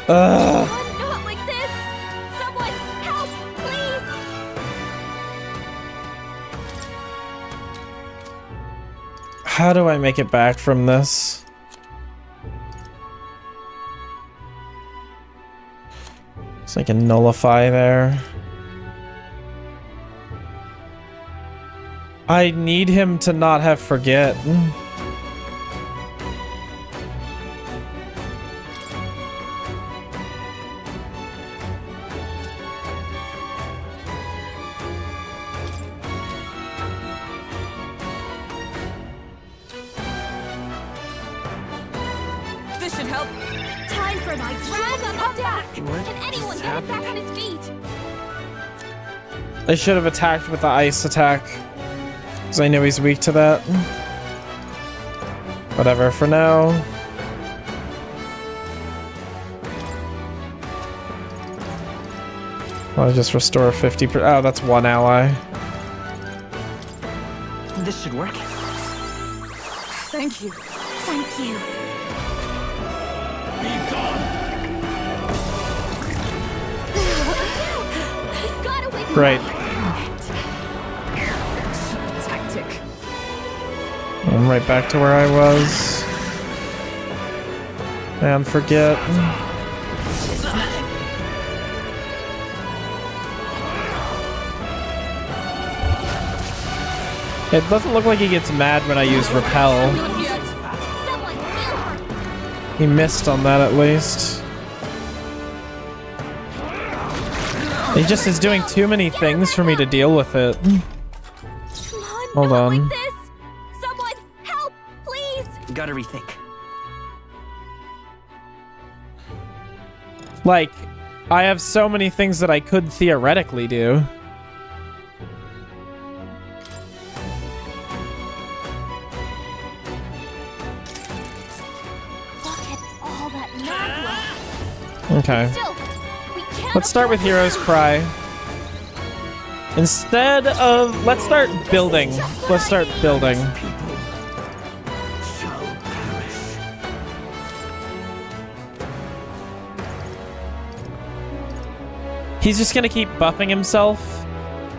Not like this! Someone help, please! How do I make it back from this? It's like a nullify there. I need him to not have forget. This should help. Time for my drag up back! Can anyone get him back on his feet? I should have attacked with the ice attack. Because I knew he's weak to that. Whatever for now. I'll just restore 50%. Oh, that's one ally. This should work. Thank you. Thank you. Be gone! We've gotta wake him Great. up. Tactic. I'm right back to where I was. And forget. It doesn't look like he gets mad when I use repel. He missed on that at least. He just is doing too many things for me to deal with it. Hold on. Someone help, please! Gotta rethink. Like, I have so many things that I could theoretically do. Okay. Let's start with Hero's Cry. Instead of... Let's start building. Let's start building. He's just gonna keep buffing himself.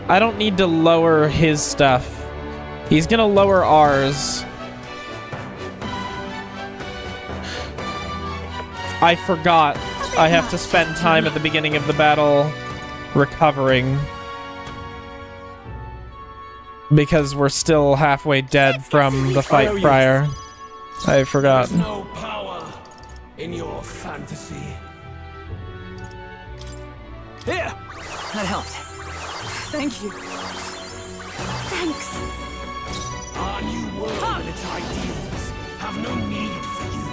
I don't need to lower his stuff. He's gonna lower ours. I forgot. I have to spend time at the beginning of the battle recovering. Because we're still halfway dead from the fight prior. I forgot. There's no power in your fantasy. Here! That helped. Thank you. Thanks. Our new world and its ideals have no need for you.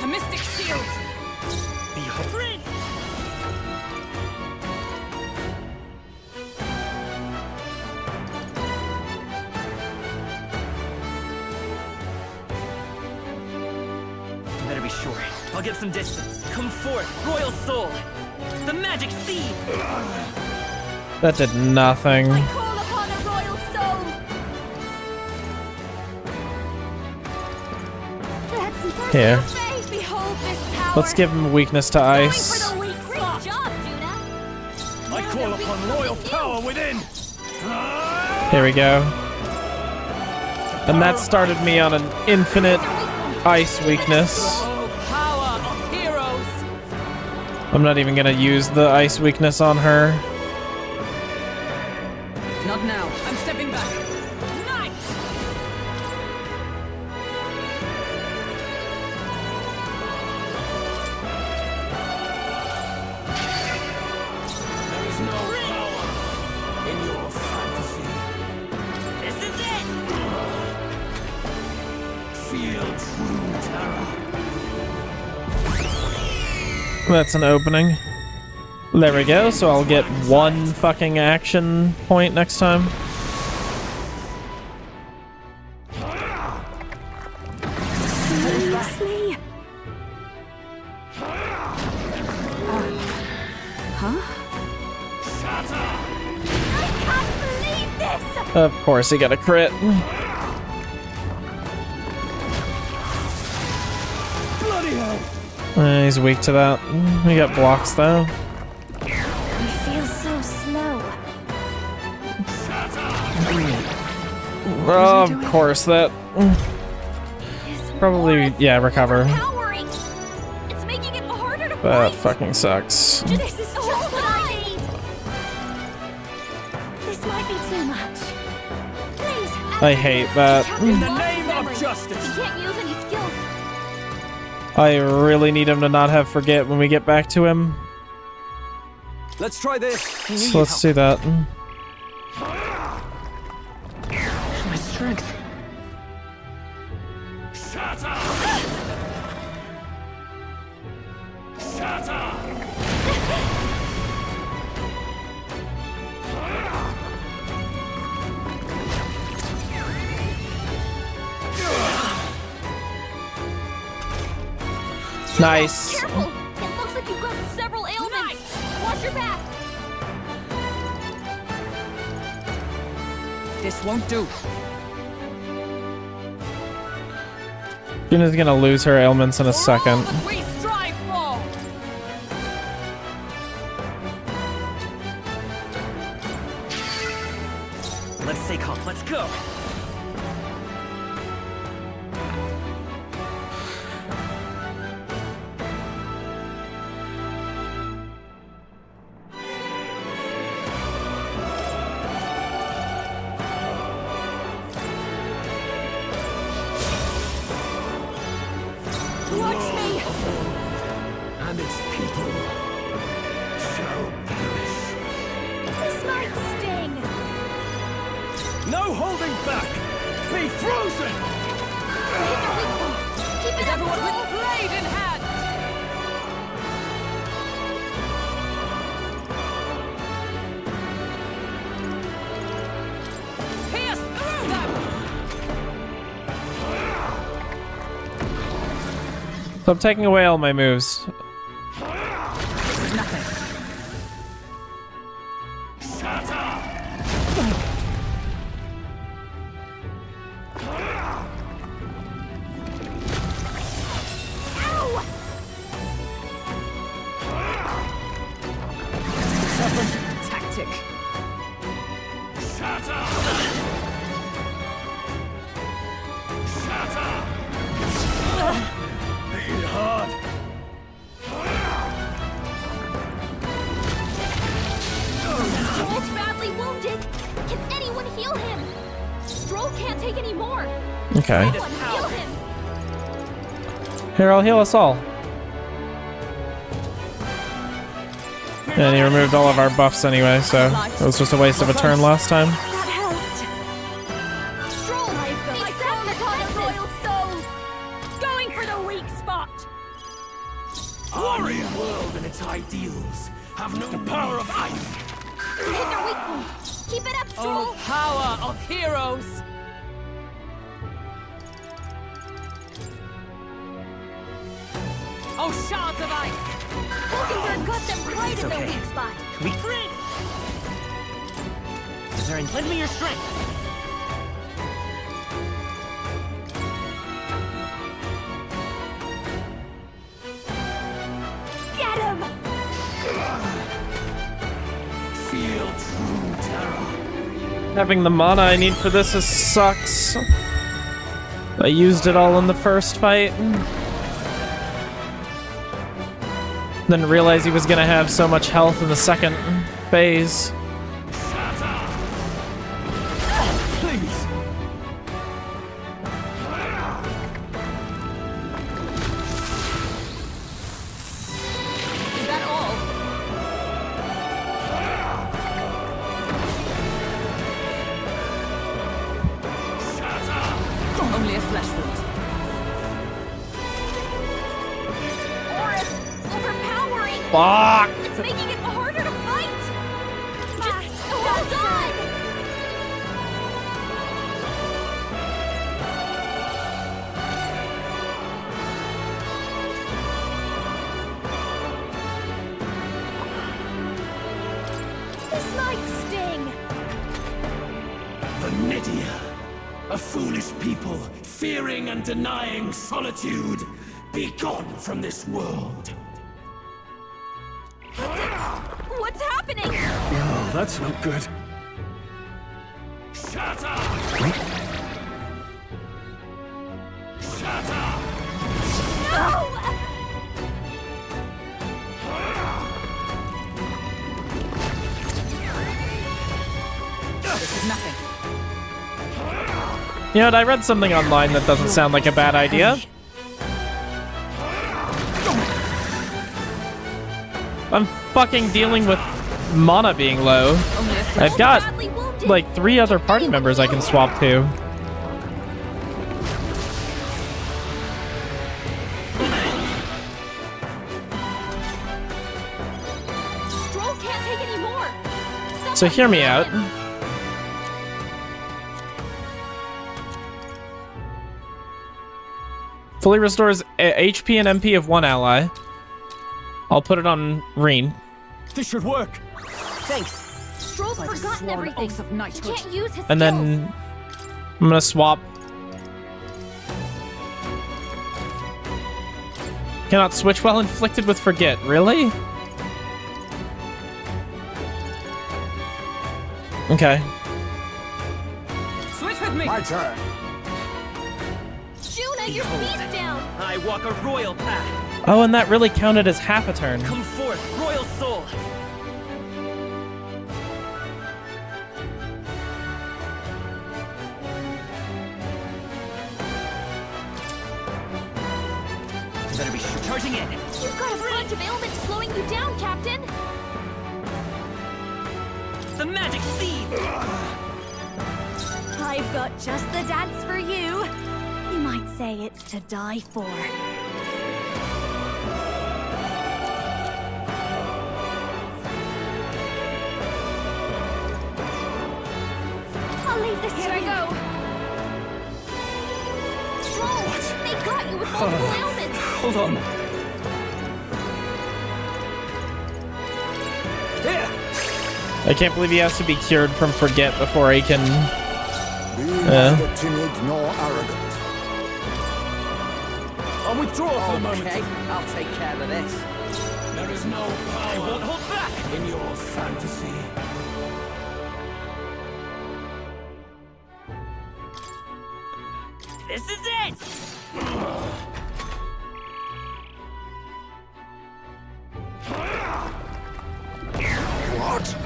A mystic shield! Behold. Better be sure. I'll get some distance. Come forth, royal soul. The magic seed. That did nothing. I call upon a royal soul. Let's Here. behold this power. Let's give him weakness to ice. Great job, Juna. I call upon royal power within. Here we go. And that started me on an infinite ice weakness. Power of heroes! I'm not even gonna use the ice weakness on her. Not now. I'm stepping back. Night! There is no power in your fantasy. This is it! Feel true terror. That's an opening. There we go, so I'll get one fucking action point next time. Seriously? Huh? I can't believe this! Of course, he got a crit. Bloody hell! He's weak to that. He got blocks though. He feels so slow. Oh, of course, that... Probably, yeah, recover. Powering. It's making it harder to That fight. fucking sucks. This is all what I need. This might be too much. Please. I hate that. In the name of justice! He can't use any skills. I really need him to not have forget when we get back to him. Let's try this. So let's do that. My strength. Shatter! Shatter! Nice. Careful! It looks like you've got several ailments. Watch your back. This won't do. Juna's gonna lose her ailments in a second. We strive for! Let's stay calm. Let's go. Watch me. And its people shall perish. This might sting. No holding back! Be frozen! Keep it Everyone up, with blade in hand! Pierce through them! So I'm taking away all my moves. This is nothing. Tactic. Shatter! Shatter! Hit hard! Stroll's badly wounded. Can anyone heal him? Stroll can't take any more. Okay. Someone heal him. Here, I'll heal us all. And he removed all of our buffs anyway, so it was just a waste of a turn last time. That helped. Stroll, accept the royal soul. Going for the weak spot. Warrior world and its ideals have no power of ice. Hit their weak point. Keep it up, Stroll. Oh, power of heroes! Oh, shards of ice! Hulkenberg got them right in their weak spot. We free! Zeren, lend me your strength. Get him! Feel true terror. Having the mana I need for this sucks. I used it all in the first fight. Didn't realize he was gonna have so much health in the second phase. Please. Is that all? Only a flesh wound. Overpowering. Fuck! It's making it harder to fight. Just hold on. This might sting. The Nidia. A foolish people, fearing and denying solitude. Be gone from this world. What's happening? Oh, that's not good. Shatter! Shatter! No! This is nothing. You know what, I read something online that doesn't sound like a bad idea. I'm fucking dealing with mana being low. I've got like 3 other party members I can swap to. Stroll can't take any more. So hear me out. Fully restores HP and MP of one ally. I'll put it on Reen. This should work. Thanks. Stroll's forgotten everything. He can't use his And then I'm gonna swap. Cannot switch while inflicted with forget. Really? Okay. Switch with me. My turn. Juna, your speed's down. I walk a royal path. Oh, and that really counted as half a turn. Come forth, royal soul. You better be charging in. You've got a bunch of ailments slowing you down, Captain. The magic seed. I've got just the dance for you. You might say it's to die for. I'll leave this to you. Stroll, they got you with multiple ailments. Hold on. I can't believe he has to be cured from forget before he can. Be neither timid nor arrogant. I'll withdraw for the moment. Okay, I'll take care of this. There is no power. I won't hold back in your fantasy. This is it! What?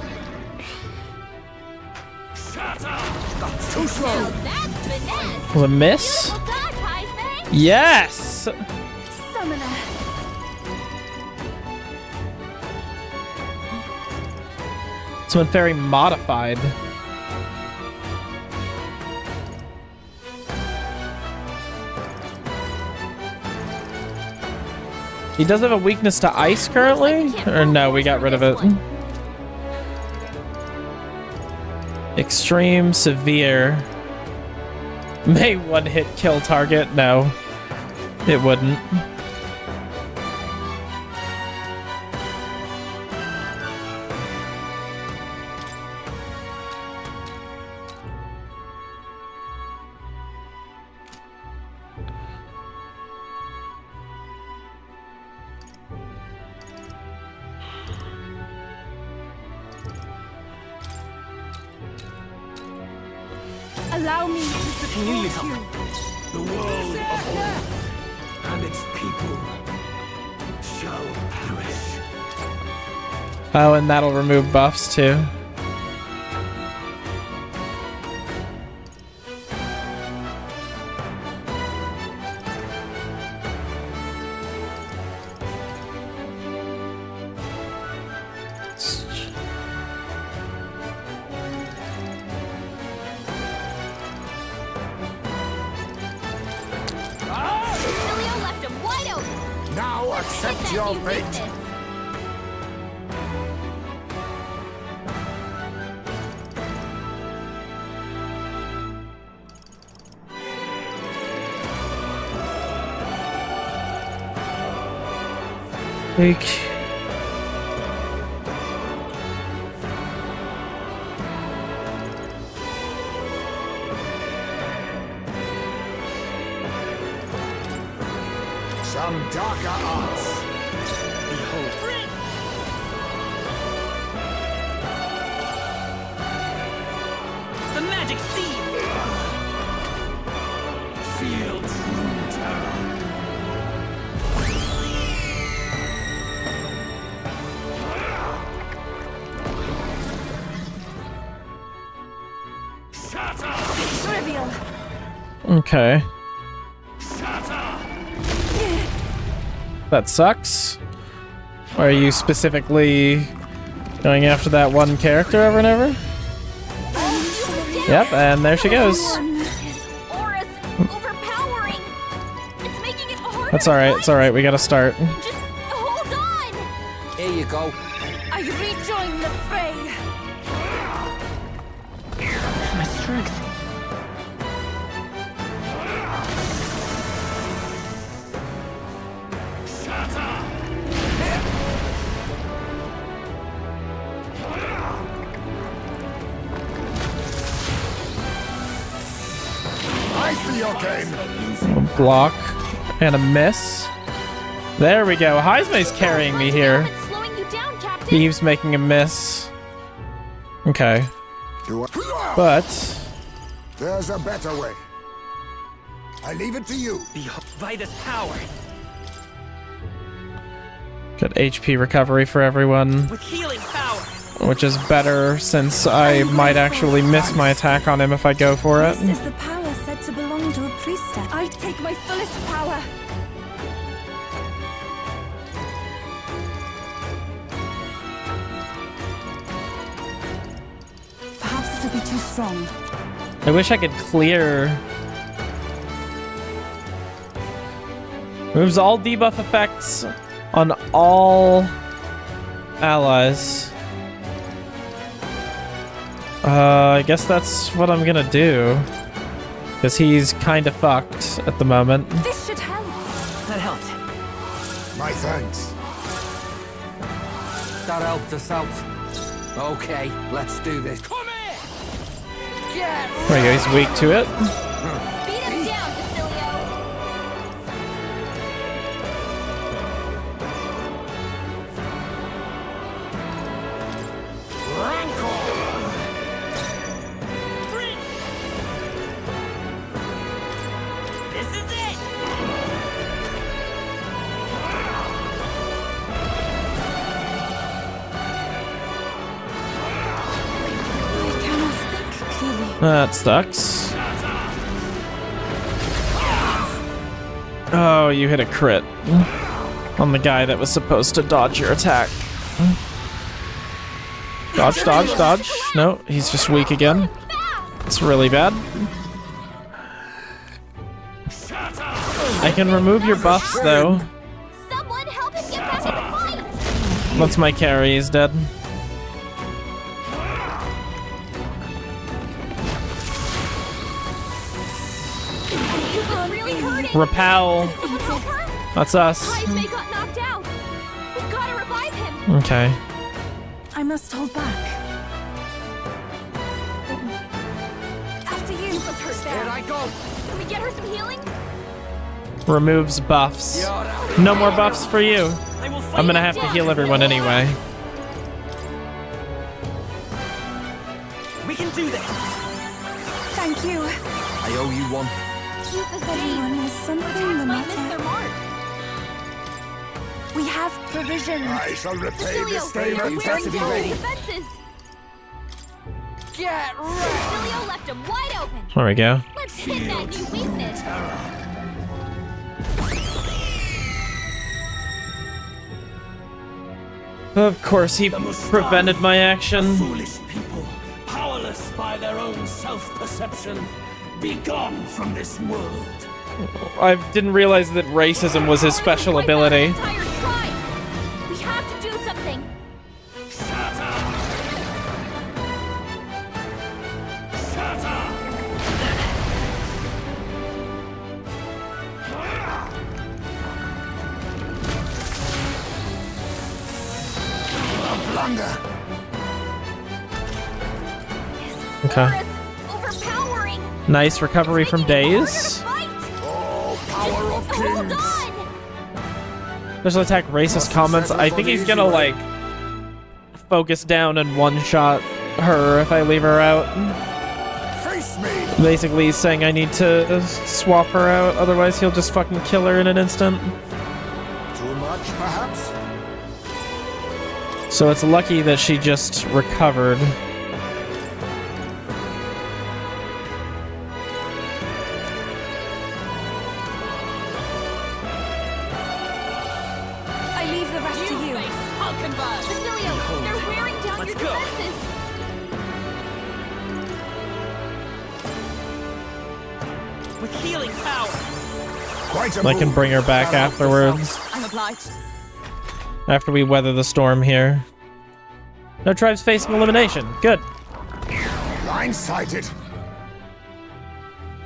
Shut up! That's too slow. That's finesse. Was a miss? Beautiful dodge, Heisman. Yes! Summoner. Someone very modified. He does have a weakness to ice currently? Or no, we got rid of it. Extreme, severe. May one hit kill target? No, it wouldn't. Allow me to support you. The world of all and its people shall perish. Oh, and that'll remove buffs too. Cecilio left him wide open. Now accept your fate. Like, Some darker arts. Behold. The magic seed! Feel true terror. Shut up! Trivial. okay. Shut up! That sucks. Or are you specifically going after that one character over and over? Yep, and there she goes. His aura's overpowering. It's making it harder. That's alright, it's alright, we gotta start. Just hold on. Here you go. I rejoin the fray. My strength. Shut up! I see your game. Block and a miss. There we go. Heisme's carrying me here. It's slowing you down, Captain. He keeps making a miss. Okay. But There's a better way. I leave it to you. By this power, good HP recovery for everyone, with healing power. which is better since I might actually miss my attack on him if I go for it. This is the power said to belong to a priestess. I take my fullest power. Perhaps this will be too strong. I wish I could clear. Removes all debuff effects on all allies. I guess that's what I'm gonna do. Because he's kind of fucked at the moment. This should help. That helped. My thanks. That helped us out. Okay, let's do this. Come here! There we go, he's weak to it. Beat him down, Cecilio. That sucks. Oh, you hit a crit on the guy that was supposed to dodge your attack. Dodge, dodge, dodge. No, he's just weak again. It's really bad. I can remove your buffs, though. Someone help him get back in the fight! Once my carry is dead. Repel. That's us. Heismay got knocked out. We gotta revive him. Okay. I must hold back. After you. Was hurt bad. Here I go. Can we get her some healing? Removes buffs. No more buffs for you. I'm gonna have to heal everyone anyway. We can do this. Thank you. I owe you one. Everyone has something the matter. We have provisions. I shall repay this favor. You got to be ready. Defenses. Get ready. Cecilio left him wide open. There we go. Let's hit that new weakness. Of course, he prevented my action. Foolish people, powerless by their own self-perception. Be gone from this world. I didn't realize that racism was his special ability. We have to do something. Shut up! Shut up! A blunder. Okay. Overpowering. Nice recovery from daze. Power of kings. Special attack racist comments. I think he's gonna like focus down and one-shot her if I leave her out. Face me. Basically he's saying I need to swap her out, otherwise he'll just fucking kill her in an instant. Too much, perhaps? So it's lucky that she just recovered. I leave the rest to you. Cecilio, they're wearing down your defenses. With healing power. I can bring her back afterwards. I'm obliged. After we weather the storm here. No tribes facing elimination. Good. Blindsided.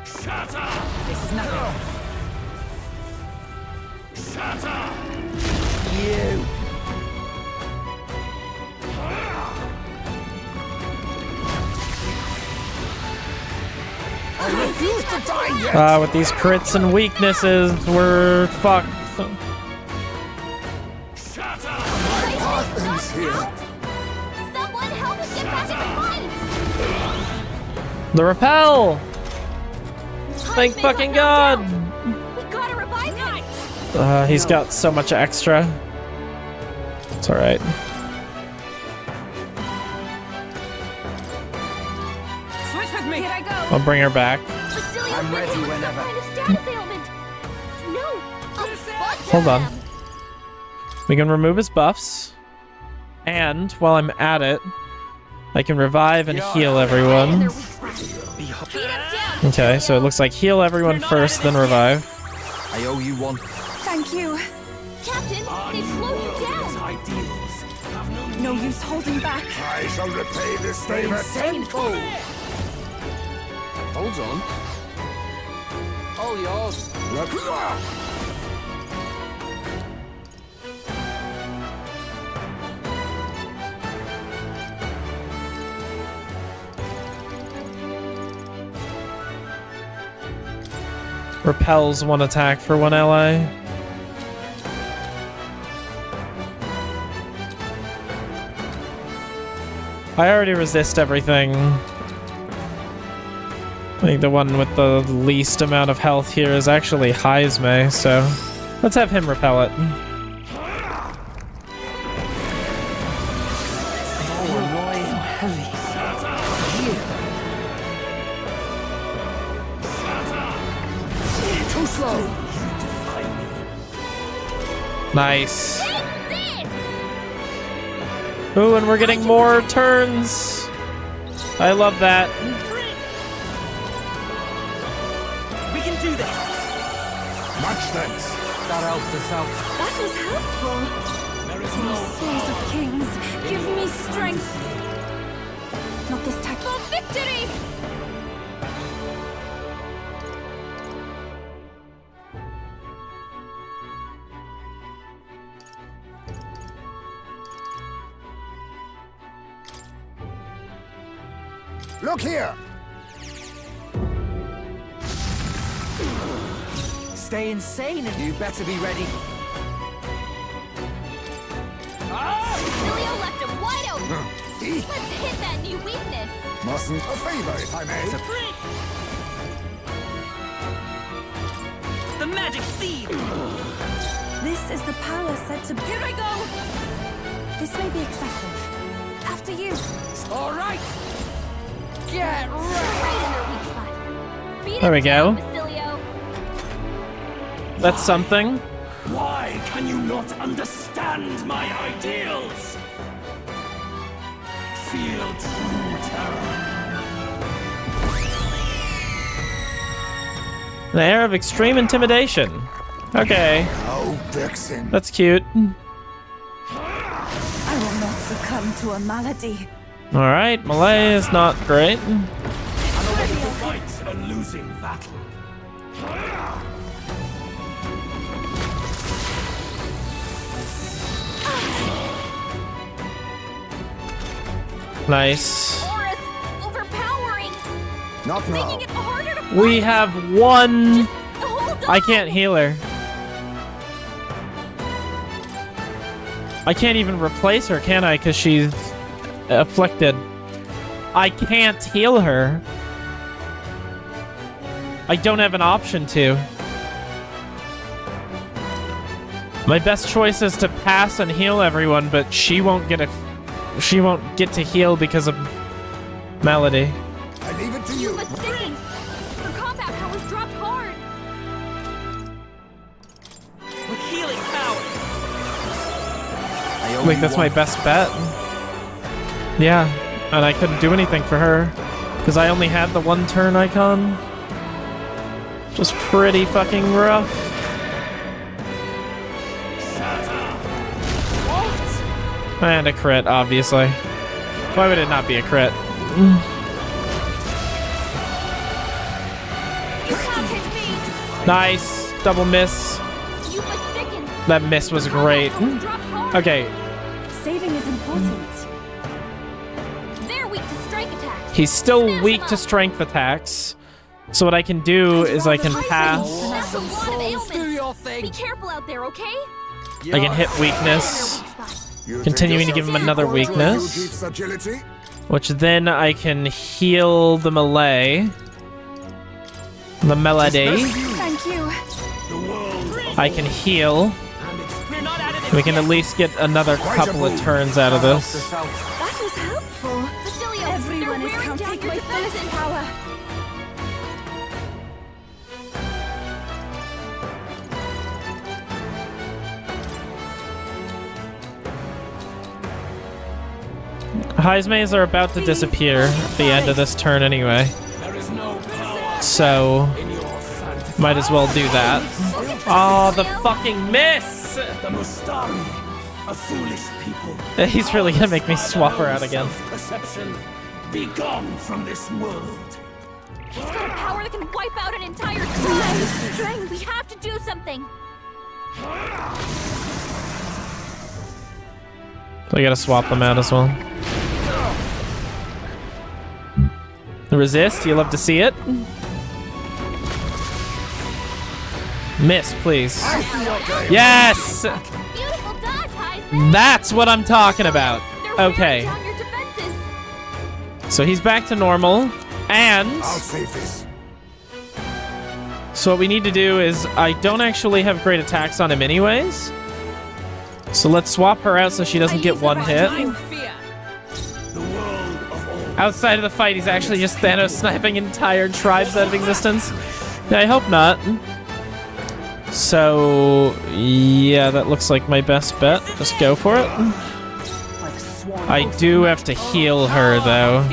Shut up! This is nothing. Shut up! You. I refuse to die yet. With these crits and weaknesses, we're fucked. Shut up! My path ends here. Someone help us get back in the fight. The repel! Thank fucking God! We gotta revive him. He's got so much extra. It's alright. Switch with me. Here I go. I'll bring her back. Cecilio's I'm ready missing whenever. some kind of status ailment. No, a bunch of Hold on. them. We can remove his buffs. And, while I'm at it, I can revive and heal everyone. Okay, so it looks like heal everyone first, then revive. I owe you one. Thank you. Captain, they've slowed you down. Ideals have No use holding back. I shall repay this favor tenfold. Hold on. All yours. Repels one attack for one ally. I already resist everything. I think the one with the least amount of health here is actually Heismay, so let's have him repel it. Nice. Ooh, and we're getting more turns. I love that. We can do this. Much thanks. That helps us out. That was helpful. There is no Souls of kings, give me strength. Not this time. For victory! Look here! Stay insane and you better be ready. Cecilio left him wide open. Let's hit that new weakness. Mustn't a favor, if I may. The magic seed. This is the power said to... Here I go! This may be excessive. After you. All right. Get ready. Right in your weak spot. Beat There we him down, go. Basilio. That's something. Why can you not understand my ideals? Feel true terror. An air of extreme intimidation. Okay. Oh, Vixen. That's cute. I will not succumb to a malady. Alright, Malay is not great. I know how to fight a losing battle. Nice. Aura's overpowering. Not now. Making it harder to We have one. hold I can't heal her. I can't even replace her, can I? Because she's afflicted. I can't heal her. I don't have an option to. My best choice is to pass and heal everyone, but she won't get to heal because of Melody. I leave it to you. But sickened. Her combat powers dropped hard. With healing power. Wait, that's my best bet. Yeah, and I couldn't do anything for her because I only had the one turn icon. Just pretty fucking rough. And a crit, obviously. Why would it not be a crit? Nice. Double miss. That miss was great. Okay. Saving is important. They're weak to strike attacks. He's still weak to strength attacks. So what I can do is I can pass. That's a lot of ailments. Be careful out there, okay? I can hit weakness. Continuing to give him another weakness. Which then I can heal the melee. The melody. Thank you. I can heal. We can at least get another couple of turns out of this. That was helpful. Basilio, Everyone is counting my medicine power. Heismays are about to disappear at the end of this turn anyway. So, might as well do that. Oh, the fucking miss! The Mustari, a foolish people. He's really gonna make me swap her out again. Perception, be gone from this world. He's got a power that can wipe out an entire tribe. Drain, we have to do something. So I gotta swap them out as well. Resist, you love to see it. Miss, please. Yes! Beautiful dodge, Heisman. That's what I'm talking about. Okay. Down your defenses. So he's back to normal. And I'll save this. so what we need to do is I don't actually have great attacks on him anyways. So let's swap her out so she doesn't get one hit. Outside of the fight, he's actually just Thanos sniping entire tribes out of existence. Yeah, I hope not. So, yeah, that looks like my best bet. Just go for it. I do have to heal her, though.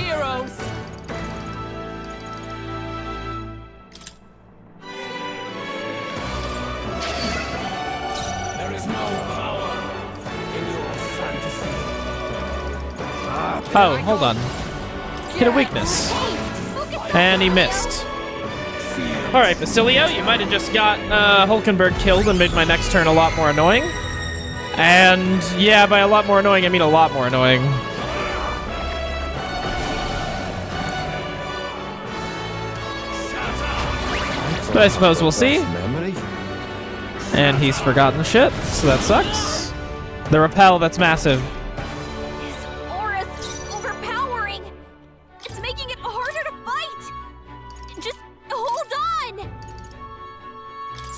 Oh, hold on. Hit a weakness. And he missed. Alright, Basilio, you might have just got Hulkenberg killed and made my next turn a lot more annoying. And yeah, by a lot more annoying, I mean a lot more annoying. But I suppose we'll see. And he's forgotten shit, so that sucks. The repel, that's massive. His aura's overpowering. It's making it harder to fight. Just hold on.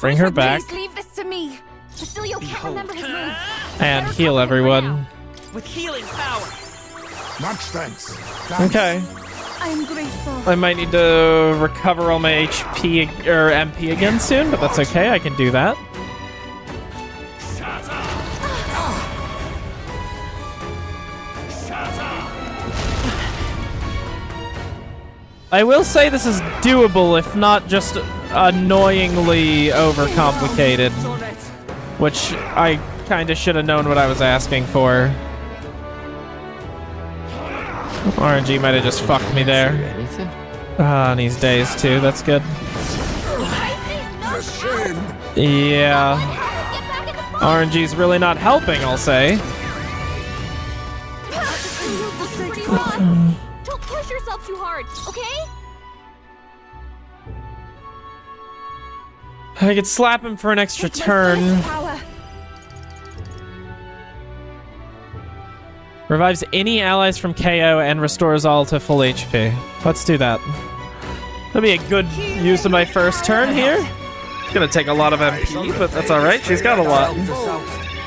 Bring her back. Please leave this to me. Basilio can't remember his move. And heal everyone. With healing power. Much thanks. Okay. I'm grateful. I might need to recover all my HP or MP again soon, but that's okay. I can do that. I will say this is doable, if not just annoyingly overcomplicated. Which I kind of should have known what I was asking for. RNG might have just fucked me there. On these days too, that's good. Yeah. RNG's really not helping, I'll say. Don't push yourself too hard, okay? I could slap him for an extra turn. Revives any allies from KO and restores all to full HP. Let's do that. That'll be a good use of my first turn here. It's gonna take a lot of MP, but that's alright. She's got a lot.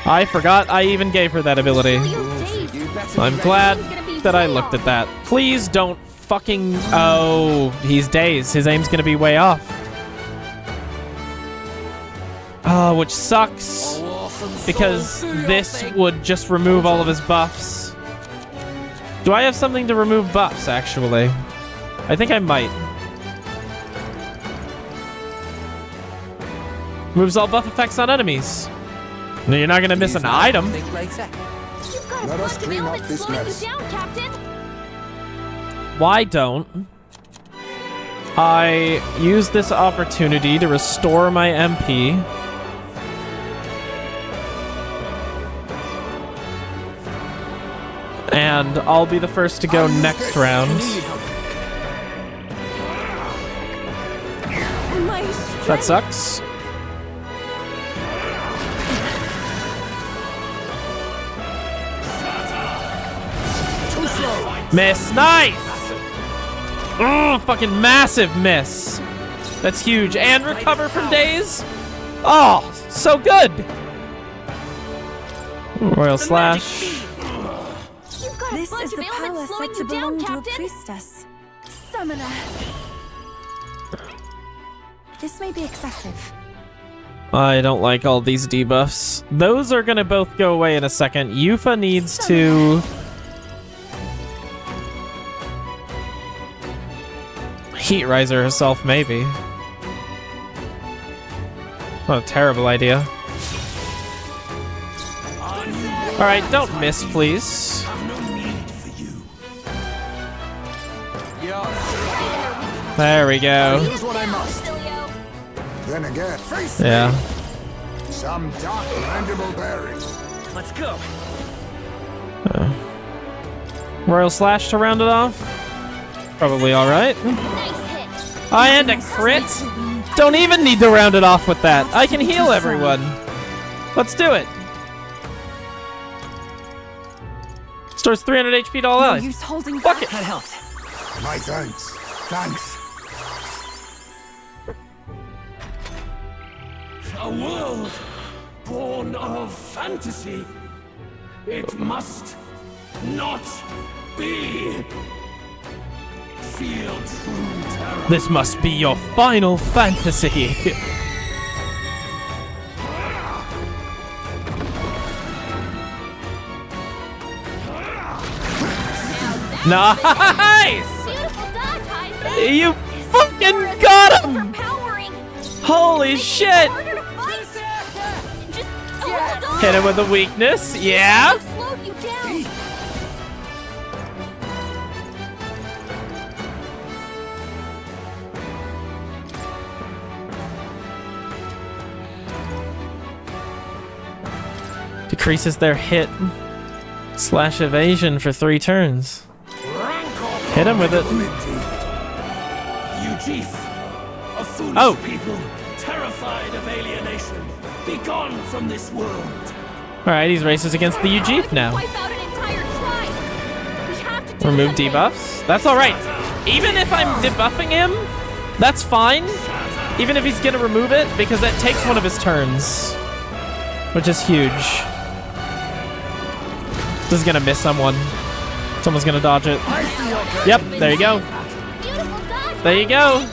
I forgot I even gave her that ability. I'm glad that I looked at that. Please don't fucking... Oh, he's dazed. His aim's gonna be way off. Oh, which sucks. Because this would just remove all of his buffs. Do I have something to remove buffs, actually? I think I might. Moves all buff effects on enemies. No, you're not gonna miss an item. Let us clean up this mess. Why don't I use this opportunity to restore my MP? And I'll be the first to go next round. That sucks. Miss. Nice! Oh, fucking massive miss. That's huge. And recover from daze? Oh, so good! Royal Slash. This is the power said to belong to a priestess. Summoner. This may be excessive. I don't like all these debuffs. Those are gonna both go away in a second. Yufa needs to... Heat Riser herself, maybe. What a terrible idea. Alright, don't miss, please. There we go. Here's what I must. Then again, face Yeah. me. Some dark mandible bearing. Let's go. Royal Slash to round it off. Probably alright. And a crit. Don't even need to round it off with that. I can heal everyone. Let's do it. Stores 300 HP to all allies. Fuck it. That helped. My thanks. Thanks. A world born of fantasy. It must not be. Feel true terror. This must be your final fantasy. Nice! You fucking got him! Holy shit! Hit him with a weakness. Yeah. Decreases their hit / evasion for 3 turns. Hit him with it. You chief of foolish people, terrified of alienation, be gone from this world. Alright, he's racist against the Ujif now. Remove debuffs. That's alright. Even if I'm debuffing him, that's fine. Even if he's gonna remove it, because that takes one of his turns. Which is huge. This is gonna miss someone. Someone's gonna dodge it. Yep, there you go. There you go.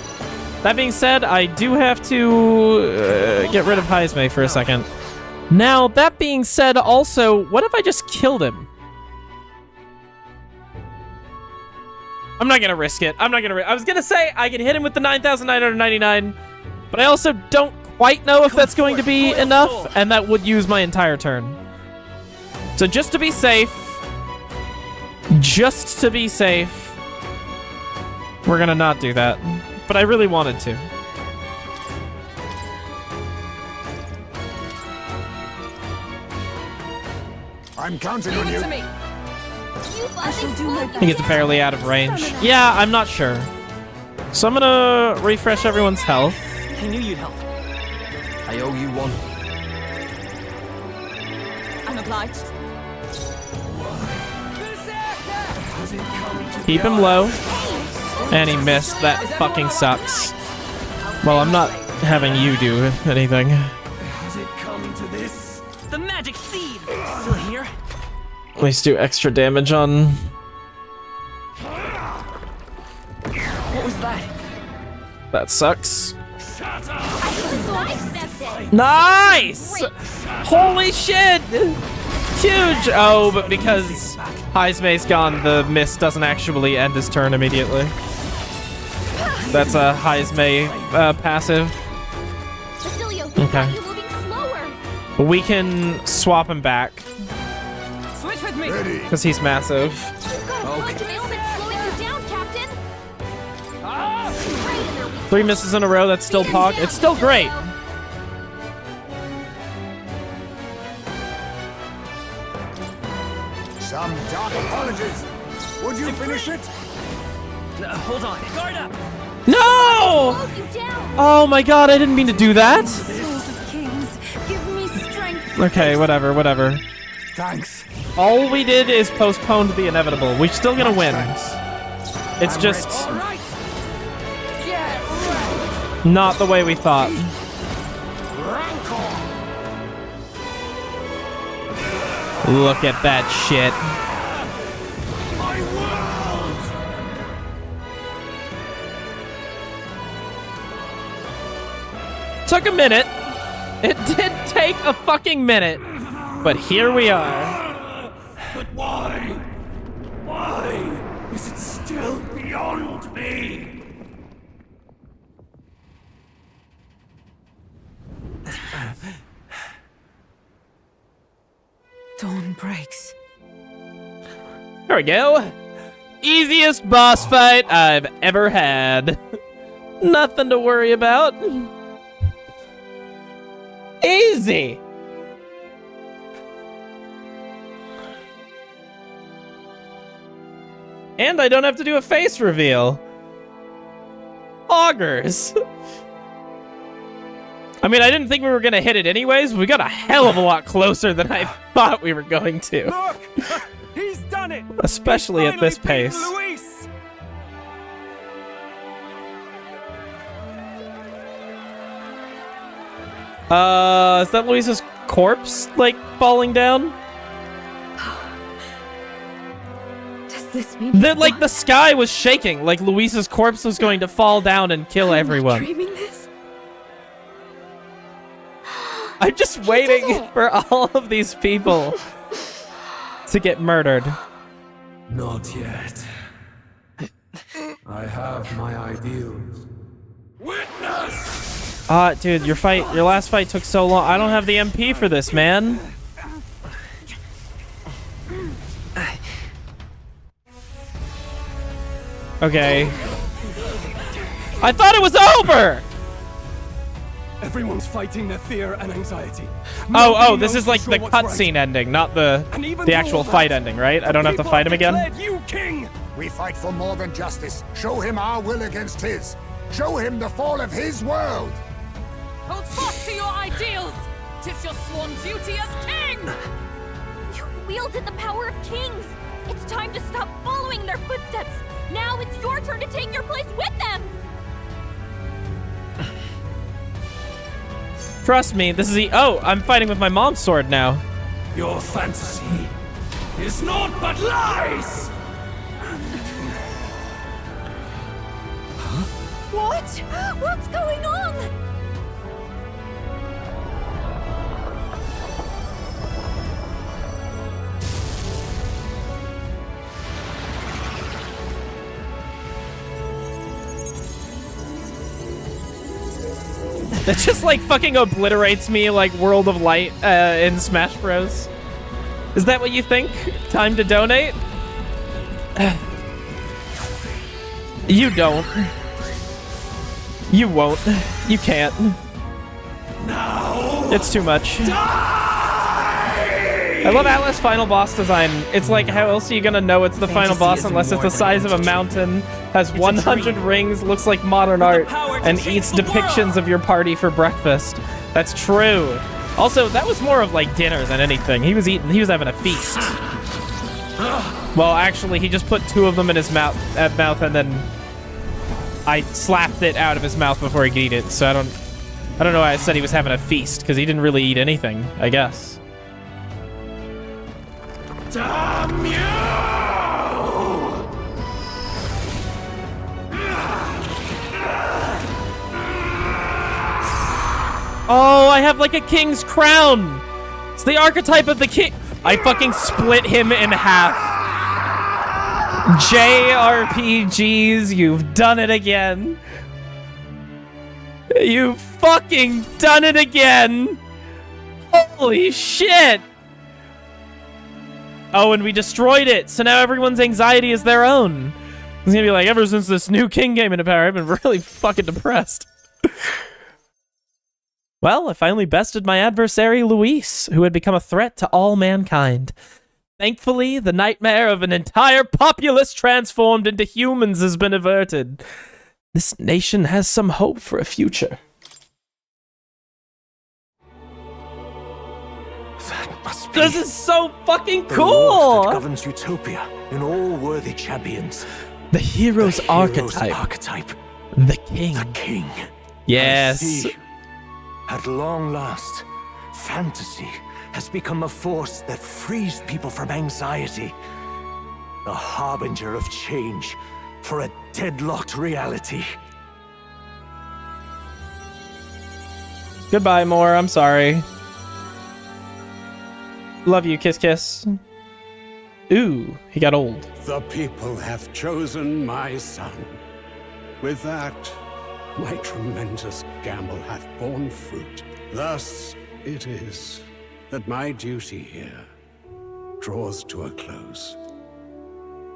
That being said, I do have to get rid of Heisme for a second. Now, that being said, also, what if I just killed him? I'm not gonna risk it. I'm not gonna I was gonna say I can hit him with the 9,999, but I also don't quite know if that's going to be enough, and that would use my entire turn. So just to be safe, we're gonna not do that. But I really wanted to. I'm counting on you. I shall do my I think it's barely out of range. Yeah, I'm not sure. So I'm gonna refresh everyone's health. I knew you'd help. I owe you one. I'm obliged. Keep him low. And he missed. That fucking sucks. Well, I'm not having you do anything. Has it come to this? The magic seed! Still here? At least do extra damage on... What was that? That sucks. Nice! Holy shit! Huge! Oh, but because Heisme's gone, the mist doesn't actually end his turn immediately. That's a Heisme passive. Okay. We can swap him back. Switch with me. Because he's massive. Okay. 3 misses in a row, that's still Pog. It's still great. Some dark apologies. Would you finish it? Hold on. Guard up. No! Oh my god, I didn't mean to do that. Souls of kings, give me strength. Okay, whatever. Thanks. All we did is postponed the inevitable. We're still gonna win. It's just not the way we thought. Look at that shit. Took a minute. It did take a fucking minute. But here we are. But why? Why is it still beyond me? Dawn breaks. There we go. Easiest boss fight I've ever had. Nothing to worry about. Easy. And I don't have to do a face reveal. Augers. I mean, I didn't think we were going to hit it anyways, but we got a hell of a lot closer than I thought we were going to. Look! He's done it! Especially at this pace. Luis! Is that Luis's corpse, like, falling down? Does this mean Like, the sky was shaking, like Luis's corpse was going to fall down and kill everyone. dreaming this? I'm just waiting for all of these people to get murdered. Not yet. I have my ideals. Dude, your last fight took so long. I don't have the MP for this, man. Okay. I thought it was over! Everyone's fighting their fear and anxiety. Oh, this is like the cutscene ending, not the actual fight ending, right? I don't have to fight him again? You king! We fight for more than justice. Show him our will against his. Show him the fall of his world. Hold fast to your ideals! 'Tis your sworn duty as king! You've wielded the power of kings! It's time to stop following in their footsteps! Now it's your turn to take your place with them! Trust me, this is oh, I'm fighting with my mom's sword now. Your fantasy is naught but lies! What? What's going on? That just like fucking obliterates me like World of Light in Smash Bros. Is that what you think? Time to donate? You don't. You won't. You can't. Now. It's too much. I love Atlas' final boss design. It's like, how else are you gonna know it's the final boss unless it's the size of a mountain, has 100 rings, looks like modern art, and eats depictions of your party for breakfast. That's true. Also, that was more of like dinner than anything. He was having a feast. Well, actually, he just put 2 of them in his mouth, and then I slapped it out of his mouth before he could eat it. So I don't know why I said he was having a feast, because he didn't really eat anything, I guess. Damn you! Oh, I have like a king's crown. It's the archetype of the king. I fucking split him in half. JRPGs, you've done it again. You've fucking done it again. Holy shit. Oh, and we destroyed it, so now everyone's anxiety is their own. It's gonna be like, ever since this new king came into power, I've been really fucking depressed. Well, I finally bested my adversary, Luis, who had become a threat to all mankind. Thankfully, the nightmare of an entire populace transformed into humans has been averted. This nation has some hope for a future. This is so fucking cool! The Lord that governs utopia in all worthy champions. The hero's archetype. The king. The king. Yes. I see. At long last, fantasy has become a force that frees people from anxiety. A harbinger of change for a deadlocked reality. Goodbye, Moore. I'm sorry. Love you, kiss kiss. Ooh, he got old. The people have chosen my son. With that, my tremendous gamble hath borne fruit. Thus it is that my duty here draws to a close.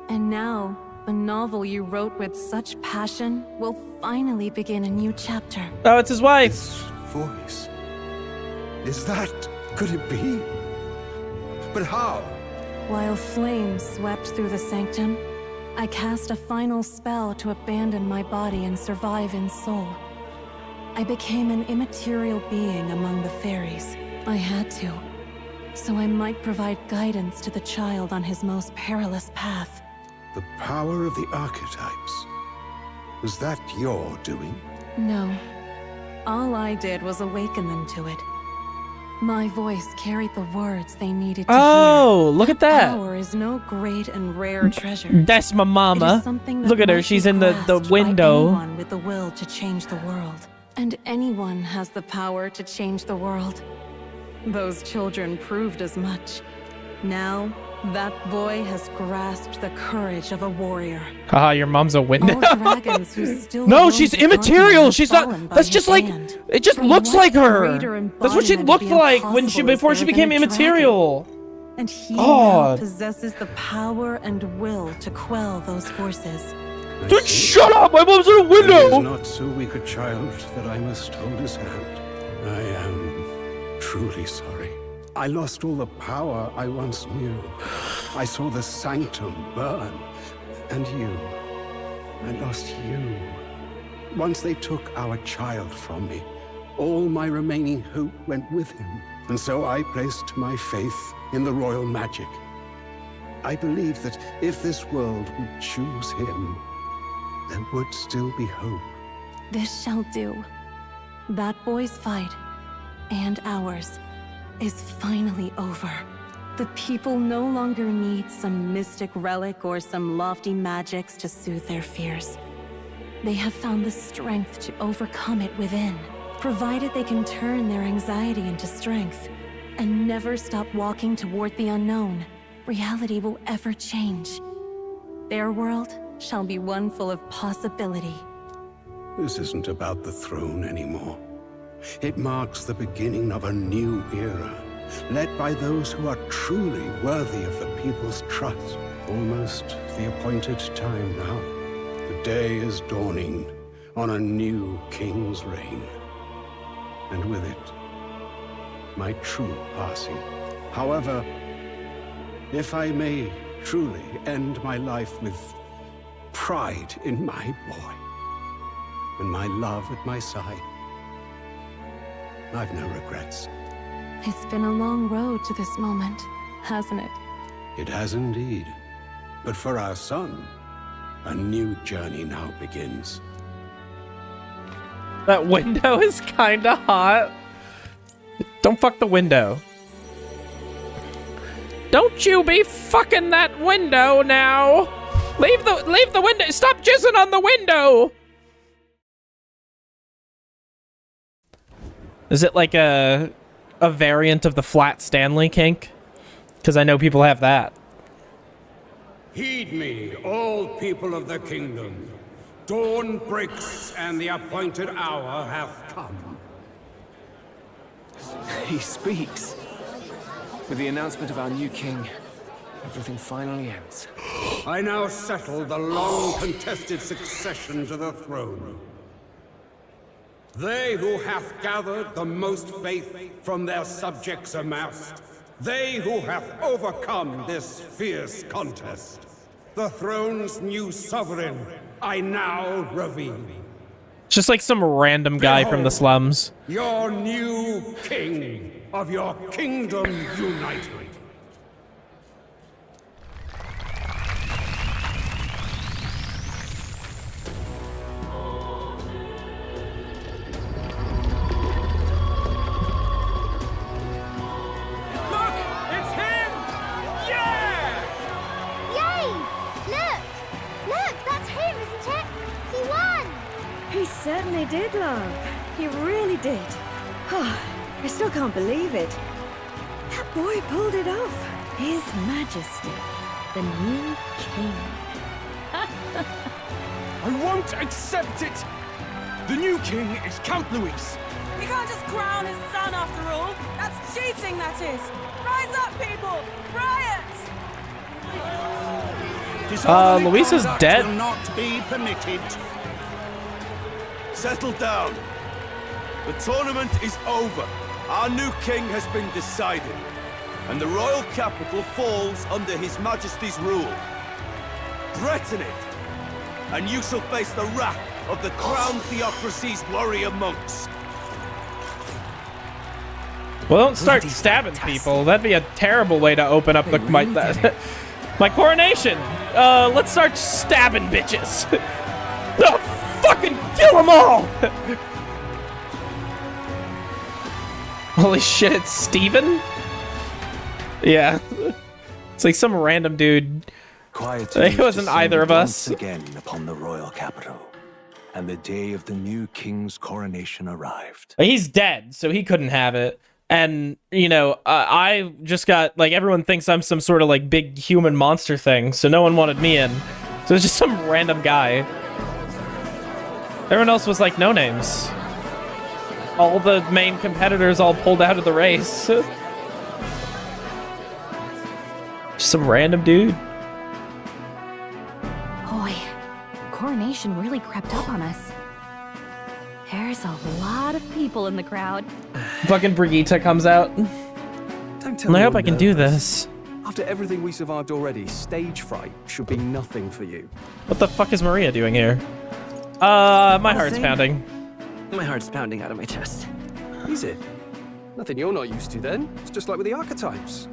And now, the novel you wrote with such passion will finally begin a new chapter. Oh, it's his wife. This voice. Is that... could it be? But how? While flames swept through the sanctum, I cast a final spell to abandon my body and survive in soul. I became an immaterial being among the fairies. I had to, so I might provide guidance to the child on his most perilous path. The power of the archetypes. Was that your doing? No. All I did was awaken them to it. My voice carried the words they needed to hear. Oh, look at that. Power is no great and rare treasure. That's my mama. Look at her. She's in the window. Anyone with the will to change the world. And anyone has the power to change the world. Those children proved as much. Now, That boy has grasped the courage of a warrior. Haha, your mom's a window. All dragons who still No, roam she's the immaterial. continent She's have not. fallen by That's his just like. hand. It just And looks what like her. greater That's what she embodiment looked of the like when impossible before is she there became than a immaterial. dragon? And he God. now possesses the power and will to quell those forces. Dude, shut up! My mom's in a It window. is not so weak a child that I must hold his hand. I am truly sorry. I lost all the power I once knew. I saw the sanctum burn. And you. I lost you. Once they took our child from me, all my remaining hope went with him. And so I placed my faith in the royal magic. I believe that if this world would choose him, there would still be hope. This shall do. That boy's fight, and ours, is finally over. The people no longer need some mystic relic or some lofty magics to soothe their fears. They have found the strength to overcome it within, provided they can turn their anxiety into strength and never stop walking toward the unknown. Reality will ever change. Their world shall be one full of possibility. This isn't about the throne anymore. It marks the beginning of a new era, led by those who are truly worthy of the people's trust. Almost the appointed time now. The day is dawning on a new king's reign. And with it, my true passing. However, if I may truly end my life with pride in my boy, and my love at my side, I've no regrets. It's been a long road to this moment, hasn't it? It has indeed. But for our son, a new journey now begins. That window is kinda hot. Don't fuck the window. Don't you be fucking that window now. Leave the window. Stop jizzing on the window. Is it like a variant of the flat Stanley kink? Because I know people have that. Heed me, all people of the kingdom. Dawn breaks, and the appointed hour hath come. He speaks. With the announcement of our new king, everything finally ends. I now settle the long-contested succession to the throne. They who hath gathered the most faith from their subjects amassed, they who hath overcome this fierce contest, the throne's new sovereign, I now reveal. Just like some random guy from the slums. Your new king of your kingdom united. Certainly did, love. He really did. Oh, I still can't believe it. That boy pulled it off. His Majesty, the new king. I won't accept it! The new king is Count Luis. You can't just crown his son after all. That's cheating, that is. Rise up, people! Riot! Luis is dead. Will not be permitted. Settle down. The tournament is over. Our new king has been decided, and the royal capital falls under His Majesty's rule. Threaten it, and you shall face the wrath of the crown theocracy's warrior monks. Well, don't start stabbing people. That'd be a terrible way to open up the my coronation. Let's start stabbing bitches. No, fucking kill them all. Holy shit, it's Steven? Yeah. It's like some random dude. It wasn't either of us. Once again upon the royal capital, and the day of the new king's coronation arrived. He's dead, so he couldn't have it. And, you know, I just got, like, everyone thinks I'm some sort of, like, big human monster thing, so no one wanted me in. So it's just some random guy. Everyone else was, like, no names. All the main competitors all pulled out of the race. Just some random dude. Boy, coronation really crept up on us. There's a lot of people in the crowd. Fucking Brigitte comes out. Don't tell And me I hope you're I can do nervous. this. After everything we survived already, stage fright should be nothing for you. What the fuck is Maria doing here? My heart's pounding. My heart's pounding out of my chest. Is it? Nothing you're not used to then. It's just like with the archetypes.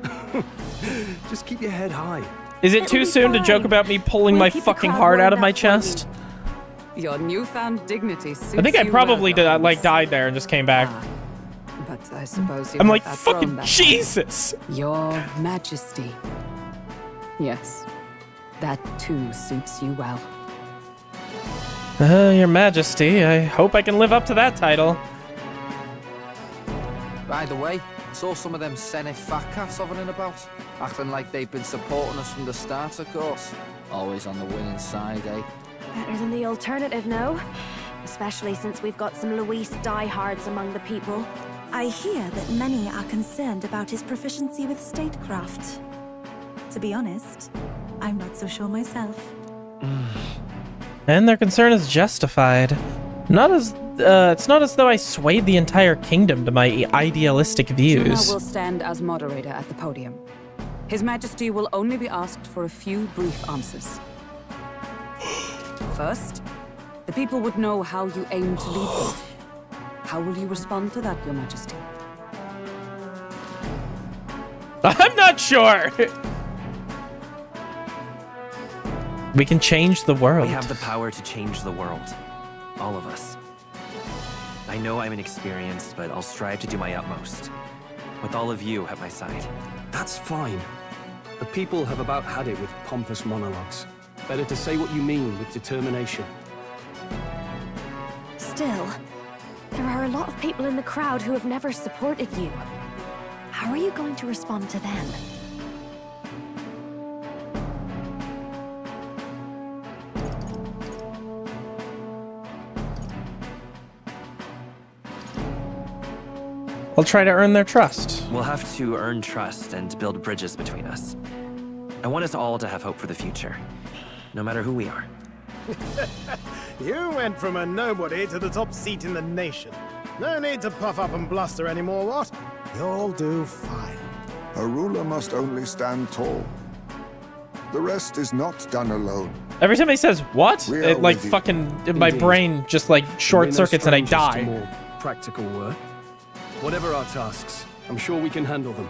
Just keep your head high. Is it too soon to joke about me pulling my fucking heart out of my chest? Your newfound dignity suits I think I you probably well, like died there and just came back. But I suppose you I'm have like, that throne fucking back. Jesus! Your Majesty. Yes, that too suits you well. Your Majesty, I hope I can live up to that title. By the way, saw some of them Senate fat cats hovering about, acting like they've been supporting us from the start, of course. Always on the winning side, eh? Better than the alternative, no? Especially since we've got some Luis diehards among the people. I hear that many are concerned about his proficiency with statecraft. To be honest, I'm not so sure myself. And their concern is justified. It's not as though I swayed the entire kingdom to my idealistic Juno views. will stand as moderator at the podium. His Majesty will only be asked for a few brief answers. First, the people would know how you aim to lead them. How will you respond to that, Your Majesty? I'm not sure. We can change the world. We have the power to change the world. All of us. I know I'm inexperienced, but I'll strive to do my utmost. With all of you at my side. That's fine. The people have about had it with pompous monologues. Better to say what you mean with determination. Still, there are a lot of people in the crowd who have never supported you. How are you going to respond to them? I'll try to earn their trust. We'll have to earn trust and build bridges between us. I want us all to have hope for the future, no matter who we are. You went from a nobody to the top seat in the nation. No need to puff up and bluster anymore, what? You'll do fine. A ruler must only stand tall. The rest is not done alone. Every time he says what, We are it like with you. fucking my Indeed. brain just like short We're no circuits and I strangers to die. more practical work. Whatever our tasks, I'm sure we can handle them.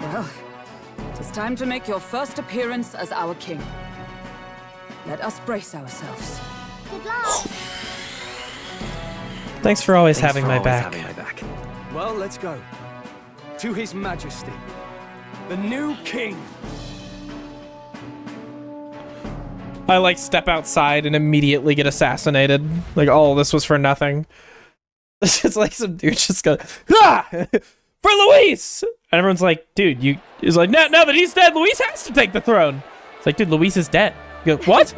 Well, it is time to make your first appearance as our king. Let us brace ourselves. Good luck. Thanks for always Thanks having for my always back. having my back. Well, let's go. To His Majesty, the new king. I like step outside and immediately get assassinated. Like, oh, this was for nothing. It's just like some dude just goes, ah! For Luis! And everyone's like, dude, he's like, now that he's dead, Luis has to take the throne. It's like, dude, Luis is dead. You go, what?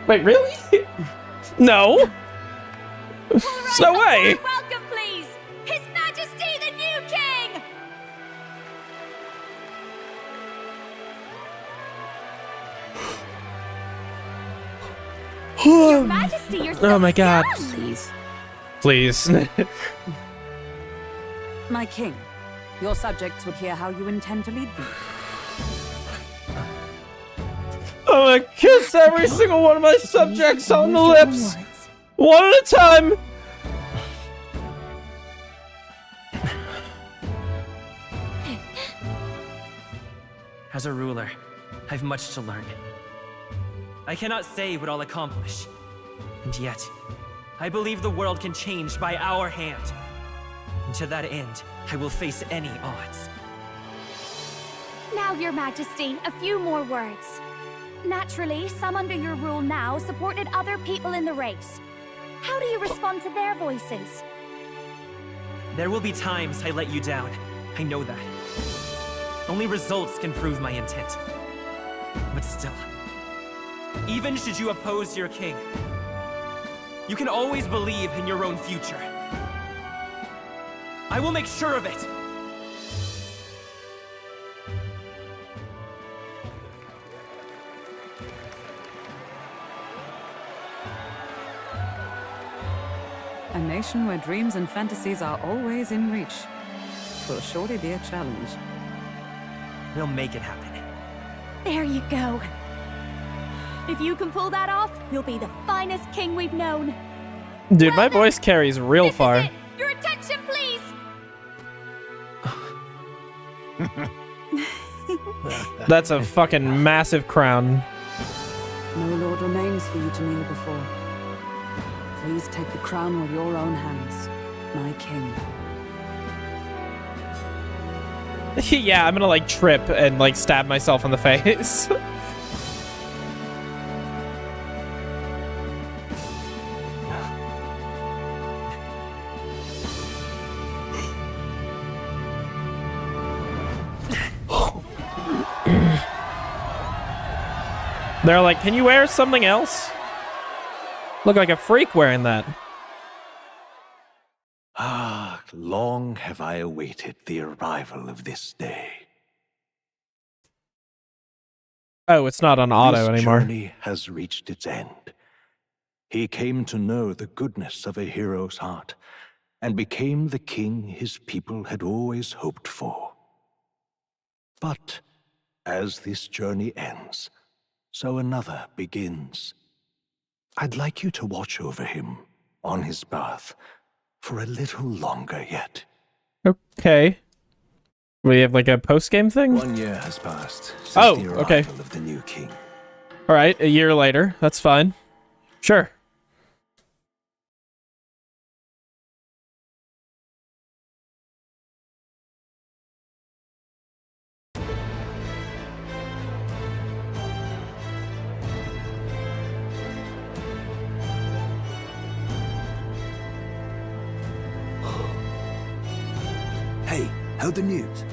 Wait, really? No. There's no way. Welcome, please! His Majesty, the new king! Your Majesty, you're so Oh my god. young. Please. My king, your subjects would hear how you intend to lead them. I'm gonna kiss every single one of my subjects on the lips. One at a time. As a ruler, I've much to learn. I cannot say what I'll accomplish. And yet, I believe the world can change by our hand. And to that end, I will face any odds. Now, Your Majesty, a few more words. Naturally, some under your rule now supported other people in the race. How do you respond to their voices? There will be times I let you down. I know that. Only results can prove my intent. But still, even should you oppose your king, you can always believe in your own future. I will make sure of it! A nation where dreams and fantasies are always in reach. Will surely be a challenge. We'll make it happen. There you go. If you can pull that off, you'll be the finest king we've known. Dude, my voice carries real far. Your attention, please! That's a fucking massive crown. No lord remains for you to kneel before. Please take the crown with your own hands, my king. Yeah, I'm gonna like trip and like stab myself in the face. They're like, can you wear something else? Look like a freak wearing that. Ah, long have I awaited the arrival of this day. Oh, it's not on auto anymore. This journey has reached its end. He came to know the goodness of a hero's heart, and became the king his people had always hoped for. But as this journey ends, so another begins. I'd like you to watch over him on his path for a little longer yet. Okay. We have like a post-game thing? 1 year has passed since the arrival of the new king. All right, a year later. That's fine. Sure. Hey, heard the news?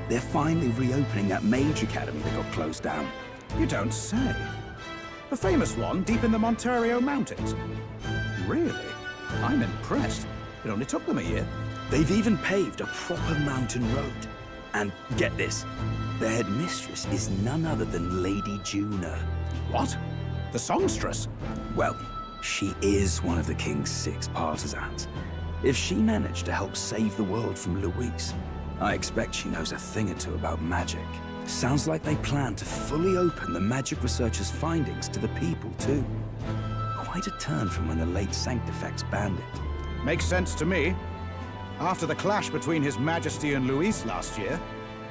They're finally reopening that mage academy that got closed down. You don't say. The famous one deep in the Montario Mountains. Really? I'm impressed. It only took them a year. They've even paved a proper mountain road. And get this, the headmistress is none other than Lady Juna. What? The songstress? Well, she is one of the king's 6 partisans. If she managed to help save the world from Luis, I expect she knows a thing or two about magic. Sounds like they plan to fully open the magic researcher's findings to the people, too. Quite a turn from when the late Sanctifex banned it. Makes sense to me. After the clash between His Majesty and Luis last year,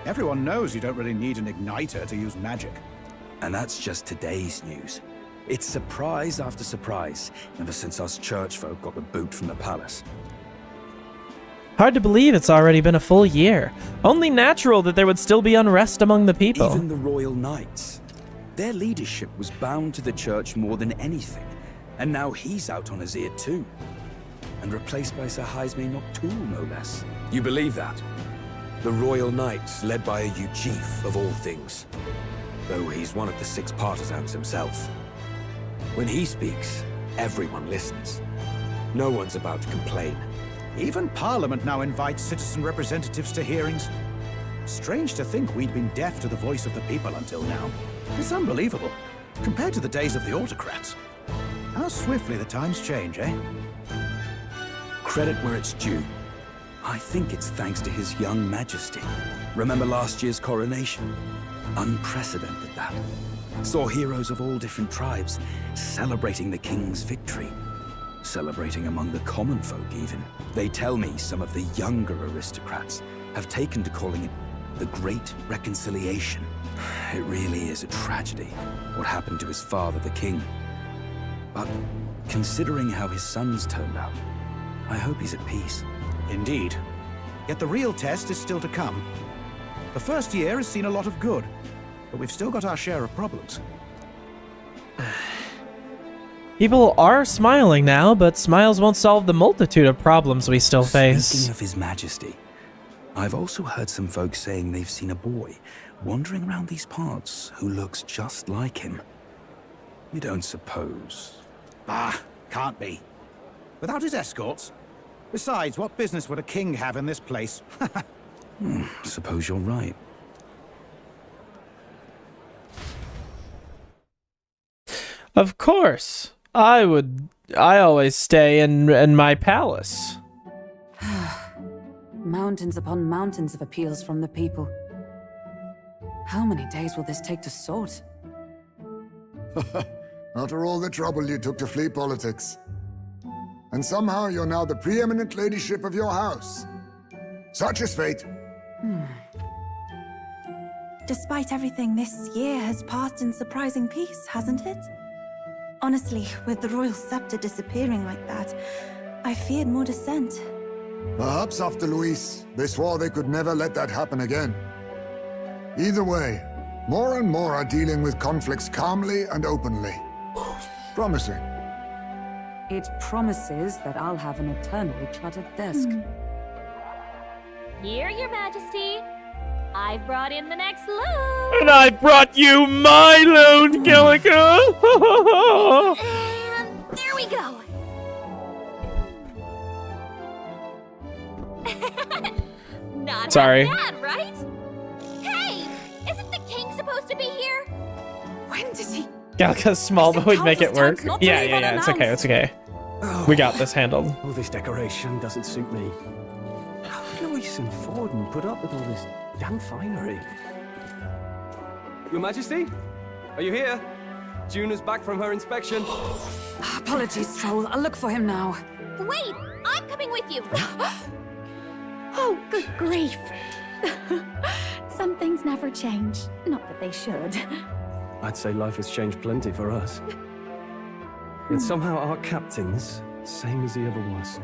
everyone knows you don't really need an igniter to use magic. And that's just today's news. It's surprise after surprise, ever since us church folk got the boot from the palace. Hard to believe it's already been a full year. Only natural that there would still be unrest among the people. Even the royal knights. Their leadership was bound to the church more than anything, and now he's out on his ear too. And replaced by Sir Jaime Noctul, no less. You believe that? The royal knights, led by a Ujief of all things. Though he's one of the 6 partisans himself. When he speaks, everyone listens. No one's about to complain. Even Parliament now invites citizen representatives to hearings. Strange to think we'd been deaf to the voice of the people until now. It's unbelievable, compared to the days of the autocrats. How swiftly the times change, eh? Credit where it's due. I think it's thanks to His young majesty. Remember last year's coronation? Unprecedented, that. Saw heroes of all different tribes celebrating the king's victory. Celebrating among the common folk, even. They tell me some of the younger aristocrats have taken to calling it the Great Reconciliation. It really is a tragedy, what happened to his father, the king. But considering how his sons turned out, I hope he's at peace. Indeed. Yet the real test is still to come. The first year has seen a lot of good, but we've still got our share of problems. People are smiling now, but smiles won't solve the multitude of problems we still face. Speaking of His Majesty, I've also heard some folks saying they've seen a boy wandering around these parts who looks just like him. You don't suppose? Ah, can't be. Without his escorts? Besides, what business would a king have in this place? Suppose you're right. Of course. I always stay in my palace. Mountains upon mountains of appeals from the people. How many days will this take to sort? After all the trouble you took to flee politics. And somehow you're now the preeminent ladyship of your house. Such is fate. Despite everything, this year has passed in surprising peace, hasn't it? Honestly, with the royal scepter disappearing like that, I feared more dissent. Perhaps after Luis, they swore they could never let that happen again. Either way, more and more are dealing with conflicts calmly and openly. Promising. It promises that I'll have an eternally cluttered desk. Here, Your Majesty. I've brought in the next load. And I brought you my load, Calico! And there we go. Not Sorry. bad, right? Hey, isn't the king supposed to be here? When did he? Calico's small, but we'd make it work. times not to Yeah, leave it's okay, it's okay. We got this handled. All this decoration doesn't suit me. How did Luis and Forden put up with all this damn finery? Your Majesty? Are you here? Juna's back from her inspection. Apologies, Troll. I'll look for him now. Wait, I'm coming with you. Oh, good grief. Some things never change. Not that they should. I'd say life has changed plenty for us. Yet somehow our captain's same as he ever was.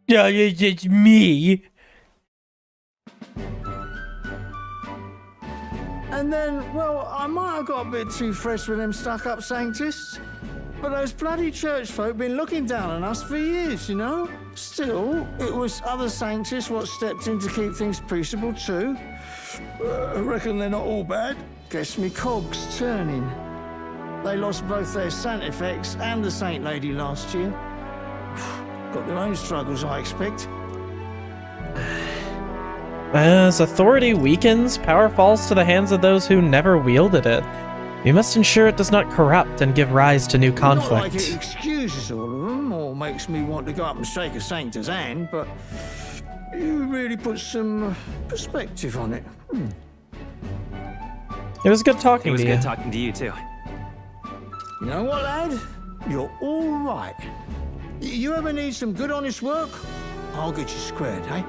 Yeah, it's me. And then, well, I might have got a bit too fresh with them stuck-up sanctists. But those bloody church folk been looking down on us for years, you know? Still, it was other sanctists what stepped in to keep things peaceable too. I reckon they're not all bad. Guess me cogs turning. They lost both their Santifex and the Saint Lady last year. Got their own struggles, I expect. As authority weakens, power falls to the hands of those who never wielded it. We must ensure it does not corrupt and give rise to new conflict. Not like it excuses all of them, or makes me want to go up and shake a sanctor's hand, but you really put some perspective on it. It was good talking to you. It was good talking to you, too. You know what, lad? You're all right. You ever need some good, honest work? I'll get you squared, eh?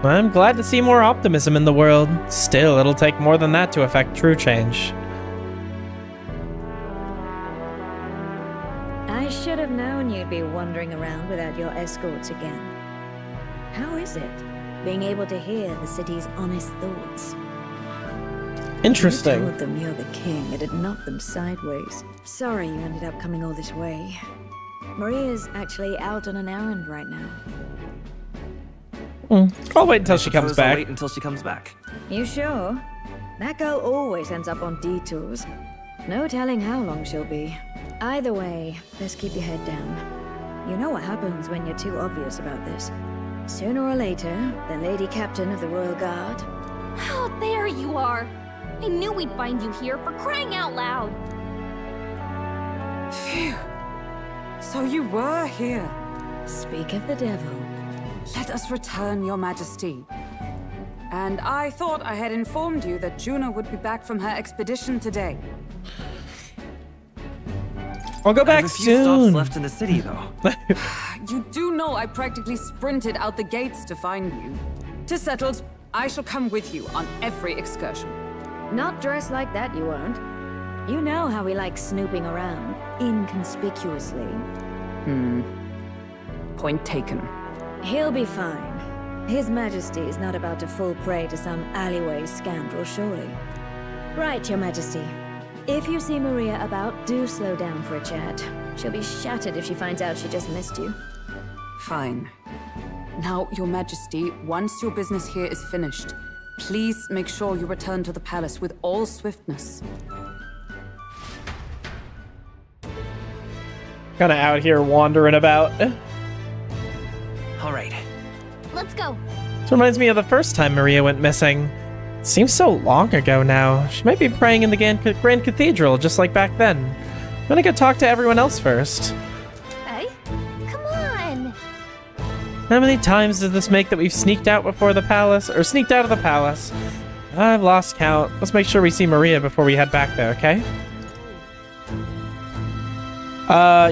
I'm glad to see more optimism in the world. Still, it'll take more than that to affect true change. I should have known you'd be wandering around without your escorts again. How is it, being able to hear the city's honest thoughts? Interesting. You told them you're the king, it'd knock them sideways. Sorry you ended up coming all this way. Maria's actually out on an errand right now. I'll wait until she comes I'll back. wait until she comes back. You sure? That girl always ends up on detours. No telling how long she'll be. Either way, let's keep your head down. You know what happens when you're too obvious about this. Sooner or later, the Lady Captain of the Royal Guard. Oh, there you are. I knew we'd find you here, for crying out loud. Phew. So you were here. Speak of the devil. Let us return, Your Majesty. And I thought I had informed you that Juna would be back from her expedition today. I'll go back I have a few stops soon. left in the city, though. You do know I practically sprinted out the gates to find you. 'Tis settled. I shall come with you on every excursion. Not dressed like that, you won't. You know how we like snooping around, inconspicuously. Point taken. He'll be fine. His Majesty is not about to fall prey to some alleyway scandal, surely. Right, Your Majesty. If you see Maria about, do slow down for a chat. She'll be shattered if she finds out she just missed you. Fine. Now, Your Majesty, once your business here is finished, please make sure you return to the palace with all swiftness. Kinda out here wandering about. All right. Let's go. This reminds me of the first time Maria went missing. Seems so long ago now. She might be praying in the Grand Cathedral, just like back then. I'm gonna go talk to everyone else first. Hey? Come on! How many times does this make that we've sneaked out before the palace? Or sneaked out of the palace? I've lost count. Let's make sure we see Maria before we head back there, okay?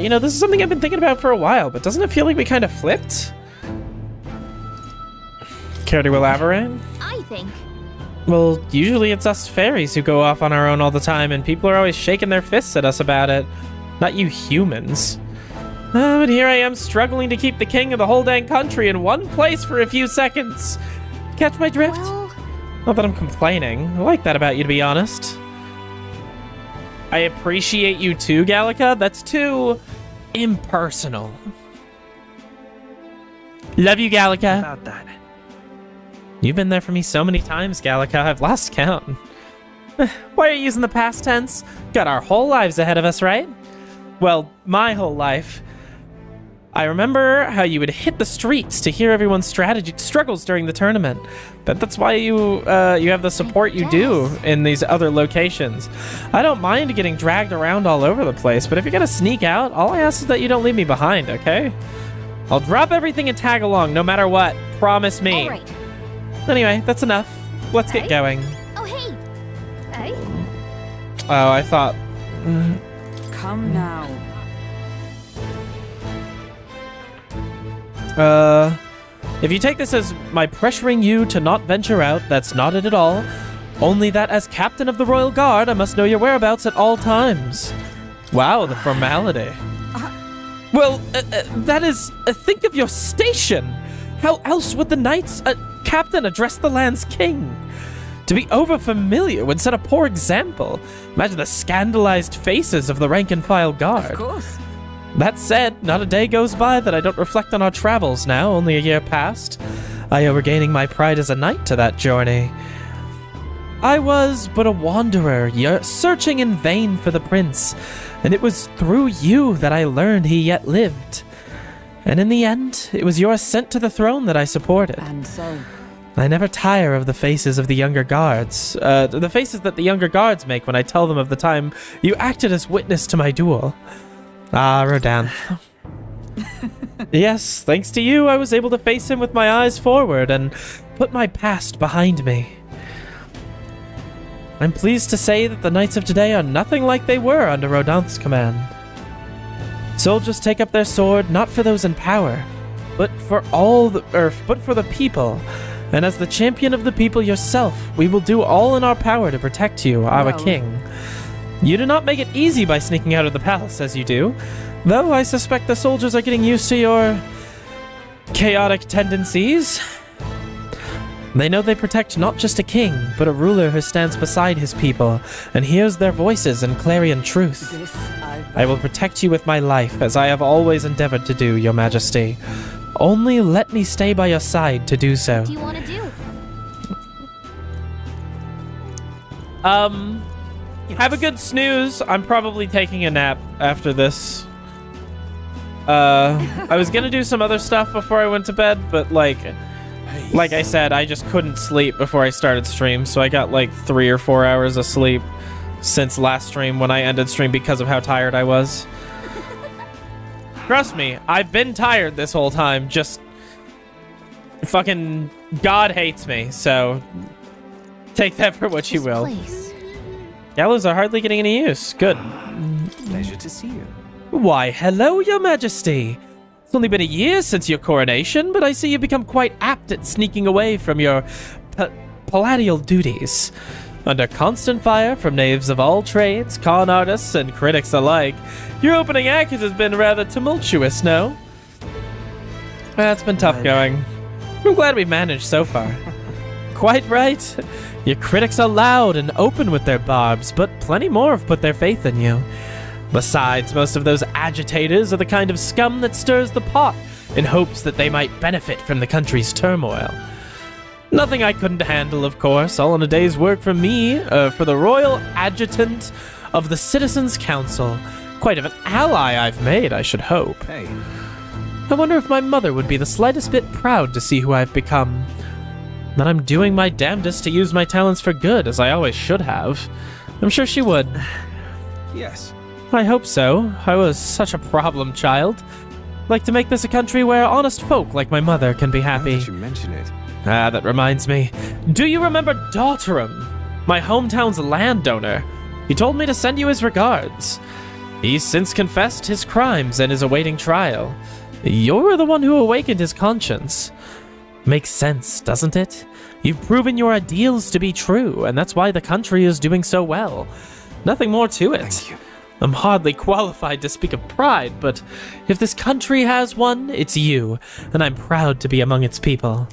You know, this is something I've been thinking about for a while, but doesn't it feel like we kind of flipped? Care to elaborate? I think. Well, usually it's us fairies who go off on our own all the time, and people are always shaking their fists at us about it. Not you humans. But here I am struggling to keep the king of the whole dang country in one place for a few seconds. Catch my drift? Well... Not that I'm complaining. I like that about you, to be honest. I appreciate you too, Gallica. That's too impersonal. Love you, Gallica. About that. You've been there for me so many times, Gallica. I've lost count. Why are you using the past tense? Got our whole lives ahead of us, right? Well, my whole life. I remember how you would hit the streets to hear everyone's struggles during the tournament. But that's why you have the support you do in these other locations. I don't mind getting dragged around all over the place, but if you're gonna sneak out, all I ask is that you don't leave me behind, okay? I'll drop everything and tag along no matter what. Promise me. All right. Anyway, that's enough. Let's get going. Oh, hey. Hey? Oh, I thought... Come now. If you take this as my pressuring you to not venture out, that's not it at all. Only that as captain of the Royal Guard, I must know your whereabouts at all times. Wow, the formality. Well, that is... think of your station! How else would the knights... captain address the land's king? To be over-familiar would set a poor example. Imagine the scandalized faces of the rank-and-file guard. Of course. That said, not a day goes by that I don't reflect on our travels now, only a year past. I owe regaining my pride as a knight to that journey. I was but a wanderer, searching in vain for the prince, and it was through you that I learned he yet lived. And in the end, it was your ascent to the throne that I supported. And so... I never tire of the faces of the younger guards. The faces that the younger guards make when I tell them of the time you acted as witness to my duel. Ah, Rodan. Yes, thanks to you, I was able to face him with my eyes forward and put my past behind me. I'm pleased to say that the knights of today are nothing like they were under Rodan's command. Soldiers take up their sword not for those in power, but for the people. And as the champion of the people yourself, we will do all in our power to protect you, our king. You do not make it easy by sneaking out of the palace as you do, though I suspect the soldiers are getting used to your chaotic tendencies. They know they protect not just a king, but a ruler who stands beside his people and hears their voices in clarion truth. I will protect you with my life, as I have always endeavored to do, your majesty. Only let me stay by your side to do so. What do you want to do? Have a good snooze. I'm probably taking a nap after this. I was gonna do some other stuff before I went to bed, but like I said, I just couldn't sleep before I started stream, so I got like 3 or 4 hours of sleep since last stream when I ended stream because of how tired I was. Trust me, I've been tired this whole time, just fucking God hates me, so take that for what you will. Gallows are hardly getting any use. Good. Pleasure to see you. Why, hello, your majesty. It's only been a year since your coronation, but I see you've become quite apt at sneaking away from your palatial duties. Under constant fire from knaves of all trades, con artists, and critics alike, your opening act has been rather tumultuous, no? That's been tough going. I'm glad we've managed so far. Quite right. Your critics are loud and open with their barbs, but plenty more have put their faith in you. Besides, most of those agitators are the kind of scum that stirs the pot in hopes that they might benefit from the country's turmoil. Nothing I couldn't handle, of course, all in a day's work for me, for the royal adjutant of the Citizens' Council. Quite of an ally I've made, I should hope. Hey. I wonder if my mother would be the slightest bit proud to see who I've become. That I'm doing my damnedest to use my talents for good, as I always should have. I'm sure she would. Yes. I hope so. I was such a problem child. Like to make this a country where honest folk like my mother can be happy. Now that you mention it. Ah, that reminds me. Do you remember Daughterham, my hometown's landowner? He told me to send you his regards. He's since confessed his crimes and is awaiting trial. You're the one who awakened his conscience. Makes sense, doesn't it? You've proven your ideals to be true, and that's why the country is doing so well. Nothing more to it. Thank you. I'm hardly qualified to speak of pride, but if this country has one, it's you, and I'm proud to be among its people.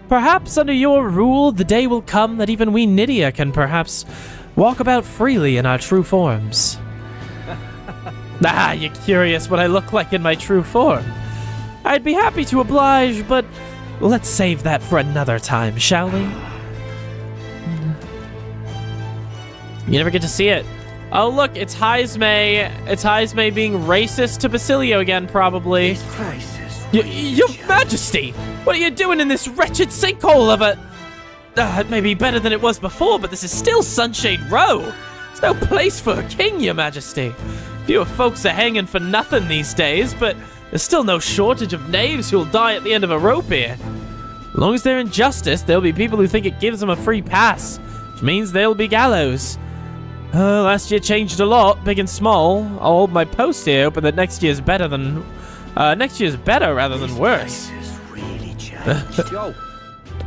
Perhaps under your rule, the day will come that even we Nydia can perhaps walk about freely in our true forms. Ah, you're curious what I look like in my true form. I'd be happy to oblige, but let's save that for another time, shall we? You never get to see it. Oh, look, it's Heismay. It's Heismay being racist to Basilio again, probably. Your Majesty! What are you doing in this wretched sinkhole of a... it may be better than it was before, but this is still Sunshade Row. There's no place for a king, Your Majesty. Fewer folks are hanging for nothing these days, but there's still no shortage of knaves who'll die at the end of a rope here. As long as they're in justice, there'll be people who think it gives them a free pass, which means there'll be gallows. Last year changed a lot, big and small. I'll hold my post here, hoping that next year's better rather than worse. Really changed.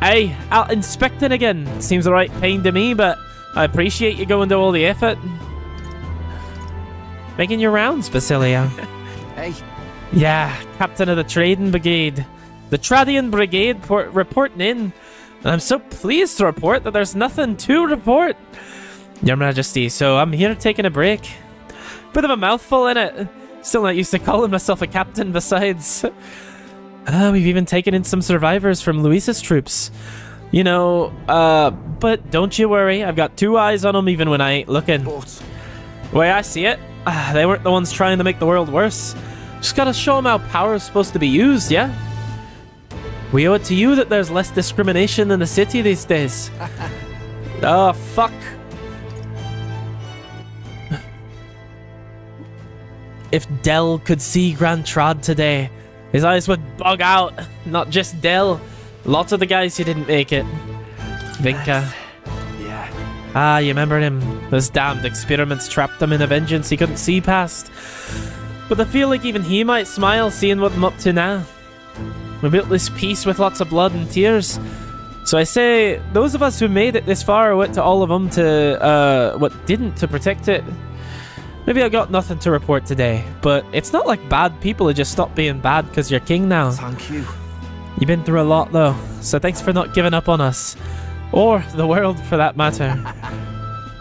Hey, I'll inspect it again. Seems the right pain to me, but I appreciate you going to all the effort. Making your rounds, Basilio. Hey. Yeah, captain of the Trading Brigade. The Tradian Brigade reporting in. And I'm so pleased to report that there's nothing to report. Your Majesty, so I'm here taking a break. Bit of a mouthful in it. Still not used to calling myself a captain besides. We've even taken in some survivors from Luis's troops. You know, but don't you worry. I've got two eyes on them even when I ain't looking. The way I see it, they weren't the ones trying to make the world worse. Just gotta show them how power is supposed to be used, yeah? We owe it to you that there's less discrimination in the city these days. Oh, fuck. If Del could see Grand Trod today, his eyes would bug out. Not just Del. Lots of the guys who didn't make it. Vinka. Yeah. Ah, you remember him? Those damned experiments trapped him in a vengeance he couldn't see past. But I feel like even he might smile seeing what I'm up to now. We built this peace with lots of blood and tears. So I say, those of us who made it this far owe it to all of them to, what didn't to protect it. Maybe I got nothing to report today, but it's not like bad people who just stop being bad because you're king now. Thank you. You've been through a lot though, so thanks for not giving up on us. Or the world for that matter.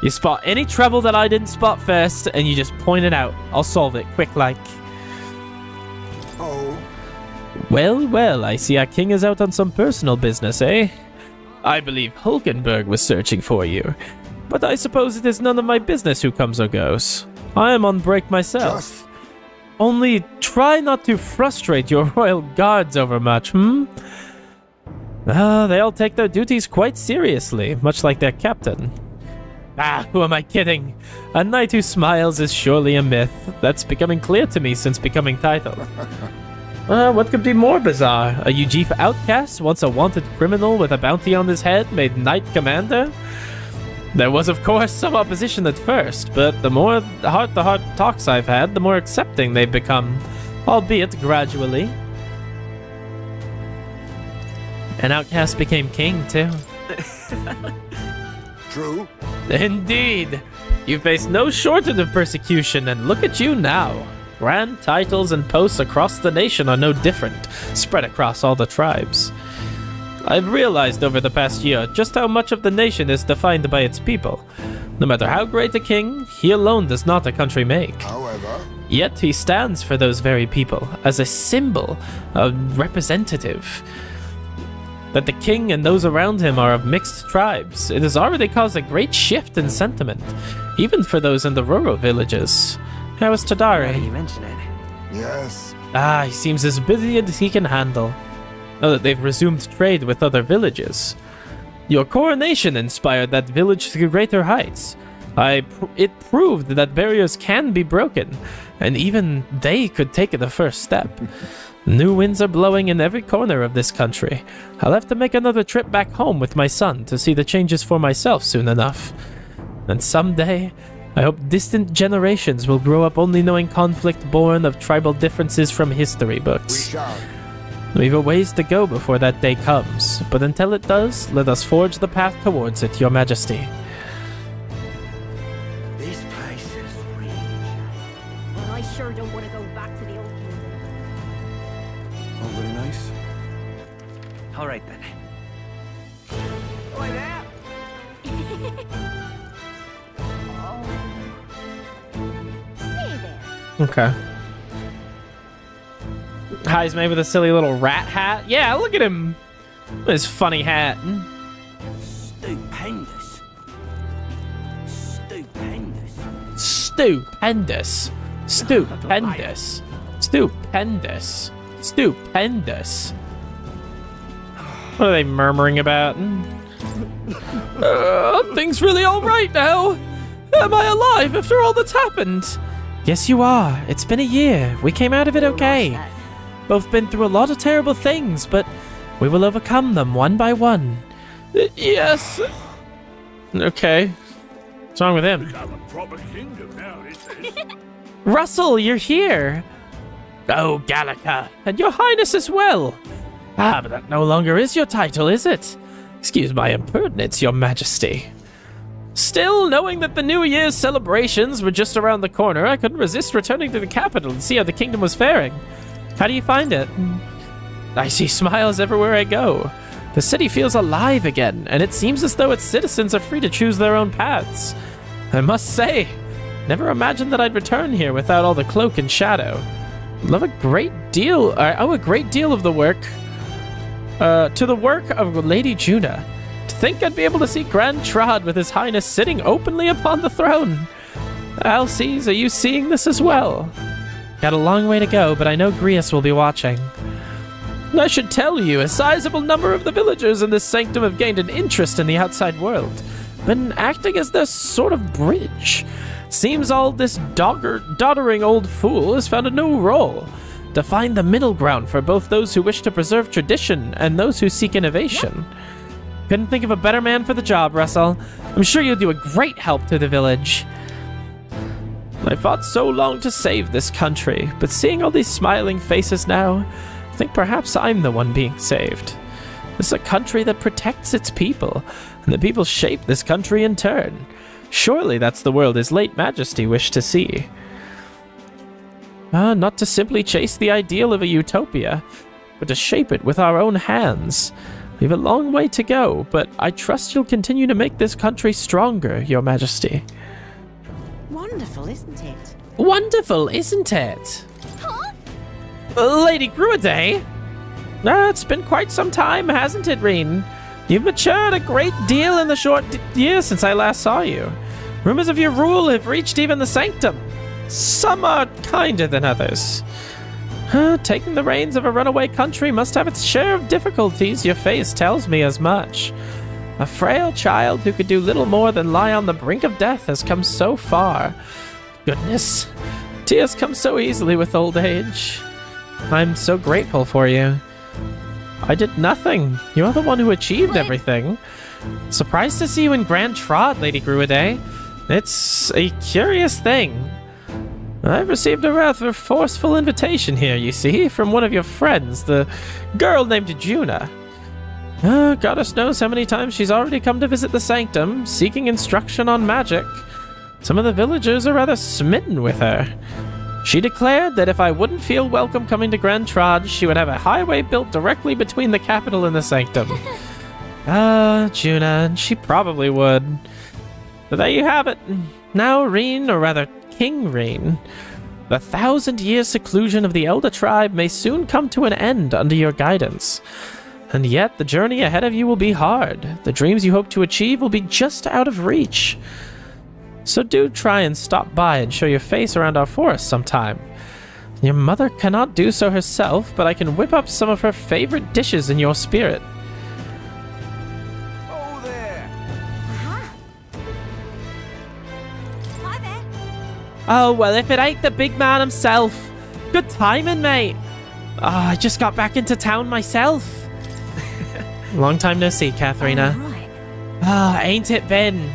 You spot any trouble that I didn't spot first, and you just point it out. I'll solve it, quick like. Oh. Well, well, I see our king is out on some personal business, eh? I believe Hulkenberg was searching for you. But I suppose it is none of my business who comes or goes. I am on break myself. Only try not to frustrate your royal guards overmuch, they all take their duties quite seriously, much like their captain. Ah, who am I kidding? A knight who smiles is surely a myth. That's becoming clear to me since becoming titled. What could be more bizarre? A Ujif outcast, once a wanted criminal with a bounty on his head, made knight commander? There was, of course, some opposition at first, but the more heart-to-heart talks I've had, the more accepting they've become, albeit gradually. An outcast became king, too. True. Indeed. You faced no shortage of persecution, and look at you now. Grand titles and posts across the nation are no different, spread across all the tribes. I've realized over the past year just how much of the nation is defined by its people. No matter how great a king, he alone does not a country make. However, yet he stands for those very people, as a symbol, a representative. That the king and those around him are of mixed tribes, it has already caused a great shift in sentiment, even for those in the rural villages. How is Tadari? You mention it. Yes. He seems as busy as he can handle. Now that they've resumed trade with other villages. Your coronation inspired that village to greater heights. It proved that barriers can be broken, and even they could take the first step. New winds are blowing in every corner of this country. I'll have to make another trip back home with my son to see the changes for myself soon enough. And someday, I hope distant generations will grow up only knowing conflict born of tribal differences from history books. We've a ways to go before that day comes, but until it does, let us forge the path towards it, Your Majesty. This place is really Well, I sure don't want to go back to the old kingdom. Oh, very nice. All right then. Oi there! Stay there. Okay. Highs made with a silly little rat hat. Yeah, look at him. His funny hat. Stupendous. Stupendous. Stupendous. Stupendous. Stupendous. Stupendous. What are they murmuring about? Things really all right now. Am I alive after all that's happened? Yes, you are. It's been a year. We came out of it okay. Both been through a lot of terrible things, but we will overcome them one by one. Yes. Okay. What's wrong with him? Russell, you're here. Oh, Gallica, and your highness as well. But that no longer is your title, is it? Excuse my impertinence, your majesty. Still, knowing that the New Year's celebrations were just around the corner, I couldn't resist returning to the capital to see how the kingdom was faring. How do you find it? I see smiles everywhere I go. The city feels alive again, and it seems as though its citizens are free to choose their own paths. I must say, never imagined that I'd return here without all the cloak and shadow. I owe a great deal of the work to the work of Lady Juna. To think I'd be able to see Grand Trod with his highness sitting openly upon the throne. Alces, are you seeing this as well? Got a long way to go, but I know Grius will be watching. I should tell you, a sizable number of the villagers in this sanctum have gained an interest in the outside world, been acting as their sort of bridge. Seems all this doddering old fool has found a new role, to find the middle ground for both those who wish to preserve tradition and those who seek innovation. Couldn't think of a better man for the job, Russell. I'm sure you'll do a great help to the village. I fought so long to save this country, but seeing all these smiling faces now, I think perhaps I'm the one being saved. This is a country that protects its people, and the people shape this country in turn. Surely that's the world His late Majesty wished to see. Not to simply chase the ideal of a utopia, but to shape it with our own hands. We have a long way to go, but I trust you'll continue to make this country stronger, Your Majesty. Wonderful, isn't it? Wonderful, isn't it? Huh? Lady Gruaday? It's been quite some time, hasn't it, Reen? You've matured a great deal in the short years since I last saw you. Rumors of your rule have reached even the sanctum. Some are kinder than others. Taking the reins of a runaway country must have its share of difficulties. Your face tells me as much. A frail child who could do little more than lie on the brink of death has come so far. Goodness, tears come so easily with old age. I'm so grateful for you. I did nothing. You're the one who achieved everything. Surprised to see you in Grand Trod, Lady Gruaday. It's a curious thing. I've received a rather forceful invitation here, you see, from one of your friends, the girl named Juna. Goddess knows how many times she's already come to visit the sanctum, seeking instruction on magic. Some of the villagers are rather smitten with her. She declared that if I wouldn't feel welcome coming to Grand Traj, she would have a highway built directly between the capital and the sanctum. Juna, and she probably would. But there you have it. Now Reen, or rather King Reen, the 1,000-year seclusion of the Elder Tribe may soon come to an end under your guidance. And yet, the journey ahead of you will be hard. The dreams you hope to achieve will be just out of reach. So do try and stop by and show your face around our forest sometime. Your mother cannot do so herself, but I can whip up some of her favorite dishes in your spirit. Oh, there! Hi there. Oh, well, if it ain't the big man himself. Good timing, mate. I just got back into town myself. Long time no see, Katharina. Ain't it been?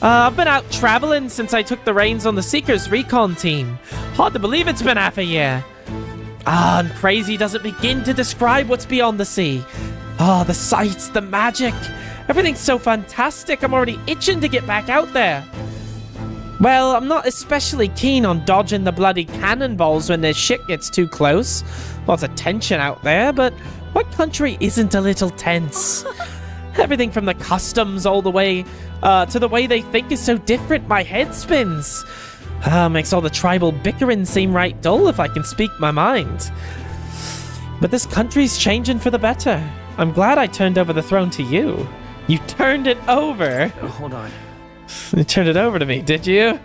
I've been out traveling since I took the reins on the Seekers recon team. Hard to believe it's been half a year. And crazy doesn't begin to describe what's beyond the sea. The sights, the magic. Everything's so fantastic, I'm already itching to get back out there. Well, I'm not especially keen on dodging the bloody cannonballs when their shit gets too close. Lots of tension out there, but what country isn't a little tense? Everything from the customs all the way to the way they think is so different, my head spins. Makes all the tribal bickering seem right dull if I can speak my mind. But this country's changing for the better. I'm glad I turned over the throne to you. You turned it over. Hold on. You turned it over to me, did you?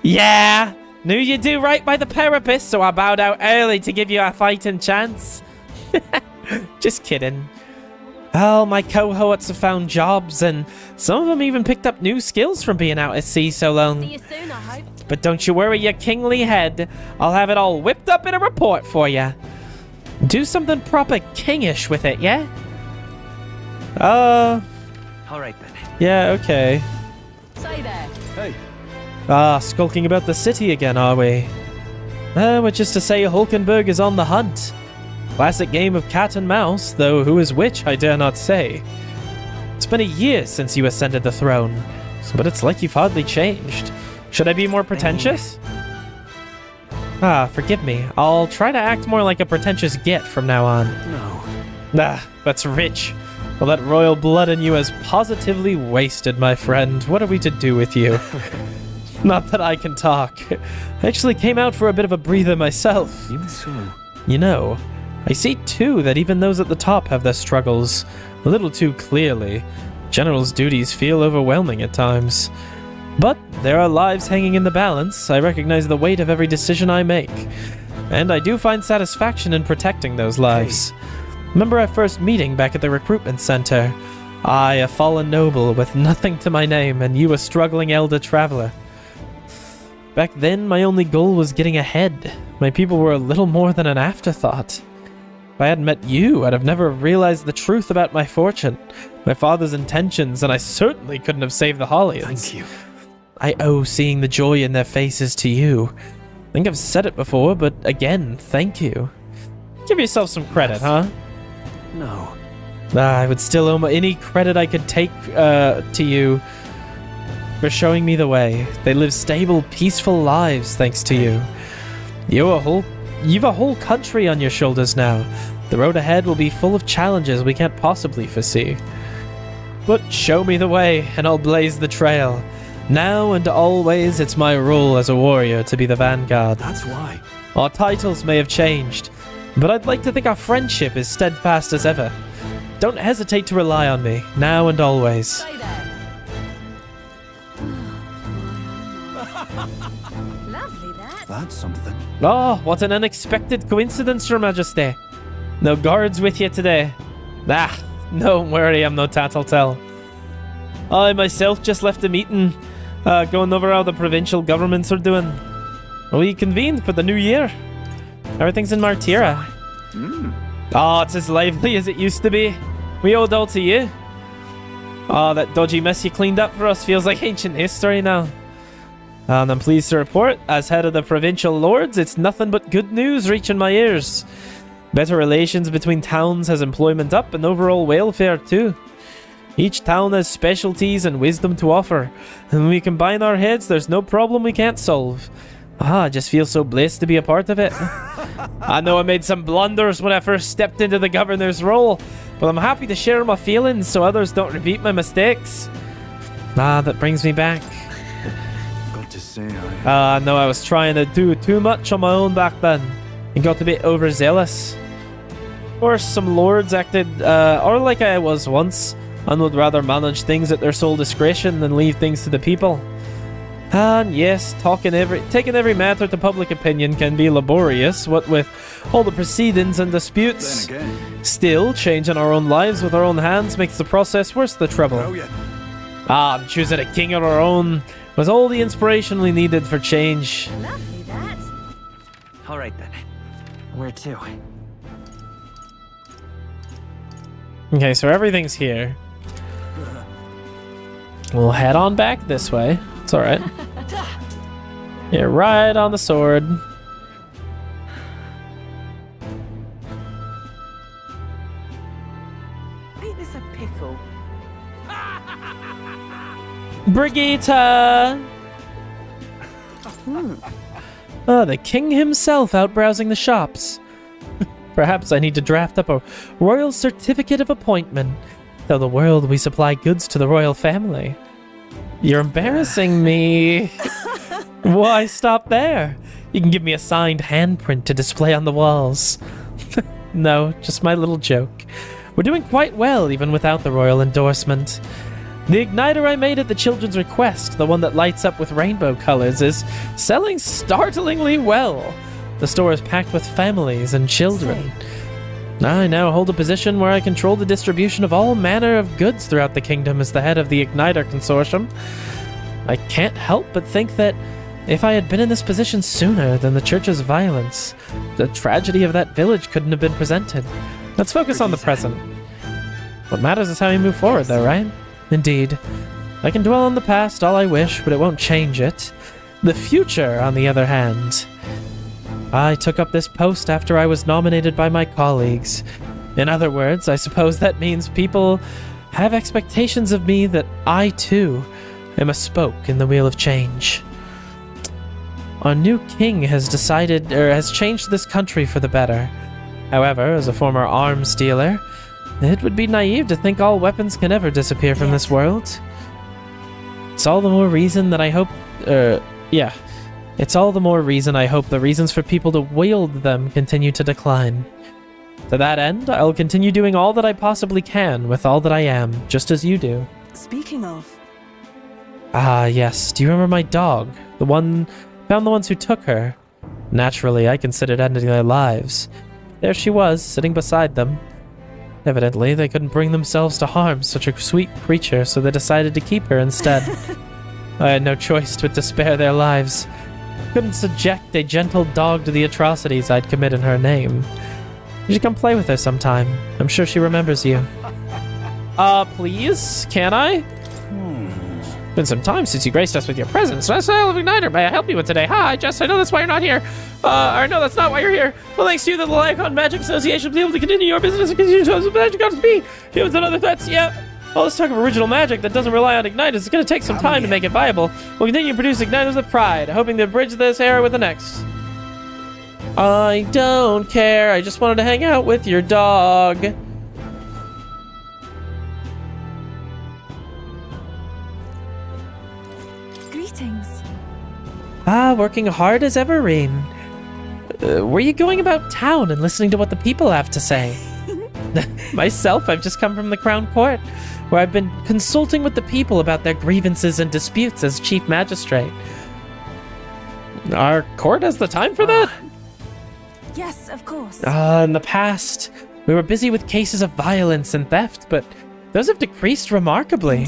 Yeah, knew you'd do right by the Parapus, so I bowed out early to give you a fighting chance. Just kidding. Oh, my cohorts have found jobs, and some of them even picked up new skills from being out at sea so long. See you soon, I hope. But don't you worry your kingly head. I'll have it all whipped up in a report for you. Do something proper kingish with it, yeah? All right, then. Yeah, okay. Say there. Hey. Skulking about the city again, are we? Which is to say Hulkenberg is on the hunt. Classic game of cat and mouse, though who is which I dare not say. It's been a year since you ascended the throne, but it's like you've hardly changed. Should I be more pretentious? Forgive me. I'll try to act more like a pretentious git from now on. No. That's rich. Well, that royal blood in you has positively wasted, my friend. What are we to do with you? Not that I can talk. I actually came out for a bit of a breather myself. Even so. You know, I see too that even those at the top have their struggles, a little too clearly. General's duties feel overwhelming at times. But there are lives hanging in the balance. I recognize the weight of every decision I make. And I do find satisfaction in protecting those lives. Remember our first meeting back at the recruitment center? I, a fallen noble with nothing to my name, and you a struggling elder traveler. Back then, my only goal was getting ahead. My people were a little more than an afterthought. If I hadn't met you, I'd have never realized the truth about my fortune, my father's intentions, and I certainly couldn't have saved the Hollians. Thank you. I owe seeing the joy in their faces to you. I think I've said it before, but again, thank you. Give yourself some credit, huh? No. I would still owe any credit I could take to you for showing me the way. They live stable, peaceful lives thanks to you. You've a whole country on your shoulders now. The road ahead will be full of challenges we can't possibly foresee. But show me the way, and I'll blaze the trail. Now and always, it's my role as a warrior to be the vanguard. That's why. Our titles may have changed, but I'd like to think our friendship is steadfast as ever. Don't hesitate to rely on me, now and always. Lovely, that. That's something. Oh, what an unexpected coincidence, Your Majesty. No guards with you today. Don't worry, I'm no tattletale. I myself just left a meeting, going over how the provincial governments are doing. We convened for the new year. Everything's in Martira. Oh, it's as lively as it used to be. We owe it all to you. Oh, that dodgy mess you cleaned up for us feels like ancient history now. And I'm pleased to report, as head of the provincial lords, it's nothing but good news reaching my ears. Better relations between towns has employment up and overall welfare too. Each town has specialties and wisdom to offer, and when we combine our heads, there's no problem we can't solve. I just feel so blessed to be a part of it. I know I made some blunders when I first stepped into the governor's role, but I'm happy to share my feelings so others don't repeat my mistakes. That brings me back. Got to say, I know I was trying to do too much on my own back then and got a bit overzealous. Of course, some lords acted or like I was once and would rather manage things at their sole discretion than leave things to the people. And yes, taking every matter to public opinion can be laborious, what with all the proceedings and disputes. Still, changing our own lives with our own hands makes the process worth the trouble. And choosing a king of our own was all the inspiration we needed for change. Lovely, that. All right then. Where to? Okay, so everything's here. We'll head on back this way. It's alright. Yeah, right on the sword. Ain't this a pickle? Brigitte! The king himself out browsing the shops. Perhaps I need to draft up a royal certificate of appointment. Tell the world we supply goods to the royal family. You're embarrassing me. Why stop there? You can give me a signed handprint to display on the walls. No, just my little joke. We're doing quite well even without the royal endorsement. The igniter I made at the children's request, the one that lights up with rainbow colors, is selling startlingly well. The store is packed with families and children. I now hold a position where I control the distribution of all manner of goods throughout the kingdom as the head of the Igniter Consortium. I can't help but think that if I had been in this position sooner than the church's violence, the tragedy of that village couldn't have been presented. Let's focus on the present. What matters is how we move forward, though, right? Indeed. I can dwell on the past all I wish, but it won't change it. The future, on the other hand... I took up this post after I was nominated by my colleagues. In other words, I suppose that means people have expectations of me that I, too, am a spoke in the wheel of change. Our new king has changed this country for the better. However, as a former arms dealer, it would be naive to think all weapons can ever disappear from this world. It's all the more reason that I hope... It's all the more reason I hope the reasons for people to wield them continue to decline. To that end, I'll continue doing all that I possibly can with all that I am, just as you do. Speaking of... Yes. Do you remember my dog? Found the ones who took her. Naturally, I considered ending their lives. There she was, sitting beside them. Evidently, they couldn't bring themselves to harm such a sweet creature, so they decided to keep her instead. I had no choice but to spare their lives. Couldn't subject a gentle dog to the atrocities I'd commit in her name. You should come play with her sometime. I'm sure she remembers you. Please? Can I? Been some time since you graced us with your presence. That's Isle of Igniter. May I help you with today? Hi, Jess. I know that's why you're not here. Or no, that's not why you're here. Well, thanks to you, the Lycon Magic Association will be able to continue your business and continue to the magic gods be. Humans and other threats, yeah. All this talk of original magic that doesn't rely on igniters is going to take some time to make it viable. We'll continue to produce igniters with pride, hoping to bridge this era with the next. I don't care. I just wanted to hang out with your dog. Greetings. Working hard as ever, Reen. Were you going about town and listening to what the people have to say? Myself, I've just come from the Crown Court, where I've been consulting with the people about their grievances and disputes as Chief Magistrate. Our court has the time for that? Yes, of course. In the past, we were busy with cases of violence and theft, but those have decreased remarkably.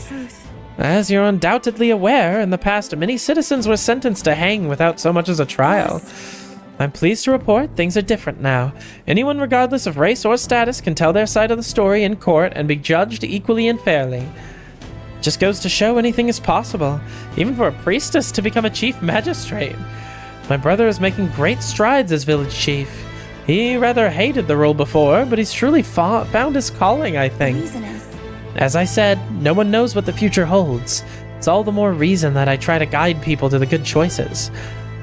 As you're undoubtedly aware, in the past, many citizens were sentenced to hang without so much as a trial. Yes. I'm pleased to report things are different now. Anyone regardless of race or status can tell their side of the story in court and be judged equally and fairly. Just goes to show anything is possible, even for a priestess to become a chief magistrate. My brother is making great strides as village chief. He rather hated the role before, but he's truly found his calling, I think. The reason is... As I said, no one knows what the future holds. It's all the more reason that I try to guide people to the good choices.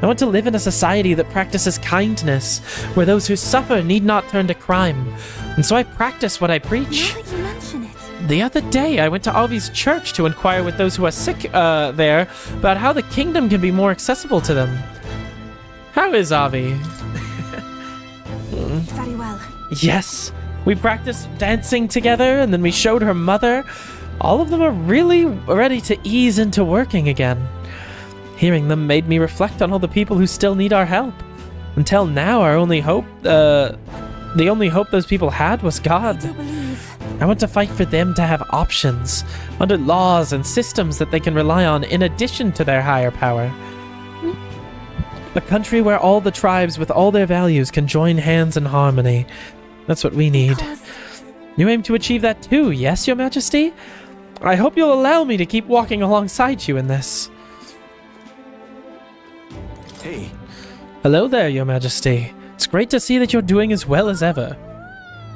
I want to live in a society that practices kindness, where those who suffer need not turn to crime. And so I practice what I preach. Now that you mention it. The other day, I went to Avi's church to inquire with those who are sick there about how the kingdom can be more accessible to them. How is Avi? Very well. Yes. We practiced dancing together, and then we showed her mother. All of them are really ready to ease into working again. Hearing them made me reflect on all the people who still need our help. Until now, our only hope, the only hope those people had was God. I want to fight for them to have options, under laws and systems that they can rely on in addition to their higher power. A country where all the tribes with all their values can join hands in harmony. That's what we need. You aim to achieve that too, yes, Your Majesty? I hope you'll allow me to keep walking alongside you in this. Hey. Hello there, Your Majesty. It's great to see that you're doing as well as ever.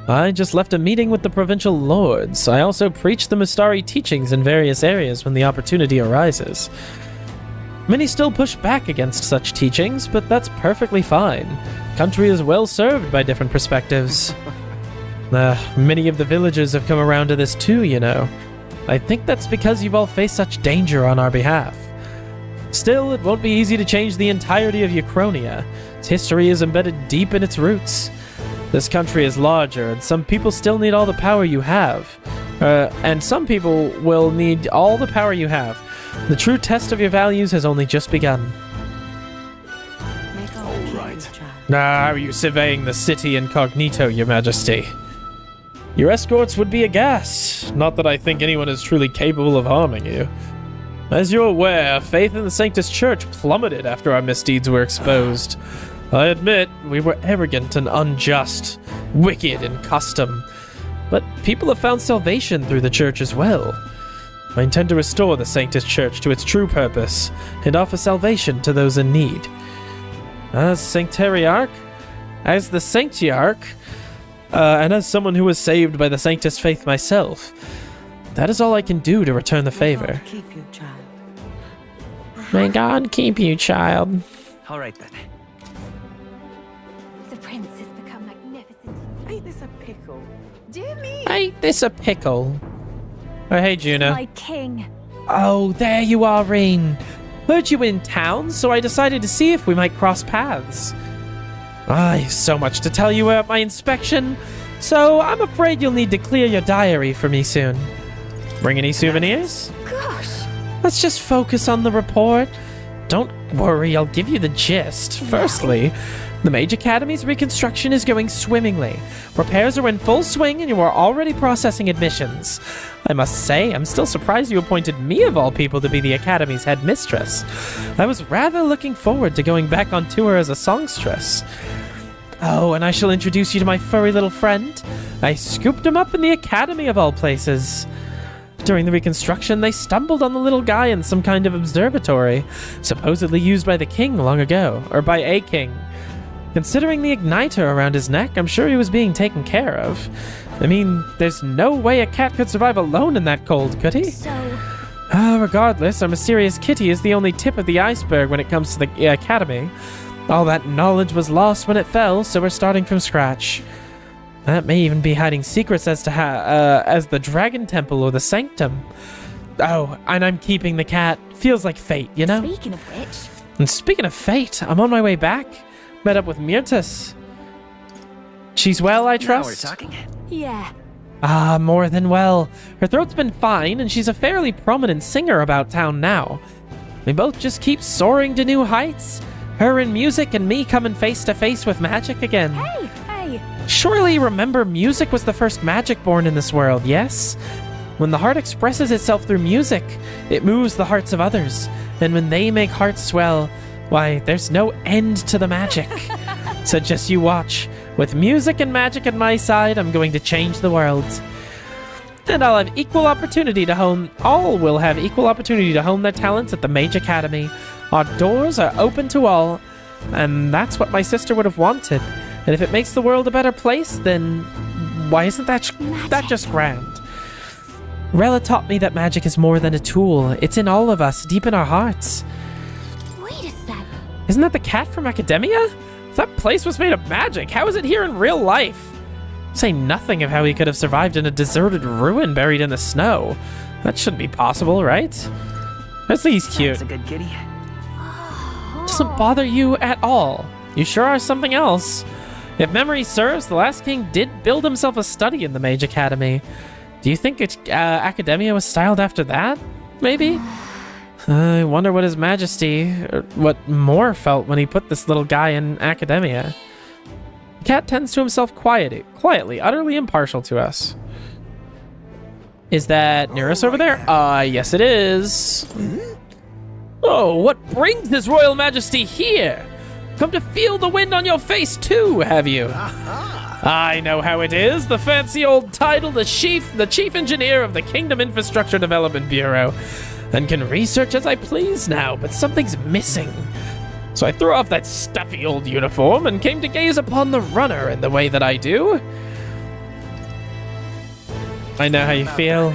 I just left a meeting with the provincial lords. I also preach the Mistari teachings in various areas when the opportunity arises. Many still push back against such teachings, but that's perfectly fine. Country is well served by different perspectives. Many of the villagers have come around to this too, you know. I think that's because you've all faced such danger on our behalf. Still, it won't be easy to change the entirety of Uchronia. Its history is embedded deep in its roots. This country is larger, and some people still need all the power you have. And some people will need all the power you have. The true test of your values has only just begun. All right. How are you surveying the city incognito, Your Majesty? Your escorts would be aghast. Not that I think anyone is truly capable of harming you. As you're aware, faith in the Sanctus Church plummeted after our misdeeds were exposed. I admit, we were arrogant and unjust, wicked in custom. But people have found salvation through the Church as well. I intend to restore the Sanctus Church to its true purpose and offer salvation to those in need. As Sanctariarch, as the Sanctiarch, and as someone who was saved by the Sanctus faith myself, that is all I can do to return the favor. Keep you, child. May God keep you, child. All right then. The prince has become magnificent. Ain't this a pickle? Dear me. Ain't this a pickle? Oh, hey, Juna. My king. Oh, there you are, Rain. Heard you in town, so I decided to see if we might cross paths. I have so much to tell you about my inspection, so I'm afraid you'll need to clear your diary for me soon. Bring any souvenirs? Gosh. Let's just focus on the report. Don't worry, I'll give you the gist. Firstly, the Mage Academy's reconstruction is going swimmingly. Repairs are in full swing and you are already processing admissions. I must say, I'm still surprised you appointed me of all people to be the Academy's head mistress. I was rather looking forward to going back on tour as a songstress. Oh, and I shall introduce you to my furry little friend. I scooped him up in the Academy of all places. During the reconstruction, they stumbled on the little guy in some kind of observatory, supposedly used by the king long ago, or by a king. Considering the igniter around his neck, I'm sure he was being taken care of. I mean, there's no way a cat could survive alone in that cold, could he? Regardless, our mysterious kitty is the only tip of the iceberg when it comes to the Academy. All that knowledge was lost when it fell, so we're starting from scratch. That may even be hiding secrets as to as the Dragon Temple or the Sanctum. Oh, and I'm keeping the cat. Feels like fate, you know? Speaking of which... And speaking of fate, I'm on my way back. Met up with Myrtus. She's well, I trust? Now we're talking. Yeah. Ah, more than well. Her throat's been fine, and she's a fairly prominent singer about town now. We both just keep soaring to new heights. Her in music and me coming face to face with magic again. Hey! Surely you remember music was the first magic born in this world, yes? When the heart expresses itself through music, it moves the hearts of others. And when they make hearts swell, why, there's no end to the magic. So just you watch. With music and magic at my side, I'm going to change the world. And I'll have equal opportunity to hone... All will have equal opportunity to hone their talents at the Mage Academy. Our doors are open to all. And that's what my sister would have wanted. And if it makes the world a better place, then why isn't that just grand? Rella taught me that magic is more than a tool. It's in all of us, deep in our hearts. Wait a sec. Isn't that the cat from Academia? That place was made of magic. How is it here in real life? Say nothing of how he could have survived in a deserted ruin buried in the snow. That shouldn't be possible, right? Honestly, he's cute. That's a good kitty. Doesn't bother you at all. You sure are something else. If memory serves, the last king did build himself a study in the Mage Academy. Do you think Academia was styled after that? Maybe? I wonder what His Majesty, or what Moore felt when he put this little guy in Academia. The cat tends to himself quietly, utterly impartial to us. Is that near us over there? Yes it is. Oh, what brings His Royal Majesty here? Come to feel the wind on your face too, have you? I know how it is. The fancy old title, the chief engineer of the Kingdom Infrastructure Development Bureau, and can research as I please now, but something's missing. So I threw off that stuffy old uniform and came to gaze upon the runner in the way that I do. I know how you feel.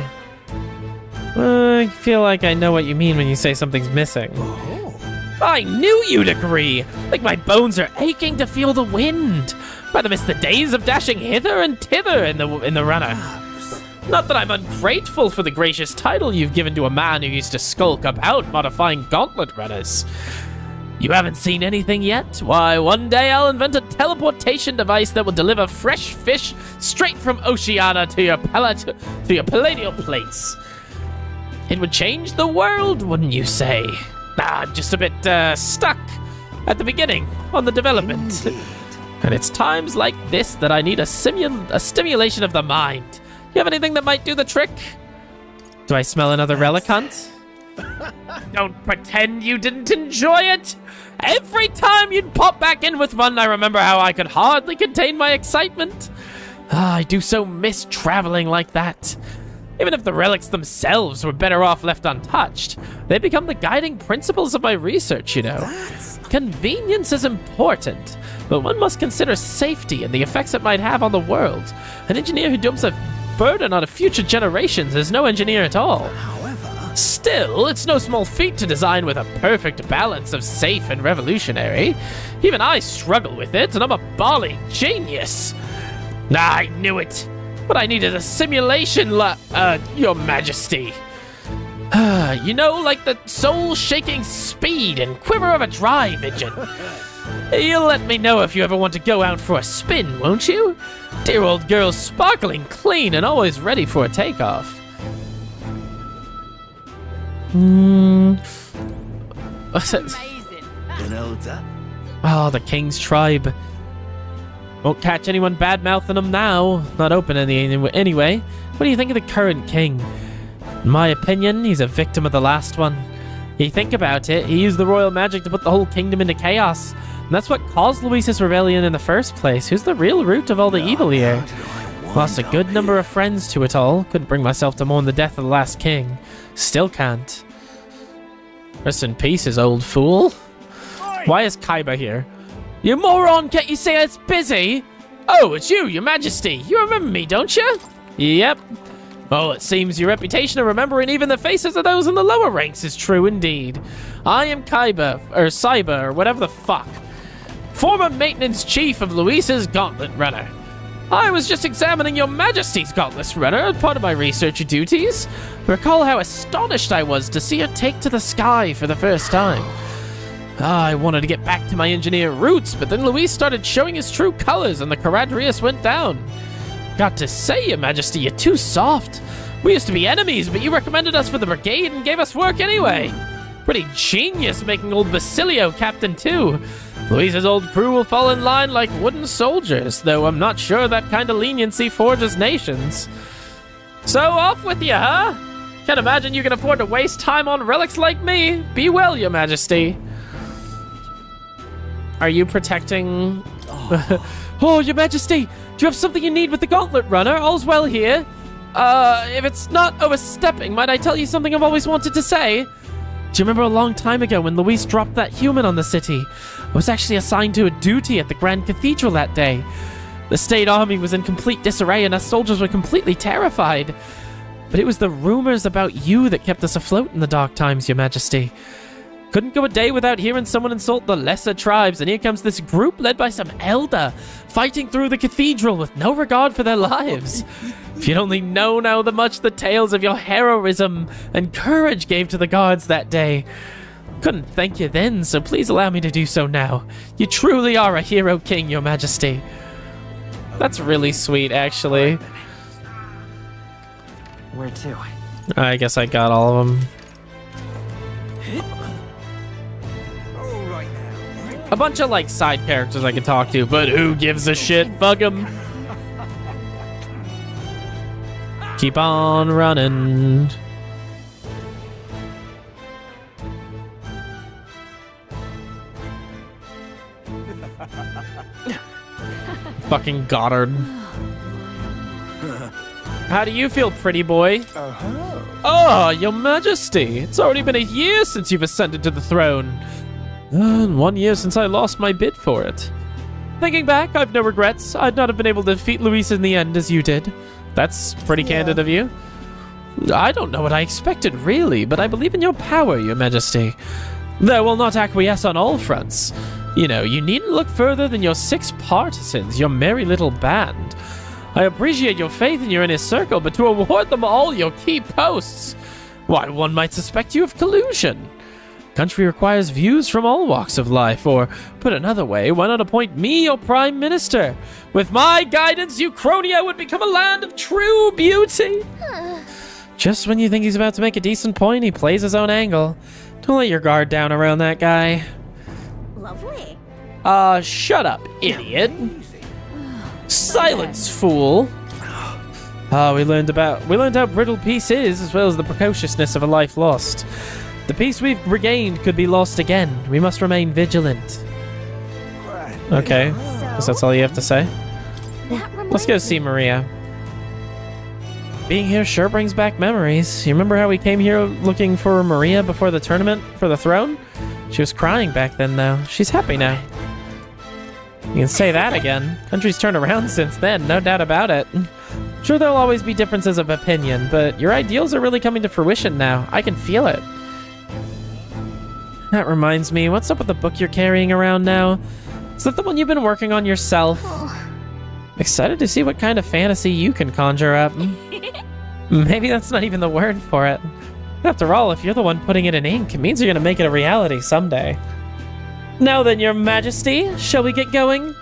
I feel like I know what you mean when you say something's missing. I knew you'd agree! Like my bones are aching to feel the wind. Rather miss the days of dashing hither and thither in the runner. Not that I'm ungrateful for the gracious title you've given to a man who used to skulk about modifying gauntlet runners. You haven't seen anything yet? Why, one day I'll invent a teleportation device that will deliver fresh fish straight from Oceania to your palladial plates. It would change the world, wouldn't you say? I'm just a bit stuck at the beginning on the development. And it's times like this that I need a stimulation of the mind. You have anything that might do the trick? Do I smell another relic hunt? Don't pretend you didn't enjoy it! Every time you'd pop back in with one, I remember how I could hardly contain my excitement. I do so miss traveling like that. Even if the relics themselves were better off left untouched, they become the guiding principles of my research, you know. Convenience is important, but one must consider safety and the effects it might have on the world. An engineer who dumps a burden on future generations is no engineer at all. Still, it's no small feat to design with a perfect balance of safe and revolutionary. Even I struggle with it, and I'm a bally genius. I knew it. What I need is a simulation, Your Majesty. You know, like the soul-shaking speed and quiver of a drive engine. You'll let me know if you ever want to go out for a spin, won't you? Dear old girl's sparkling clean and always ready for a takeoff. What's it? Oh, the King's Tribe. Won't catch anyone bad-mouthing them now. Not open anyway. What do you think of the current king? In my opinion, he's a victim of the last one. You think about it, he used the royal magic to put the whole kingdom into chaos. And that's what caused Luis's rebellion in the first place. Who's the real root of all the evil here? Lost a good number of friends to it all. Couldn't bring myself to mourn the death of the last king. Still can't. Rest in peace, his old fool. Why is Kaiba here? You moron, can't you say it's busy? Oh, it's you, Your Majesty. You remember me, don't you? Yep. Oh, it seems your reputation of remembering even the faces of those in the lower ranks is true indeed. I am Kaiba, or Saiba, or whatever the fuck. Former maintenance chief of Luis's Gauntlet Runner. I was just examining Your Majesty's Gauntlet Runner as part of my research duties. Recall how astonished I was to see her take to the sky for the first time. I wanted to get back to my engineer roots, but then Luis started showing his true colors and the Caradrius went down. Got to say, Your Majesty, you're too soft. We used to be enemies, but you recommended us for the brigade and gave us work anyway. Pretty genius making old Basilio captain too. Luis's old crew will fall in line like wooden soldiers, though I'm not sure that kind of leniency forges nations. So off with you, huh? Can't imagine you can afford to waste time on relics like me. Be well, Your Majesty. Are you protecting... Oh, Your Majesty! Do you have something you need with the Gauntlet Runner? All's well here. If it's not overstepping, might I tell you something I've always wanted to say? Do you remember a long time ago when Luis dropped that human on the city? I was actually assigned to a duty at the Grand Cathedral that day. The state army was in complete disarray and us soldiers were completely terrified. But it was the rumors about you that kept us afloat in the dark times, Your Majesty. Couldn't go a day without hearing someone insult the lesser tribes, and here comes this group led by some elder, fighting through the cathedral with no regard for their lives. If you'd only known how much the tales of your heroism and courage gave to the guards that day. Couldn't thank you then, so please allow me to do so now. You truly are a hero king, your majesty. That's really sweet, actually. Where to? I guess I got all of them. A bunch of, like, side characters I can talk to, but who gives a shit? Fuck them. Keep on running. Fucking Goddard. How do you feel, pretty boy? Oh, your majesty. It's already been a year since you've ascended to the throne. And 1 year since I lost my bid for it. Thinking back, I've no regrets. I'd not have been able to defeat Luis in the end as you did. That's pretty candid of you. I don't know what I expected, really, but I believe in your power, your majesty. Though will not acquiesce on all fronts. You know, you needn't look further than your 6 partisans, your merry little band. I appreciate your faith in your inner circle, but to award them all your key posts, why, one might suspect you of collusion. Country requires views from all walks of life, or, put another way, why not appoint me your prime minister? With my guidance, Uchronia would become a land of true beauty. Just when you think he's about to make a decent point, he plays his own angle. Don't let your guard down around that guy. Lovely. Shut up, idiot. Silence, fool. We learned how brittle peace is, as well as the precociousness of a life lost. The peace we've regained could be lost again. We must remain vigilant. Okay, guess that's all you have to say. Let's go see Maria. Being here sure brings back memories. You remember how we came here looking for Maria before the tournament for the throne? She was crying back then, though. She's happy now. You can say that again. Country's turned around since then, no doubt about it. Sure, there'll always be differences of opinion, but your ideals are really coming to fruition now. I can feel it. That reminds me, what's up with the book you're carrying around now? Is that the one you've been working on yourself? Excited to see what kind of fantasy you can conjure up. Maybe that's not even the word for it. After all, if you're the one putting it in ink, it means you're gonna make it a reality someday. Now then, your majesty, shall we get going?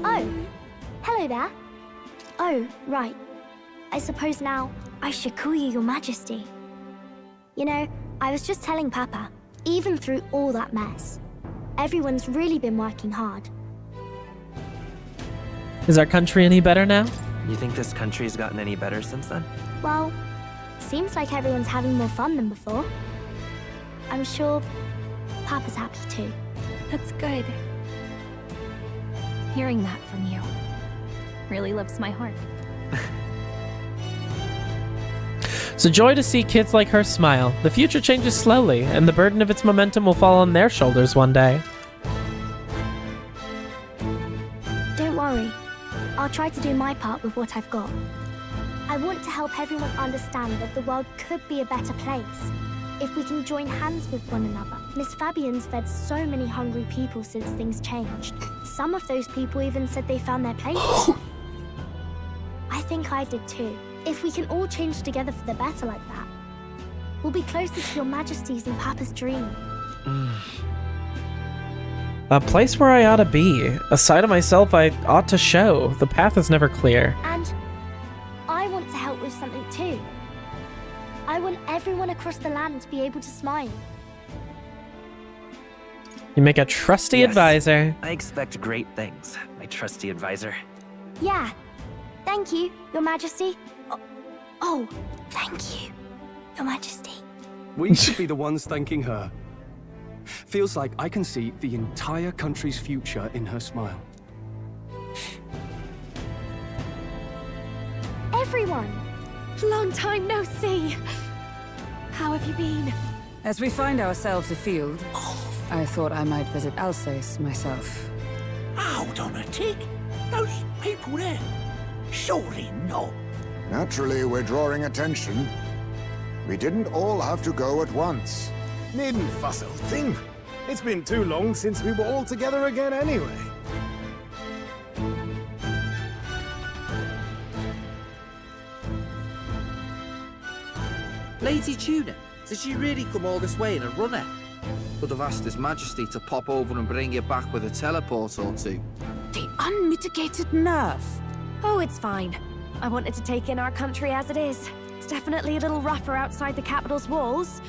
Oh, hello there. Oh, right. I suppose now I should call you your majesty. You know, I was just telling Papa, even through all that mess, everyone's really been working hard. Is our country any better now? You think this country's gotten any better since then? Well, seems like everyone's having more fun than before. I'm sure Papa's happy too. That's good. Hearing that from you really lifts my heart. It's a joy to see kids like her smile. The future changes slowly, and the burden of its momentum will fall on their shoulders one day. Don't worry. I'll try to do my part with what I've got. I want to help everyone understand that the world could be a better place if we can join hands with one another. Miss Fabian's fed so many hungry people since things changed. Some of those people even said they found their place. I think I did too. If we can all change together for the better like that, we'll be closer to your majesties and Papa's dream. A place where I ought to be. A side of myself I ought to show. The path is never clear. And I want to help with something too. I want everyone across the land to be able to smile. You make a trusty advisor. I expect great things, my trusty advisor. Yeah. Thank you, Your Majesty. Oh, thank you, Your Majesty. We should be the ones thanking her. Feels like I can see the entire country's future in her smile. Everyone! Long time no see! How have you been? As we find ourselves afield, I thought I might visit Alsace myself. Hold on a tick. Those people there. Surely not. Naturally, we're drawing attention. We didn't all have to go at once. Needn't fuss, old thing. It's been too long since we were all together again anyway. Lady Tuna, did she really come all this way in a runner? Could have asked His Majesty to pop over and bring you back with a teleport or two. The unmitigated nerve. Oh, it's fine. I wanted to take in our country as it is. It's definitely a little rougher outside the capital's walls.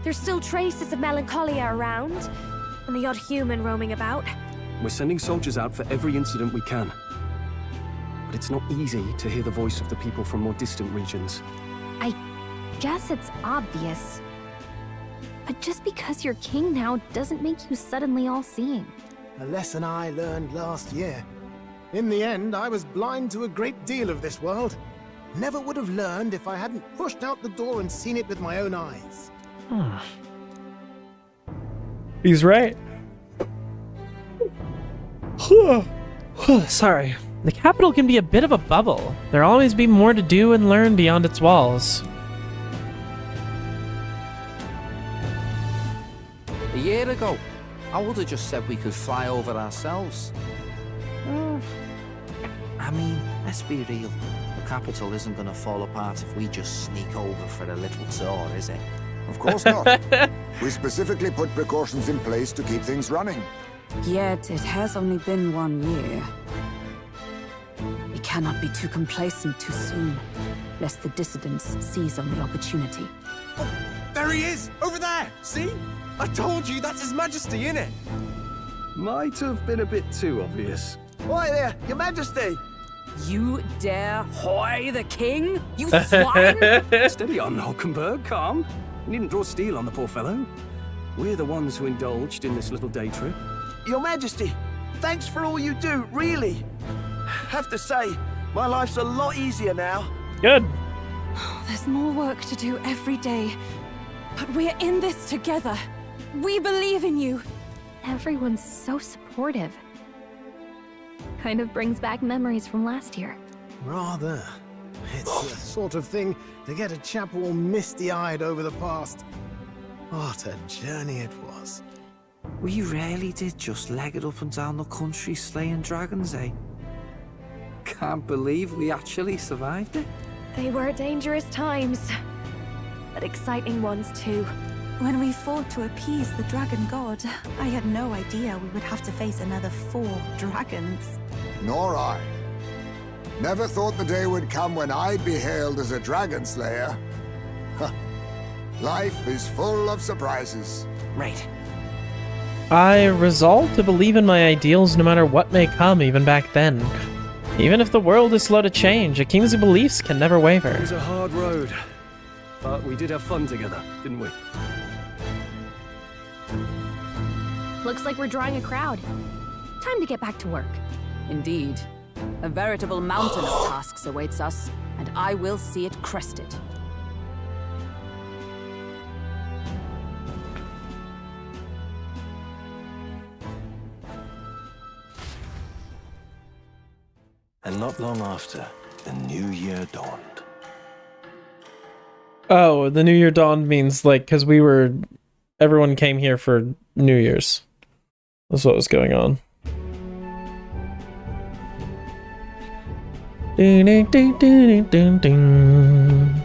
There's still traces of melancholia around, and the odd human roaming about. We're sending soldiers out for every incident we can. But it's not easy to hear the voice of the people from more distant regions. I guess it's obvious. But just because you're king now doesn't make you suddenly all-seeing. A lesson I learned last year. In the end, I was blind to a great deal of this world. Never would have learned if I hadn't pushed out the door and seen it with my own eyes. He's right. Sorry. The capital can be a bit of a bubble. There'll always be more to do and learn beyond its walls. A year ago, I would have just said we could fly over ourselves. I mean, let's be real. The capital isn't going to fall apart if we just sneak over for a little tour, is it? Of course not. We specifically put precautions in place to keep things running. Yet it has only been 1 year. We cannot be too complacent too soon, lest the dissidents seize on the opportunity. Oh, there he is! Over there! See? I told you, that's His Majesty, innit? Might have been a bit too obvious. Why there, Your Majesty? You dare hoy the king? You swine! Steady on, Hulkenberg, calm. You needn't draw steel on the poor fellow. We're the ones who indulged in this little day trip. Your Majesty, thanks for all you do, really. Have to say, my life's a lot easier now. Good. There's more work to do every day, but we're in this together. We believe in you. Everyone's so supportive. Kind of brings back memories from last year. Rather. It's the sort of thing to get a chap all misty-eyed over the past. What a journey it was. We really did just leg it up and down the country slaying dragons, eh? Can't believe we actually survived it. They were dangerous times, but exciting ones too. When we fought to appease the dragon god, I had no idea we would have to face another 4 dragons. Nor I. Never thought the day would come when I'd be hailed as a dragon slayer. Life is full of surprises. Right. I resolved to believe in my ideals no matter what may come, even back then. Even if the world is slow to change, a king's beliefs can never waver. It was a hard road, but we did have fun together, didn't we? Looks like we're drawing a crowd. Time to get back to work. Indeed. A veritable mountain of tasks awaits us, and I will see it crested. And not long after, the new year dawned. Oh, the New Year dawned means, like, because everyone came here for New Year's. That's what was going on. Ding, ding, ding, ding, ding, ding.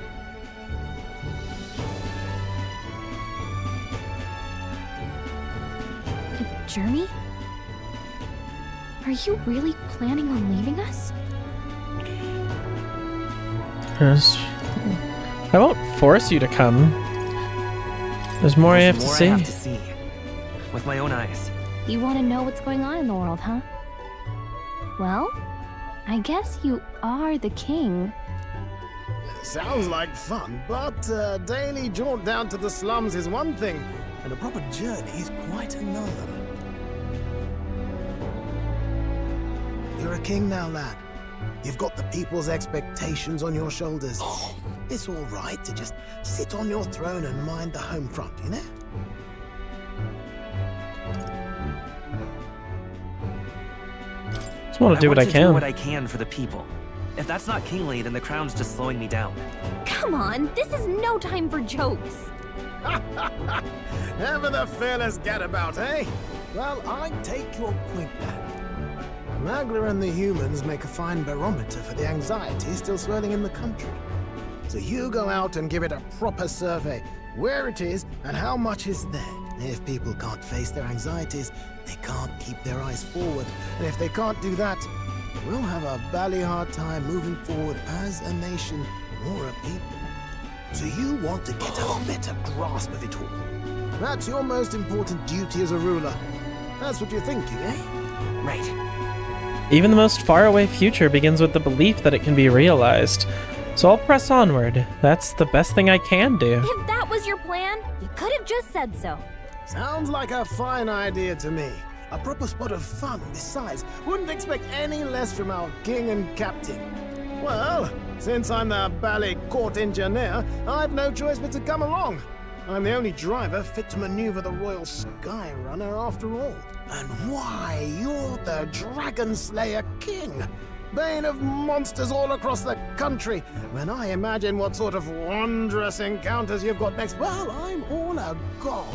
A journey? Are you really planning on leaving us? Yes. I won't force you to come. There's more I have to see. With my own eyes. You want to know what's going on in the world, huh? Well, I guess you are the king. Sounds like fun, but a daily jaunt down to the slums is one thing, and a proper journey is quite another. You're a king now, lad. You've got the people's expectations on your shoulders. It's all right to just sit on your throne and mind the home front, you know? Just want to do what I can. Do what I can for the people. If that's not kingly, then the crown's just slowing me down. Come on, this is no time for jokes. Ever the fearless gadabout, eh? Well, I take your point back. Magla and the humans make a fine barometer for the anxiety still swirling in the country. So you go out and give it a proper survey, where it is and how much is there. If people can't face their anxieties, they can't keep their eyes forward. And if they can't do that, we'll have a bally hard time moving forward as a nation or a people. So you want to get a better grasp of it all. That's your most important duty as a ruler. That's what you're thinking, eh? Right. Even the most faraway future begins with the belief that it can be realized. So I'll press onward. That's the best thing I can do. If that was your plan, you could have just said so. Sounds like a fine idea to me. A proper spot of fun, besides. Wouldn't expect any less from our king and captain. Well, since I'm the ballet court engineer, I've no choice but to come along. I'm the only driver fit to maneuver the Royal Skyrunner after all. And why, you're the Dragon Slayer King, bane of monsters all across the country. When I imagine what sort of wondrous encounters you've got next, well, I'm all agog.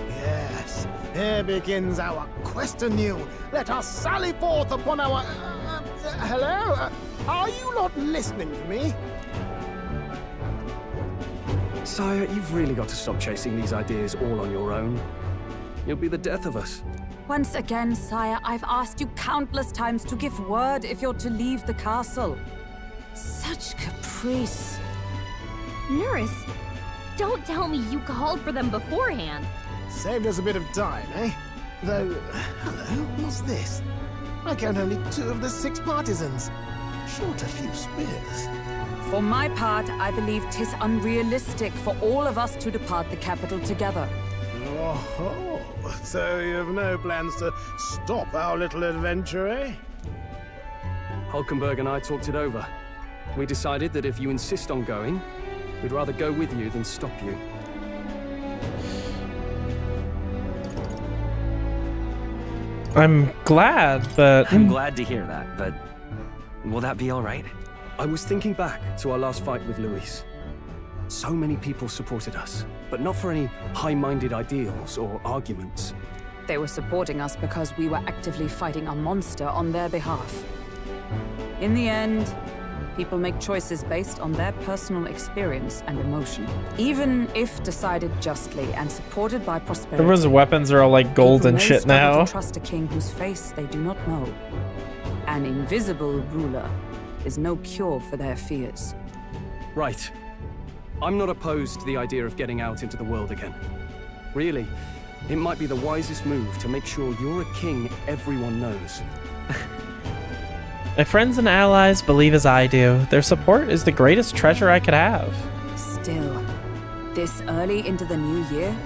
Yes, here begins our quest anew. Let us sally forth upon our... hello? Are you not listening to me? Sire, you've really got to stop chasing these ideas all on your own. You'll be the death of us. Once again, sire, I've asked you countless times to give word if you're to leave the castle. Such caprice. Nurse, don't tell me you called for them beforehand. Saved us a bit of time, eh? Though, hello, what's this? I count only 2 of the 6 partisans. Short a few spears. For my part, I believe 'tis unrealistic for all of us to depart the capital together. Oh, so you've no plans to stop our little adventure, eh? Hulkenberg and I talked it over. We decided that if you insist on going, we'd rather go with you than stop you. I'm glad, but... I'm glad to hear that, but will that be all right? I was thinking back to our last fight with Luis. So many people supported us, but not for any high-minded ideals or arguments. They were supporting us because we were actively fighting a monster on their behalf. In the end, people make choices based on their personal experience and emotion. Even if decided justly and supported by prosperity. Everyone's weapons are all like gold and shit now. To trust a king whose face they do not know. An invisible ruler is no cure for their fears. Right. I'm not opposed to the idea of getting out into the world again. Really, it might be the wisest move to make sure you're a king everyone knows. My friends and allies believe as I do. Their support is the greatest treasure I could have. Still, this early into the new year,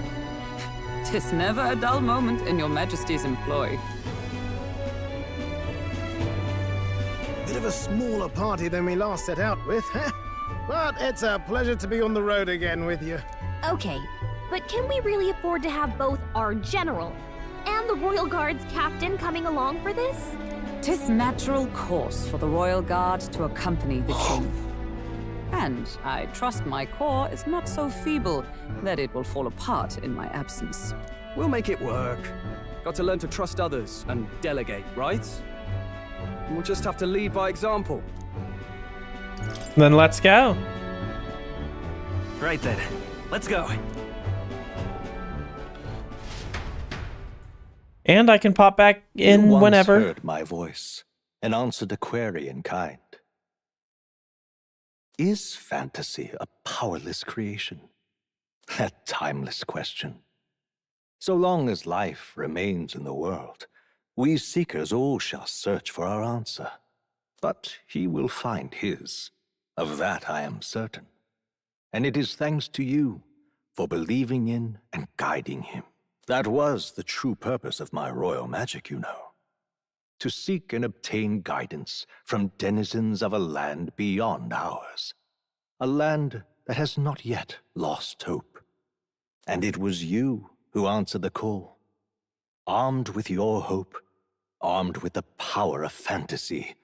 'tis never a dull moment in your Majesty's employ. Bit of a smaller party than we last set out with, huh? But it's a pleasure to be on the road again with you. Okay, but can we really afford to have both our general and the Royal Guard's captain coming along for this? 'Tis natural course for the Royal Guard to accompany the king. And I trust my corps is not so feeble that it will fall apart in my absence. We'll make it work. Got to learn to trust others and delegate, right? We'll just have to lead by example. Then let's go. Right then, let's go. And I can pop back in you once whenever. Heard my voice and answered a query in kind. Is fantasy a powerless creation? That timeless question. So long as life remains in the world, we seekers all shall search for our answer. But he will find his. Of that I am certain. And it is thanks to you for believing in and guiding him. That was the true purpose of my royal magic, you know. To seek and obtain guidance from denizens of a land beyond ours. a land that has not yet lost hope. And it was you who answered the call. Armed with your hope, armed with the power of fantasy,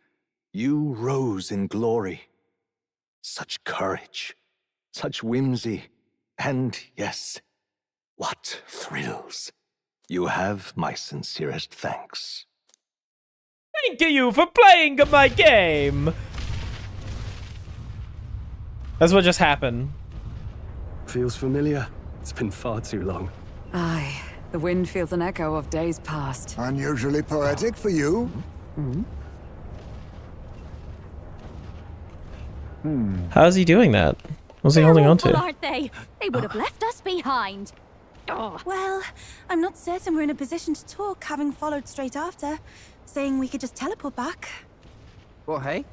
you rose in glory. Such courage, such whimsy, and yes, what thrills. You have my sincerest thanks. Thank you for playing my game! That's what just happened. Feels familiar. It's been far too long. Aye, the wind feels an echo of days past. Unusually poetic for you. How's he doing that? What's he holding on Awful, to? aren't they? They would have left us behind. Oh. Well, I'm not certain we're in a position to talk, having followed straight after, saying we could just teleport back. Well, hey,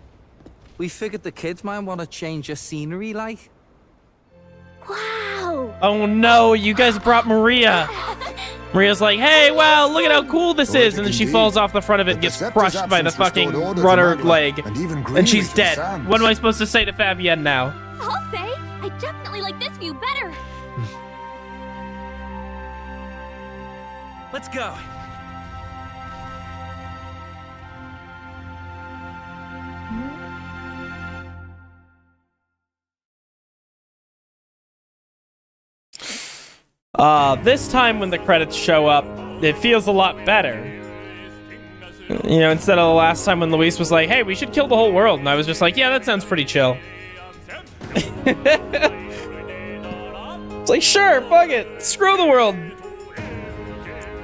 we figured the kids might want to change your scenery, like. Wow! Oh no, you guys brought Maria! Maria's like, hey, wow, look at how cool this is! And then she falls off the front of it and gets crushed by the fucking runner leg. And she's dead. What am I supposed to say to Fabienne now? I'll say, I definitely like this view better. Let's go. This time when the credits show up, it feels a lot better. You know, instead of the last time when Luis was like, hey, we should kill the whole world. And I was just like, yeah, that sounds pretty chill. It's like, sure, fuck it. Screw the world.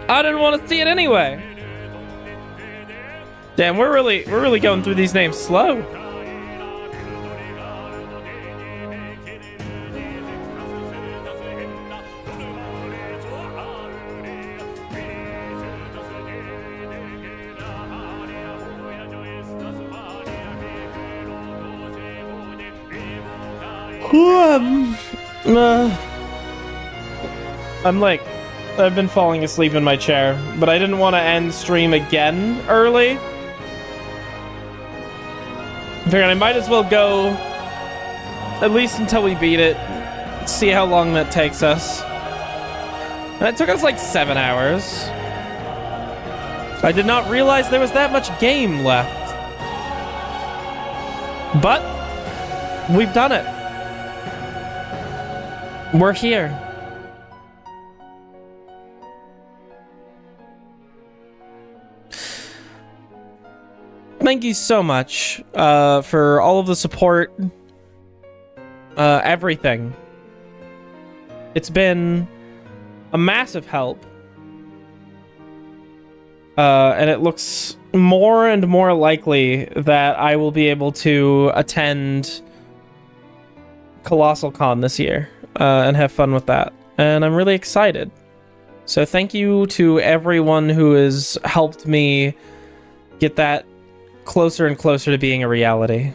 I didn't want to see it anyway. Damn, we're really going through these names slow. I've been falling asleep in my chair, but I didn't want to end stream again early. I figured I might as well go at least until we beat it. See how long that takes us. And it took us like 7 hours. I did not realize there was that much game left. But we've done it. We're here. Thank you so much for all of the support, everything. It's been a massive help. And it looks more and more likely that I will be able to attend Colossal Con this year and have fun with that. And I'm really excited. So thank you to everyone who has helped me get that closer and closer to being a reality.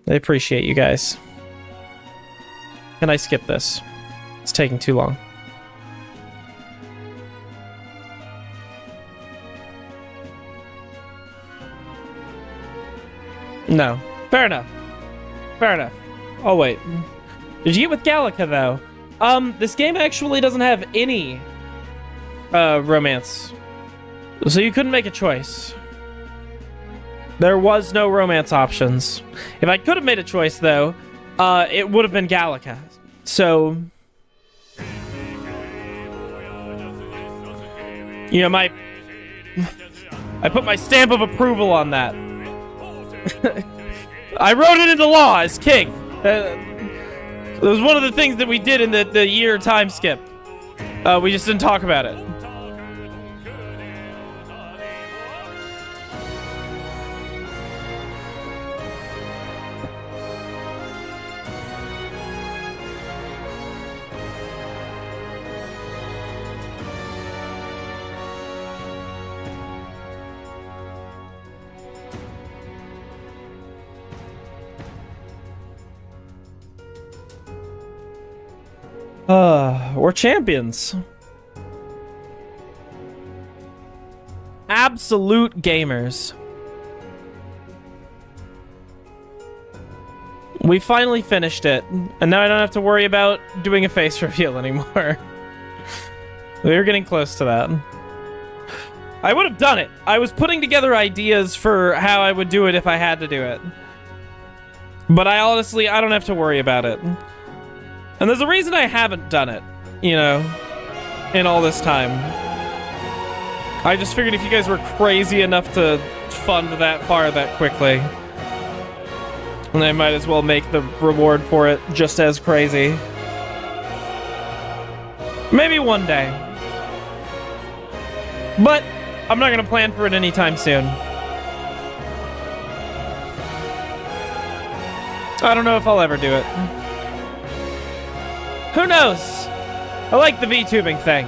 I appreciate you guys. Can I skip this? It's taking too long. No. Fair enough. Fair enough. Oh, wait. Did you get with Gallica, though? This game actually doesn't have any romance. So you couldn't make a choice. There was no romance options. If I could have made a choice, though, it would have been Gallica. So, you know, I put my stamp of approval on that. I wrote it into law as king. It was one of the things that we did in the year time skip. We just didn't talk about it. We're champions. Absolute gamers. We finally finished it, and now I don't have to worry about doing a face reveal anymore. We were getting close to that. I would have done it. I was putting together ideas for how I would do it if I had to do it. But I don't have to worry about it. And there's a reason I haven't done it, you know, in all this time. I just figured if you guys were crazy enough to fund that far that quickly, and I might as well make the reward for it just as crazy. Maybe one day. But I'm not gonna plan for it anytime soon. I don't know if I'll ever do it. Who knows? I like the VTubing thing.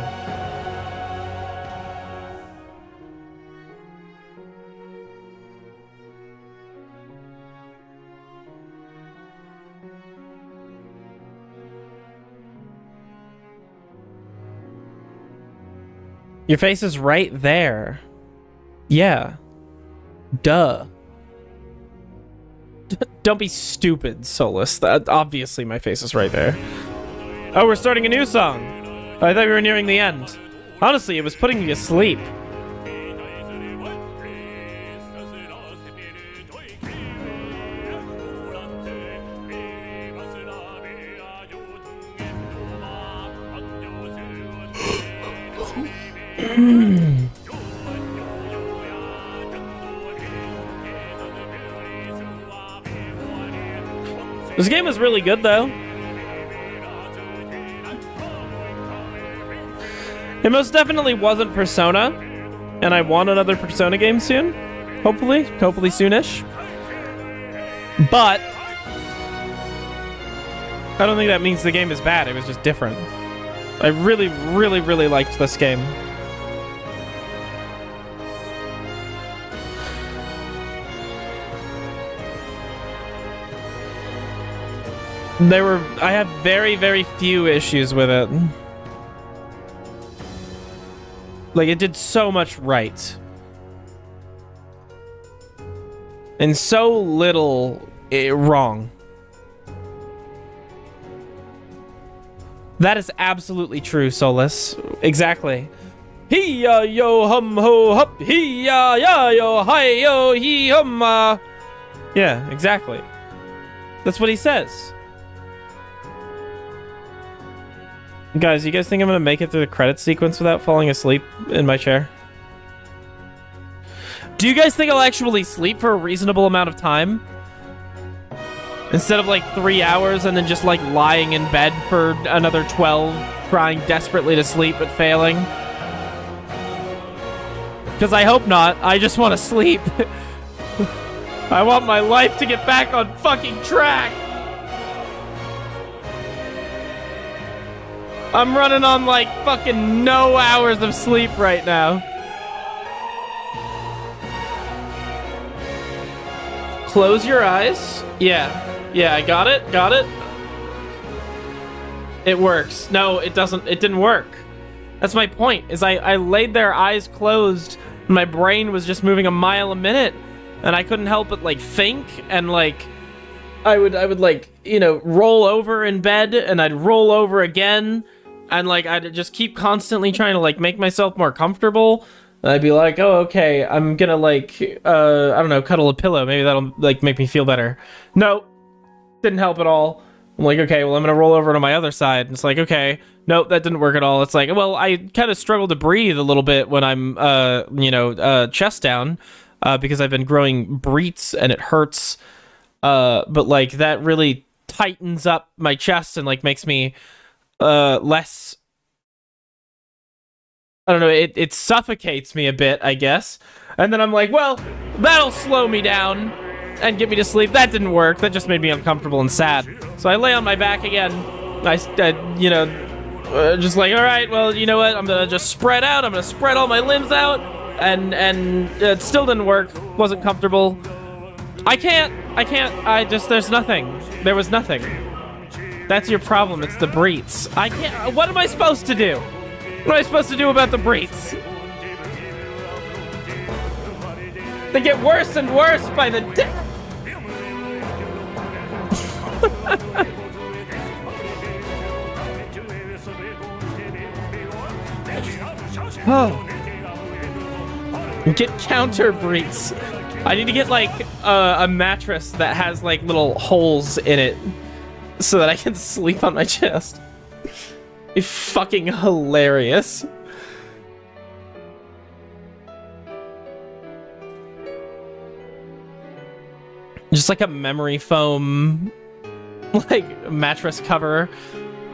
Your face is right there. Yeah. Duh. Don't be stupid, Solus. Obviously my face is right there. Oh, we're starting a new song. I thought we were nearing the end. Honestly, it was putting me to sleep. This game is really good, though. It most definitely wasn't Persona, and I want another Persona game soon. Hopefully soonish. But I don't think that means the game is bad. It was just different. I really, really, really liked this game. I had very, very few issues with it. Like, it did so much right. And so little wrong. That is absolutely true, Solus. Exactly. Hee-ya yo hum ho hup, hee-ya ya yo hi yo hee hum. Yeah, exactly. That's what he says. Guys, you guys think I'm gonna make it through the credits sequence without falling asleep in my chair? Do you guys think I'll actually sleep for a reasonable amount of time? Instead of like 3 hours and then just like lying in bed for another 12, trying desperately to sleep but failing? Because I hope not. I just want to sleep. I want my life to get back on fucking track. I'm running on like fucking no hours of sleep right now. Close your eyes. Yeah, I got it. It works. No, it doesn't. It didn't work. That's my point, is I laid there eyes closed, and my brain was just moving a mile a minute, and I couldn't help but like think, and like I would like, you know, roll over in bed, and I'd roll over again, and like I'd just keep constantly trying to like make myself more comfortable. And I'd be like, oh, okay, I'm gonna like I don't know, cuddle a pillow, maybe that'll like make me feel better. No, didn't help at all. I'm like, okay, well, I'm gonna roll over to my other side. And it's like, okay, nope, that didn't work at all. It's like, well, I kind of struggle to breathe a little bit when I'm chest down, because I've been growing breets and it hurts. But like that really tightens up my chest and like makes me less, I don't know, it suffocates me a bit, I guess. And then I'm like, well, that'll slow me down and get me to sleep. That didn't work. That just made me uncomfortable and sad. So I lay on my back again. Just like, all right, well, you know what? I'm gonna just spread out. I'm gonna spread all my limbs out. And it still didn't work. Wasn't comfortable. There's nothing. There was nothing. That's your problem. It's the breets. I can't, what am I supposed to do? What am I supposed to do about the breets? They get worse and worse by the day. Oh. Get counter breeds. I need to get like a mattress that has like little holes in it so that I can sleep on my chest. It's fucking hilarious. Just like a memory foam like mattress cover.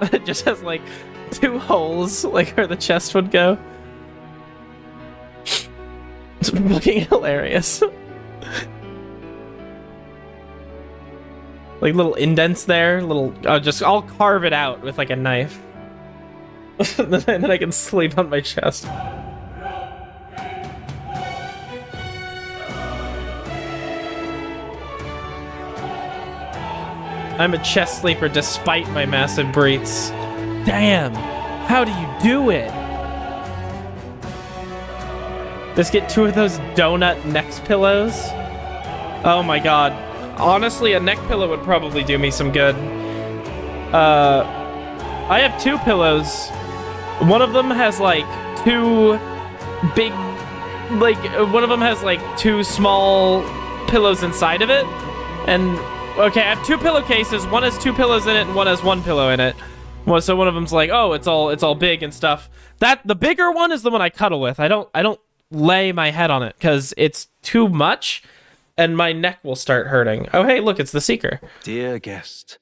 It just has like 2 holes like where the chest would go. It's fucking hilarious. Like little indents there, little. I'll carve it out with like a knife, and then I can sleep on my chest. I'm a chest sleeper despite my massive breeds. Damn, how do you do it? Just get 2 of those donut neck pillows. Oh my god. Honestly, a neck pillow would probably do me some good. I have 2 pillows. One of them has like 2 big, like one of them has like 2 small pillows inside of it. And okay, I have 2 pillowcases. One has 2 pillows in it, and one has 1 pillow in it. Well, so one of them's like, oh, it's all big and stuff. The bigger one is the one I cuddle with. I don't lay my head on it because it's too much and my neck will start hurting. Oh, hey, look, it's the Seeker. Dear guest,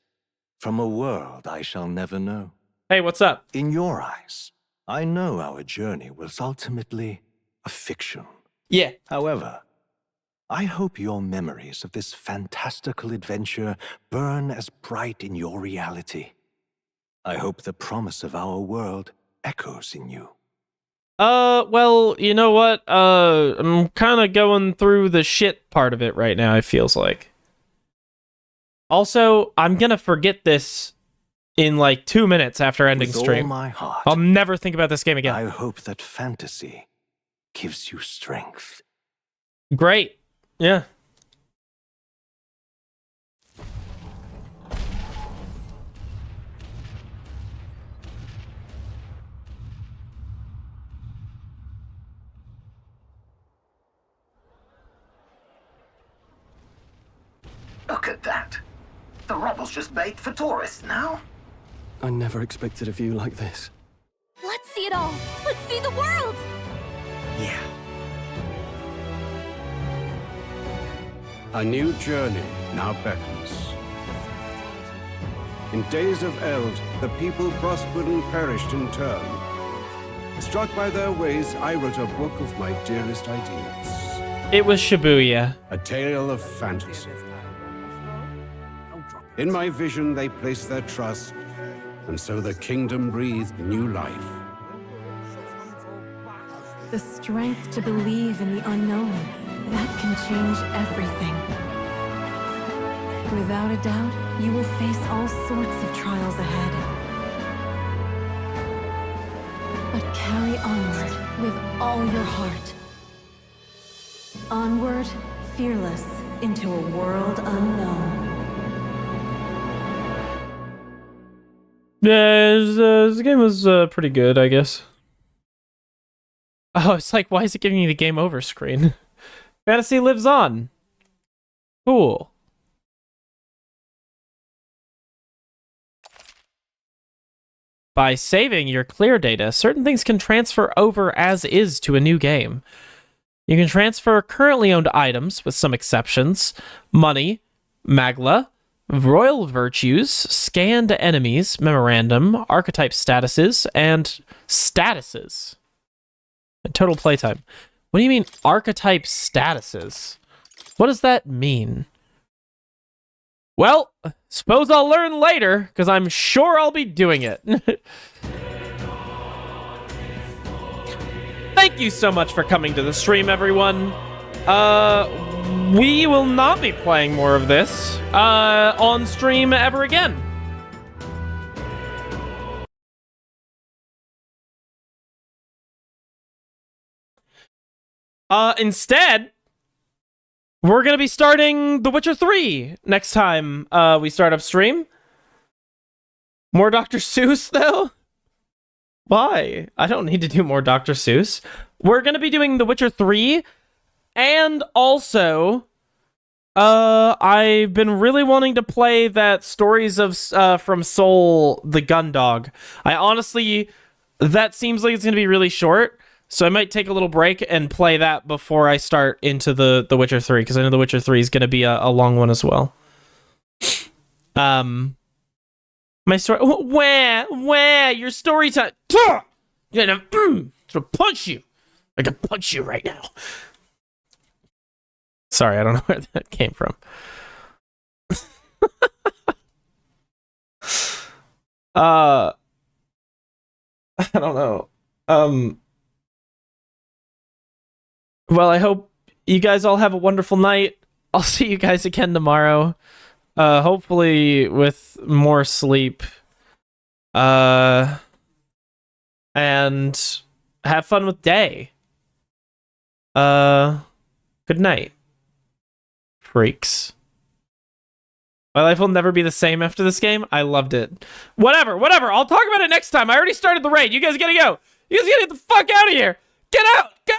from a world I shall never know. Hey, what's up? In your eyes, I know our journey was ultimately a fiction. Yeah. However, I hope your memories of this fantastical adventure burn as bright in your reality. I hope the promise of our world echoes in you. Well, you know what? I'm kind of going through the shit part of it right now, it feels like. Also, I'm gonna forget this in like 2 minutes after ending With stream. all my heart, I'll never think about this game again. I hope that fantasy gives you strength. Great. Yeah. Look at that. The rubble's just bait for tourists now. I never expected a view like this. Let's see it all. Let's see the world. Yeah. A new journey now beckons. In days of eld, the people prospered and perished in turn. Struck by their ways, I wrote a book of my dearest ideas. It was Shibuya. A tale of fantasy. In my vision, they placed their trust, and so the kingdom breathed new life. The strength to believe in the unknown, that can change everything. Without a doubt, you will face all sorts of trials ahead. But carry onward with all your heart. Onward, fearless, into a world unknown. Yeah, this game was pretty good, I guess. Oh, it's like, why is it giving me the game over screen? Fantasy lives on. Cool. By saving your clear data, certain things can transfer over as is to a new game. You can transfer currently owned items, with some exceptions, money, magla, royal virtues, scanned enemies, memorandum, archetype statuses, and statuses. And total playtime. What do you mean, archetype statuses? What does that mean? Well, suppose I'll learn later, because I'm sure I'll be doing it. Thank you so much for coming to the stream, everyone. We will not be playing more of this on stream ever again. Instead, we're gonna be starting The Witcher 3 next time we start up stream. More Dr. Seuss, though? Why? I don't need to do more Dr. Seuss. We're gonna be doing The Witcher 3, and also, I've been really wanting to play that Stories of from Seoul, the Gun Dog. I honestly, that seems like it's gonna be really short, so I might take a little break and play that before I start into the Witcher 3, because I know The Witcher 3 is gonna be a long one as well. My story. Where? Your story time. Yeah, I'm gonna punch you. I can punch you right now. Sorry, I don't know where that came from. I don't know. Well, I hope you guys all have a wonderful night. I'll see you guys again tomorrow. Hopefully with more sleep. And have fun with day. Good night, freaks. My life will never be the same after this game. I loved it. Whatever. I'll talk about it next time. I already started the raid. You guys gotta go. You guys gotta get the fuck out of here. Get out. Go.